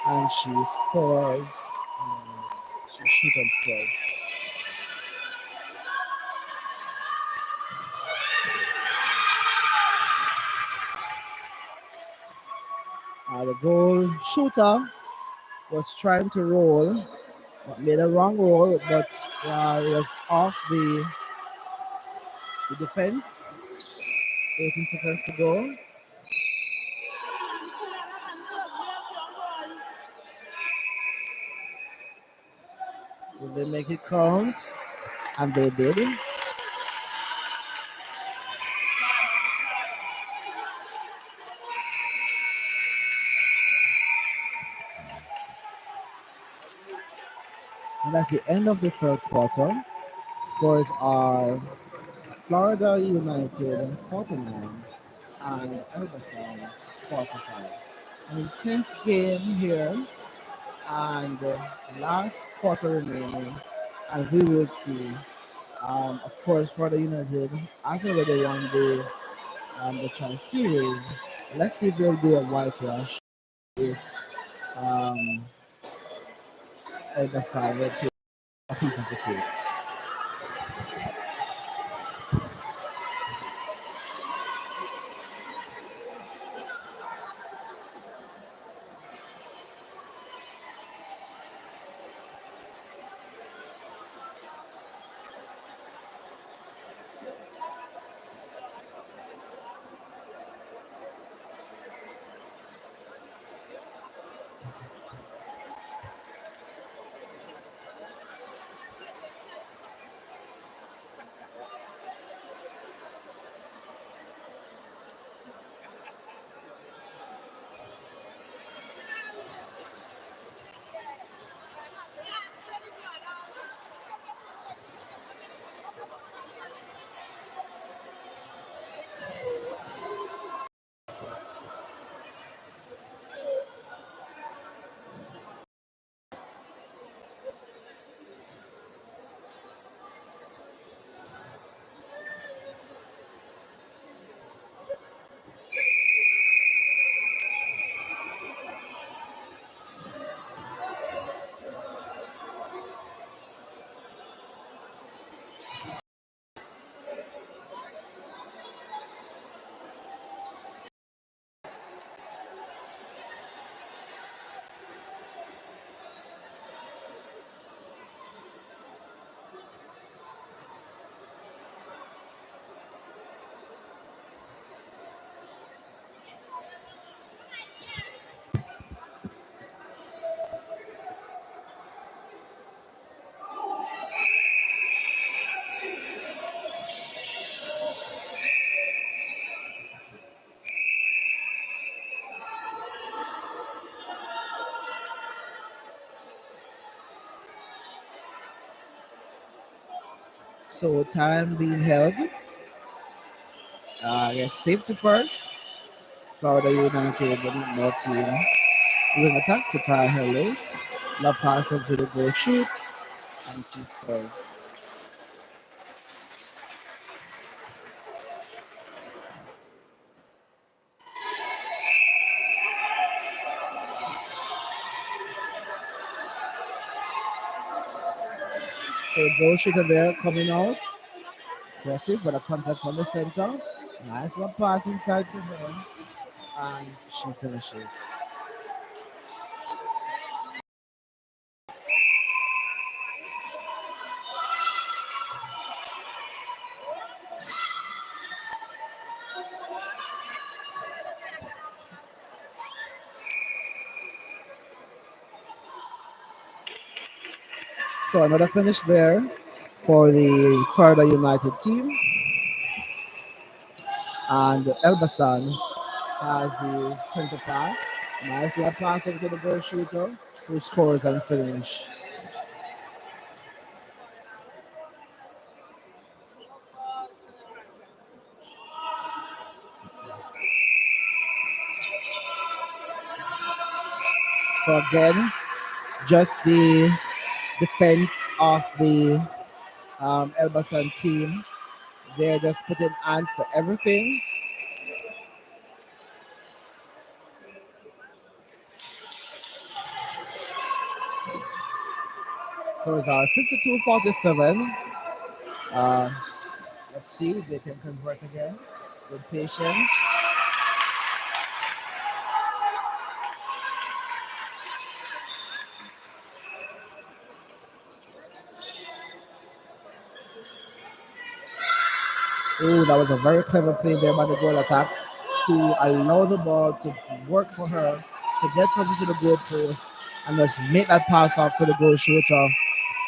[SPEAKER 1] and she scores. She shoots and scores. The goal shooter was trying to roll, but made a wrong roll, but it was off the defense. 18 seconds to go. Will they make it count? And they did. And that's the end of the third quarter. Scores are Florida United 49 and Elbasan 45. An intense game here, and last quarter remaining, and we will see. Of course, Florida United has already won the Tri Series. Let's see if they'll do a whitewash. If um, Elbasan will take a piece of the cake. So time being held. Yes, safety first. Florida United, no team. Wing attack to tie her lace. La pass into the goal shoot, and she scores. A goal shooter there coming out. Presses, but a contact from the center. Nice one pass inside to her, and she finishes. So another finish there for the Florida United team. And Elbasan has the center pass. Nice left pass into the goal shooter, who scores and finish. So again, just the defense of the Elbasan team. They're just putting hands to everything. Scores are 52-47. Uh, let's see if they can convert again with patience. Oh, that was a very clever play there by the goal attack to allow the ball to work for her to get closer to the goal post and just make that pass off to the goal shooter,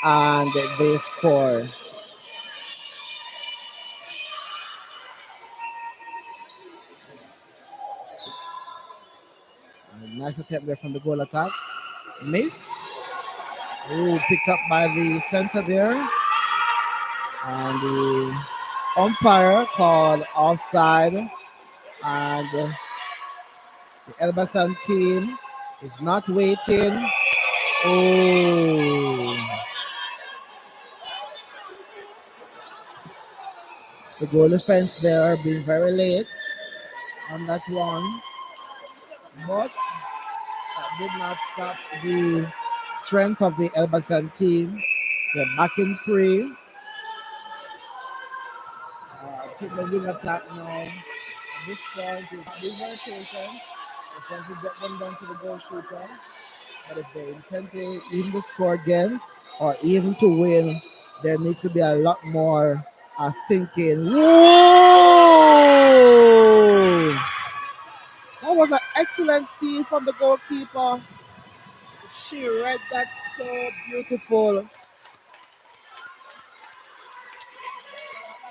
[SPEAKER 1] and they score. Nice attempt there from the goal attack. Miss. Oh, picked up by the center there. And the umpire called offside. And the Elbasan team is not waiting. Oh. The goal defense there being very late on that one. But that did not stop the strength of the Elbasan team. They're back in free. Keep the wing attack now. At this point, is being very patient. Just wants to get them down to the goal shooter. But if they intend to even the score again or even to win, there needs to be a lot more thinking. Whoa! That was an excellent steal from the goalkeeper. She read that so beautiful.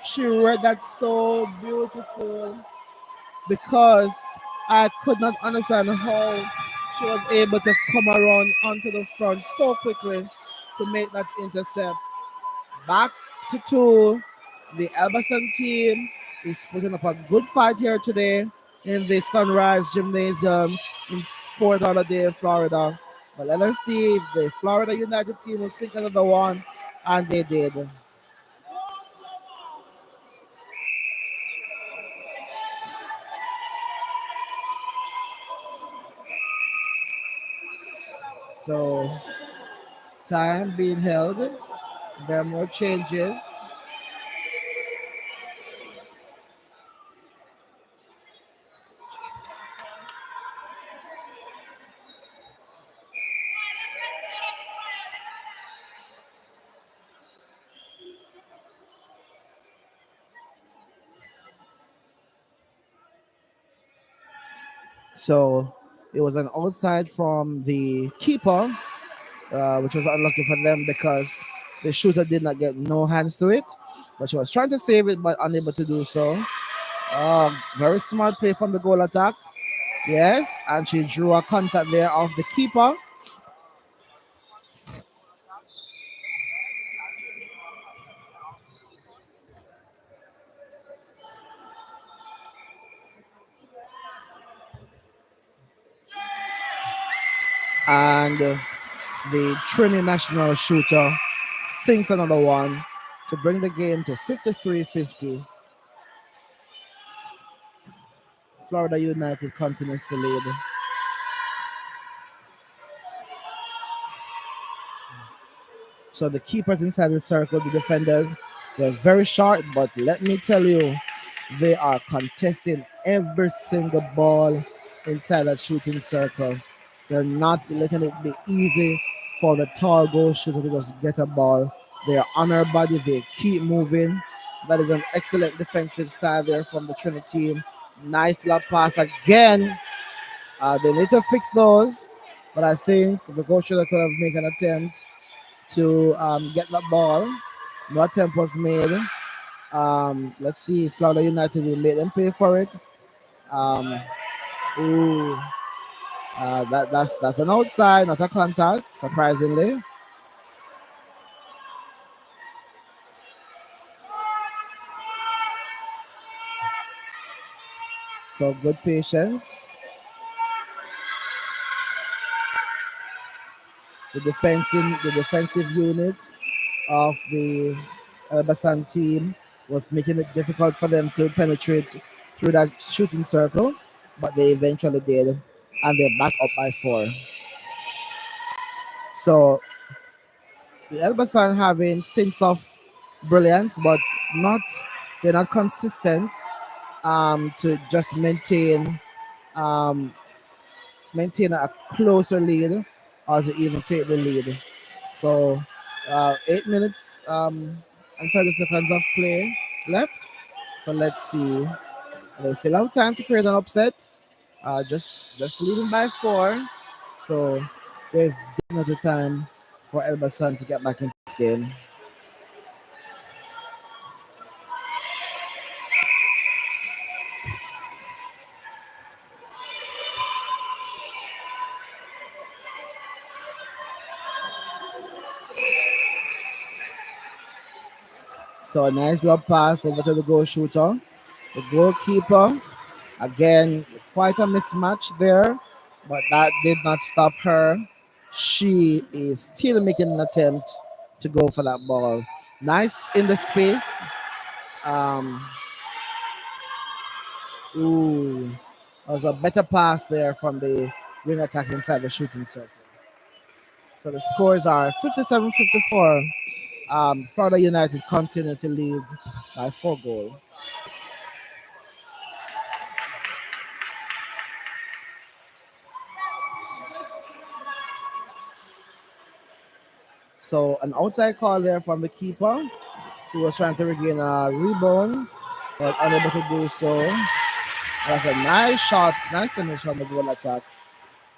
[SPEAKER 1] She read that so beautiful because I could not understand how she was able to come around onto the front so quickly to make that intercept. Back to two. The Elbasan team is putting up a good fight here today in the Sunrise Gymnasium in Fort Lauderdale, Florida. But let us see if the Florida United team will sink another one, and they did. So, time being held. There are more changes. So it was an outside from the keeper, which was unlucky for them because the shooter did not get no hands to it. But she was trying to save it, but unable to do so. Very smart play from the goal attack. Yes, and she drew a contact there of the keeper. And the Trinity national shooter sinks another one to bring the game to 53-50. Florida United continues to lead. So the keepers inside the circle, the defenders, they're very sharp, but let me tell you, they are contesting every single ball inside that shooting circle. They're not letting it be easy for the tall goal shooter to just get a ball. They are on her body, they keep moving. That is an excellent defensive style there from the Trinity team. Nice lob pass again. They need to fix those, but I think the goal shooter could have made an attempt to get that ball. No attempt was made. Let's see if Florida United will make them pay for it. Um, ooh, that's an outside, not a contact, surprisingly. So good patience. the defensive unit of the Elbasan team was making it difficult for them to penetrate through that shooting circle, but they eventually did, and they're back up by 4. So the Elbasan having stints of brilliance, but not they're not consistent to just um, maintain a closer lead or to even take the lead. So 8 minutes and 30 seconds of play left. So let's see. They still have time to create an upset. Just leading by 4. So there's definitely time for Elbasan to get back into this game. So a nice lob pass over to the goal shooter. The goalkeeper, again, quite a mismatch there, but that did not stop her. She is still making an attempt to go for that ball. Nice in the space. Um, ooh, that was a better pass there from the wing attack inside the shooting circle. So the scores are 57-54. Florida United continue to lead by 4 goals. So an outside call there from the keeper, who was trying to regain a rebound, but unable to do so. That's a nice shot, nice finish from the goal attack.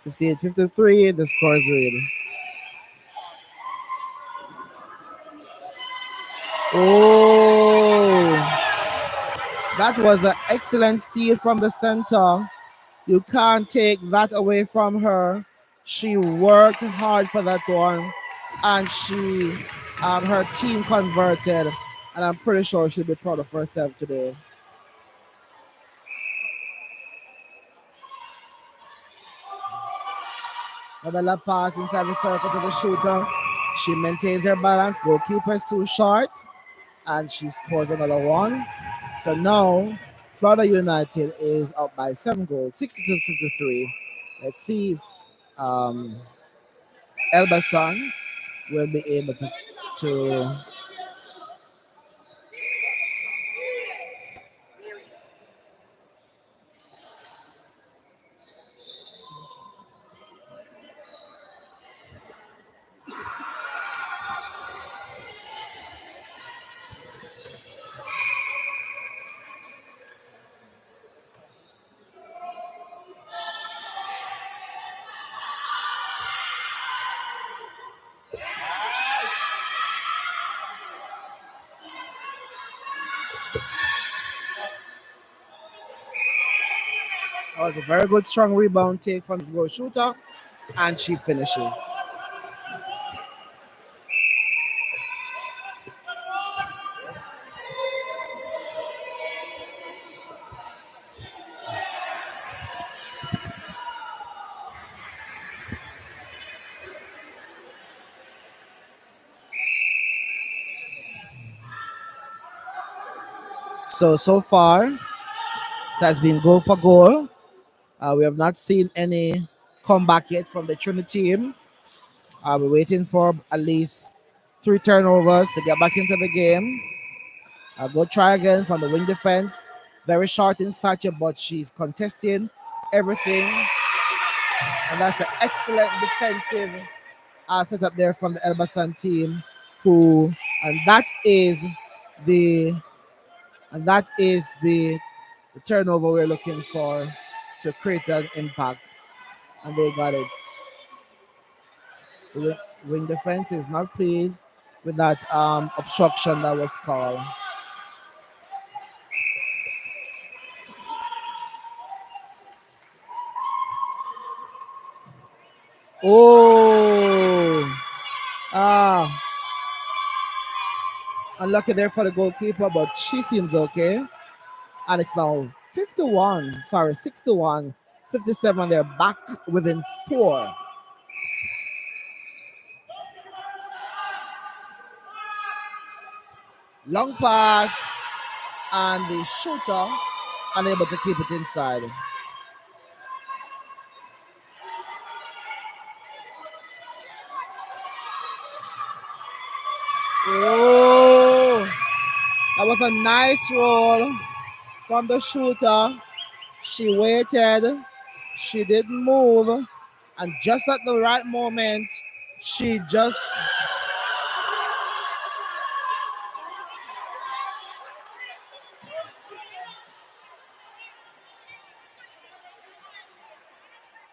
[SPEAKER 1] 58-53, the score is read. Oh, that was an excellent steal from the center. You can't take that away from her. She worked hard for that one, and her team converted, and I'm pretty sure she'll be proud of herself today. Another lap pass inside the circle to the shooter. She maintains her balance. Goalkeeper is too short, and she scores another one. So now Florida United is up by 7 goals, 62-53. Let's see if Elbasan will be able to that was a very good strong rebound take from the goal shooter, and she finishes. So far, it has been goal for goal. We have not seen any comeback yet from the Trinity team. We're waiting for at least 3 turnovers to get back into the game. I'll go try again from the wing defense. Very short in stature, but she's contesting everything. And that's an excellent defensive setup there from the Elbasan team. And that is the turnover we're looking for to create an impact. And they got it. The wing defense is not pleased with that obstruction that was called. Oh, unlucky there for the goalkeeper, but she seems okay. And it's now 61, 57. They're back within 4. Long pass, and the shooter unable to keep it inside. Oh, that was a nice roll from the shooter. She waited, she didn't move, and just at the right moment, she just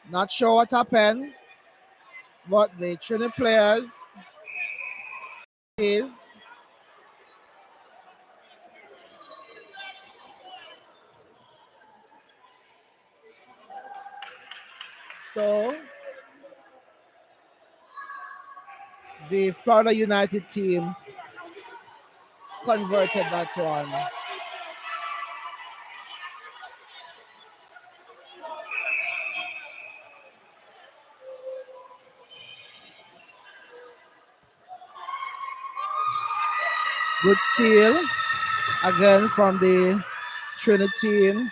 [SPEAKER 1] not sure what happened, but the Trinity players is so the Florida United team converted that one. Good steal again from the Trinity team.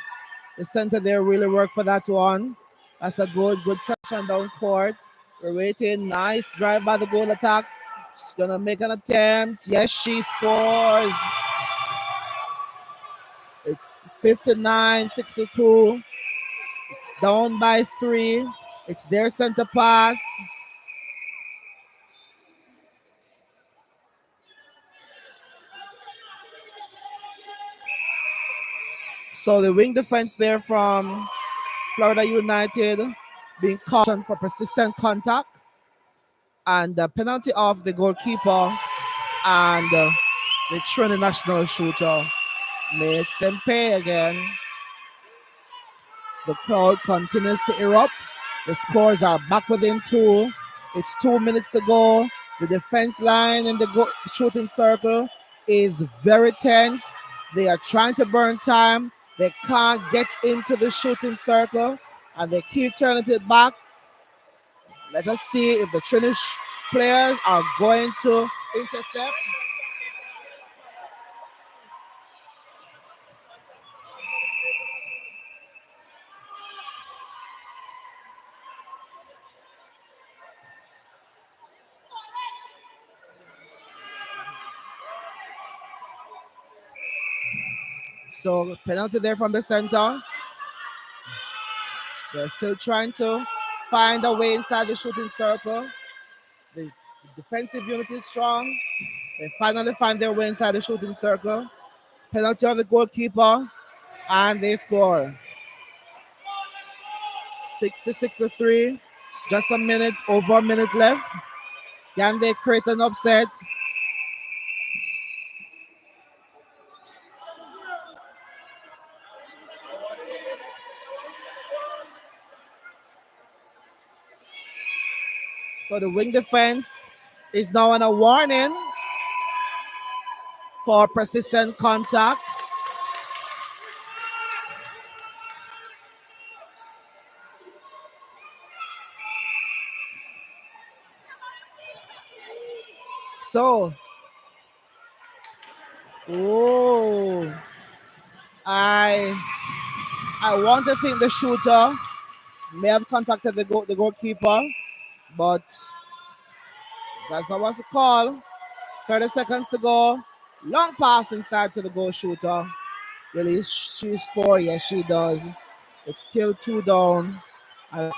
[SPEAKER 1] The center there really worked for that one. That's a good traction down court. We're waiting. Nice drive by the goal attack. She's gonna make an attempt. Yes, she scores. It's 59-62. It's down by 3. It's their center pass. So the wing defense there from Florida United being cautioned for persistent contact, and the penalty of the goalkeeper and the Trinity national shooter makes them pay again. The crowd continues to erupt. The scores are back within 2. It's 2 minutes to go. The defense line in the shooting circle is very tense. They are trying to burn time. They can't get into the shooting circle, and they keep turning it back. Let us see if the Trinity players are going to intercept. So penalty there from the center. They're still trying to find a way inside the shooting circle. The defensive unit is strong. They finally find their way inside the shooting circle. Penalty of the goalkeeper, and they score. 66-3. Just over a minute left. Can they create an upset? So the wing defense is now on a warning for persistent contact. So, I want to think the shooter may have contacted the goalkeeper, but that's not what's the call. 30 seconds to go. Long pass inside to the goal shooter. Will she score? Yes, she does. It's still 2 down, and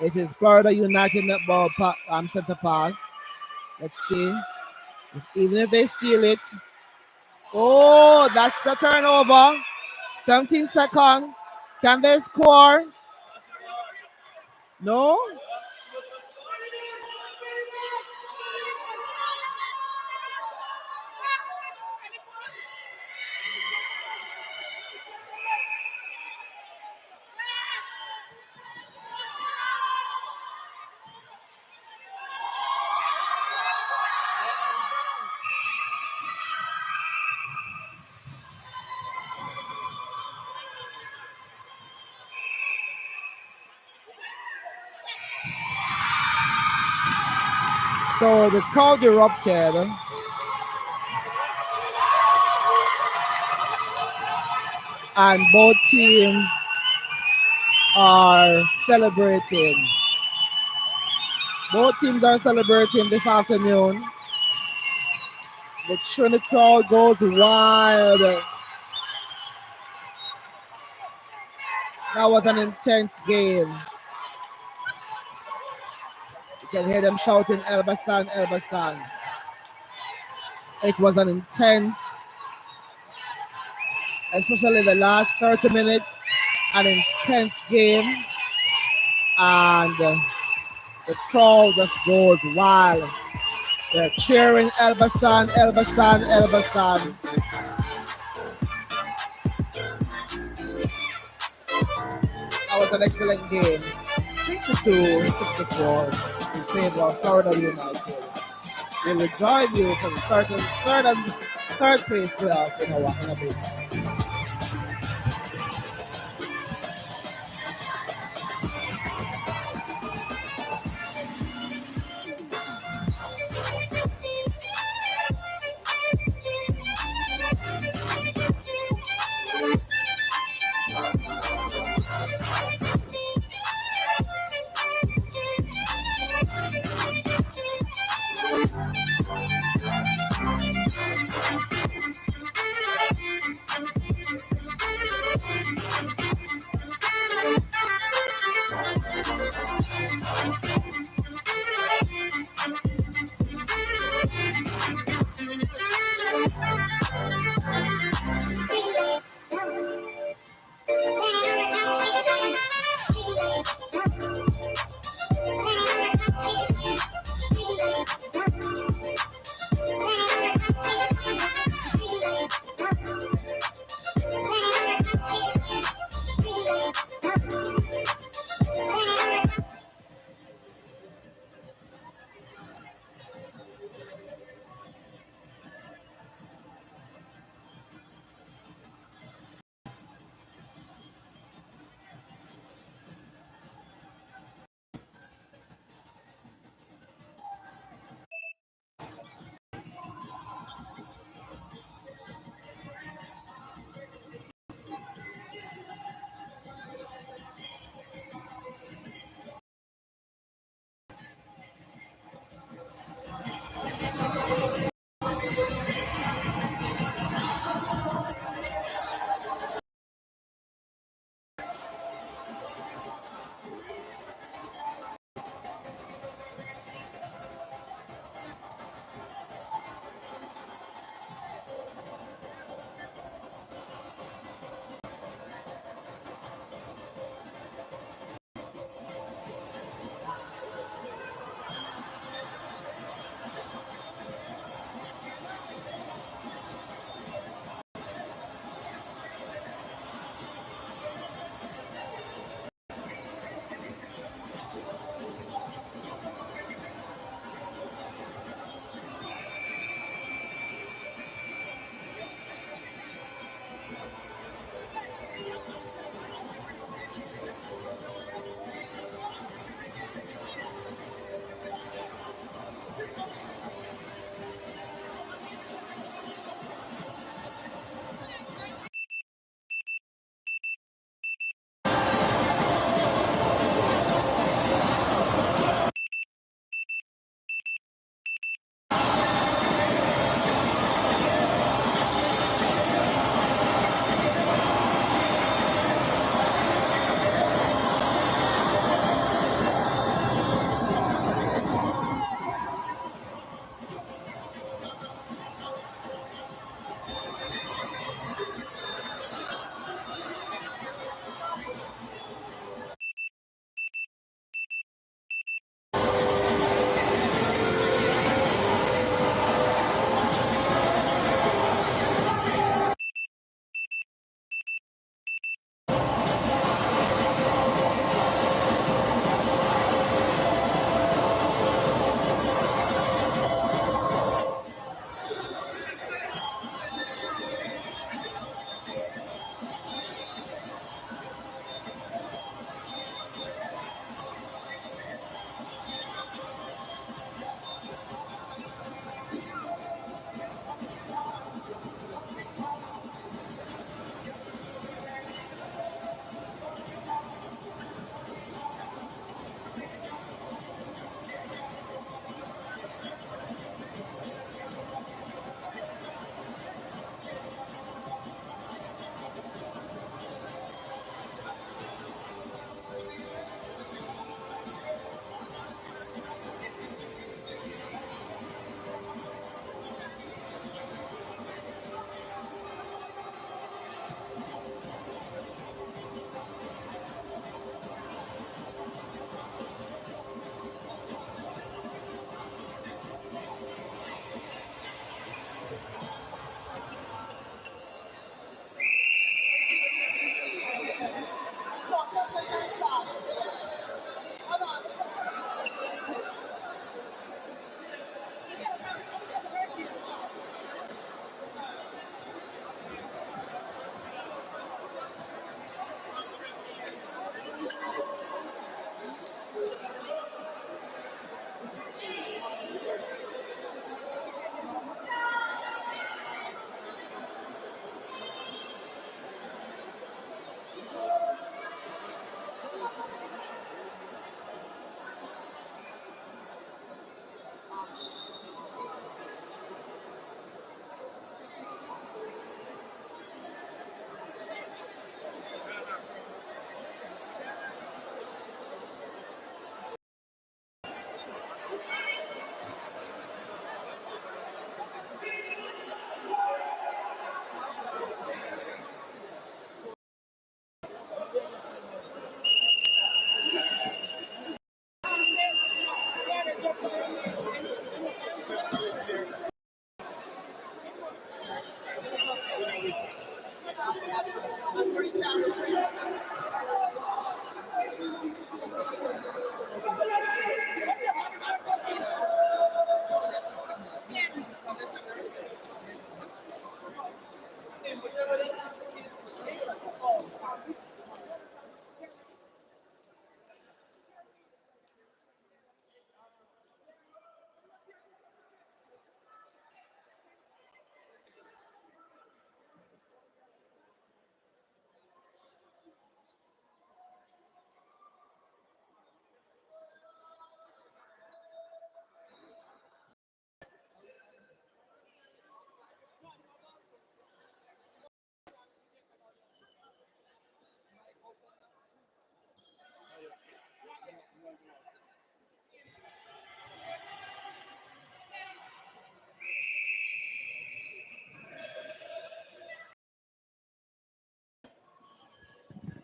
[SPEAKER 1] it is Florida United NetBall center pass. Let's see. Even if they steal it. Oh, that's a turnover. 17 seconds. Can they score? No? So the crowd erupted and both teams are celebrating. Both teams are celebrating this afternoon. The Trinity crowd goes wild. That was an intense game. You can hear them shouting Elbasan, Elbasan. It was an intense, especially the last 30 minutes, an intense game. And the crowd just goes wild. They're cheering Elbasan, Elbasan, Elbasan. That was an excellent game. 62-64 in favor of Florida United. We will join you for the third place playoff in a bit.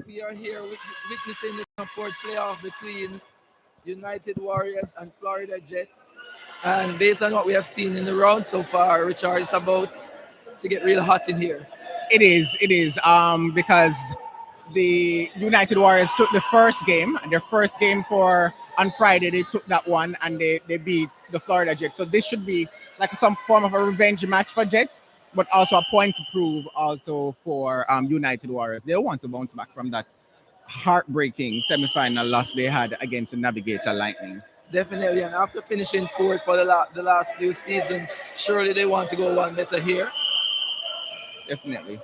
[SPEAKER 13] We are here witnessing the fourth playoff between United Warriors and Florida Jets. And based on what we have seen in the round so far, Richard, it's about to get real hot in here.
[SPEAKER 14] It is, because the United Warriors took the first game, their first game for on Friday. They took that one and they beat the Florida Jets. So this should be like some form of a revenge match for Jets, but also a point to prove also for United Warriors. They want to bounce back from that heartbreaking semifinal loss they had against the Navigator Lightning.
[SPEAKER 13] Definitely, and after finishing fourth for the last few seasons, surely they want to go one better here.
[SPEAKER 14] Definitely.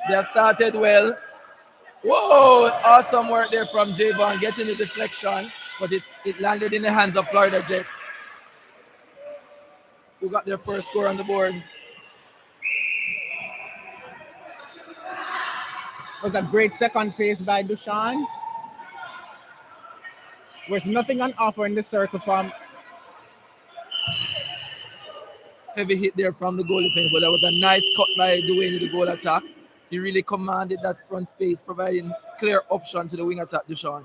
[SPEAKER 13] They have started well. Whoa, awesome work there from Javon, getting the deflection, but it landed in the hands of Florida Jets, who got their first score on the board.
[SPEAKER 14] It was a great second phase by Dushan. There's nothing on offer in the circle from.
[SPEAKER 13] Heavy hit there from the goalkeeper, but that was a nice cut by Dwayne in the goal attack. He really commanded that front space, providing clear option to the wing attack, Dushan.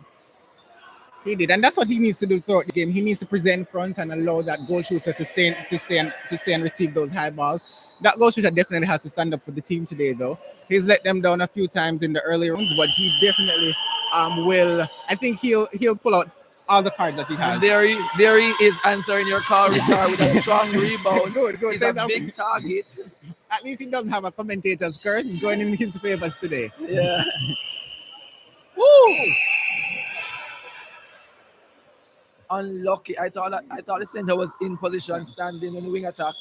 [SPEAKER 14] He did, and that's what he needs to do throughout the game. He needs to present front and allow that goal shooter to stay and receive those high balls. That goal shooter definitely has to stand up for the team today, though. He's let them down a few times in the early rounds, but he definitely will. I think he'll pull out all the cards that he has.
[SPEAKER 13] And there he is answering your call, Richard, with a strong rebound.
[SPEAKER 14] Good.
[SPEAKER 13] He's a big target.
[SPEAKER 14] At least he doesn't have a commentator's curse. He's going in his favors today.
[SPEAKER 13] Yeah. Woo! Unlucky. I thought the center was in position, standing in the wing attack.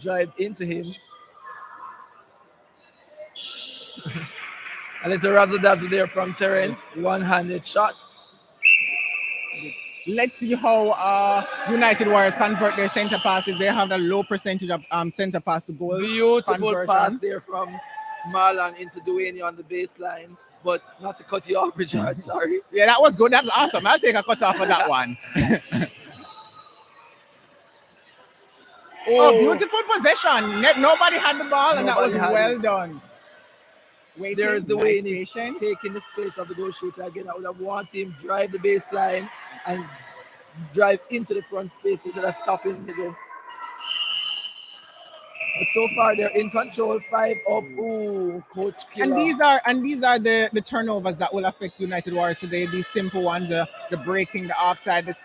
[SPEAKER 13] Drive into him. And it's a razzle dazzle there from Terrence. One-handed shot.
[SPEAKER 14] Let's see how United Warriors convert their center passes. They have a low percentage of center pass to goal.
[SPEAKER 13] Beautiful
[SPEAKER 14] conversion.
[SPEAKER 13] pass there from Marlon into Duane on the baseline. But not to cut you off, Richard, sorry.
[SPEAKER 14] Yeah, that was good. That was awesome. I'll take a cut off for that one. Oh, beautiful possession. Nobody had the ball, and that was well done.
[SPEAKER 13] Waiting, there's the way taking the space of the goal shooter again. I would have wanted him drive the baseline and drive into the front space instead of stopping middle. But so far they're in control, 5 up. Ooh, Coach Killer.
[SPEAKER 14] And these are the turnovers that will affect United Warriors today. These simple ones, the breaking, the offside.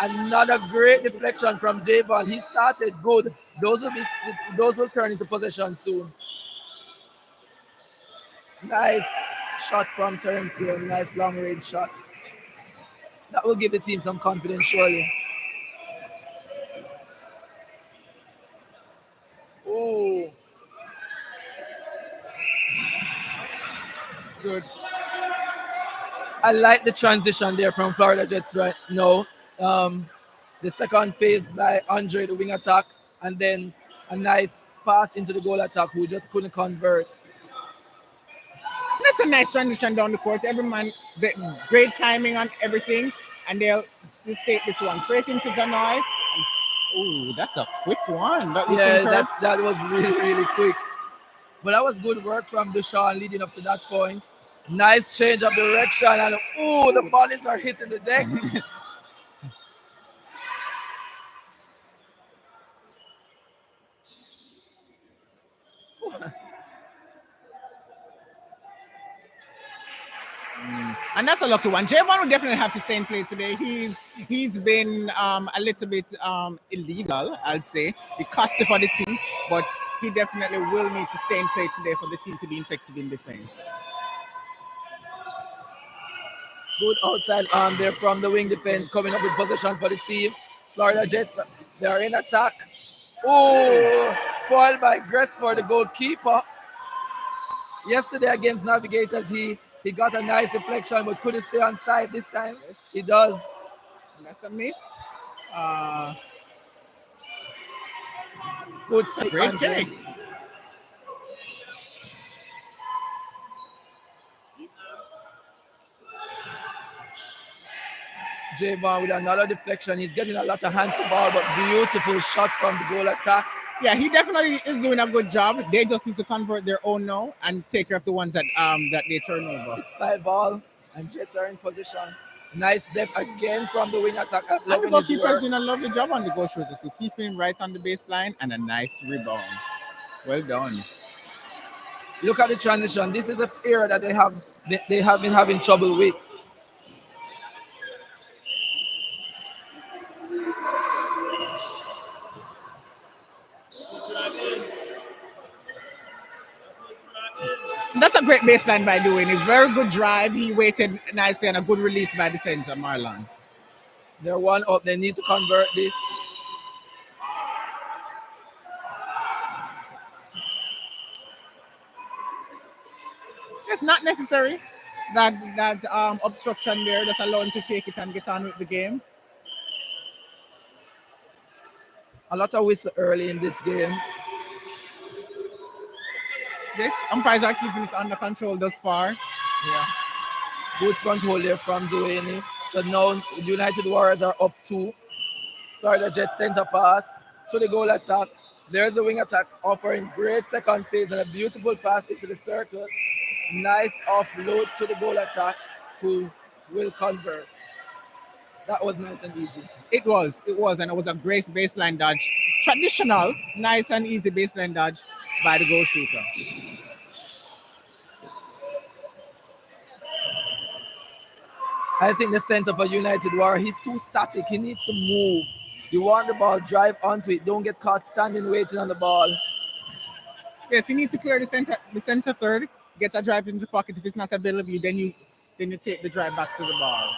[SPEAKER 13] Another great deflection from Javon. He started good. Those will turn into possession soon. Nice shot from Terrence there. Nice long range shot. That will give the team some confidence, surely. Oh.
[SPEAKER 14] Good.
[SPEAKER 13] I like the transition there from Florida Jets right now. The second phase by Andre, the wing attack, and then a nice pass into the goal attack who just couldn't convert.
[SPEAKER 14] That's a nice transition down the court. Every man, great timing on everything, and they'll just take this one straight into Janai. Oh, that's a quick one.
[SPEAKER 13] That was really, really quick. But that was good work from Dushan leading up to that point. Nice change of direction, and the bodies are hitting the deck.
[SPEAKER 14] And that's a lucky one. Javon will definitely have to stay in play today. He's been a little bit illegal, I'd say. He costed for the team, but he definitely will need to stay in play today for the team to be effective in defense.
[SPEAKER 13] Good outside arm there from the wing defense, coming up with possession for the team. Florida Jets, they are in attack. Oh, spoiled by Gressford, the goalkeeper. Yesterday against Navigators, he got a nice deflection, but couldn't stay on side this time. Yes. He does.
[SPEAKER 14] And that's a miss.
[SPEAKER 13] Good
[SPEAKER 14] great take.
[SPEAKER 13] Javon with another deflection. He's getting a lot of hands to the ball, but beautiful shot from the goal attack.
[SPEAKER 14] Yeah, he definitely is doing a good job. They just need to convert their own now and take care of the ones that they turn over.
[SPEAKER 13] It's 5-ball, and Jets are in position. Nice depth again from the wing attack.
[SPEAKER 14] And the goalkeeper is doing a lovely job on the goal shooter to keep him right on the baseline, and a nice rebound. Well done.
[SPEAKER 13] Look at the transition. This is a area that they have been having trouble with.
[SPEAKER 14] That's a great baseline by doing a very good drive. He waited nicely and a good release by the center, Marlon.
[SPEAKER 13] They're one up. They need to convert this.
[SPEAKER 14] It's not necessary that obstruction there. Just allow him to take it and get on with the game.
[SPEAKER 13] A lot of whistle early in this game.
[SPEAKER 14] Yes, umpires are keeping it under control thus far.
[SPEAKER 13] Yeah. Good front hold there from Duane. So now United Warriors are up 2. Florida Jets center pass to the goal attack. There's the wing attack offering great second phase and a beautiful pass into the circle. Nice offload to the goal attack, who will convert. That was nice and easy.
[SPEAKER 14] It was, and it was a great baseline dodge. Traditional, nice and easy baseline dodge by the goal shooter.
[SPEAKER 13] I think the center for United Warrior, he's too static. He needs to move. You want the ball, drive onto it. Don't get caught standing waiting on the ball.
[SPEAKER 14] Yes, he needs to clear the center third, get a drive into the pocket. If it's not available, then you take the drive back to the ball.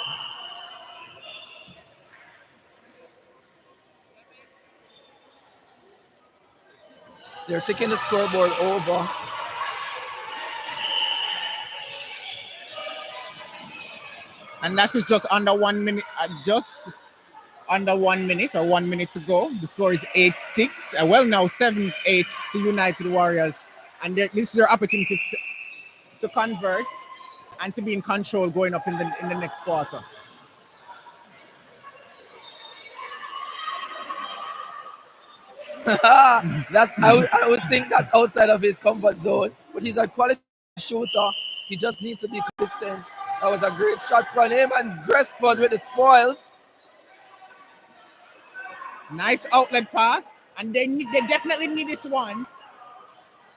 [SPEAKER 13] They're taking the scoreboard over.
[SPEAKER 14] And that's just under 1 minute, under 1 minute or 1 minute to go. The score is 8-6. Well, now 7-8 to United Warriors. And this is their opportunity to convert and to be in control going up in the next quarter.
[SPEAKER 13] I would think that's outside of his comfort zone, but he's a quality shooter. He just needs to be consistent. That was a great shot from him, and Gressford with the spoils.
[SPEAKER 14] Nice outlet pass, and they definitely need this one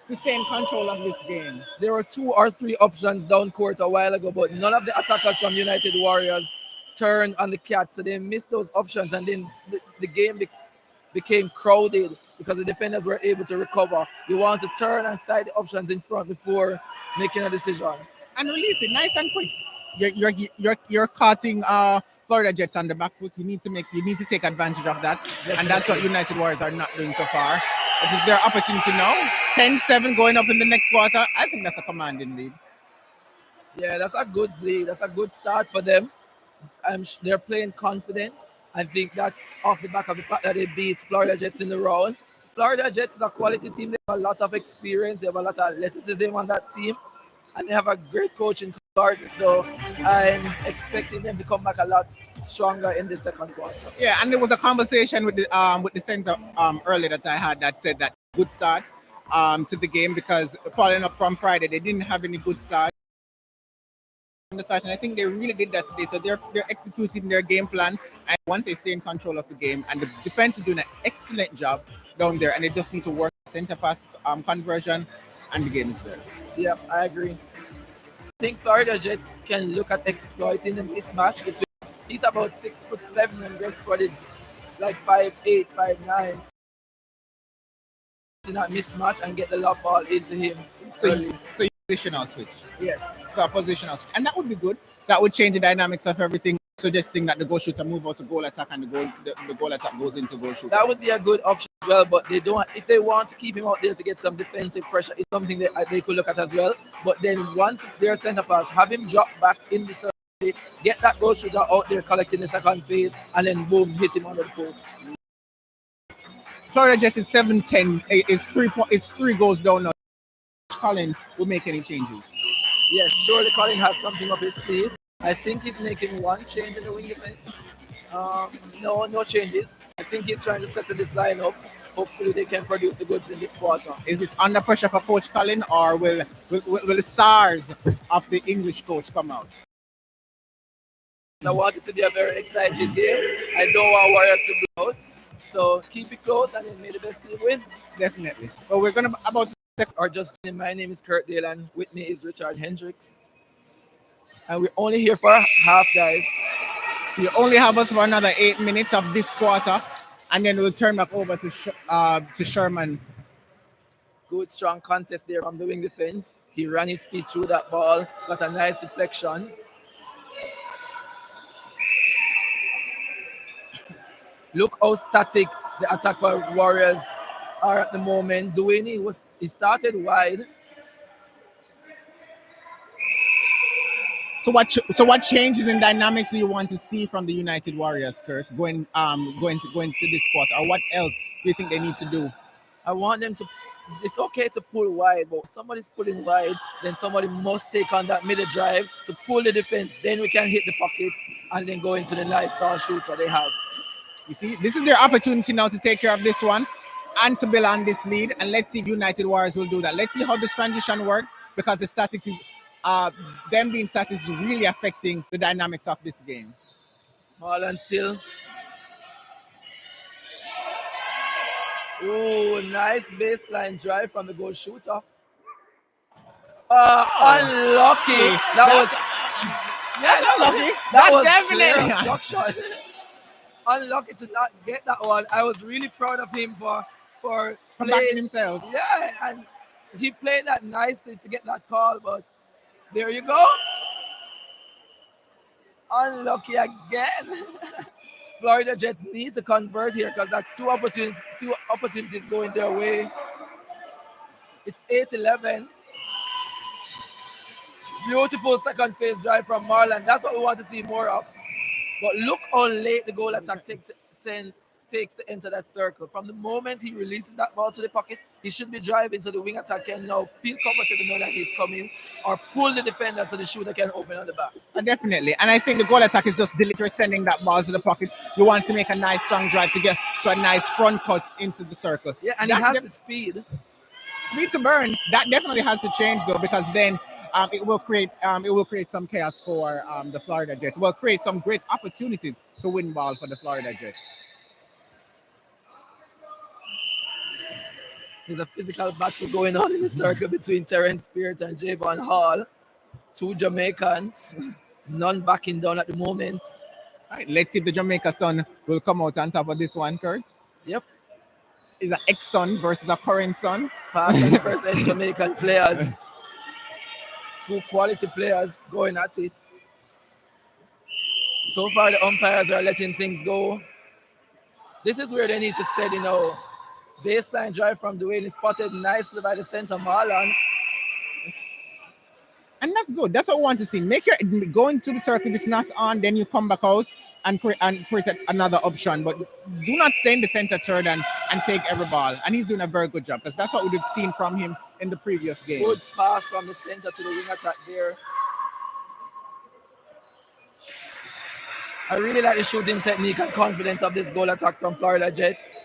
[SPEAKER 14] to stay in control of this game.
[SPEAKER 13] There were 2 or 3 options down court a while ago, but none of the attackers from United Warriors turned on the cat, so they missed those options, and then the game became crowded because the defenders were able to recover. You want to turn and side the options in front before making a decision.
[SPEAKER 14] And release it nice and quick. You're cutting Florida Jets on the back foot. You need to take advantage of that.
[SPEAKER 13] Definitely.
[SPEAKER 14] And that's what United Warriors are not doing so far. It is their opportunity now. 10-7 going up in the next quarter. I think that's a commanding lead.
[SPEAKER 13] Yeah, that's a good lead. That's a good start for them. They're playing confident. I think that's off the back of the fact that they beat Florida Jets in the round. Florida Jets is a quality team. They have a lot of experience. They have a lot of athleticism on that team. And they have a great coach in Peart. So I'm expecting them to come back a lot stronger in the second quarter.
[SPEAKER 14] Yeah, and there was a conversation with the center earlier that I had that said that good start to the game, because following up from Friday, they didn't have any good start. And I think they really did that today. So they're executing their game plan, and once they stay in control of the game, and the defense is doing an excellent job down there, and they just need to work center pass conversion, and the game is there.
[SPEAKER 13] Yeah, I agree. think Florida Jets can look at exploiting the mismatch between. He's about 6'7" and Gresford is like 5'8", 5'9". In that mismatch and get the lob ball into him.
[SPEAKER 14] So you positional switch.
[SPEAKER 13] Yes.
[SPEAKER 14] So a positional switch, and that would be good. That would change the dynamics of everything. Suggesting that the goal shooter move out to goal attack and the goal attack goes into goal shooter.
[SPEAKER 13] That would be a good option as well, but they don't. If they want to keep him out there to get some defensive pressure, it's something that they could look at as well. But then once it's their center pass, have him drop back in the circle, get that goal shooter out there collecting the second phase, and then boom, hit him under the post.
[SPEAKER 14] Florida Jets is 7-10. It's 3 goals down now. Colin will make any changes.
[SPEAKER 13] Yes, surely Colin has something up his sleeve. I think he's making one change in the wing defense. No changes. I think he's trying to settle this line up. Hopefully they can produce the goods in this quarter.
[SPEAKER 14] Is this under pressure for Coach Colin, or will the stars of the English coach come out?
[SPEAKER 13] I want it to be a very exciting game. I don't want Warriors to blow out. So keep it close and then may the best team win.
[SPEAKER 14] Definitely. Well, we're going to about
[SPEAKER 13] or just my name is Kurt Dale and with me is Richard Hendricks. And we're only here for half, guys.
[SPEAKER 14] So you only have us for another 8 minutes of this quarter, and then we'll turn back over to Sherman.
[SPEAKER 13] Good strong contest there from the wing defense. He ran his feet through that ball, got a nice deflection. Look how static the attack for Warriors are at the moment. Duane, he started wide.
[SPEAKER 14] So what changes in dynamics do you want to see from the United Warriors, Kurt, going to this quarter? Or what else do you think they need to do?
[SPEAKER 13] I want them to. It's okay to pull wide, but if somebody's pulling wide, then somebody must take on that middle drive to pull the defense. Then we can hit the pockets and then go into the nice star shooter they have.
[SPEAKER 14] You see, this is their opportunity now to take care of this one and to build on this lead. And let's see if United Warriors will do that. Let's see how this transition works, because the static is them being static is really affecting the dynamics of this game.
[SPEAKER 13] Marlon still. Oh, nice baseline drive from the goal shooter. Unlucky. That's
[SPEAKER 14] unlucky.
[SPEAKER 13] That
[SPEAKER 14] That's
[SPEAKER 13] was
[SPEAKER 14] definitely
[SPEAKER 13] clear obstruction. Unlucky to not get that one. I was really proud of him for
[SPEAKER 14] backing himself.
[SPEAKER 13] Yeah, and he played that nicely to get that call, but there you go. Unlucky again. Florida Jets need to convert here because that's two opportunities going their way. It's 8-11. Beautiful second phase drive from Marlon. That's what we want to see more of. But look how late the goal attack takes to enter that circle. From the moment he releases that ball to the pocket, he should be driving so the wing attack can now feel comfortable knowing that he's coming, or pull the defender so the shooter can open on the back.
[SPEAKER 14] Definitely. And I think the goal attack is just deliberately sending that ball to the pocket. You want to make a nice strong drive to get to a nice front cut into the circle.
[SPEAKER 13] Yeah, and he has the speed.
[SPEAKER 14] Speed to burn. That definitely has to change though, because then it will create some chaos for the Florida Jets. It will create some great opportunities to win ball for the Florida Jets.
[SPEAKER 13] There's a physical battle going on in the circle between Terrence Peart and Javon Hall. Two Jamaicans, none backing down at the moment.
[SPEAKER 14] All right, let's see if the Jamaica son will come out on top of this one, Kurt.
[SPEAKER 13] Yep.
[SPEAKER 14] Is an ex-son versus a current son.
[SPEAKER 13] Past and present Jamaican players. Two quality players going at it. So far, the umpires are letting things go. This is where they need to steady now. Baseline drive from Duane is spotted nicely by the center Marlon.
[SPEAKER 14] And that's good. That's what we want to see. Make your going to the circle. If it's not on, then you come back out and create another option. But do not stay in the center third and take every ball. And he's doing a very good job, because that's what we've seen from him in the previous game.
[SPEAKER 13] Good pass from the center to the wing attack there. I really like the shooting technique and confidence of this goal attack from Florida Jets.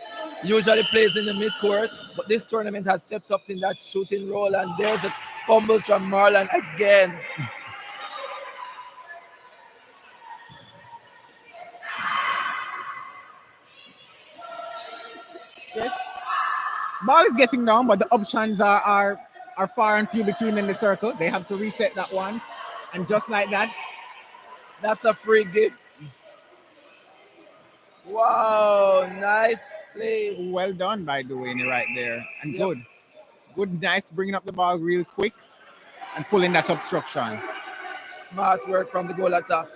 [SPEAKER 13] Usually plays in the midcourt, but this tournament has stepped up in that shooting role, and there's a fumbles from Marlon again.
[SPEAKER 14] Yes. Ball is getting down, but the options are far and few between in the circle. They have to reset that one. And just like that,
[SPEAKER 13] that's a free gift. Wow, nice play.
[SPEAKER 14] Well done by Duane right there. And good. Good, nice bringing up the ball real quick and pulling that obstruction.
[SPEAKER 13] Smart work from the goal attack.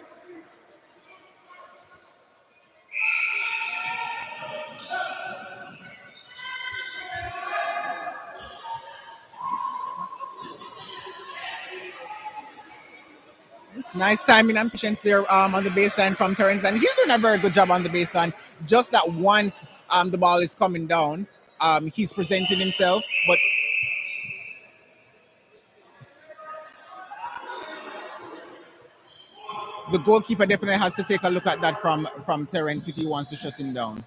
[SPEAKER 14] Nice timing and patience there on the baseline from Terrence, and he's doing a very good job on the baseline. Just that once the ball is coming down, he's presenting himself, but the goalkeeper definitely has to take a look at that from Terrence if he wants to shut him down.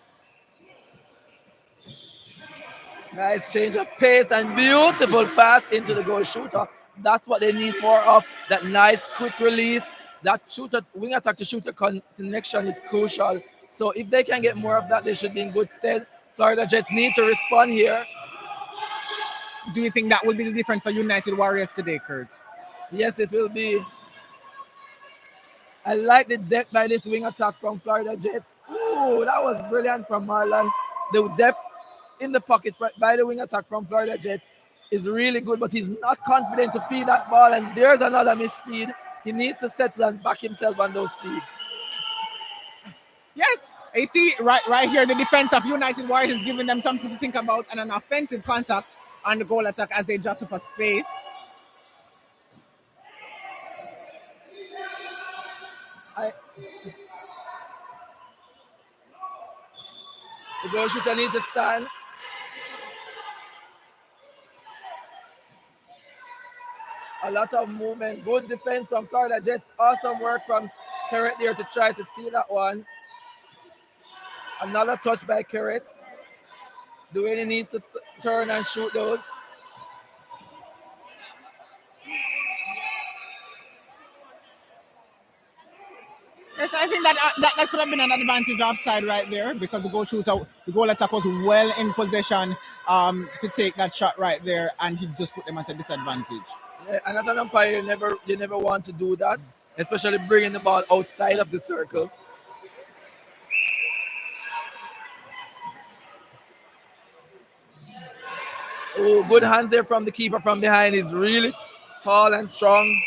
[SPEAKER 13] Nice change of pace and beautiful pass into the goal shooter. That's what they need more of. That nice quick release. That shooter wing attack to shooter connection is crucial. So if they can get more of that, they should be in good stead. Florida Jets need to respond here.
[SPEAKER 14] Do you think that will be the difference for United Warriors today, Kurt?
[SPEAKER 13] Yes, it will be. I like the depth by this wing attack from Florida Jets. Ooh, that was brilliant from Marlon. The depth in the pocket by the wing attack from Florida Jets is really good, but he's not confident to feed that ball, and there's another misfeed. He needs to settle and back himself on those feeds.
[SPEAKER 14] Yes, you see right here, the defense of United Warriors is giving them something to think about, and an offensive contact on the goal attack as they jostle for space.
[SPEAKER 13] The goal shooter needs to stand. A lot of movement. Good defense from Florida Jets. Awesome work from Peart there to try to steal that one. Another touch by Peart. Duane needs to turn and shoot those.
[SPEAKER 14] Yes, I think that could have been an advantage offside right there because the goal attack was well in possession to take that shot right there, and he just put them at a disadvantage.
[SPEAKER 13] Yeah, and as an umpire, you never want to do that, especially bringing the ball outside of the circle. Oh, good hands there from the keeper from behind. He's really tall and strong.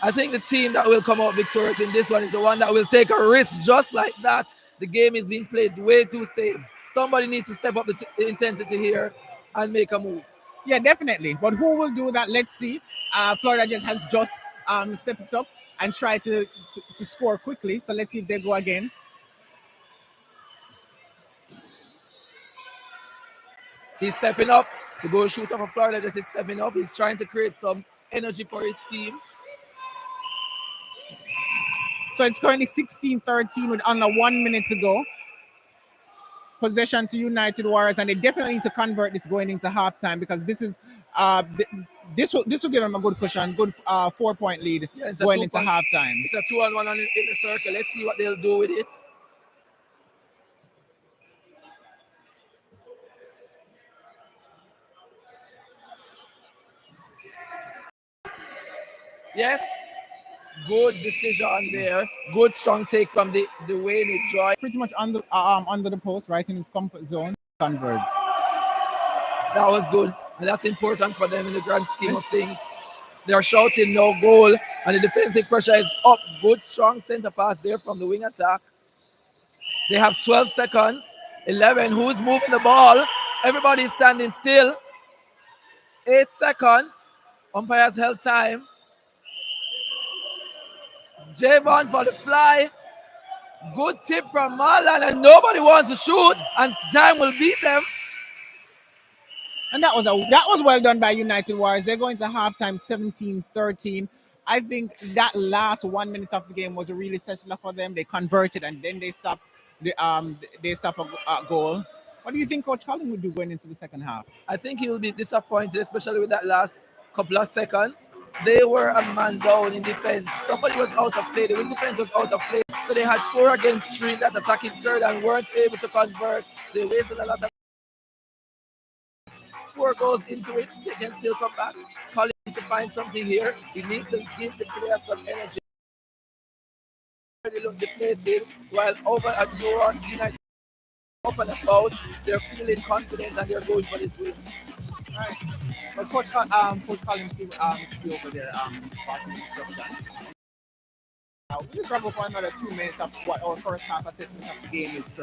[SPEAKER 13] I think the team that will come out victorious in this one is the one that will take a risk just like that. The game is being played way too safe. Somebody needs to step up the intensity here and make a move.
[SPEAKER 14] Yeah, definitely. But who will do that? Let's see. Florida just has just stepped up and tried to score quickly. So let's see if they go again.
[SPEAKER 13] He's stepping up. The goal shooter for Florida just is stepping up. He's trying to create some energy for his team.
[SPEAKER 14] So it's currently 16-13 with under 1 minute to go. Possession to United Warriors, and they definitely need to convert this going into halftime because this is this will give them a good cushion, good 4-point lead going into halftime.
[SPEAKER 13] It's a 2-on-1 in the circle. Let's see what they'll do with it. Yes, good decision there. Good strong take from the way they draw.
[SPEAKER 14] Pretty much under the post, right in his comfort zone. Convert.
[SPEAKER 13] That was good, and that's important for them in the grand scheme of things. They are shouting no goal, and the defensive pressure is up. Good strong center pass there from the wing attack. They have 12 seconds. 11. Who's moving the ball? Everybody is standing still. 8 seconds. Umpires held time. Javon for the fly. Good tip from Marlon, and nobody wants to shoot, and time will beat them.
[SPEAKER 14] And that was well done by United Warriors. They're going to halftime 17-13. I think that last 1 minute of the game was a really settler for them. They converted and then they stopped a goal. What do you think Coach Collin would do going into the second half?
[SPEAKER 13] I think he will be disappointed, especially with that last couple of seconds. They were a man down in defense. Somebody was out of play. The wing defense was out of play. So they had 4 against 3 that attacking third and weren't able to convert. They wasted a lot of score goes into it, they can still come back. Colin needs to find something here. He needs to give the players some energy. They look deflated, while over at United up and about, they're feeling confident and they're going for this win.
[SPEAKER 14] Right. But Coach Collins, see over there, passing instruction. We just wrap up for another 2 minutes of what our first half assessment of the game is.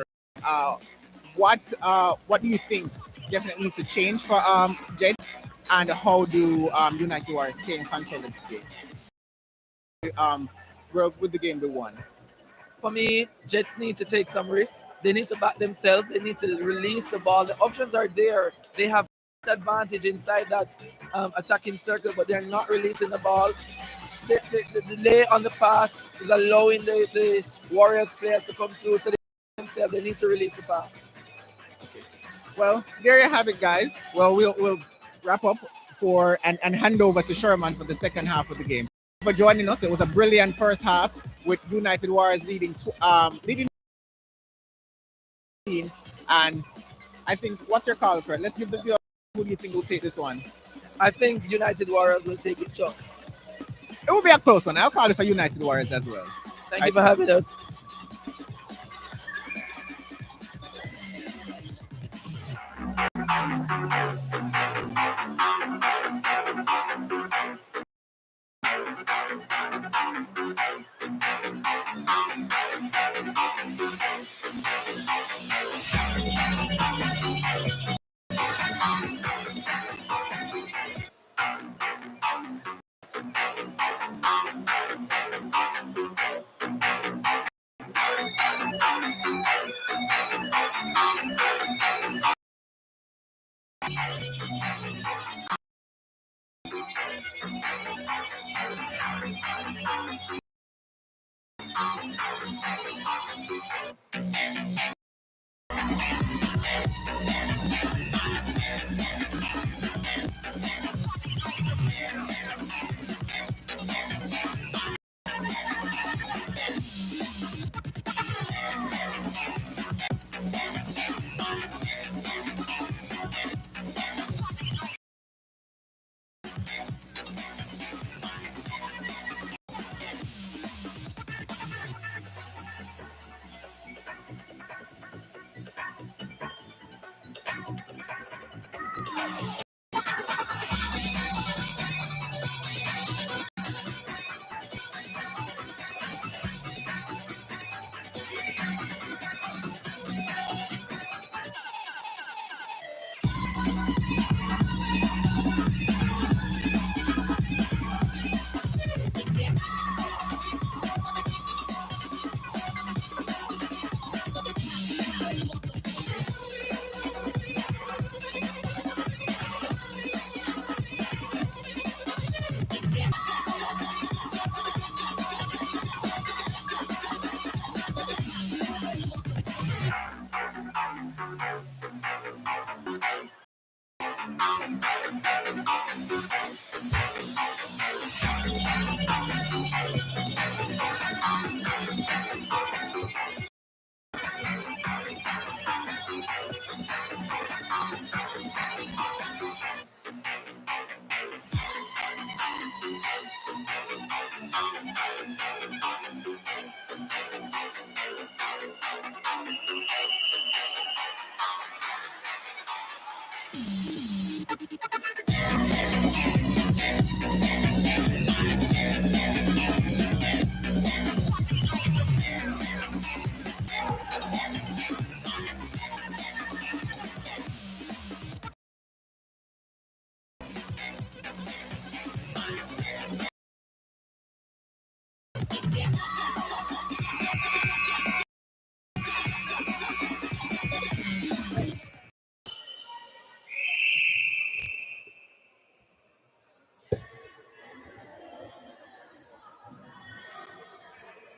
[SPEAKER 14] What do you think definitely needs to change for Jed, and how do United Warriors stay in control of this game? With the game they won.
[SPEAKER 13] For me, Jets need to take some risks. They need to back themselves. They need to release the ball. The options are there. They have advantage inside that attacking circle, but they're not releasing the ball. The delay on the pass is allowing the Warriors players to come through. So they need to release the pass.
[SPEAKER 14] Well, there you have it, guys. Well, we'll wrap up and hand over to Sherman for the second half of the game. For joining us, it was a brilliant first half with United Warriors leading, and I think what's your call for it? Let's give the view. Who do you think will take this one?
[SPEAKER 13] I think United Warriors will take it just.
[SPEAKER 14] It will be a close one. I'll call it for United Warriors as well.
[SPEAKER 13] Thank you for having us.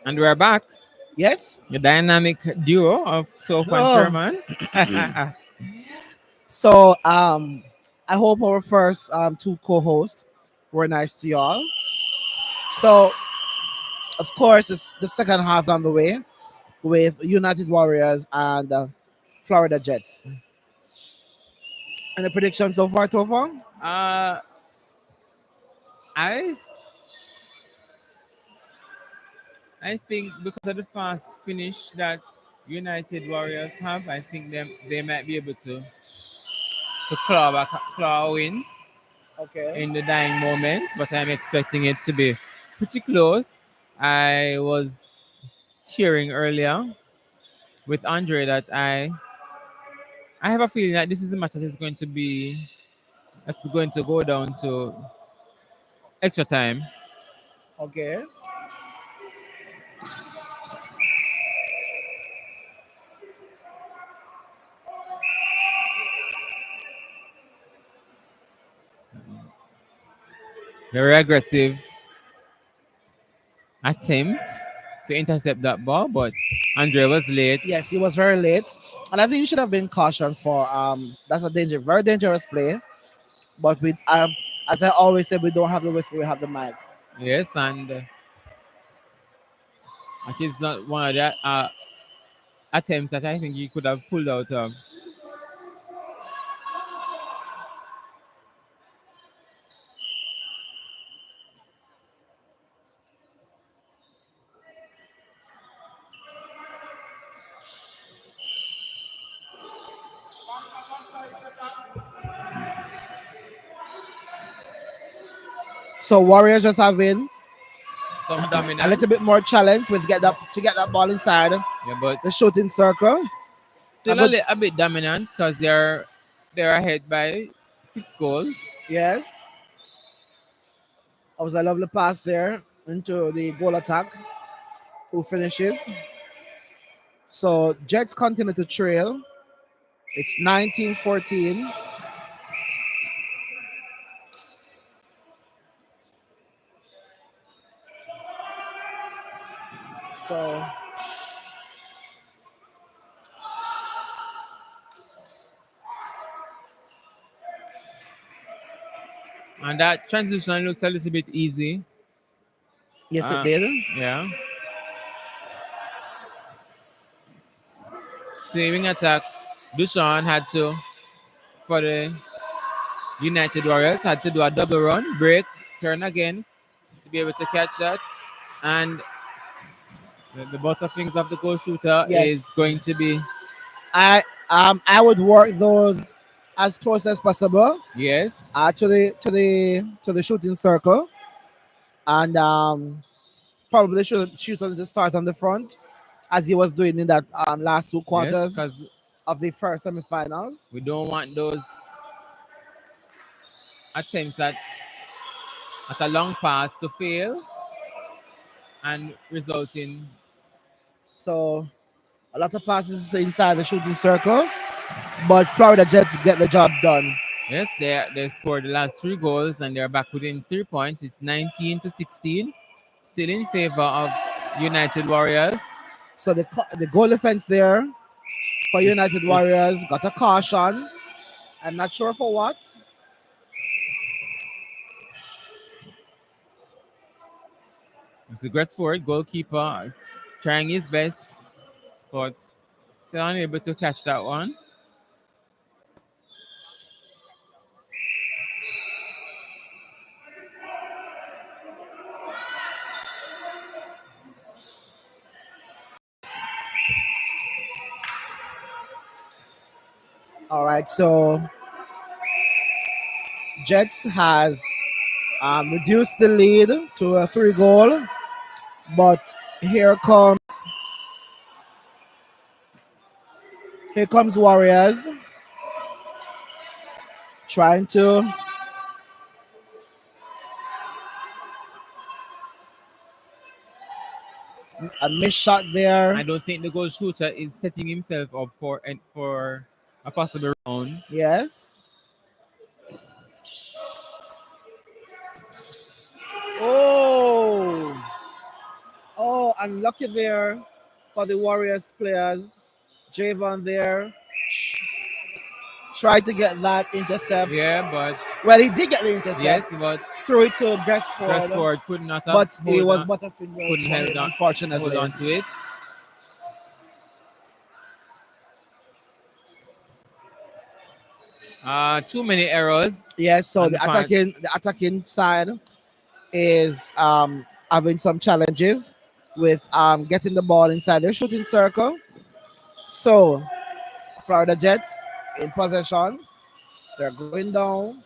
[SPEAKER 2] And we're back.
[SPEAKER 1] Yes.
[SPEAKER 2] The dynamic duo of Toph and Sherman.
[SPEAKER 1] So I hope our first two co-hosts were nice to y'all. So of course it's the second half on the way with United Warriors and Florida Jets. Any predictions so far, Tova?
[SPEAKER 2] Uh, I I think because of the fast finish that United Warriors have, I think they might be able to claw a win
[SPEAKER 1] Okay.
[SPEAKER 2] in the dying moments, but I'm expecting it to be pretty close. I was cheering earlier with Andre that I have a feeling that this is a match that is going to be that's going to go down to extra time.
[SPEAKER 1] Okay.
[SPEAKER 2] Very aggressive attempt to intercept that ball, but Andre was late.
[SPEAKER 1] Yes, he was very late, and I think you should have been cautioned for that's a very dangerous play. But we as I always say, we don't have the whistle, we have the mic.
[SPEAKER 2] Yes, and it is not one of the attempts that I think he could have pulled out of.
[SPEAKER 1] So Warriors just having
[SPEAKER 2] Some
[SPEAKER 1] a
[SPEAKER 2] dominance.
[SPEAKER 1] little bit more challenge with get that ball inside
[SPEAKER 2] Yeah, but
[SPEAKER 1] the shooting circle.
[SPEAKER 2] still a bit dominant because they're ahead by 6 goals.
[SPEAKER 1] Yes. That was a lovely pass there into the goal attack. Who finishes? So Jets continue to trail. It's 19-14. So
[SPEAKER 2] And that transition looks a little bit easy.
[SPEAKER 1] yes, it did.
[SPEAKER 2] Yeah. Saving attack. Dushan had to, for the United Warriors, had to do a double run, break, turn again to be able to catch that. And the butterfingers of the goal shooter is
[SPEAKER 1] Yes.
[SPEAKER 2] going to be
[SPEAKER 1] I would work those as close as possible.
[SPEAKER 2] yes.
[SPEAKER 1] To the shooting circle, and probably should shoot on the start on the front, as he was doing in that last two
[SPEAKER 2] Yes,
[SPEAKER 1] quarters
[SPEAKER 2] because
[SPEAKER 1] of the first semifinals.
[SPEAKER 2] we don't want those attempts at a long pass to fail and result in
[SPEAKER 1] So a lot of passes inside the shooting circle, but Florida Jets get the job done.
[SPEAKER 2] yes, they scored the last 3 goals and they're back within 3 points. It's 19-16, still in favor of United Warriors.
[SPEAKER 1] So the goal defense there for United Warriors got a caution. I'm not sure for what.
[SPEAKER 2] It's a Gresford goalkeeper is trying his best, but still unable to catch that one.
[SPEAKER 1] All right, so Jets has reduced the lead to a 3-goal, but here comes Warriors trying to a missed shot there.
[SPEAKER 2] I don't think the goal shooter is setting himself up for a possible round.
[SPEAKER 1] Yes. Oh, unlucky there for the Warriors players. Javon there tried to get that intercept.
[SPEAKER 2] Yeah, but
[SPEAKER 1] well, he did get the intercept.
[SPEAKER 2] Yes, but
[SPEAKER 1] threw it to Gresford.
[SPEAKER 2] Gresford could not have
[SPEAKER 1] but it
[SPEAKER 2] hold
[SPEAKER 1] was
[SPEAKER 2] on-
[SPEAKER 1] Butterfingers.
[SPEAKER 2] couldn't hold on,
[SPEAKER 1] unfortunately.
[SPEAKER 2] hold on to it. Too many errors.
[SPEAKER 1] Yes, so
[SPEAKER 2] on
[SPEAKER 1] the
[SPEAKER 2] part.
[SPEAKER 1] attacking side is having some challenges with getting the ball inside their shooting circle. So Florida Jets in possession. They're going down.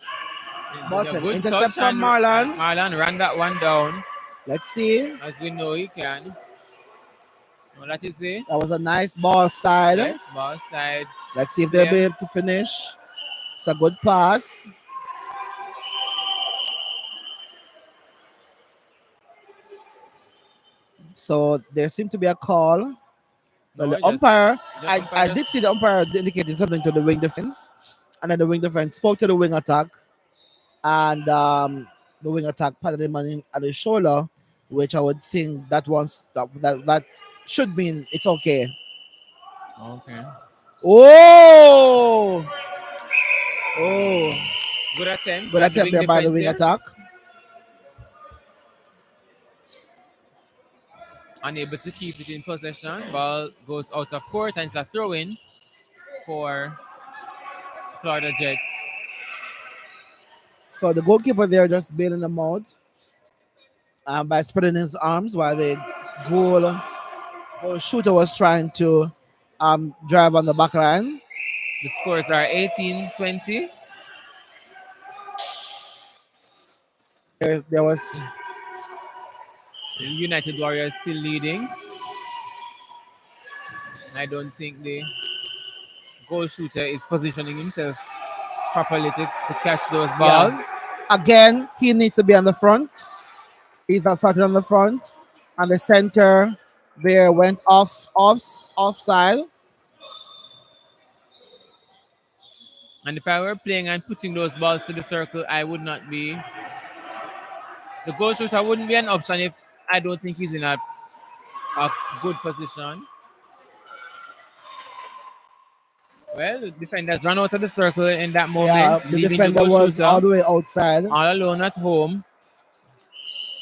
[SPEAKER 1] But
[SPEAKER 2] A
[SPEAKER 1] an
[SPEAKER 2] good
[SPEAKER 1] intercept
[SPEAKER 2] touch,
[SPEAKER 1] from
[SPEAKER 2] and
[SPEAKER 1] Marlon.
[SPEAKER 2] Marlon ran that one down.
[SPEAKER 1] Let's see.
[SPEAKER 2] As we know he can. Well, that is it.
[SPEAKER 1] That was a nice ball side.
[SPEAKER 2] Yes, ball side.
[SPEAKER 1] Let's see if they'll be
[SPEAKER 2] Play.
[SPEAKER 1] able to finish. It's a good pass. So there seemed to be a call. Well, the umpire, I did see the umpire indicating something to the wing defense. And then the wing defense spoke to the wing attack. And the wing attack patted him on his shoulder, which I would think that should mean it's okay.
[SPEAKER 2] Okay.
[SPEAKER 1] Oh! Oh!
[SPEAKER 2] Good attempt.
[SPEAKER 1] Good attempt there by the wing attack.
[SPEAKER 2] Unable to keep it in possession. Ball goes out of court and it's a throw in for Florida Jets.
[SPEAKER 1] So the goalkeeper there just bailing them out by spreading his arms while the goal shooter was trying to drive on the back line.
[SPEAKER 2] The scores are 18-20.
[SPEAKER 1] There was
[SPEAKER 2] the United Warriors still leading. I don't think the goal shooter is positioning himself properly to catch those balls.
[SPEAKER 1] Yeah. Again, he needs to be on the front. He's not starting on the front. And the center there went offside.
[SPEAKER 2] And if I were playing and putting those balls to the circle, I would not be. The goal shooter wouldn't be an option if I don't think he's in a good position. Well, the defenders ran out of the circle in that moment.
[SPEAKER 1] Yeah, the defender was all the way outside.
[SPEAKER 2] All alone at home.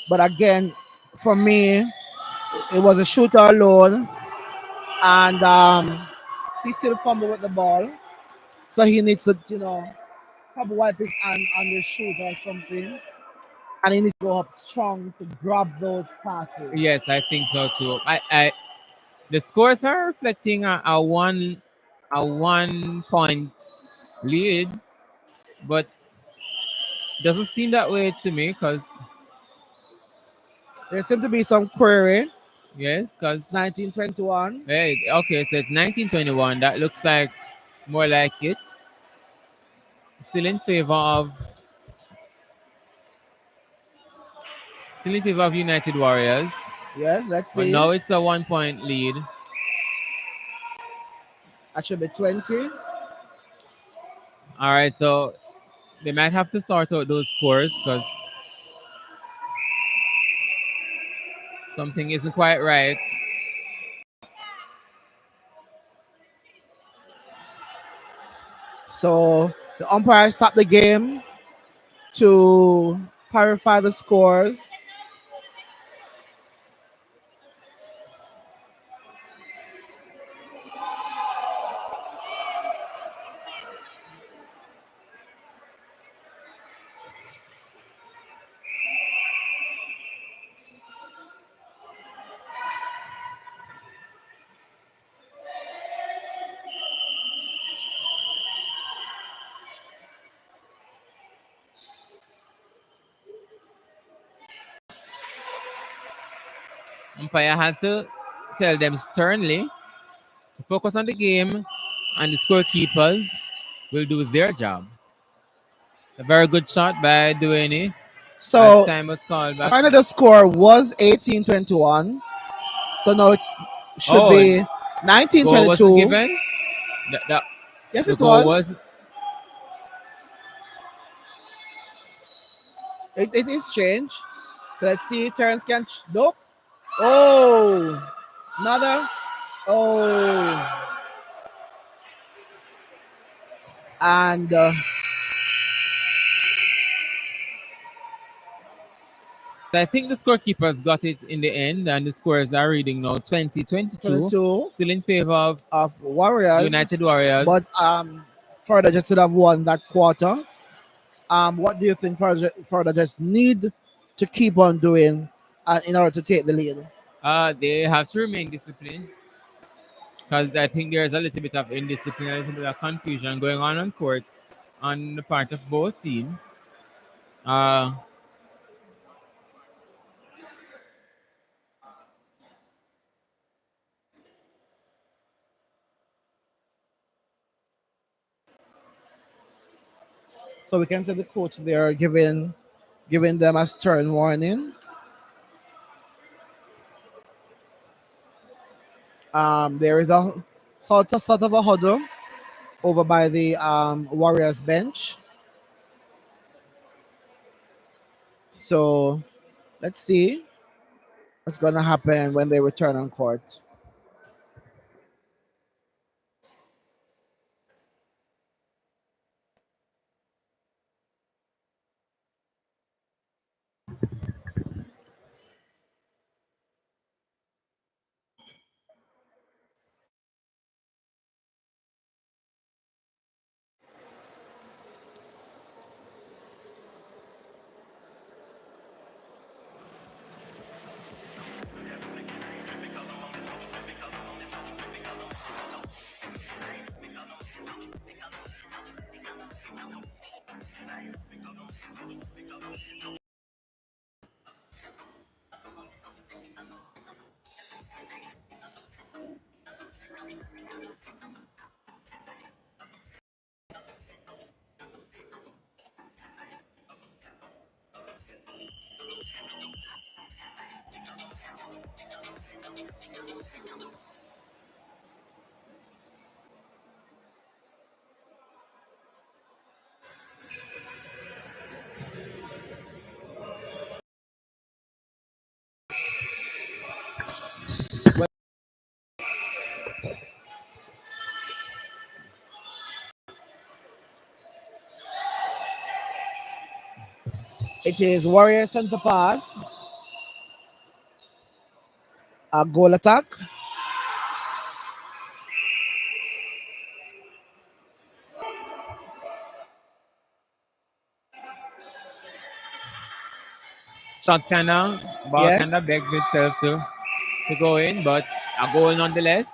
[SPEAKER 1] But again, for me, it was a shooter alone. And he still fumbled with the ball. So he needs to, probably wipe his hand on the shoes or something. And he needs to go up strong to grab those passes.
[SPEAKER 2] Yes, I think so too. The scores are reflecting a 1 point lead, but doesn't seem that way to me because
[SPEAKER 1] there seems to be some query.
[SPEAKER 2] Yes, because
[SPEAKER 1] 1921.
[SPEAKER 2] Hey, okay, so it's 1921. That looks like more like it. Still in favor of United Warriors.
[SPEAKER 1] Yes, let's see.
[SPEAKER 2] But now it's a 1 point lead.
[SPEAKER 1] That should be 20.
[SPEAKER 2] All right, so they might have to sort out those scores because something isn't quite right.
[SPEAKER 1] So the umpire stopped the game to clarify the scores.
[SPEAKER 2] Umpire had to tell them sternly to focus on the game, and the scorekeepers will do their job. A very good shot by Duane.
[SPEAKER 1] So
[SPEAKER 2] time was called back.
[SPEAKER 1] Apparently the score was 18-21. So now it should be 19-22.
[SPEAKER 2] Goal was given?
[SPEAKER 1] Yes,
[SPEAKER 2] the
[SPEAKER 1] it
[SPEAKER 2] goal
[SPEAKER 1] was. It is changed. So let's see. Terrence can. Nope. Oh. Another. Oh. And
[SPEAKER 2] I think the scorekeepers got it in the end, and the scores are reading now 20-22.
[SPEAKER 1] 22.
[SPEAKER 2] Still in favor of
[SPEAKER 1] Warriors.
[SPEAKER 2] United Warriors.
[SPEAKER 1] But Florida just should have won that quarter. What do you think Florida just need to keep on doing in order to take the lead?
[SPEAKER 2] They have to remain disciplined because I think there's a little bit of indiscipline, a little bit of confusion going on court on the part of both teams. Uh,
[SPEAKER 1] So we can say the coach there giving them a stern warning. There is a sort of a huddle over by the Warriors bench. So let's see what's gonna happen when they return on court. It is Warriors center pass, a goal attack.
[SPEAKER 2] shot kinda, ball kinda
[SPEAKER 1] Yes.
[SPEAKER 2] begged itself to go in, but a goal nonetheless.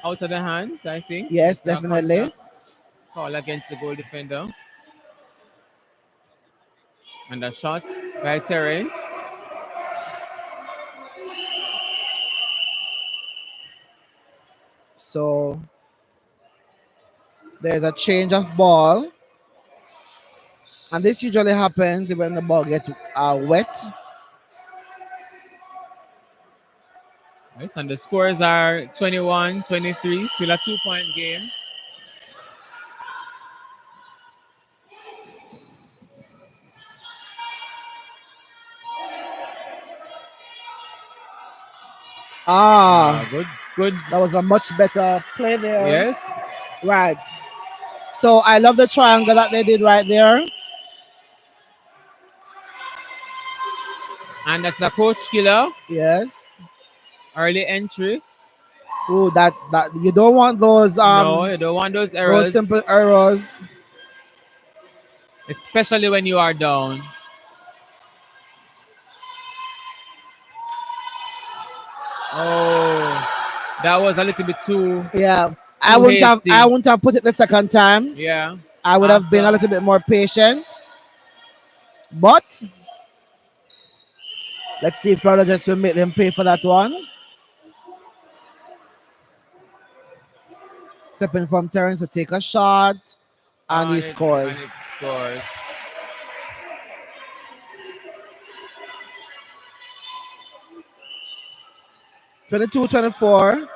[SPEAKER 2] Out of the hands, I think.
[SPEAKER 1] Yes,
[SPEAKER 2] It's a
[SPEAKER 1] definitely.
[SPEAKER 2] contact call against the goal defender. And a shot by Terence.
[SPEAKER 1] So there's a change of ball. And this usually happens when the ball gets wet.
[SPEAKER 2] Yes, and the scores are 21-23, still a 2-point game. Good.
[SPEAKER 1] That was a much better play there.
[SPEAKER 2] Yes.
[SPEAKER 1] Right. So I love the triangle that they did right there.
[SPEAKER 2] And that's a coach killer.
[SPEAKER 1] Yes.
[SPEAKER 2] Early entry.
[SPEAKER 1] Ooh, that you don't want those
[SPEAKER 2] No, you don't want those errors.
[SPEAKER 1] Those simple errors.
[SPEAKER 2] Especially when you are down. Oh, that was a little bit too.
[SPEAKER 1] Yeah.
[SPEAKER 2] Too
[SPEAKER 1] I wouldn't
[SPEAKER 2] hasty.
[SPEAKER 1] have put it the second time.
[SPEAKER 2] Yeah.
[SPEAKER 1] I would have been a little bit more patient. But let's see if Florida just will make them pay for that one. Stepping from Terrence to take a shot. And he scores.
[SPEAKER 2] And it scores.
[SPEAKER 1] 22-24.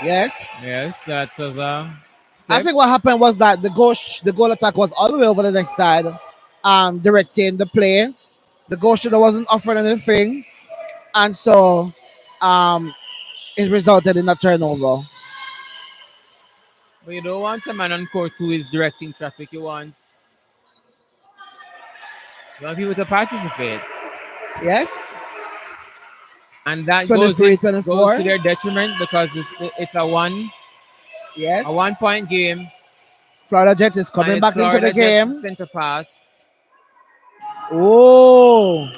[SPEAKER 1] Yes.
[SPEAKER 2] Yes, that was a step.
[SPEAKER 1] I think what happened was that the goal attack was all the way over the next side, directing the play. The goal shooter wasn't offering anything, and so it resulted in a turnover.
[SPEAKER 2] But you don't want a man on court who is directing traffic. You want people to participate.
[SPEAKER 1] Yes.
[SPEAKER 2] And that
[SPEAKER 1] 23,
[SPEAKER 2] goes
[SPEAKER 1] 24.
[SPEAKER 2] to their detriment because it's a one
[SPEAKER 1] Yes.
[SPEAKER 2] 1-point game.
[SPEAKER 1] Florida Jets is
[SPEAKER 2] And
[SPEAKER 1] coming
[SPEAKER 2] it's
[SPEAKER 1] back into
[SPEAKER 2] Florida
[SPEAKER 1] the
[SPEAKER 2] Jets
[SPEAKER 1] game.
[SPEAKER 2] center pass.
[SPEAKER 1] Oh.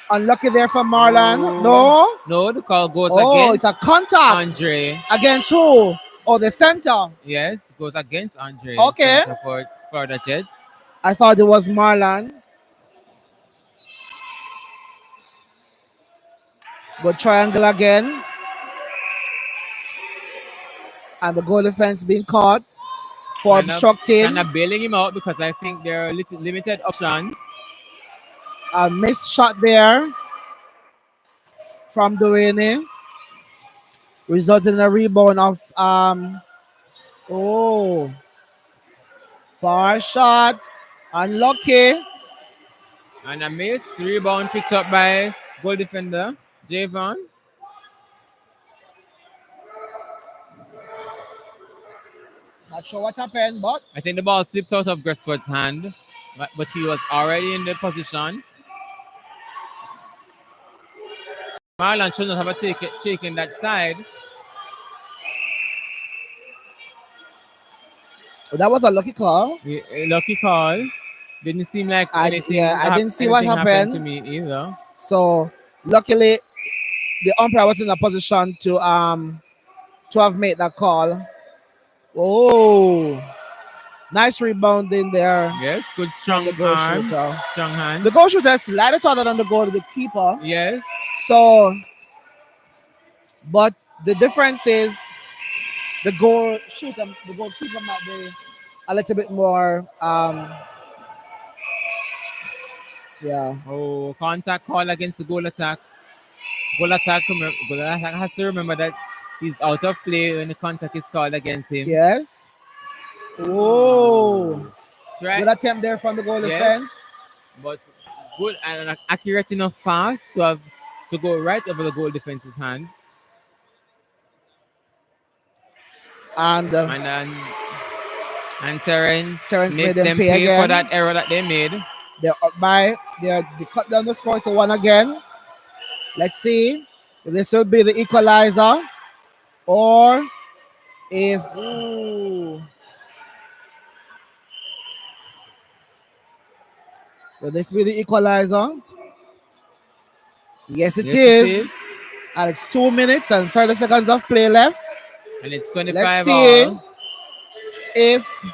[SPEAKER 1] Unlucky there for Marlon. No.
[SPEAKER 2] No, the call goes
[SPEAKER 1] Oh,
[SPEAKER 2] against
[SPEAKER 1] it's a contact.
[SPEAKER 2] Andre.
[SPEAKER 1] Against who? Oh, the center.
[SPEAKER 2] Yes, goes against Andre.
[SPEAKER 1] Okay.
[SPEAKER 2] Center for Florida Jets.
[SPEAKER 1] I thought it was Marlon. Good triangle again. And the goal defense being caught for obstructing.
[SPEAKER 2] Kind of bailing him out because I think there are limited options.
[SPEAKER 1] A missed shot there from Duane, resulting in a rebound of far shot, unlucky.
[SPEAKER 2] And a miss rebound picked up by goal defender Javon.
[SPEAKER 1] Not sure what happened, but
[SPEAKER 2] I think the ball slipped out of Grestford's hand, but he was already in the position. Marlon should not have taken that side.
[SPEAKER 1] That was a lucky call.
[SPEAKER 2] Yeah, a lucky call. Didn't seem like anything.
[SPEAKER 1] I didn't see what happened
[SPEAKER 2] to me either.
[SPEAKER 1] So luckily, the umpire was in a position to have made that call. Oh, nice rebounding there.
[SPEAKER 2] Yes, good strong
[SPEAKER 1] the goal
[SPEAKER 2] arms,
[SPEAKER 1] shooter.
[SPEAKER 2] strong hands.
[SPEAKER 1] The goal shooter is slightly taller than the goal of the keeper.
[SPEAKER 2] Yes.
[SPEAKER 1] So, but the difference is the goal shooter, the goalkeeper might be a little bit more. Yeah.
[SPEAKER 2] Oh, contact call against the goal attack. Goal attack has to remember that he's out of play when the contact is called against him.
[SPEAKER 1] Yes. Oh. Good attempt there from the goal defense.
[SPEAKER 2] But good and an accurate enough pass to go right over the goal defense's hand. And Terrence
[SPEAKER 1] made
[SPEAKER 2] makes
[SPEAKER 1] them
[SPEAKER 2] them
[SPEAKER 1] pay
[SPEAKER 2] pay
[SPEAKER 1] again.
[SPEAKER 2] for that error that they made.
[SPEAKER 1] They're up by they cut down the score to 1 again. Let's see if this will be the equalizer or if will this be the equalizer? Yes, it is. And it's 2 minutes and 30 seconds of play left.
[SPEAKER 2] And it's 25
[SPEAKER 1] Let's see
[SPEAKER 2] all.
[SPEAKER 1] if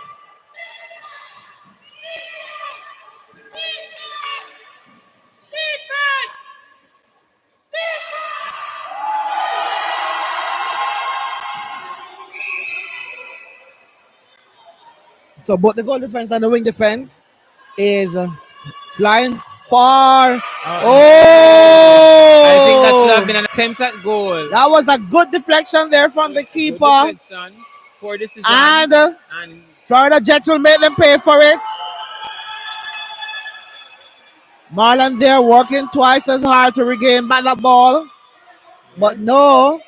[SPEAKER 1] so both the goal defense and the wing defense is flying far.
[SPEAKER 2] I think that should have been an attempt at goal.
[SPEAKER 1] That was a good deflection there from the keeper.
[SPEAKER 2] Good deflection, poor decision.
[SPEAKER 1] And Florida Jets will make them pay for it. Marlon there working twice as hard to regain back that ball. But no.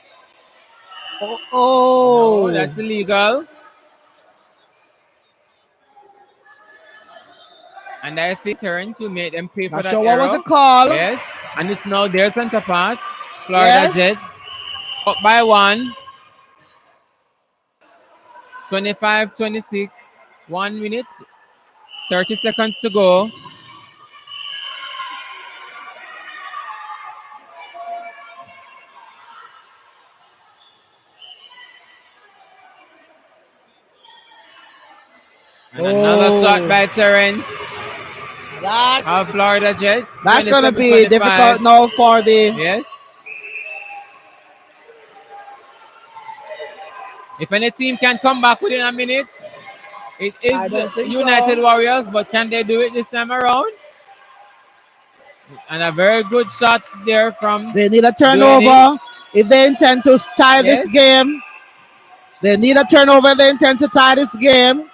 [SPEAKER 2] No, that's illegal. And I think Terrence will make them pay for
[SPEAKER 1] Not
[SPEAKER 2] that
[SPEAKER 1] sure
[SPEAKER 2] error.
[SPEAKER 1] what was the call.
[SPEAKER 2] Yes. And it's now their center pass. Florida Jets up by 1. 25-26. 1 minute. 30 seconds to go. And another shot by Terrence. Of Florida Jets.
[SPEAKER 1] That's going to be
[SPEAKER 2] 27-25.
[SPEAKER 1] difficult now for the...
[SPEAKER 2] Yes. If any team can come back within a minute, it is United Warriors, but can they do it this time around? And a very good shot there from...
[SPEAKER 1] They need a turnover if they intend to tie this game. They need a turnover if they intend to tie this game.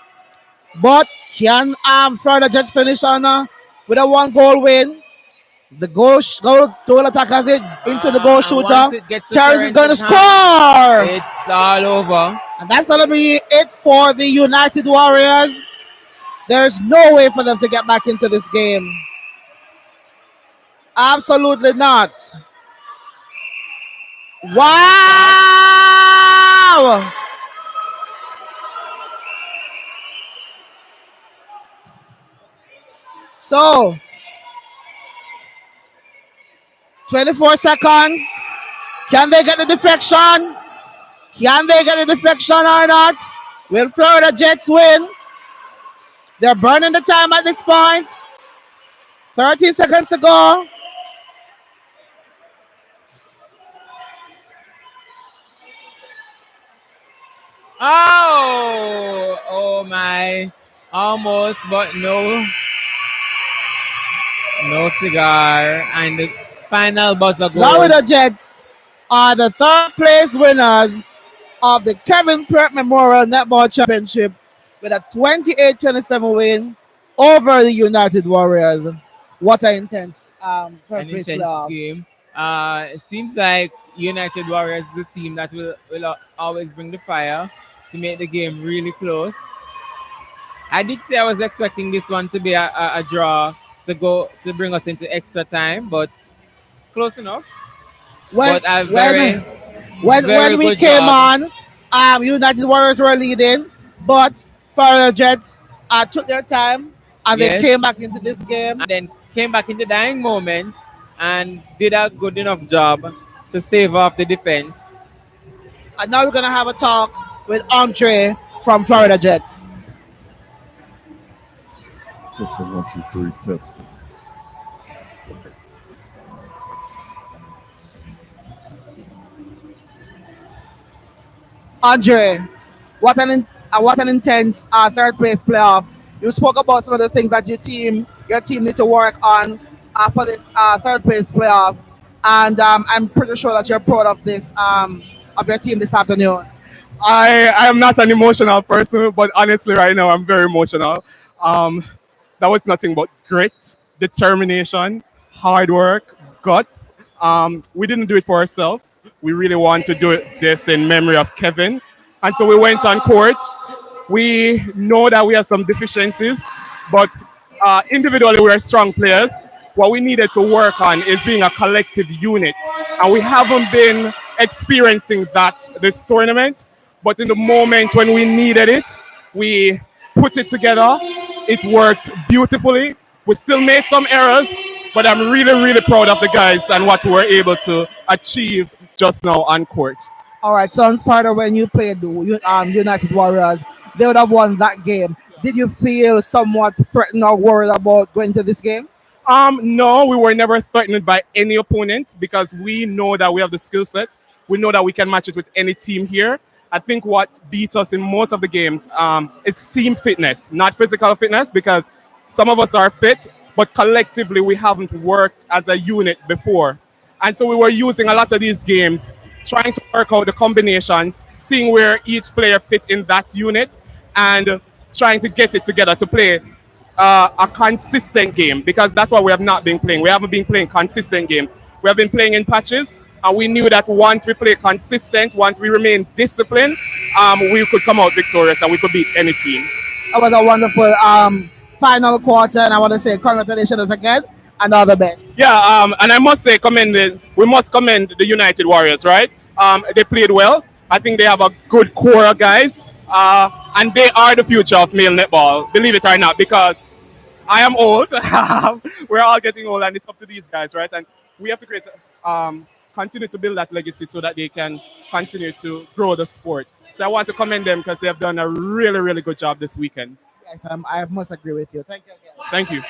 [SPEAKER 1] But can Florida Jets finish on with a 1-goal win? The goal attackers it into the goal
[SPEAKER 2] And once
[SPEAKER 1] shooter.
[SPEAKER 2] it gets to
[SPEAKER 1] Terrence is going to
[SPEAKER 2] Terrence's hand,
[SPEAKER 1] score,
[SPEAKER 2] it's all over.
[SPEAKER 1] and that's going to be it for the United Warriors. There's no way for them to get back into this game. Absolutely not. Wow! So, 24 seconds. Can they get the deflection? Can they get the deflection or not? Will Florida Jets win? They're burning the time at this point. 30 seconds to go.
[SPEAKER 2] Oh my. Almost, but no. No cigar. And the final buzzer
[SPEAKER 1] Florida
[SPEAKER 2] goes.
[SPEAKER 1] Jets are the third place winners of the Kevin Peart Memorial Netball Championship with a 28-27 win over the United Warriors. What an intense third
[SPEAKER 2] An
[SPEAKER 1] place
[SPEAKER 2] intense
[SPEAKER 1] playoff.
[SPEAKER 2] game. It seems like United Warriors is a team that will always bring the fire to make the game really close. I did say I was expecting this one to be a draw to bring us into extra time, but close enough.
[SPEAKER 1] When
[SPEAKER 2] But a
[SPEAKER 1] when
[SPEAKER 2] very,
[SPEAKER 1] when
[SPEAKER 2] very
[SPEAKER 1] we
[SPEAKER 2] good
[SPEAKER 1] came
[SPEAKER 2] job.
[SPEAKER 1] on, United Warriors were leading, but Florida Jets took their time and they
[SPEAKER 2] Yes.
[SPEAKER 1] came back into this game.
[SPEAKER 2] And then came back in the dying moments and did a good enough job to save off the defense.
[SPEAKER 1] And now we're gonna have a talk with Andre from Florida Jets.
[SPEAKER 5] Testing 1, 2, 3, testing.
[SPEAKER 1] Andre, what an intense third place playoff. You spoke about some of the things that your team need to work on for this third place playoff, and I'm pretty sure that you're proud of this of your team this afternoon.
[SPEAKER 8] I am not an emotional person, but honestly, right now I'm very emotional. Um, that was nothing but grit, determination, hard work, guts. We didn't do it for ourselves. We really want to do this in memory of Kevin, and so we went on court. We know that we have some deficiencies, but individually we're strong players. What we needed to work on is being a collective unit, and we haven't been experiencing that this tournament. But in the moment when we needed it, we put it together. It worked beautifully. We still made some errors, but I'm really, really proud of the guys and what we were able to achieve just now on court.
[SPEAKER 1] All right, so on Friday when you played the United Warriors, they would have won that game. Did you feel somewhat threatened or worried about going to this game?
[SPEAKER 8] No, we were never threatened by any opponent because we know that we have the skill set. We know that we can match it with any team here. I think what beat us in most of the games is team fitness, not physical fitness, because some of us are fit, but collectively we haven't worked as a unit before. And so we were using a lot of these games, trying to work out the combinations, seeing where each player fit in that unit, and trying to get it together to play a consistent game, because that's what we have not been playing. We haven't been playing consistent games. We have been playing in patches, and we knew that once we play consistent, once we remain disciplined, we could come out victorious and we could beat any team.
[SPEAKER 1] That was a wonderful final quarter, and I want to say congratulations again and all the best.
[SPEAKER 8] Yeah, and I must say, we must commend the United Warriors, right? They played well. I think they have a good core of guys, and they are the future of male netball, believe it or not, because I am old. We're all getting old, and it's up to these guys, right? And we have to continue to build that legacy so that they can continue to grow the sport. So I want to commend them because they have done a really, really good job this weekend.
[SPEAKER 1] Yes, I must agree with you. Thank you again.
[SPEAKER 8] Thank you.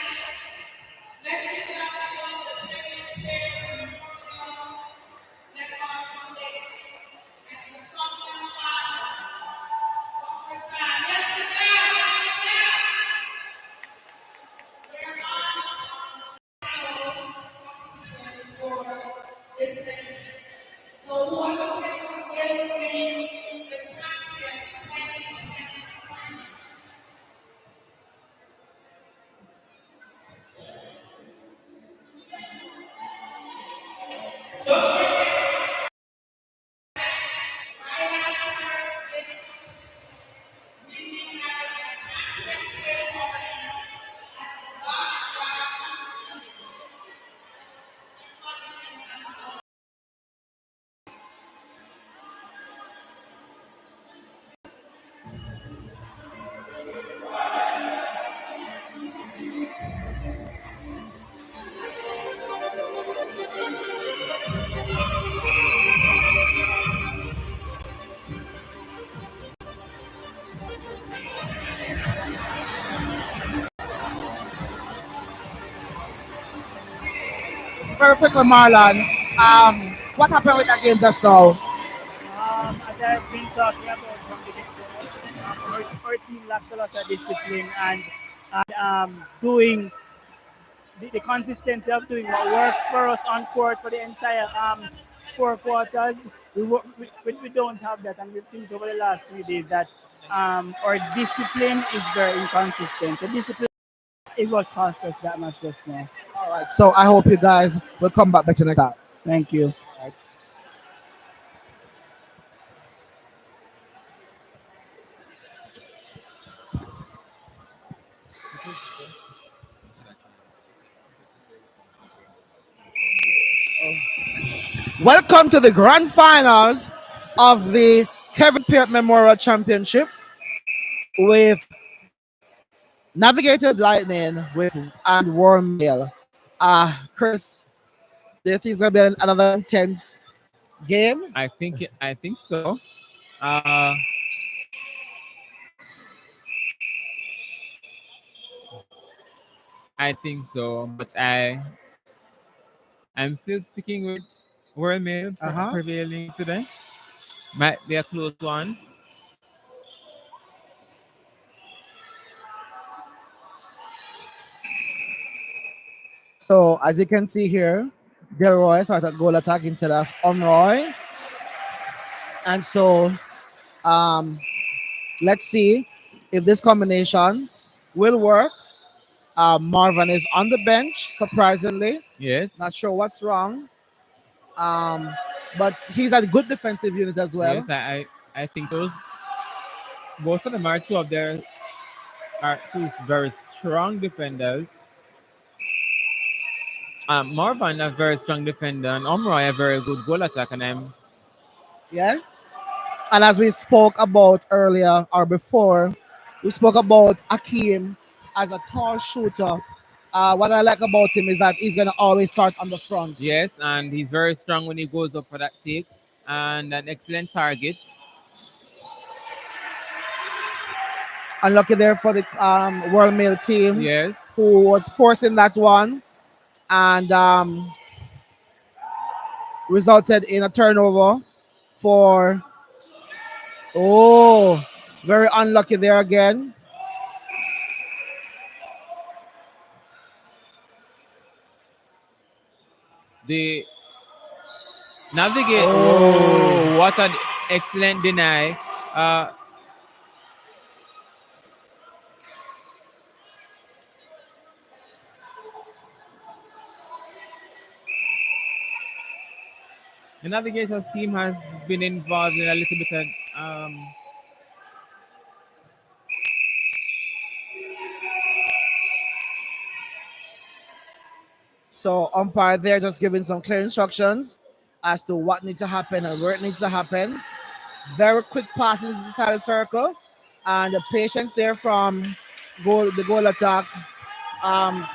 [SPEAKER 1] very quickly, Marlon. What happened with that game just now?
[SPEAKER 15] As I've been talking about from the get-go, our team lacks a lot of discipline and doing the consistency of doing what works for us on court for the entire 4 quarters. We don't have that, and we've seen it over the last 3 days that our discipline is very inconsistent. So discipline is what cost us that much just now.
[SPEAKER 1] All right. So I hope you guys will come back better next time.
[SPEAKER 15] Thank you.
[SPEAKER 1] Right. Welcome to the grand finals of the Kevin Peart Memorial Championship with Navigators Lightning with and Warm Mail. Chris, do you think it's gonna be another intense game?
[SPEAKER 2] I think so. Uh, I think so, but I'm still sticking with World Mail prevailing today. Might be a close one.
[SPEAKER 1] So as you can see here, Delroy started goal attack instead of Onroy. And so let's see if this combination will work. Marvin is on the bench, surprisingly.
[SPEAKER 2] Yes.
[SPEAKER 1] Not sure what's wrong. But he's a good defensive unit as well.
[SPEAKER 2] Yes, I think both of them are two very strong defenders. Marvin a very strong defender, and Omroy a very good goal attack, and
[SPEAKER 1] Yes. And as we spoke about earlier or before, we spoke about Akeem as a tall shooter. What I like about him is that he's going to always start on the front.
[SPEAKER 2] yes, and he's very strong when he goes up for that take, and an excellent target.
[SPEAKER 1] Unlucky there for the World Mail team.
[SPEAKER 2] Yes.
[SPEAKER 1] Who was forcing that one and resulted in a turnover for very unlucky there again.
[SPEAKER 2] The Navigate. What an excellent deny. The Navigators team has been involved in a little bit of
[SPEAKER 1] So umpire there just giving some clear instructions as to what needs to happen and where it needs to happen. Very quick passes inside the circle, and the patience there from the goal attack.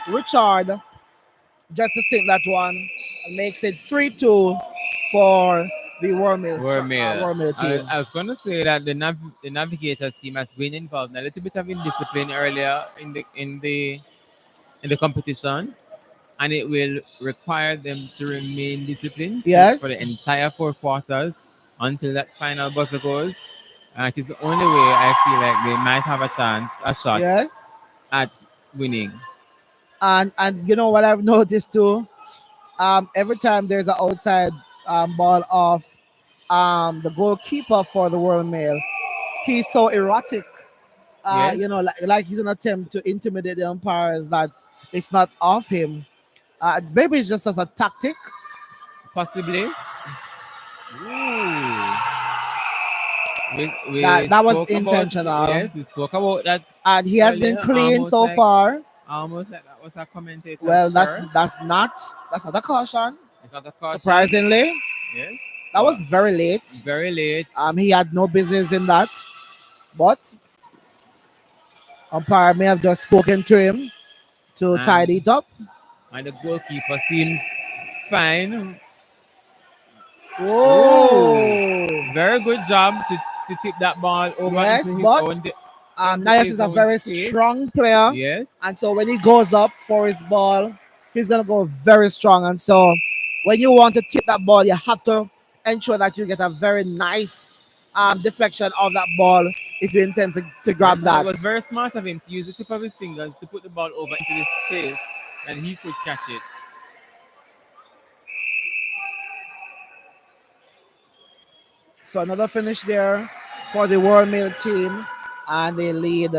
[SPEAKER 1] Richard just to sink that one and makes it 3-2 for the World Mail team.
[SPEAKER 2] I was going to say that the Navigators team has been involved in a little bit of indiscipline earlier in the competition, and it will require them to remain disciplined for the entire 4 quarters until that final buzzer goes. It is the only way I feel like they might have a shot at winning.
[SPEAKER 1] And you know what I've noticed too? Every time there's an outside ball off the goalkeeper for the World Mail, he's so erratic. You know, like he's an attempt to intimidate the umpires that it's not off him. Maybe it's just as a tactic.
[SPEAKER 2] Possibly.
[SPEAKER 1] That was intentional.
[SPEAKER 2] Yes, we spoke about that.
[SPEAKER 1] And he has been clean so far.
[SPEAKER 2] Almost like that was a commentator.
[SPEAKER 1] Well, that's not a caution.
[SPEAKER 2] It's not a caution.
[SPEAKER 1] Surprisingly.
[SPEAKER 2] Yes.
[SPEAKER 1] That was very late.
[SPEAKER 2] Very late.
[SPEAKER 1] He had no business in that. But umpire may have just spoken to him to tidy it up.
[SPEAKER 2] And the goalkeeper seems fine. Very good job to tip that ball over into his own.
[SPEAKER 1] Nias is a very strong player.
[SPEAKER 2] Yes.
[SPEAKER 1] And so when he goes up for his ball, he's gonna go very strong. And so when you want to tip that ball, you have to ensure that you get a very nice deflection of that ball if you intend to grab
[SPEAKER 2] Yes, and it
[SPEAKER 1] that.
[SPEAKER 2] was very smart of him to use the tip of his fingers to put the ball over into this space, and he could catch it.
[SPEAKER 1] So another finish there for the World Mail team, and they lead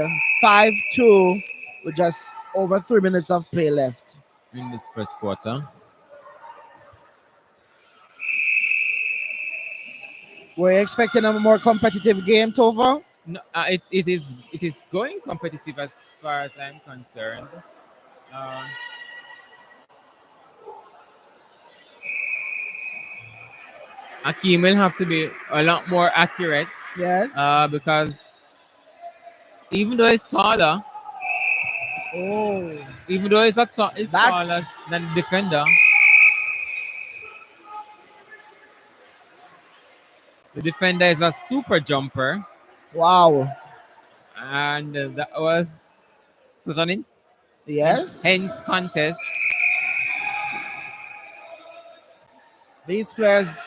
[SPEAKER 1] 5-2 with just over 3 minutes of play left.
[SPEAKER 2] In this first quarter.
[SPEAKER 1] We're expecting a more competitive game, Tova.
[SPEAKER 2] No, it is going competitive as far as I'm concerned. Um, Akeem will have to be a lot more accurate.
[SPEAKER 1] Yes.
[SPEAKER 2] Because even though he's taller,
[SPEAKER 1] Oh,
[SPEAKER 2] even though he's
[SPEAKER 1] that
[SPEAKER 2] taller than the defender, the defender is a super jumper,
[SPEAKER 1] wow.
[SPEAKER 2] and that was such an
[SPEAKER 1] Yes.
[SPEAKER 2] intense contest.
[SPEAKER 1] These players,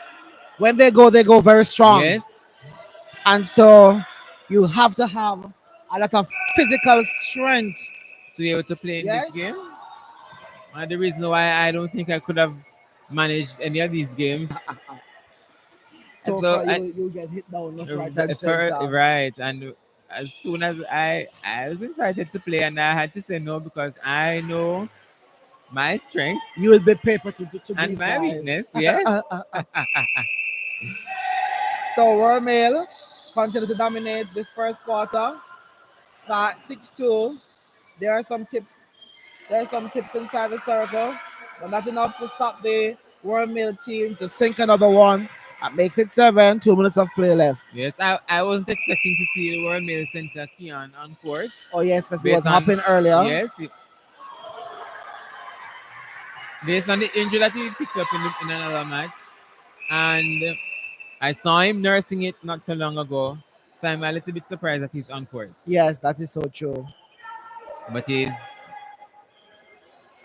[SPEAKER 1] when they go very strong.
[SPEAKER 2] Yes,
[SPEAKER 1] And so you have to have a lot of physical strength.
[SPEAKER 2] to be able to play in
[SPEAKER 1] Yes.
[SPEAKER 2] this game. And the reason why I don't think I could have managed any of these games. And
[SPEAKER 1] So
[SPEAKER 2] so
[SPEAKER 1] far,
[SPEAKER 2] I,
[SPEAKER 1] you get hit down left, right, and center.
[SPEAKER 2] right, and as soon as I was invited to play, and I had to say no because I know my strength
[SPEAKER 1] You will be paper to
[SPEAKER 2] and
[SPEAKER 1] these
[SPEAKER 2] my
[SPEAKER 1] guys.
[SPEAKER 2] weakness. Yes.
[SPEAKER 1] So Royal Mail continue to dominate this first quarter. 6-2. There are some tips. There are some tips inside the circle, but not enough to stop the Royal Mail team to sink another one. That makes it 7. 2 minutes of play left.
[SPEAKER 2] Yes, I wasn't expecting to see the World Mail Center Keon on court.
[SPEAKER 1] Oh yes, because he was
[SPEAKER 2] Based on-
[SPEAKER 1] hopping earlier.
[SPEAKER 2] Yes. Based on the injury that he picked up in another match. And I saw him nursing it not so long ago. So I'm a little bit surprised that he's on court.
[SPEAKER 1] Yes, that is so true.
[SPEAKER 2] But he's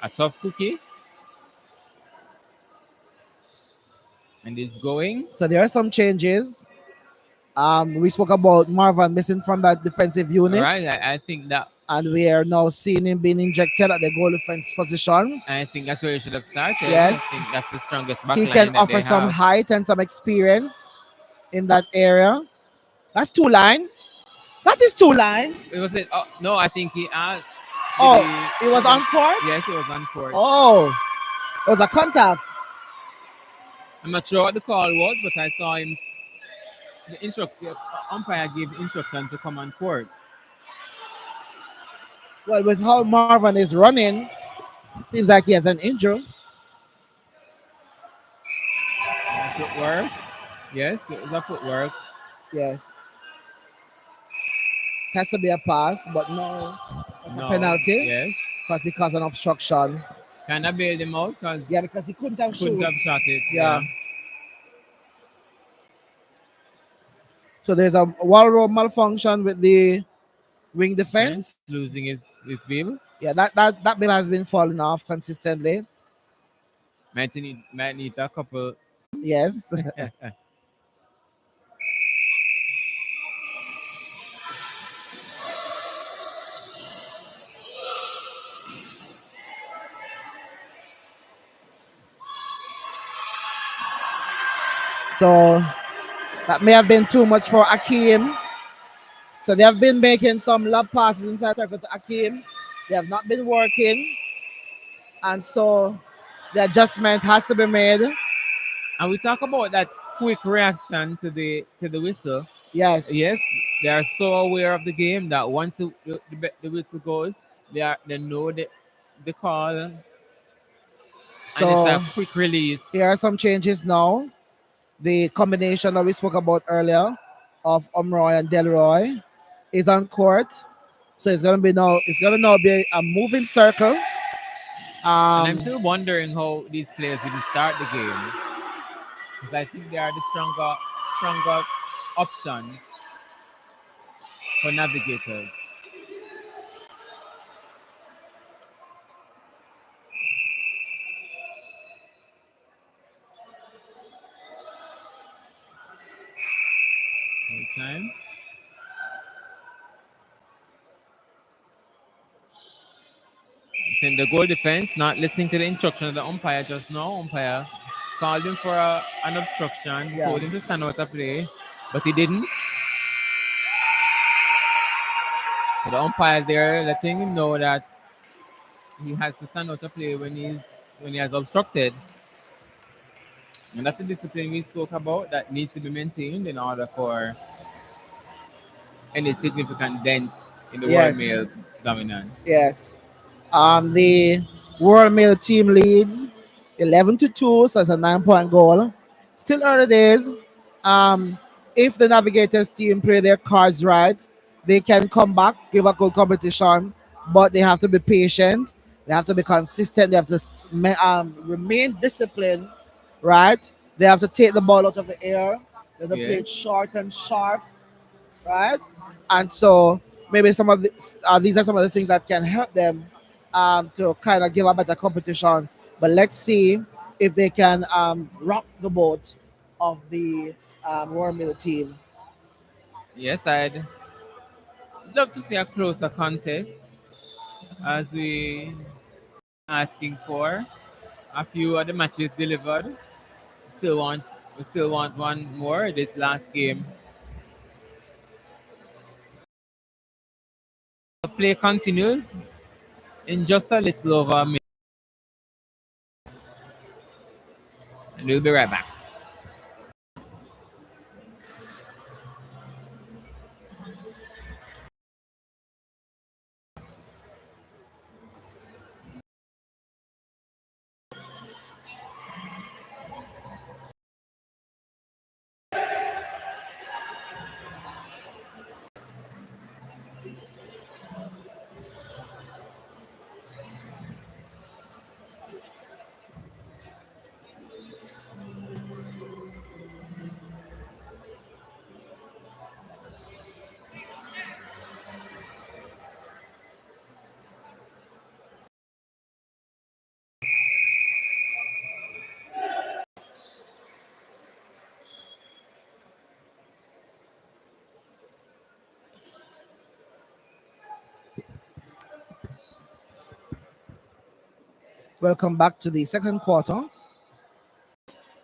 [SPEAKER 2] a tough cookie. And he's going.
[SPEAKER 1] So there are some changes. We spoke about Marvin missing from that defensive unit.
[SPEAKER 2] All right, I think that.
[SPEAKER 1] And we are now seeing him being injected at the goal defense position.
[SPEAKER 2] I think that's where he should have started.
[SPEAKER 1] Yes.
[SPEAKER 2] I think that's the strongest back
[SPEAKER 1] He
[SPEAKER 2] line
[SPEAKER 1] can
[SPEAKER 2] that
[SPEAKER 1] offer
[SPEAKER 2] they
[SPEAKER 1] some
[SPEAKER 2] have.
[SPEAKER 1] height and some experience in that area. That's 2 lines. That is 2 lines.
[SPEAKER 2] It was it. Oh, no, I think he.
[SPEAKER 1] He was on court?
[SPEAKER 2] Yes, he was on court.
[SPEAKER 1] Oh, it was a contact.
[SPEAKER 2] I'm not sure what the call was, but I saw him. The umpire gave instruction to come on court.
[SPEAKER 1] Well, with how Marvin is running, seems like he has an injury.
[SPEAKER 2] Footwork. Yes, it was a footwork.
[SPEAKER 1] Yes. It has to be a pass, but no. It's a penalty.
[SPEAKER 2] Yes.
[SPEAKER 1] Because he caused an obstruction.
[SPEAKER 2] Kind of bailed him out because
[SPEAKER 1] because he couldn't have
[SPEAKER 2] shot it.
[SPEAKER 1] Yeah. So there's a wall row malfunction with the wing defense.
[SPEAKER 2] Losing his beam.
[SPEAKER 1] Yeah, that beam has been falling off consistently.
[SPEAKER 2] Might need a couple.
[SPEAKER 1] Yes. So that may have been too much for Akeem. So they have been making some lob passes inside the circle to Akeem. They have not been working. And so the adjustment has to be made.
[SPEAKER 2] And we talk about that quick reaction to the whistle.
[SPEAKER 1] Yes.
[SPEAKER 2] Yes, they are so aware of the game that once the whistle goes, they know the call.
[SPEAKER 1] So
[SPEAKER 2] and it's a quick release.
[SPEAKER 1] Here are some changes now. The combination that we spoke about earlier of Omroy and Delroy is on court. So it's gonna now be a moving circle.
[SPEAKER 2] And I'm still wondering how these players even start the game. Because I think they are the stronger options for navigators. time. I think the goal defense not listening to the instruction of the umpire just now. Umpire called him for an obstruction,
[SPEAKER 1] Yeah.
[SPEAKER 2] told him to stand out of play, but he didn't. So the umpire there letting him know that he has to stand out of play when he has obstructed. And that's the discipline we spoke about that needs to be maintained in order for any significant dent in the World
[SPEAKER 1] Yes.
[SPEAKER 2] Mail dominance.
[SPEAKER 1] Yes. The World Mail team leads 11-2, so it's a 9-point goal. Still early days. If the Navigators team play their cards right, they can come back, give a good competition, but they have to be patient. They have to be consistent. They have to remain disciplined, right? They have to take the ball out of the air. They have to play
[SPEAKER 2] Yes.
[SPEAKER 1] it short and sharp, right? And so maybe some of these are some of the things that can help them to kind of give a better competition. But let's see if they can rock the boat of the Royal Mill team.
[SPEAKER 2] Yes, I'd love to see a closer contest as we asking for. A few of the matches delivered. Still want we still want one more this last game. The play continues in just a little over a minute. And we'll be right back.
[SPEAKER 1] Welcome back to the second quarter.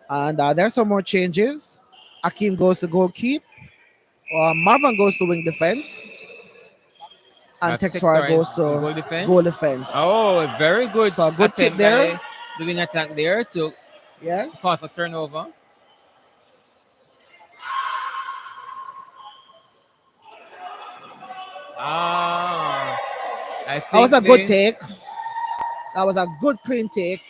[SPEAKER 1] And there's some more changes. Akeem goes to goalkeep. Marvin goes to wing defense. And Texora goes to
[SPEAKER 2] goal defense.
[SPEAKER 1] goal defense.
[SPEAKER 2] Oh, a very good
[SPEAKER 1] So a good tip
[SPEAKER 2] attempt
[SPEAKER 1] there.
[SPEAKER 2] by the wing attack there to
[SPEAKER 1] Yes.
[SPEAKER 2] cause a turnover. Ah, I
[SPEAKER 1] That was
[SPEAKER 2] think
[SPEAKER 1] a good
[SPEAKER 2] they.
[SPEAKER 1] take. That was a good clean take.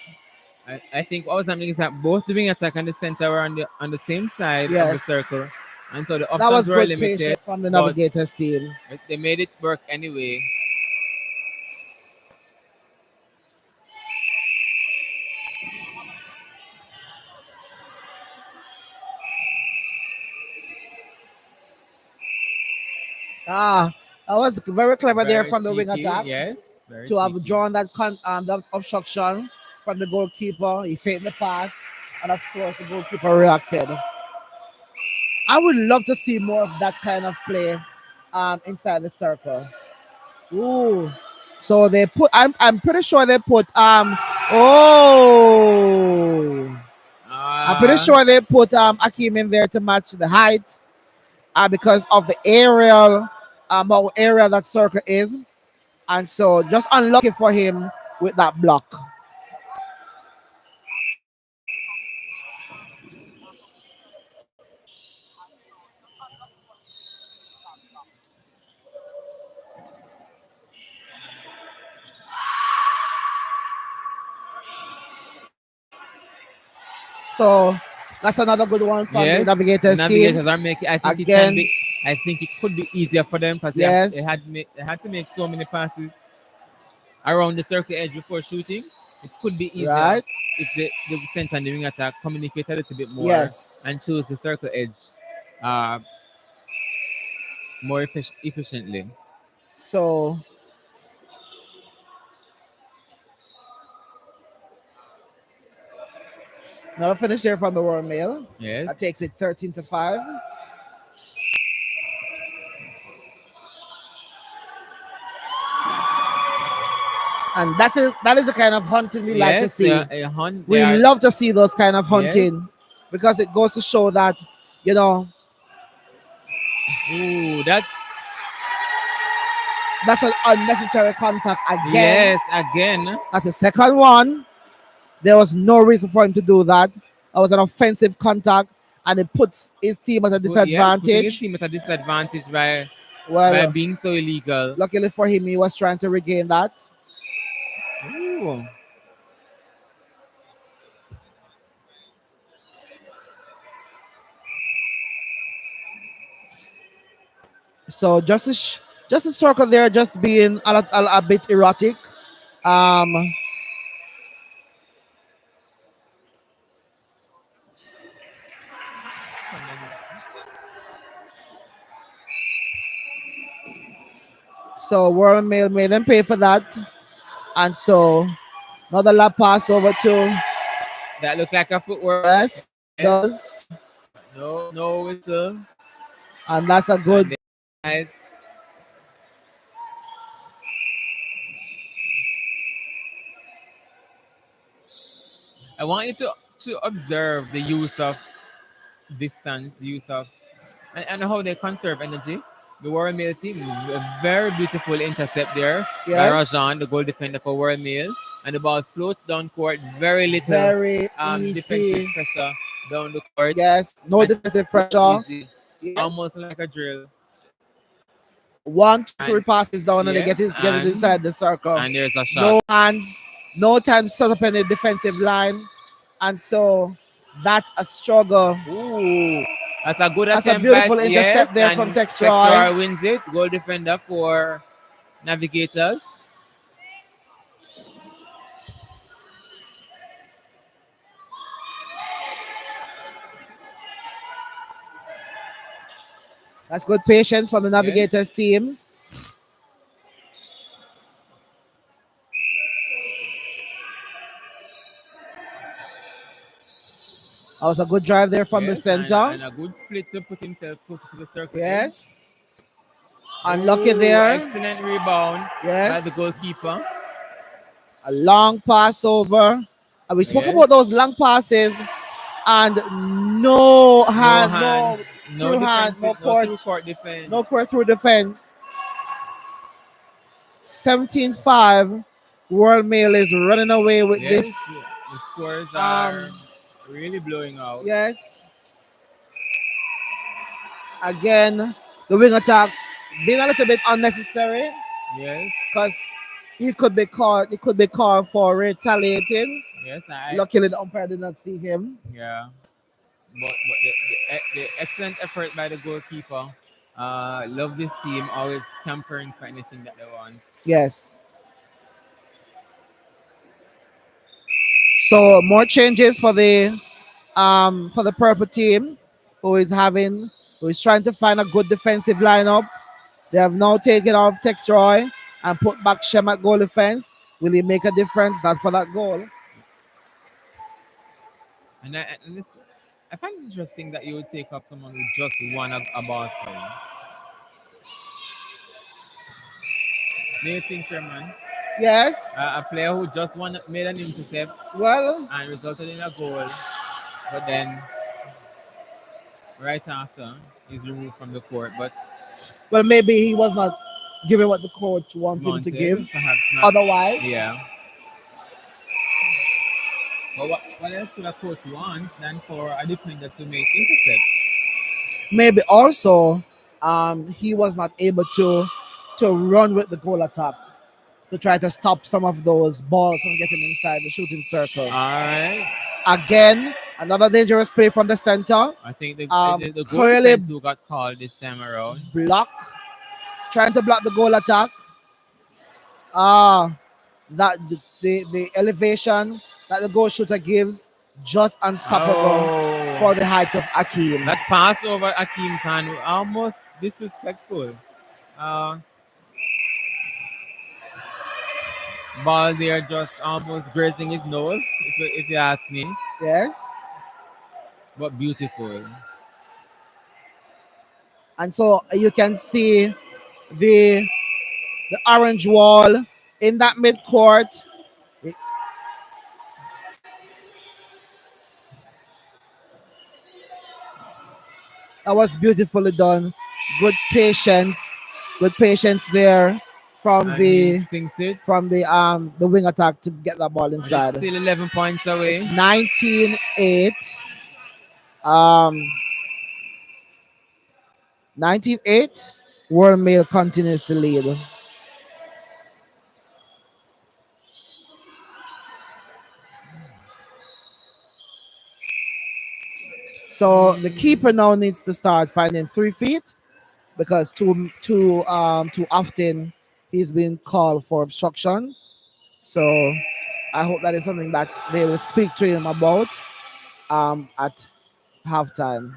[SPEAKER 2] I think what was happening is that both the wing attack and the center were on the same side of the
[SPEAKER 1] Yes.
[SPEAKER 2] circle, and so the
[SPEAKER 1] That
[SPEAKER 2] options
[SPEAKER 1] was
[SPEAKER 2] were
[SPEAKER 1] good
[SPEAKER 2] limited.
[SPEAKER 1] patience from the
[SPEAKER 2] But
[SPEAKER 1] Navigators team.
[SPEAKER 2] they made it work anyway.
[SPEAKER 1] That was very clever there
[SPEAKER 2] Very
[SPEAKER 1] from the wing
[SPEAKER 2] cheeky,
[SPEAKER 1] attack
[SPEAKER 2] yes, very
[SPEAKER 1] to have
[SPEAKER 2] cheeky.
[SPEAKER 1] drawn that obstruction from the goalkeeper. He faked the pass, and of course the goalkeeper reacted. I would love to see more of that kind of play inside the circle. Ooh. So they put I'm pretty sure they put I'm pretty sure they put Akeem in there to match the height because of the aerial how area that circle is. And so just unlucky for him with that block. So that's another good one from the
[SPEAKER 2] Yes, the
[SPEAKER 1] Navigators team.
[SPEAKER 2] Navigators are making. I think it can
[SPEAKER 1] Again,
[SPEAKER 2] be. I think it could be easier for them because
[SPEAKER 1] yes.
[SPEAKER 2] they had to make so many passes around the circle edge before shooting. It could be easier
[SPEAKER 1] Right.
[SPEAKER 2] if the center and the wing attack communicate a little bit more
[SPEAKER 1] Yes.
[SPEAKER 2] and choose the circle edge uh, more efficiently.
[SPEAKER 1] So another finish here from the Royal Mail.
[SPEAKER 2] Yes.
[SPEAKER 1] That takes it 13-5. And that is the kind of hunting we like to
[SPEAKER 2] Yes,
[SPEAKER 1] see.
[SPEAKER 2] they
[SPEAKER 1] We
[SPEAKER 2] are.
[SPEAKER 1] love to see those kind of
[SPEAKER 2] Yes.
[SPEAKER 1] hunting because it goes to show that, you know,
[SPEAKER 2] Ooh,
[SPEAKER 1] that's an unnecessary contact again.
[SPEAKER 2] yes, again.
[SPEAKER 1] That's the second one. There was no reason for him to do that. That was an offensive contact, and it puts his team at a
[SPEAKER 2] Yes, putting his
[SPEAKER 1] disadvantage.
[SPEAKER 2] team at a disadvantage by
[SPEAKER 1] Well,
[SPEAKER 2] being so illegal.
[SPEAKER 1] luckily for him, he was trying to regain that.
[SPEAKER 2] Ooh.
[SPEAKER 1] So just a circle there, just being a bit erratic. Um, so World Mail made them pay for that, and so another lap pass over to
[SPEAKER 2] That looks like a footwork.
[SPEAKER 1] yes, it
[SPEAKER 2] Yes.
[SPEAKER 1] does,
[SPEAKER 2] No whistle.
[SPEAKER 1] and that's a good.
[SPEAKER 2] And nice. I want you to observe the use of distance, use of and how they conserve energy. The Royal Mail team, a very beautiful intercept there by
[SPEAKER 1] Yes,
[SPEAKER 2] Rajan, the goal defender for Royal Mail, and the ball floats down court. Very little
[SPEAKER 1] very
[SPEAKER 2] defensive
[SPEAKER 1] easy.
[SPEAKER 2] pressure down the court.
[SPEAKER 1] Yes, no
[SPEAKER 2] And
[SPEAKER 1] defensive
[SPEAKER 2] so
[SPEAKER 1] pressure.
[SPEAKER 2] easy,
[SPEAKER 1] Yes.
[SPEAKER 2] almost like a drill.
[SPEAKER 1] 1, 2, 3
[SPEAKER 2] And
[SPEAKER 1] passes down, and they
[SPEAKER 2] yes,
[SPEAKER 1] get it inside the circle.
[SPEAKER 2] and there's a shot.
[SPEAKER 1] No hands, no time to set up any defensive line, and so that's a struggle.
[SPEAKER 2] Ooh, that's a good
[SPEAKER 1] That's a
[SPEAKER 2] attempt by
[SPEAKER 1] beautiful intercept there from Textroy.
[SPEAKER 2] Textroy wins it. Goal defender for Navigators.
[SPEAKER 1] That's good patience from the Navigators team. That was a good drive there from the center.
[SPEAKER 2] And a good split to put himself closer to the circle.
[SPEAKER 1] Yes. Unlucky there.
[SPEAKER 2] Excellent rebound by the
[SPEAKER 1] Yes.
[SPEAKER 2] goalkeeper.
[SPEAKER 1] A long pass over. And we spoke about those long passes and no hand, no through hand, no court
[SPEAKER 2] defense.
[SPEAKER 1] no court through defense. 17-5. World Mail is running away with this.
[SPEAKER 2] The scores are really blowing out.
[SPEAKER 1] Yes. Again, the wing attack being a little bit unnecessary.
[SPEAKER 2] Yes.
[SPEAKER 1] Because he could be called. It could be called for retaliating.
[SPEAKER 2] Yes.
[SPEAKER 1] Luckily, the umpire did not see him.
[SPEAKER 2] Yeah. But the excellent effort by the goalkeeper. Love this team. Always scampering for anything that they want.
[SPEAKER 1] Yes. So more changes for the purple team, who is trying to find a good defensive lineup. They have now taken off Textroy and put back Shem at goal defense. Will he make a difference? Not for that goal.
[SPEAKER 2] And I find it interesting that you would take up someone who just won a ball for you. Do you think, Sherman?
[SPEAKER 1] Yes.
[SPEAKER 2] A player who just made an intercept.
[SPEAKER 1] Well.
[SPEAKER 2] And resulted in a goal, but then right after he's removed from the court. But
[SPEAKER 1] well, maybe he was not giving what the coach wanted him to give.
[SPEAKER 2] Perhaps not.
[SPEAKER 1] Otherwise.
[SPEAKER 2] Yeah. But what else could a coach want than for a defender to make intercepts?
[SPEAKER 1] Maybe also he was not able to run with the goal attack to try to stop some of those balls from getting inside the shooting circle.
[SPEAKER 2] All right.
[SPEAKER 1] Again, another dangerous play from the center.
[SPEAKER 2] I think the goal defense who got called this time around.
[SPEAKER 1] Trying to block the goal attack. That the elevation that the goal shooter gives, just unstoppable for the height of Akeem.
[SPEAKER 2] That pass over Akeem's hand, almost disrespectful. Ball there just almost grazing his nose, if you ask me.
[SPEAKER 1] Yes.
[SPEAKER 2] But beautiful.
[SPEAKER 1] And so you can see the orange wall in that mid court. That was beautifully done. Good patience. Good patience there from
[SPEAKER 2] And he
[SPEAKER 1] the
[SPEAKER 2] sinks it.
[SPEAKER 1] the wing attack to get the ball
[SPEAKER 2] And it's
[SPEAKER 1] inside.
[SPEAKER 2] still 11 points
[SPEAKER 1] It's
[SPEAKER 2] away.
[SPEAKER 1] 19-8. Um 19-8. World Mail continues to lead. So the keeper now needs to start finding 3 feet because too often he's been called for obstruction. So I hope that is something that they will speak to him about at halftime.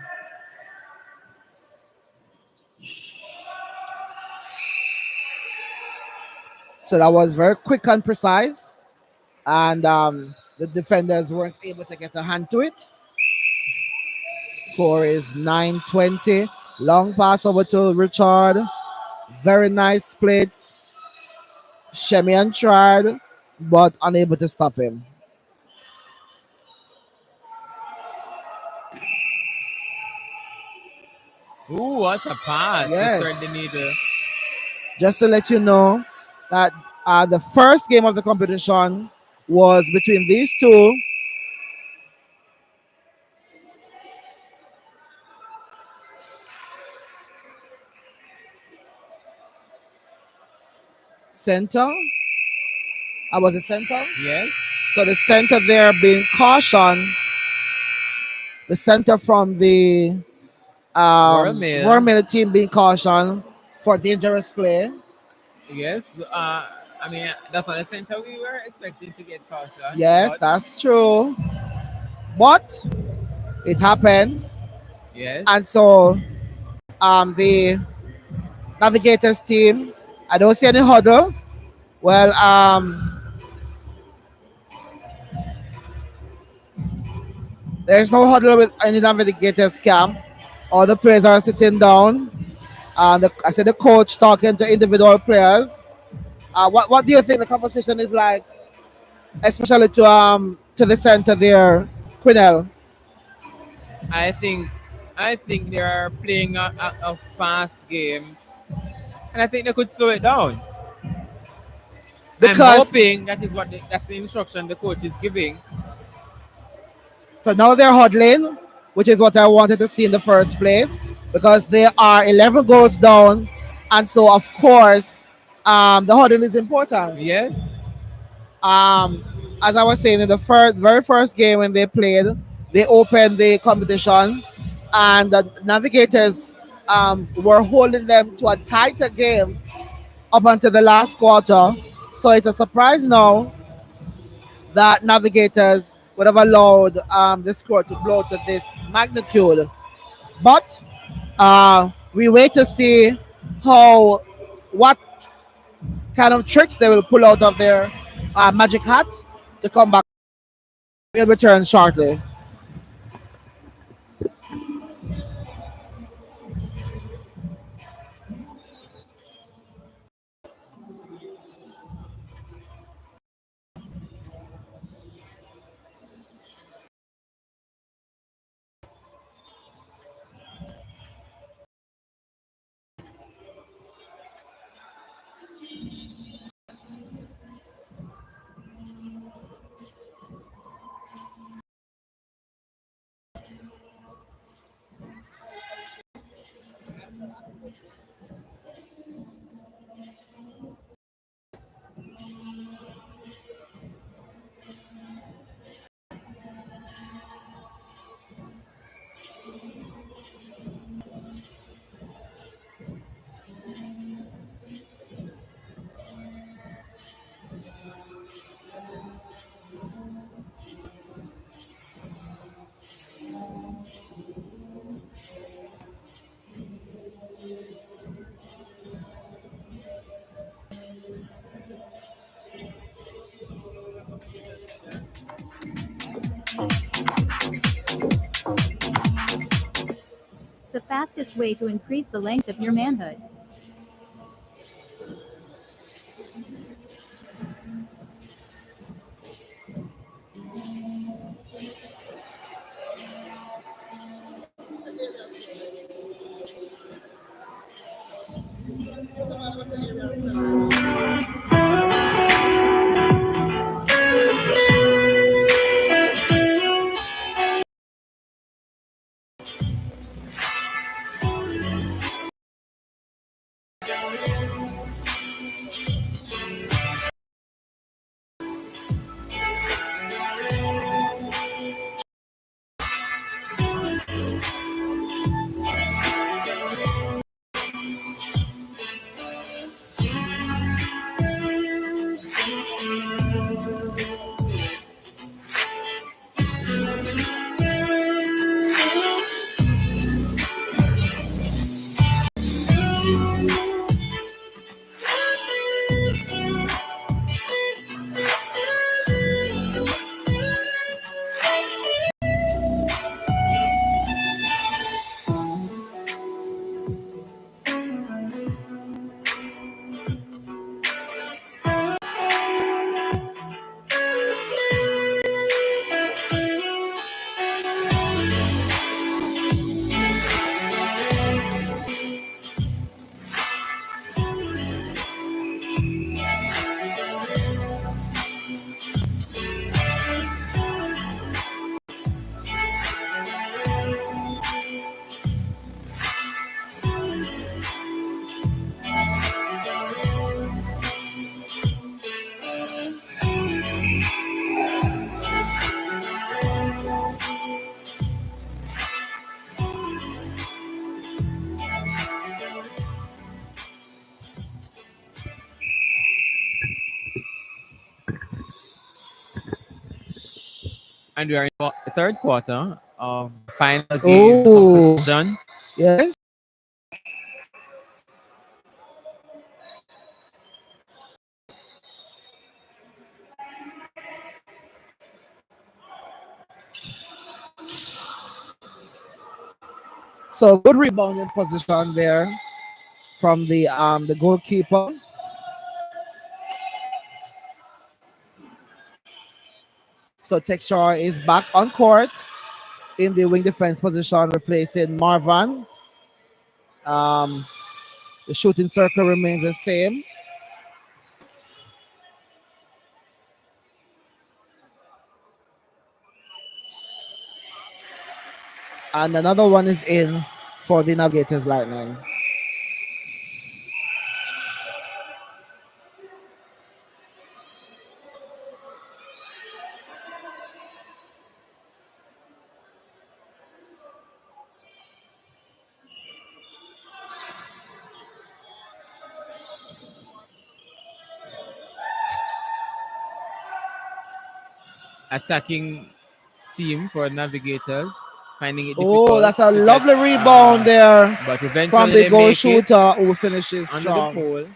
[SPEAKER 1] So that was very quick and precise, and the defenders weren't able to get a hand to it. Score is 9-20. Long pass over to Richard. Very nice splits. Shemian tried, but unable to stop him.
[SPEAKER 2] Ooh, what a pass to
[SPEAKER 1] Yes.
[SPEAKER 2] thread the needle.
[SPEAKER 1] Just to let you know that the first game of the competition was between these two. Center. I was a center.
[SPEAKER 2] Yes.
[SPEAKER 1] So the center there being cautioned. The center from the
[SPEAKER 2] Royal Mail.
[SPEAKER 1] Royal Mail team being cautioned for dangerous play.
[SPEAKER 2] Yes. I mean, that's not the center we were expecting to get caution.
[SPEAKER 1] Yes,
[SPEAKER 2] But
[SPEAKER 1] that's true. But it happens.
[SPEAKER 2] yes.
[SPEAKER 1] And so the Navigators team, I don't see any huddle. Well, there's no huddle with any Navigators camp. All the players are sitting down. I said the coach talking to individual players. What do you think the conversation is like, especially to the center there, Quinnell?
[SPEAKER 2] I think they are playing a fast game, and I think they could slow it down. I'm
[SPEAKER 1] Because
[SPEAKER 2] hoping that's the instruction the coach is giving.
[SPEAKER 1] so now they're huddling, which is what I wanted to see in the first place, because they are 11 goals down, and so of course, the huddle is important.
[SPEAKER 2] Yes.
[SPEAKER 1] Um, as I was saying in the very first game when they played, they opened the competition, and the Navigators were holding them to a tighter game up until the last quarter. So it's a surprise now that Navigators would have allowed the score to blow to this magnitude. But we wait to see what kind of tricks they will pull out of their magic hat to come back. We'll return shortly.
[SPEAKER 16] The fastest way to increase the length of your manhood.
[SPEAKER 2] And we are in the third quarter of the final game of
[SPEAKER 1] Oh,
[SPEAKER 2] possession.
[SPEAKER 1] yes. So good rebounding position there from the goalkeeper. So Texture is back on court in the wing defense position, replacing Marvan. Um, the shooting circle remains the same. And another one is in for the Navigators Lightning.
[SPEAKER 2] Attacking team for Navigators, finding it
[SPEAKER 1] Oh,
[SPEAKER 2] difficult
[SPEAKER 1] that's a
[SPEAKER 2] to get,
[SPEAKER 1] lovely rebound there
[SPEAKER 2] but
[SPEAKER 1] from
[SPEAKER 2] eventually
[SPEAKER 1] the
[SPEAKER 2] they
[SPEAKER 1] goal
[SPEAKER 2] make it
[SPEAKER 1] shooter who finishes
[SPEAKER 2] under the
[SPEAKER 1] strong.
[SPEAKER 2] pole.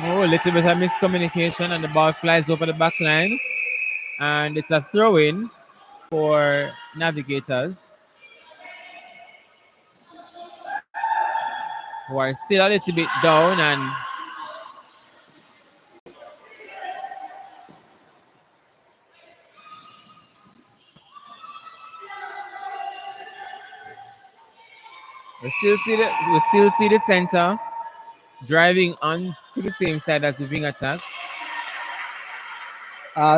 [SPEAKER 2] Oh, a little bit of miscommunication, and the ball flies over the back line. And it's a throw in for Navigators, who are still a little bit down. And we still see the center driving on to the same side as the wing attack.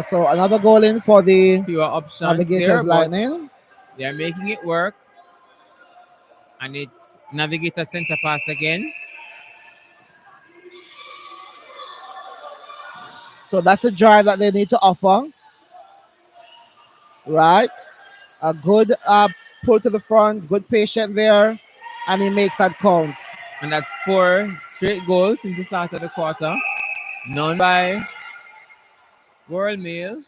[SPEAKER 1] So another goal in for the
[SPEAKER 2] Fewer options there,
[SPEAKER 1] Navigators
[SPEAKER 2] but
[SPEAKER 1] Lightning.
[SPEAKER 2] they are making it work. And it's Navigator center pass again.
[SPEAKER 1] So that's the drive that they need to offer. Right. A good pull to the front, good patient there, and he makes that count.
[SPEAKER 2] And that's 4 straight goals since the start of the quarter. None by World Mail.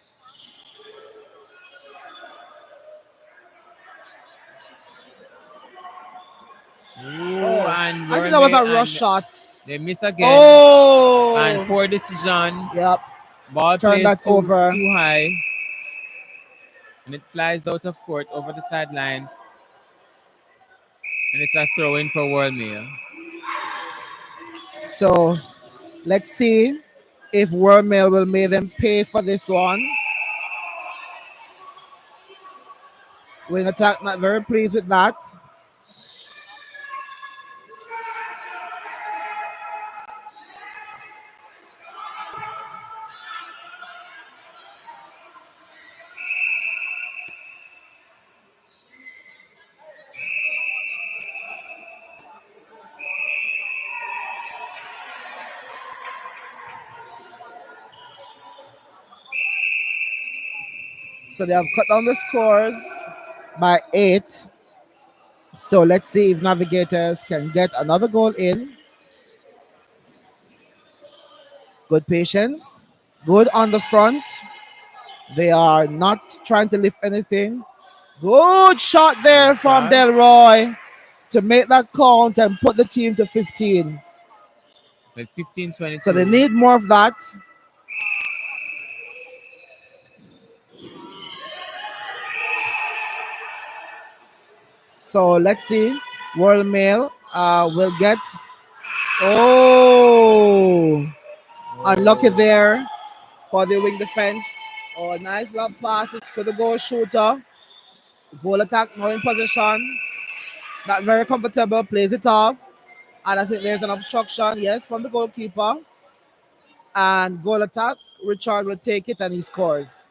[SPEAKER 2] Ooh, and
[SPEAKER 1] I think
[SPEAKER 2] World
[SPEAKER 1] that was
[SPEAKER 2] Mail,
[SPEAKER 1] a rush
[SPEAKER 2] and
[SPEAKER 1] shot.
[SPEAKER 2] they miss again. And
[SPEAKER 1] Oh,
[SPEAKER 2] poor decision.
[SPEAKER 1] yep.
[SPEAKER 2] Ball
[SPEAKER 1] Turn
[SPEAKER 2] plays
[SPEAKER 1] that over.
[SPEAKER 2] too high. And it flies out of court over the sideline. And it's a throw in for World Mail.
[SPEAKER 1] So let's see if World Mail will make them pay for this one. Wing attack, not very pleased with that. So they have cut down the scores by 8. So let's see if Navigators can get another goal in. Good patience. Good on the front. They are not trying to lift anything. Good shot there from Delroy to make that count and put the team to 15.
[SPEAKER 2] It's 15-22.
[SPEAKER 1] So they need more of that. So let's see. World Mail will get. Oh, unlucky there for the wing defense. Oh, nice love pass to the goal shooter. Goal attack now in position. Not very comfortable. Plays it off. And I think there's an obstruction, yes, from the goalkeeper. And goal attack. Richard will take it and he scores.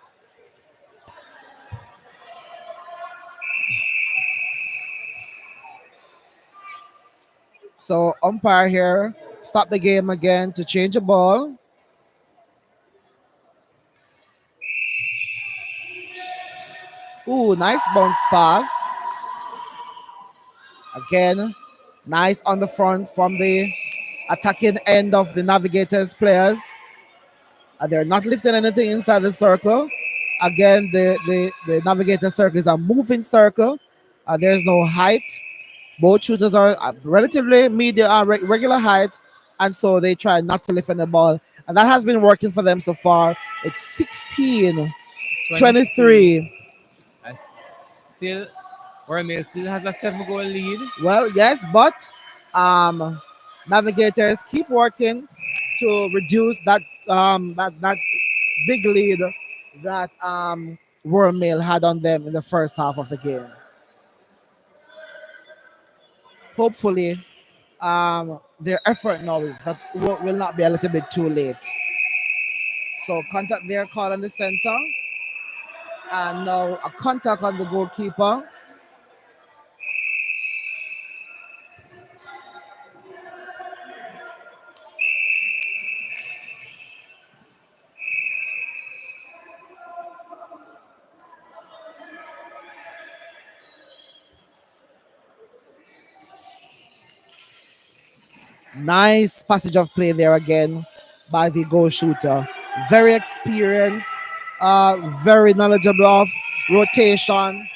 [SPEAKER 1] So umpire here, stop the game again to change the ball. Ooh, nice bounce pass. Again, Nice on the front from the attacking end of the Navigators players. They're not lifting anything inside the circle. Again, the Navigator circle is a moving circle. There's no height. Both shooters are relatively regular height, and so they try not to lift any ball. And that has been working for them so far. It's 16 23.
[SPEAKER 2] Still, Royal still has a 7-goal lead.
[SPEAKER 1] Well, yes, but Navigators keep working to reduce that big lead that Royal Mail had on them in the first half of the game. Hopefully, their effort now is that will not be a little bit too late. So contact there, call on the center, and now a contact on the goalkeeper. Nice passage of play there again by the goal shooter. Very experienced, very knowledgeable of rotation.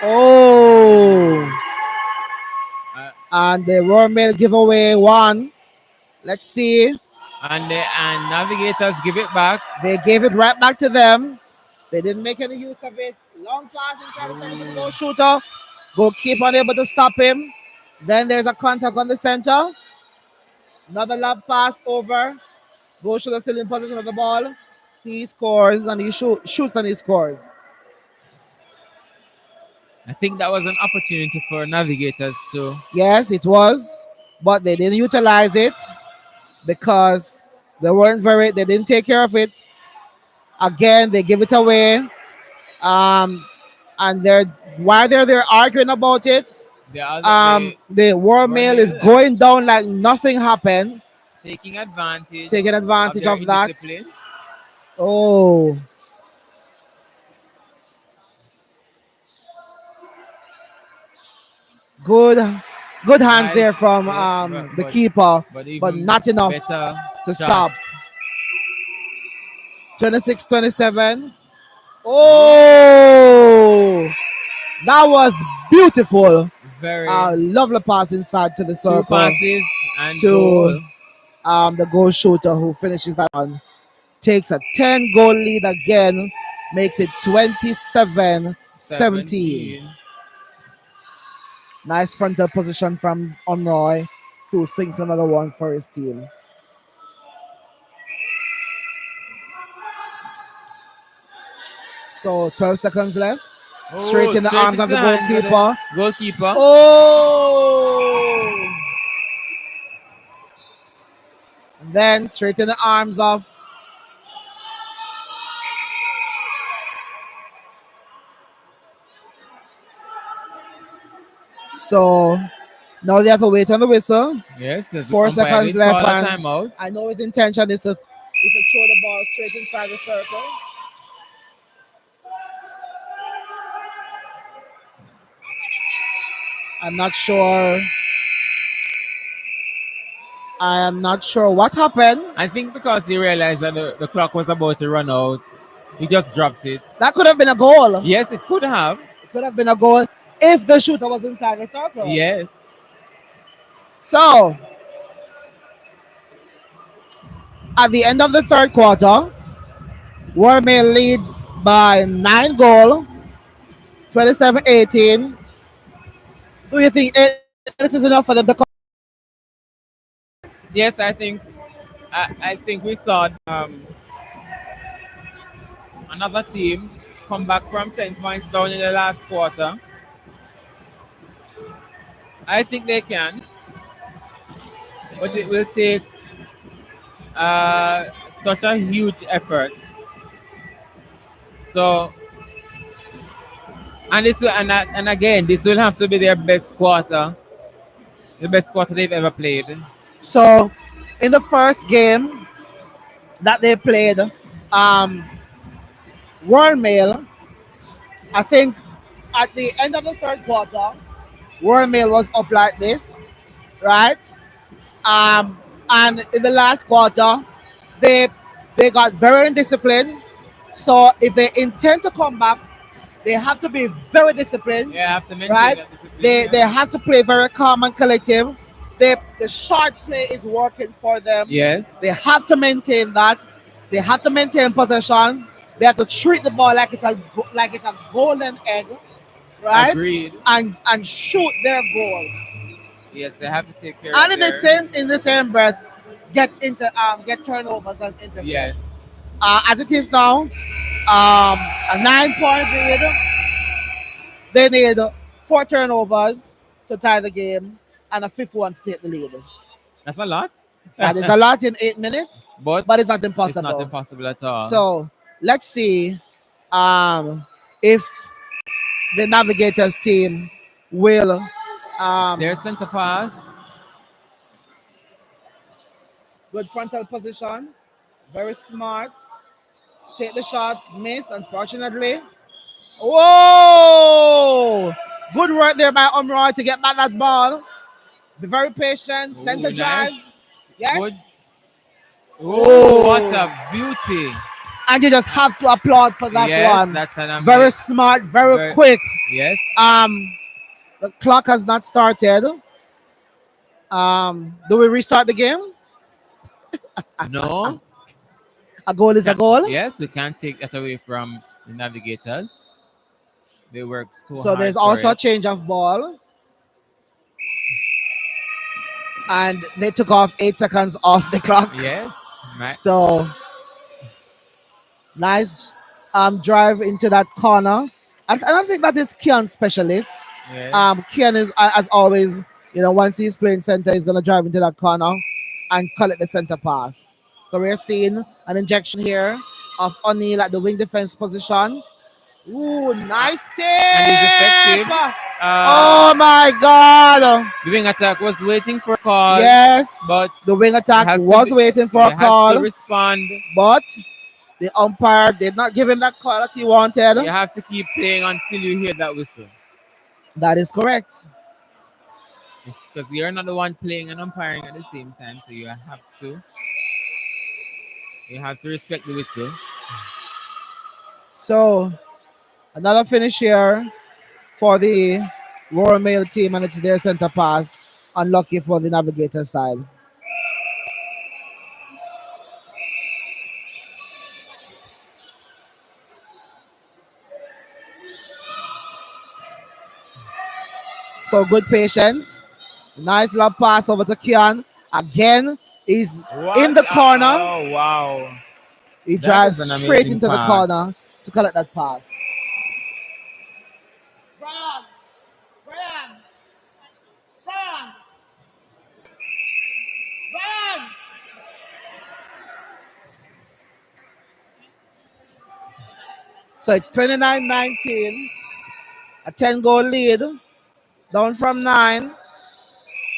[SPEAKER 1] Oh, and the Royal Mail giveaway one. Let's see.
[SPEAKER 2] And Navigators give it back.
[SPEAKER 1] They gave it right back to them. They didn't make any use of it. Long pass inside the center to the goal shooter. Goalkeeper unable to stop him. Then there's a contact on the center. Another lob pass over. Goal shooter still in possession of the ball. He scores and he shoots and he scores.
[SPEAKER 2] I think that was an opportunity for Navigators to.
[SPEAKER 1] Yes, it was, but they didn't utilize it because they didn't take care of it. Again, they give it away. And while they're there arguing about it, the Royal Mail is going down like nothing happened.
[SPEAKER 2] Taking advantage
[SPEAKER 1] of that. Oh. Good hands there from the keeper, but not enough to stop. 26-27. Oh, that was beautiful.
[SPEAKER 2] Very
[SPEAKER 1] lovely pass inside to the circle.
[SPEAKER 2] 2 passes and
[SPEAKER 1] to the goal shooter who finishes that one. Takes a 10-goal lead again, makes it 27-17. Nice frontal position from Onroy, who sinks another one for his team. So 12 seconds left. Straight in the arms of the goalkeeper. Oh! And then straight in the arms of So now they have to wait on the whistle.
[SPEAKER 2] Yes,
[SPEAKER 1] 4 seconds left. And
[SPEAKER 2] timeout.
[SPEAKER 1] I know his intention is to throw the ball straight inside the circle. I am not sure what happened.
[SPEAKER 2] I think because he realized that the clock was about to run out, he just dropped it.
[SPEAKER 1] That could have been a goal.
[SPEAKER 2] Yes, it could have.
[SPEAKER 1] It could have been a goal if the shooter was inside the circle.
[SPEAKER 2] Yes.
[SPEAKER 1] So, at the end of the third quarter, Royal Mail leads by 9 goals, 27-18. Do you think this is enough for them to come?
[SPEAKER 2] Yes, I think we saw another team come back from 10 points down in the last quarter. I think they can, but it will take such a huge effort. So, and again, this will have to be their best quarter, the best quarter they've ever played.
[SPEAKER 1] So, in the first game that they played, Royal Mail, I think at the end of the third quarter, Royal Mail was up like this. right? And in the last quarter, they they got very undisciplined. So if they intend to come back, they have to be very disciplined,
[SPEAKER 2] Yeah, I have to maintain
[SPEAKER 1] right?
[SPEAKER 2] that discipline.
[SPEAKER 1] They
[SPEAKER 2] Yeah.
[SPEAKER 1] have to play very calm and collective. The short play is working for them.
[SPEAKER 2] Yes.
[SPEAKER 1] They have to maintain that. They have to maintain possession. They have to treat the ball like it's a golden egg, right?
[SPEAKER 2] Agreed.
[SPEAKER 1] And shoot their goal.
[SPEAKER 2] Yes, they have to take care
[SPEAKER 1] And
[SPEAKER 2] of their.
[SPEAKER 1] in the same breath, get turnovers and intercept.
[SPEAKER 2] Yes.
[SPEAKER 1] As it is now, a 9 point lead. They need 4 turnovers to tie the game and a fifth one to take the lead.
[SPEAKER 2] That's a lot.
[SPEAKER 1] That is a lot in 8 minutes,
[SPEAKER 2] But
[SPEAKER 1] but it's not
[SPEAKER 2] it's not
[SPEAKER 1] impossible.
[SPEAKER 2] impossible at all.
[SPEAKER 1] So let's see if the Navigators team will.
[SPEAKER 2] Their center pass.
[SPEAKER 1] Good frontal position. Very smart. Take the shot. Miss, unfortunately. Whoa! Good work there by Omroy to get back that ball. Be very patient. Center
[SPEAKER 2] Ooh,
[SPEAKER 1] drive.
[SPEAKER 2] nice.
[SPEAKER 1] Yes.
[SPEAKER 2] Good. Oh, what
[SPEAKER 1] Oh.
[SPEAKER 2] a beauty.
[SPEAKER 1] And you just have to applaud for that
[SPEAKER 2] Yes,
[SPEAKER 1] one.
[SPEAKER 2] that's an
[SPEAKER 1] Very smart, very quick.
[SPEAKER 2] Yes.
[SPEAKER 1] The clock has not started. Do we restart the game?
[SPEAKER 2] No.
[SPEAKER 1] A goal is a goal.
[SPEAKER 2] Yes, we can't take that away from the Navigators. They work so
[SPEAKER 1] So
[SPEAKER 2] hard
[SPEAKER 1] there's
[SPEAKER 2] for
[SPEAKER 1] also a
[SPEAKER 2] it.
[SPEAKER 1] change of ball. And they took off 8 seconds off the clock.
[SPEAKER 2] Yes. Right.
[SPEAKER 1] So nice drive into that corner. I don't think that is Kian's specialist.
[SPEAKER 2] Yes.
[SPEAKER 1] Kian is, as always, once he's playing center, he's going to drive into that corner and collect the center pass. So we're seeing an injection here of O'Neal at the wing defense position. Ooh, nice tip!
[SPEAKER 2] And he's effective.
[SPEAKER 1] Oh my God!
[SPEAKER 2] The wing attack was waiting for a call.
[SPEAKER 1] Yes,
[SPEAKER 2] but
[SPEAKER 1] the wing attack
[SPEAKER 2] has to
[SPEAKER 1] was
[SPEAKER 2] be-
[SPEAKER 1] waiting for
[SPEAKER 2] he
[SPEAKER 1] a
[SPEAKER 2] has
[SPEAKER 1] call,
[SPEAKER 2] to respond.
[SPEAKER 1] but the umpire did not give him that call that he wanted.
[SPEAKER 2] You have to keep playing until you hear that whistle.
[SPEAKER 1] That is correct.
[SPEAKER 2] Because you're not the one playing and umpiring at the same time, so you have to respect the whistle.
[SPEAKER 1] So another finish here for the Royal Mail team, and it's their center pass. Unlucky for the Navigator side. So good patience. Nice love pass over to Kian. Again, he's in the corner.
[SPEAKER 2] Oh, wow.
[SPEAKER 1] He
[SPEAKER 2] That
[SPEAKER 1] drives
[SPEAKER 2] was an
[SPEAKER 1] straight
[SPEAKER 2] amazing
[SPEAKER 1] into the
[SPEAKER 2] pass.
[SPEAKER 1] corner to collect that pass. So it's 29-19. A 10-goal lead. Down from 9.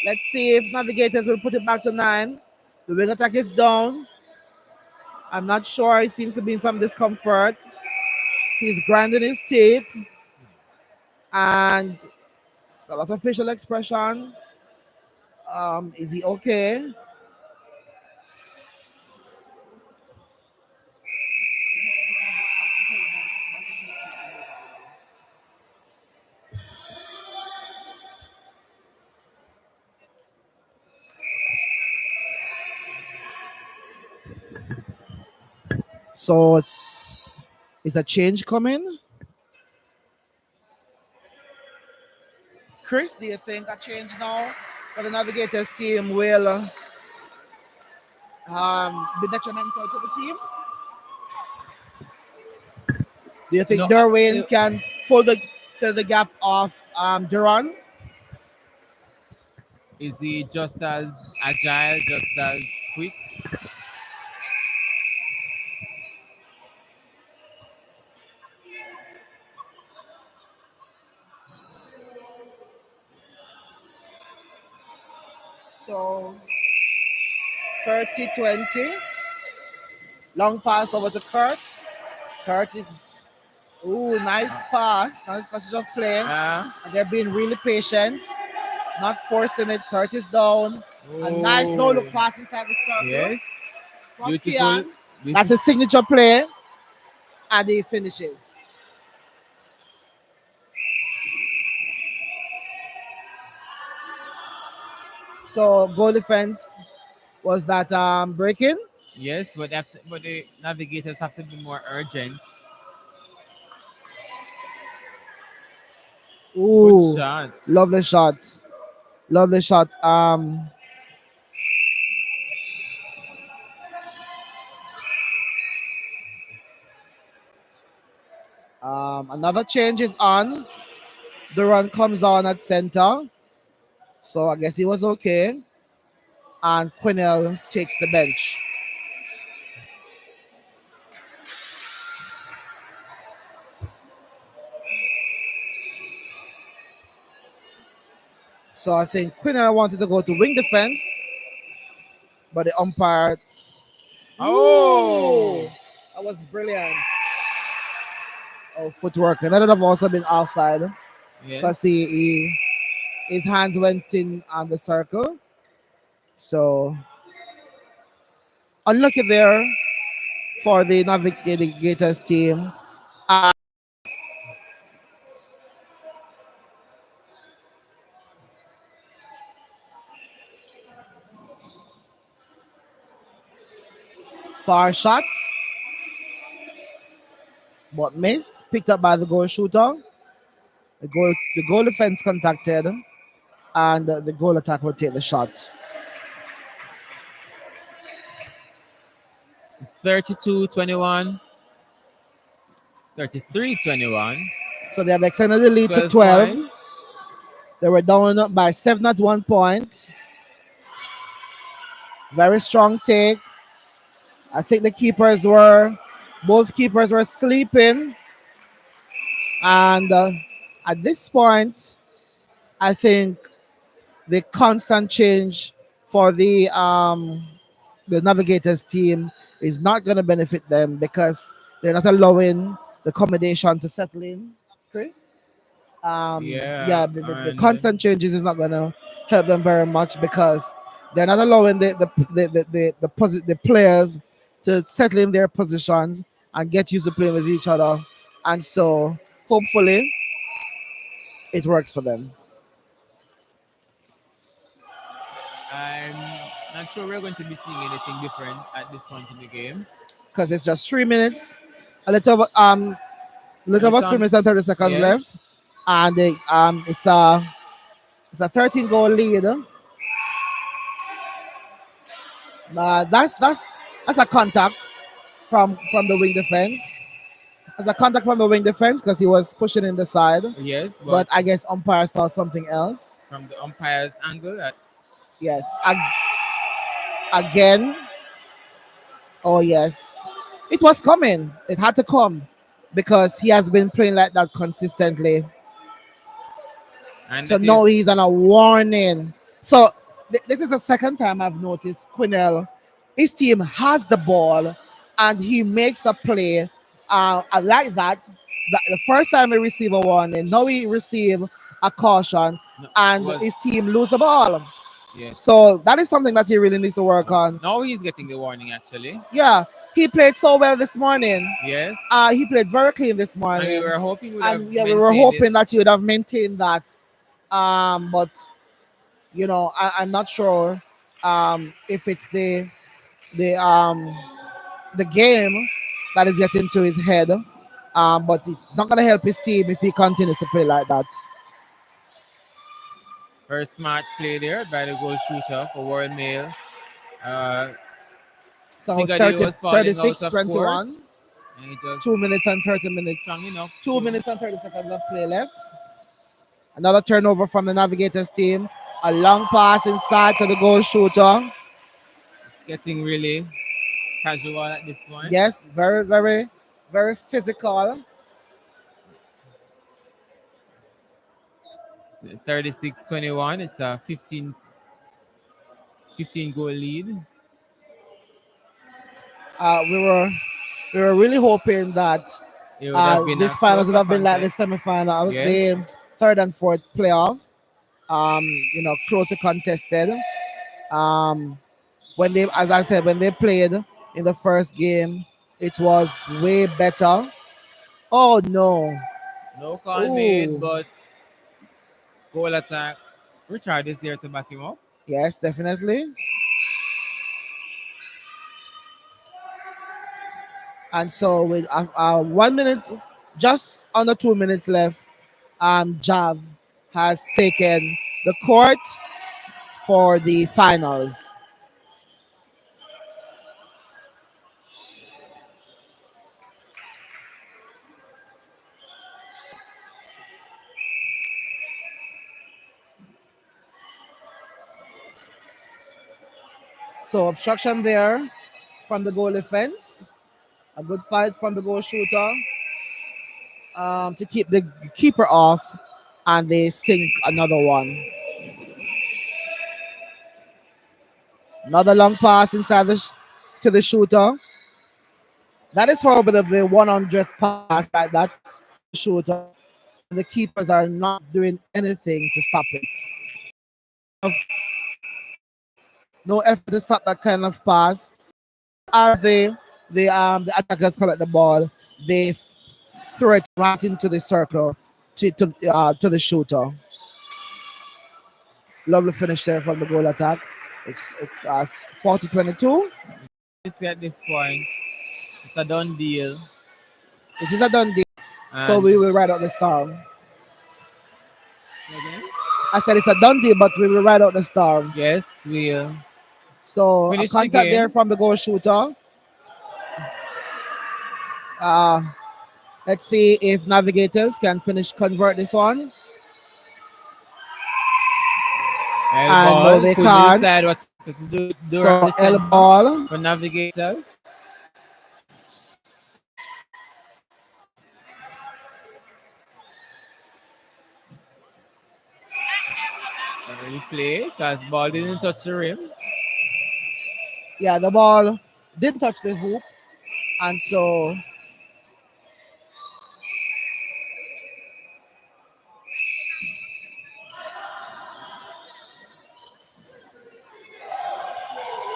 [SPEAKER 1] Let's see if Navigators will put it back to 9. The wing attack is down. I'm not sure. He seems to be in some discomfort. He's grinding his teeth. And a lot of facial expression. Is he okay? So is a change coming? Chris, do you think a change now for the Navigators team will be detrimental to the team? Do you think
[SPEAKER 2] No,
[SPEAKER 1] Derwin can fill the gap of Duran?
[SPEAKER 2] Is he just as agile, just as quick?
[SPEAKER 1] So 30-20. Long pass over to Kurt. Kurt is nice pass. Nice passage of play. And they're being really patient. not forcing it. Curtis down. A nice no look pass inside the circle
[SPEAKER 2] Yes.
[SPEAKER 1] from
[SPEAKER 2] Beautiful.
[SPEAKER 1] Tian. That's his signature play, and he finishes. So goal defense was that breaking.
[SPEAKER 2] Yes, but but the navigators have to be more urgent. Good
[SPEAKER 1] Ooh,
[SPEAKER 2] shot.
[SPEAKER 1] lovely shot, lovely shot. Another change is on. The run comes on at center, so I guess he was okay. And Quinnell takes the bench. So I think Quinnell wanted to go to wing defense, but the umpire.
[SPEAKER 2] Oh,
[SPEAKER 1] Ooh, that was brilliant. Oh, footwork. And that would have also been offside
[SPEAKER 2] yes.
[SPEAKER 1] because his hands went in on the circle. So unlucky there for the Navigators team. Far shot, but missed. Picked up by the goal shooter. The goal defense contacted, and the goal attack will take the shot.
[SPEAKER 2] It's 32-21. 33-21.
[SPEAKER 1] So they have extended the lead to
[SPEAKER 2] 12
[SPEAKER 1] 12.
[SPEAKER 2] points.
[SPEAKER 1] They were down by 7 at one point. Very strong take. I think both keepers were sleeping. And at this point, I think the constant change for the Navigators team is not going to benefit them because they're not allowing the accommodation to settle in. Chris?
[SPEAKER 2] Yeah,
[SPEAKER 1] Yeah, the
[SPEAKER 2] and
[SPEAKER 1] constant changes is not going to help them very much because they're not allowing the players to settle in their positions and get used to playing with each other, and so hopefully it works for them.
[SPEAKER 2] I'm not sure we're going to be seeing anything different at this point in the game.
[SPEAKER 1] Because it's just 3 minutes, a little
[SPEAKER 2] And it's
[SPEAKER 1] over 3 minutes
[SPEAKER 2] on.
[SPEAKER 1] and 30 seconds
[SPEAKER 2] Yes.
[SPEAKER 1] left, and it's a 13 goal lead. That's a contact from the wing defense. That's a contact from the wing defense because he was pushing in the side.
[SPEAKER 2] Yes,
[SPEAKER 1] But
[SPEAKER 2] but
[SPEAKER 1] I guess umpire saw something else.
[SPEAKER 2] from the umpire's angle, that
[SPEAKER 1] Yes, again. Oh yes, it was coming. It had to come because he has been playing like that consistently.
[SPEAKER 2] and
[SPEAKER 1] So
[SPEAKER 2] that
[SPEAKER 1] now
[SPEAKER 2] is
[SPEAKER 1] he's on a warning. So this is the second time I've noticed Quinnell. His team has the ball and he makes a play. I like that. The first time he received a warning, now he received a caution,
[SPEAKER 2] no,
[SPEAKER 1] and
[SPEAKER 2] was
[SPEAKER 1] his team lose the ball.
[SPEAKER 2] yes.
[SPEAKER 1] So that is something that he really needs to work on.
[SPEAKER 2] Now he's getting the warning actually.
[SPEAKER 1] Yeah, he played so well this morning.
[SPEAKER 2] Yes,
[SPEAKER 1] He played very clean this
[SPEAKER 2] and we
[SPEAKER 1] morning,
[SPEAKER 2] were hoping we would have
[SPEAKER 1] and yeah, we were
[SPEAKER 2] maintained it.
[SPEAKER 1] hoping that you would have maintained that. But I'm not sure if it's the the game that is getting to his head. But it's not gonna help his team if he continues to play like that.
[SPEAKER 2] Very smart play there by the goal shooter for Royal Mail. Uh,
[SPEAKER 1] So
[SPEAKER 2] Figured he
[SPEAKER 1] 30,
[SPEAKER 2] was falling out
[SPEAKER 1] 36,
[SPEAKER 2] of court,
[SPEAKER 1] 21,
[SPEAKER 2] and he just
[SPEAKER 1] 2 minutes and 30 minutes.
[SPEAKER 2] strong enough
[SPEAKER 1] 2 minutes and 30 seconds of play left. Another turnover from the Navigators team. A long pass inside to the goal shooter.
[SPEAKER 2] It's getting really casual at this point.
[SPEAKER 1] Yes, very, very, very physical.
[SPEAKER 2] 36-21. It's a 15 goal lead.
[SPEAKER 1] We were really hoping that
[SPEAKER 2] It would have been
[SPEAKER 1] this
[SPEAKER 2] a
[SPEAKER 1] finals would
[SPEAKER 2] closer
[SPEAKER 1] have been like the
[SPEAKER 2] contest.
[SPEAKER 1] semi-final,
[SPEAKER 2] Yes.
[SPEAKER 1] the third and fourth playoff. closely contested. Um, when they, as I said, when they played in the first game, it was way better. Oh no!
[SPEAKER 2] No call made,
[SPEAKER 1] Ooh,
[SPEAKER 2] but goal attack. Richard is there to back him up.
[SPEAKER 1] yes, definitely. And so with 1 minute, just under 2 minutes left, Jav has taken the court for the finals. So obstruction there from the goal defense. A good fight from the goal shooter to keep the keeper off, and they sink another one. Another long pass inside to the shooter. That is probably the 100th pass like that to the shooter. The keepers are not doing anything to stop it. Of no effort to stop that kind of pass. As the attackers collect the ball, they throw it right into the circle to the shooter. Lovely finish there from the goal attack. It's 40-22.
[SPEAKER 2] At this point, it's a done deal.
[SPEAKER 1] It is a done deal. So
[SPEAKER 2] And
[SPEAKER 1] we will write out the star.
[SPEAKER 2] again?
[SPEAKER 1] I said it's a done deal, but we will write out the star.
[SPEAKER 2] Yes, we'll
[SPEAKER 1] So a
[SPEAKER 2] finish the
[SPEAKER 1] contact there
[SPEAKER 2] game.
[SPEAKER 1] from the goal shooter. Uh, let's see if Navigators can convert this one.
[SPEAKER 2] L
[SPEAKER 1] And no,
[SPEAKER 2] ball.
[SPEAKER 1] they
[SPEAKER 2] Could
[SPEAKER 1] can't.
[SPEAKER 2] decide what to do around
[SPEAKER 1] So
[SPEAKER 2] the
[SPEAKER 1] L
[SPEAKER 2] center
[SPEAKER 1] ball.
[SPEAKER 2] for Navigators. Replay because ball didn't touch the rim.
[SPEAKER 1] Yeah, the ball didn't touch the hoop, and so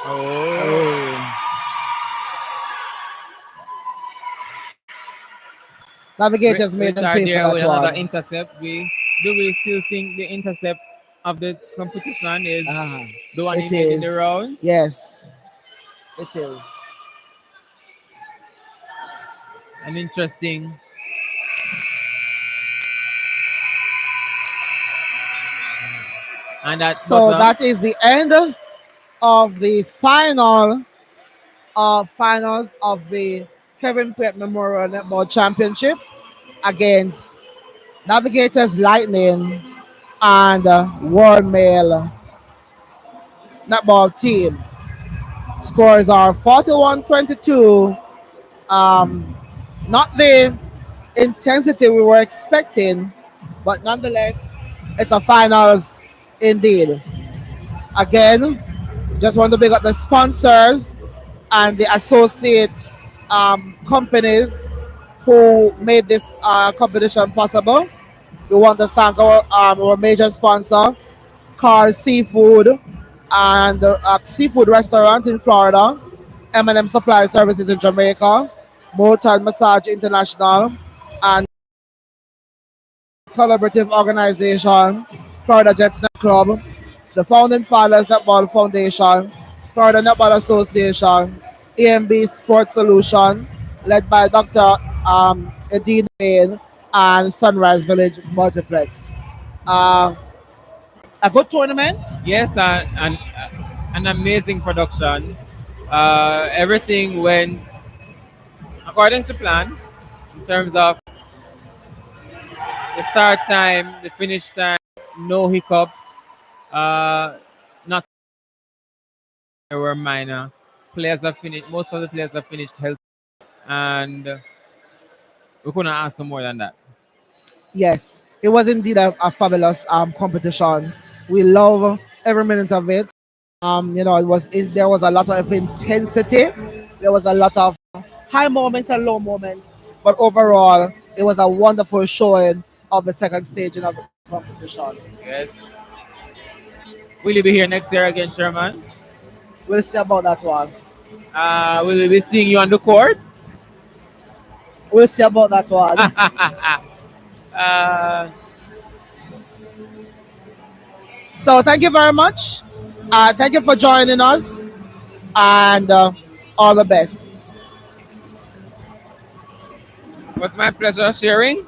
[SPEAKER 2] Oh.
[SPEAKER 1] Navigators made them
[SPEAKER 2] Richard
[SPEAKER 1] pay for
[SPEAKER 2] there
[SPEAKER 1] that
[SPEAKER 2] with another
[SPEAKER 1] one.
[SPEAKER 2] intercept. We still think the intercept of the competition is the one he
[SPEAKER 1] It
[SPEAKER 2] made in the
[SPEAKER 1] is.
[SPEAKER 2] rounds?
[SPEAKER 1] Yes, it is.
[SPEAKER 2] An interesting. And that
[SPEAKER 1] So
[SPEAKER 2] buzzer.
[SPEAKER 1] that is the end of the finals of the Kevin Peart Memorial Netball Championship against Navigators Lightning and World Mail Netball Team. Scores are 41-22. Not the intensity we were expecting, but nonetheless, it's a finals indeed. Again, just want to big up the sponsors and the associate companies who made this competition possible. We want to thank our major sponsor, Car Seafood and Seafood Restaurant in Florida, M&M Supply Services in Jamaica, Motown Massage International, and collaborative organization, Florida Jets Net Club, the Founding Fathers Netball Foundation, Florida Netball Association, AMB Sports Solution, led by Dr. Edina Main, and Sunrise Village Multiplex. Uh, a good tournament.
[SPEAKER 2] Yes, an amazing production. Everything went according to plan in terms of the start time, the finish time, no hiccups. Not there were minor. Players have finished. Most of the players have finished healthy, and we couldn't ask for more than that.
[SPEAKER 1] Yes, it was indeed a fabulous competition. We love every minute of it. There was a lot of intensity. There was a lot of high moments and low moments, but overall, it was a wonderful showing of the second stage of the competition.
[SPEAKER 2] Yes. Will you be here next year again, Chairman?
[SPEAKER 1] We'll see about that one.
[SPEAKER 2] Will we be seeing you on the court?
[SPEAKER 1] We'll see about that one.
[SPEAKER 2] uh,
[SPEAKER 1] So thank you very much. Thank you for joining us, and all the best.
[SPEAKER 2] was my pleasure sharing.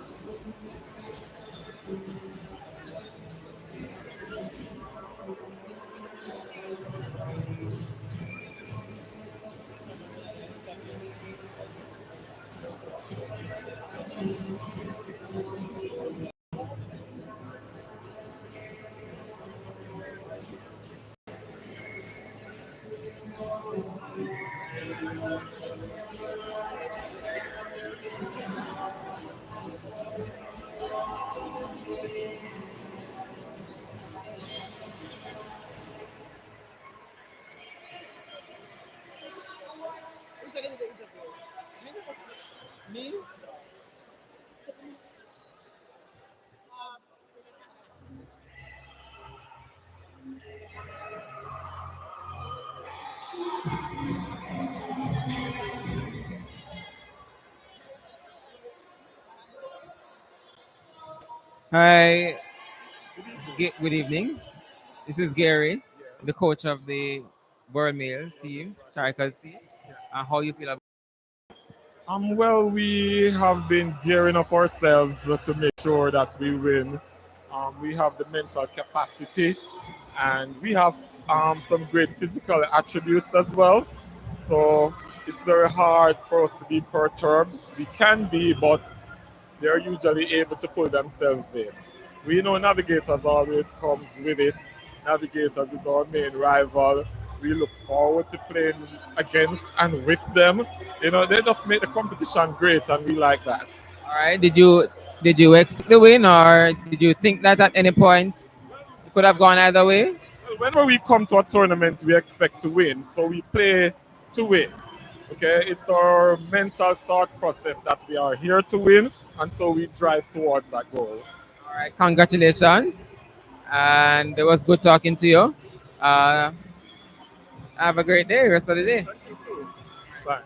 [SPEAKER 2] Hi, good evening. This is Gary, the coach of the World Mail team, Strikers team. How you feel about?
[SPEAKER 12] Well, we have been gearing up ourselves to make sure that we win. We have the mental capacity and we have some great physical attributes as well. So it's very hard for us to be perturbed. We can be, but they're usually able to pull themselves in. We know Navigators always comes with it. Navigators is our main rival. We look forward to playing against and with them. You know, they just make the competition great, and we like that.
[SPEAKER 2] All right. Did you expect the win, or did you think that at any point it could have gone either way?
[SPEAKER 12] Well, whenever we come to a tournament, we expect to win, so we play to win. Okay, it's our mental thought process that we are here to win, and so we drive towards that goal.
[SPEAKER 2] All right. Congratulations, and it was good talking to you. Uh, have a great day. Rest of the day.
[SPEAKER 12] Thank you too. Bye.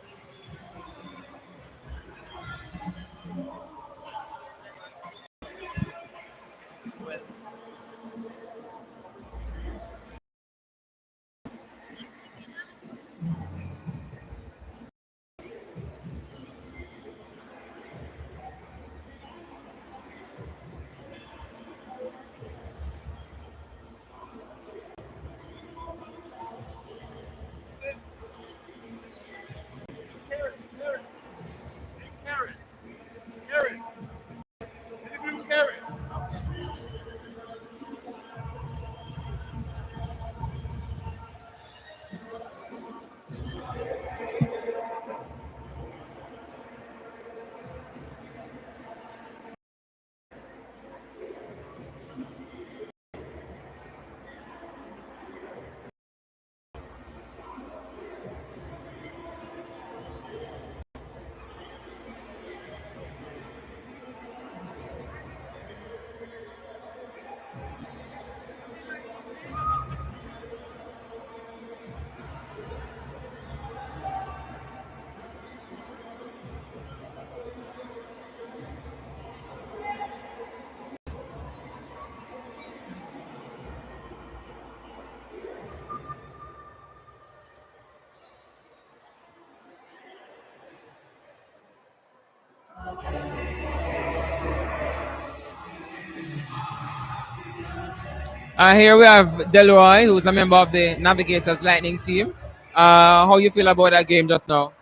[SPEAKER 2] Here we have Delroy, who's a member of the Navigators Lightning team. How you feel about that game just now?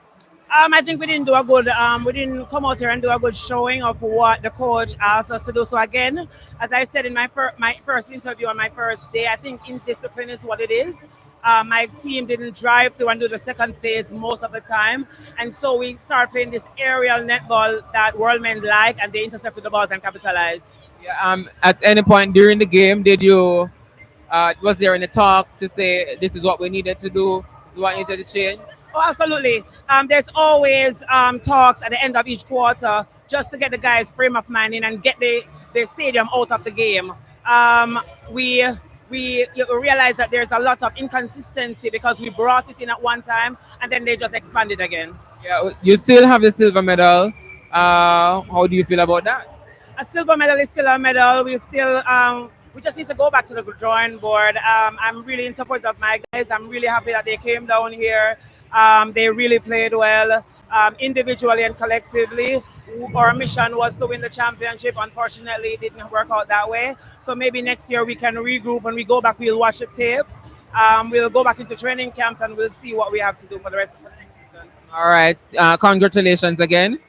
[SPEAKER 11] I think we didn't do a good. We didn't come out here and do a good showing of what the coach asked us to do. So again, as I said in my first interview on my first day, I think indiscipline is what it is. My team didn't drive through and do the second phase most of the time, and so we start playing this aerial netball that world men like, and they intercept with the balls and capitalize.
[SPEAKER 2] Yeah. At any point during the game, did you was there any talk to say this is what we needed to do, this is what needed to change?
[SPEAKER 11] Oh, absolutely. There's always talks at the end of each quarter just to get the guys' frame of mind in and get the stadium out of the game. We we you realize that there's a lot of inconsistency because we brought it in at one time and then they just expanded again.
[SPEAKER 2] Yeah, you still have the silver medal. How do you feel about that?
[SPEAKER 11] A silver medal is still a medal. We just need to go back to the drawing board. I'm really in support of my guys. I'm really happy that they came down here. They really played well, individually and collectively. Our mission was to win the championship. Unfortunately, it didn't work out that way. So maybe next year we can regroup. When we go back, we'll watch the tapes. We'll go back into training camps and we'll see what we have to do for the rest of the next season.
[SPEAKER 2] All right. Congratulations again.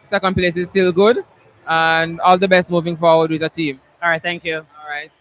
[SPEAKER 2] Second place is still good, and all the best moving forward with the team.
[SPEAKER 11] All right. Thank you.
[SPEAKER 2] All right.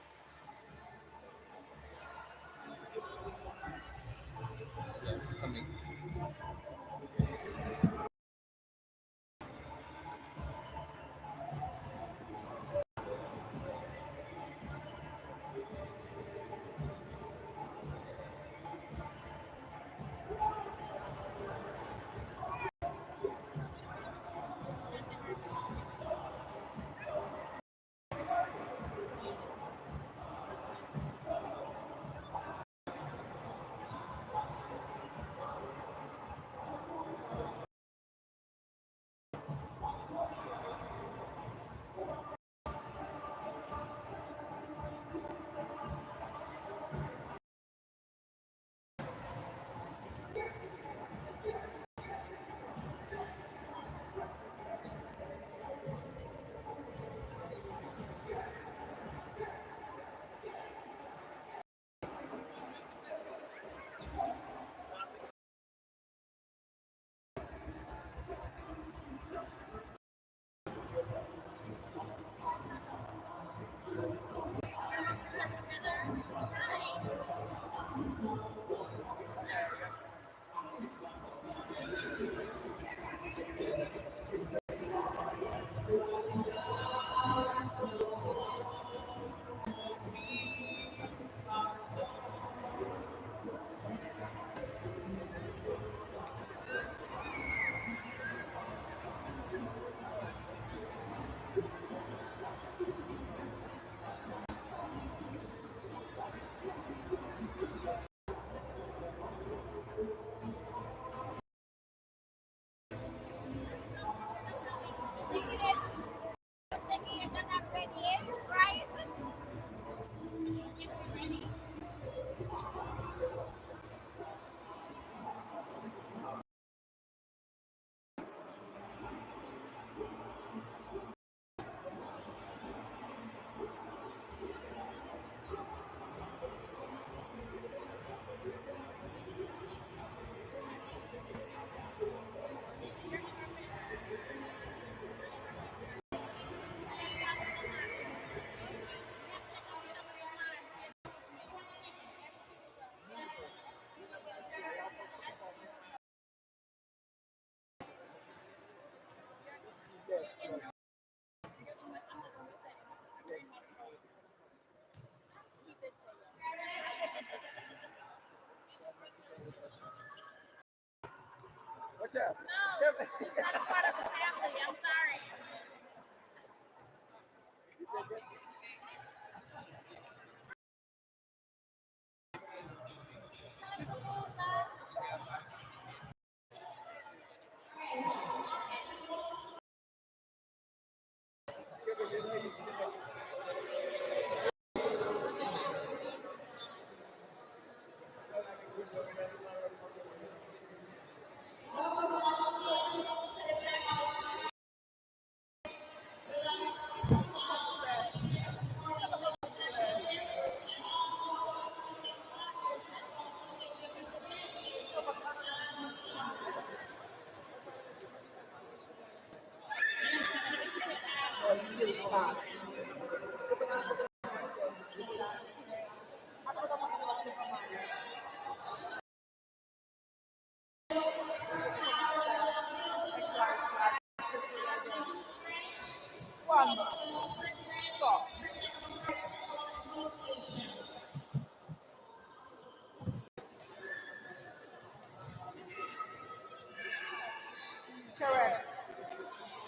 [SPEAKER 11] Correct.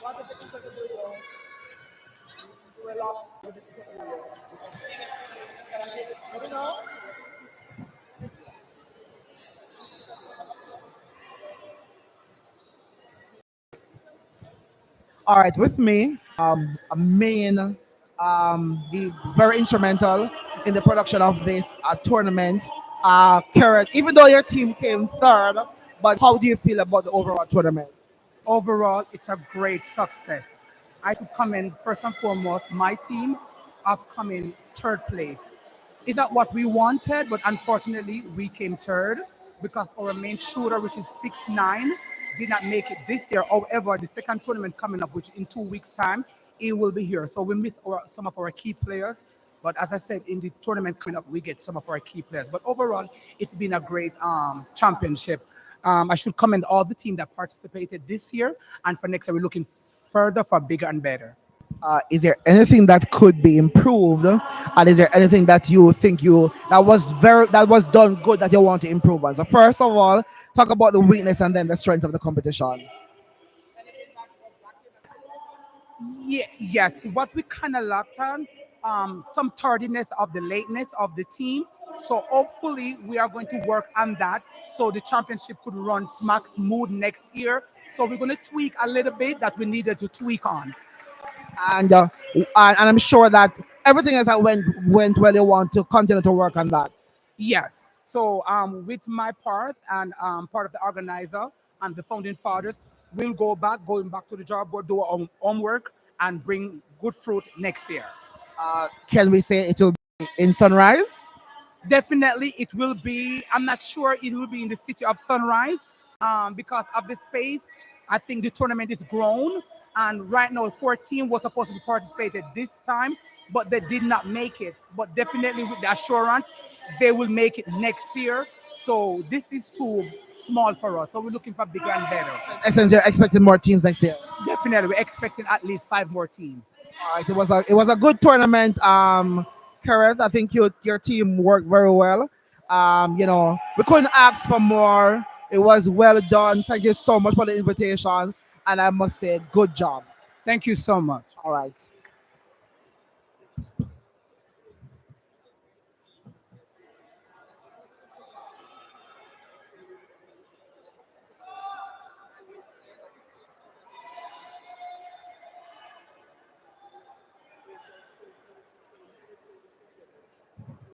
[SPEAKER 11] What did the individuals we lost?
[SPEAKER 1] All right, with me, a main, the very instrumental in the production of this tournament, Carrot. Even though your team came third, but how do you feel about the overall tournament?
[SPEAKER 6] Overall, it's a great success. I should commend first and foremost my team of coming third place. It's not what we wanted, but unfortunately we came third because our main shooter, which is 6'9", did not make it this year. However, the second tournament coming up, which in 2 weeks' time, he will be here. So we miss some of our key players. But as I said, in the tournament coming up, we get some of our key players. But overall, it's been a great championship. I should commend all the team that participated this year, and for next year, we're looking further for bigger and better.
[SPEAKER 1] Is there anything that could be improved, and is there anything that you think that was done good that you want to improve on? So first of all, talk about the weakness and then the strengths of the competition.
[SPEAKER 6] Yeah, yes, what we kind of lacked on, some tardiness of the lateness of the team. So hopefully we are going to work on that so the championship could run smack smooth next year. So we're going to tweak a little bit that we needed to tweak on.
[SPEAKER 1] And I'm sure that everything else that went well. You want to continue to work on that.
[SPEAKER 6] Yes. So with my part and part of the organizer and the founding fathers, we'll going back to the job board, do our own homework, and bring good fruit next year.
[SPEAKER 1] Can we say it will be in Sunrise?
[SPEAKER 6] Definitely, it will be. I'm not sure it will be in the city of Sunrise because of the space. I think the tournament is grown, and right now, 14 was supposed to be participated this time, but they did not make it. But definitely, with the assurance, they will make it next year. So this is too small for us. So we're looking for bigger and better.
[SPEAKER 1] In essence, you're expecting more teams next year.
[SPEAKER 6] Definitely, we're expecting at least 5 more teams.
[SPEAKER 1] All right, it was a good tournament. Kareth, I think your team worked very well. We couldn't ask for more. It was well done. Thank you so much for the invitation, and I must say, good job.
[SPEAKER 6] Thank you so much.
[SPEAKER 1] All right.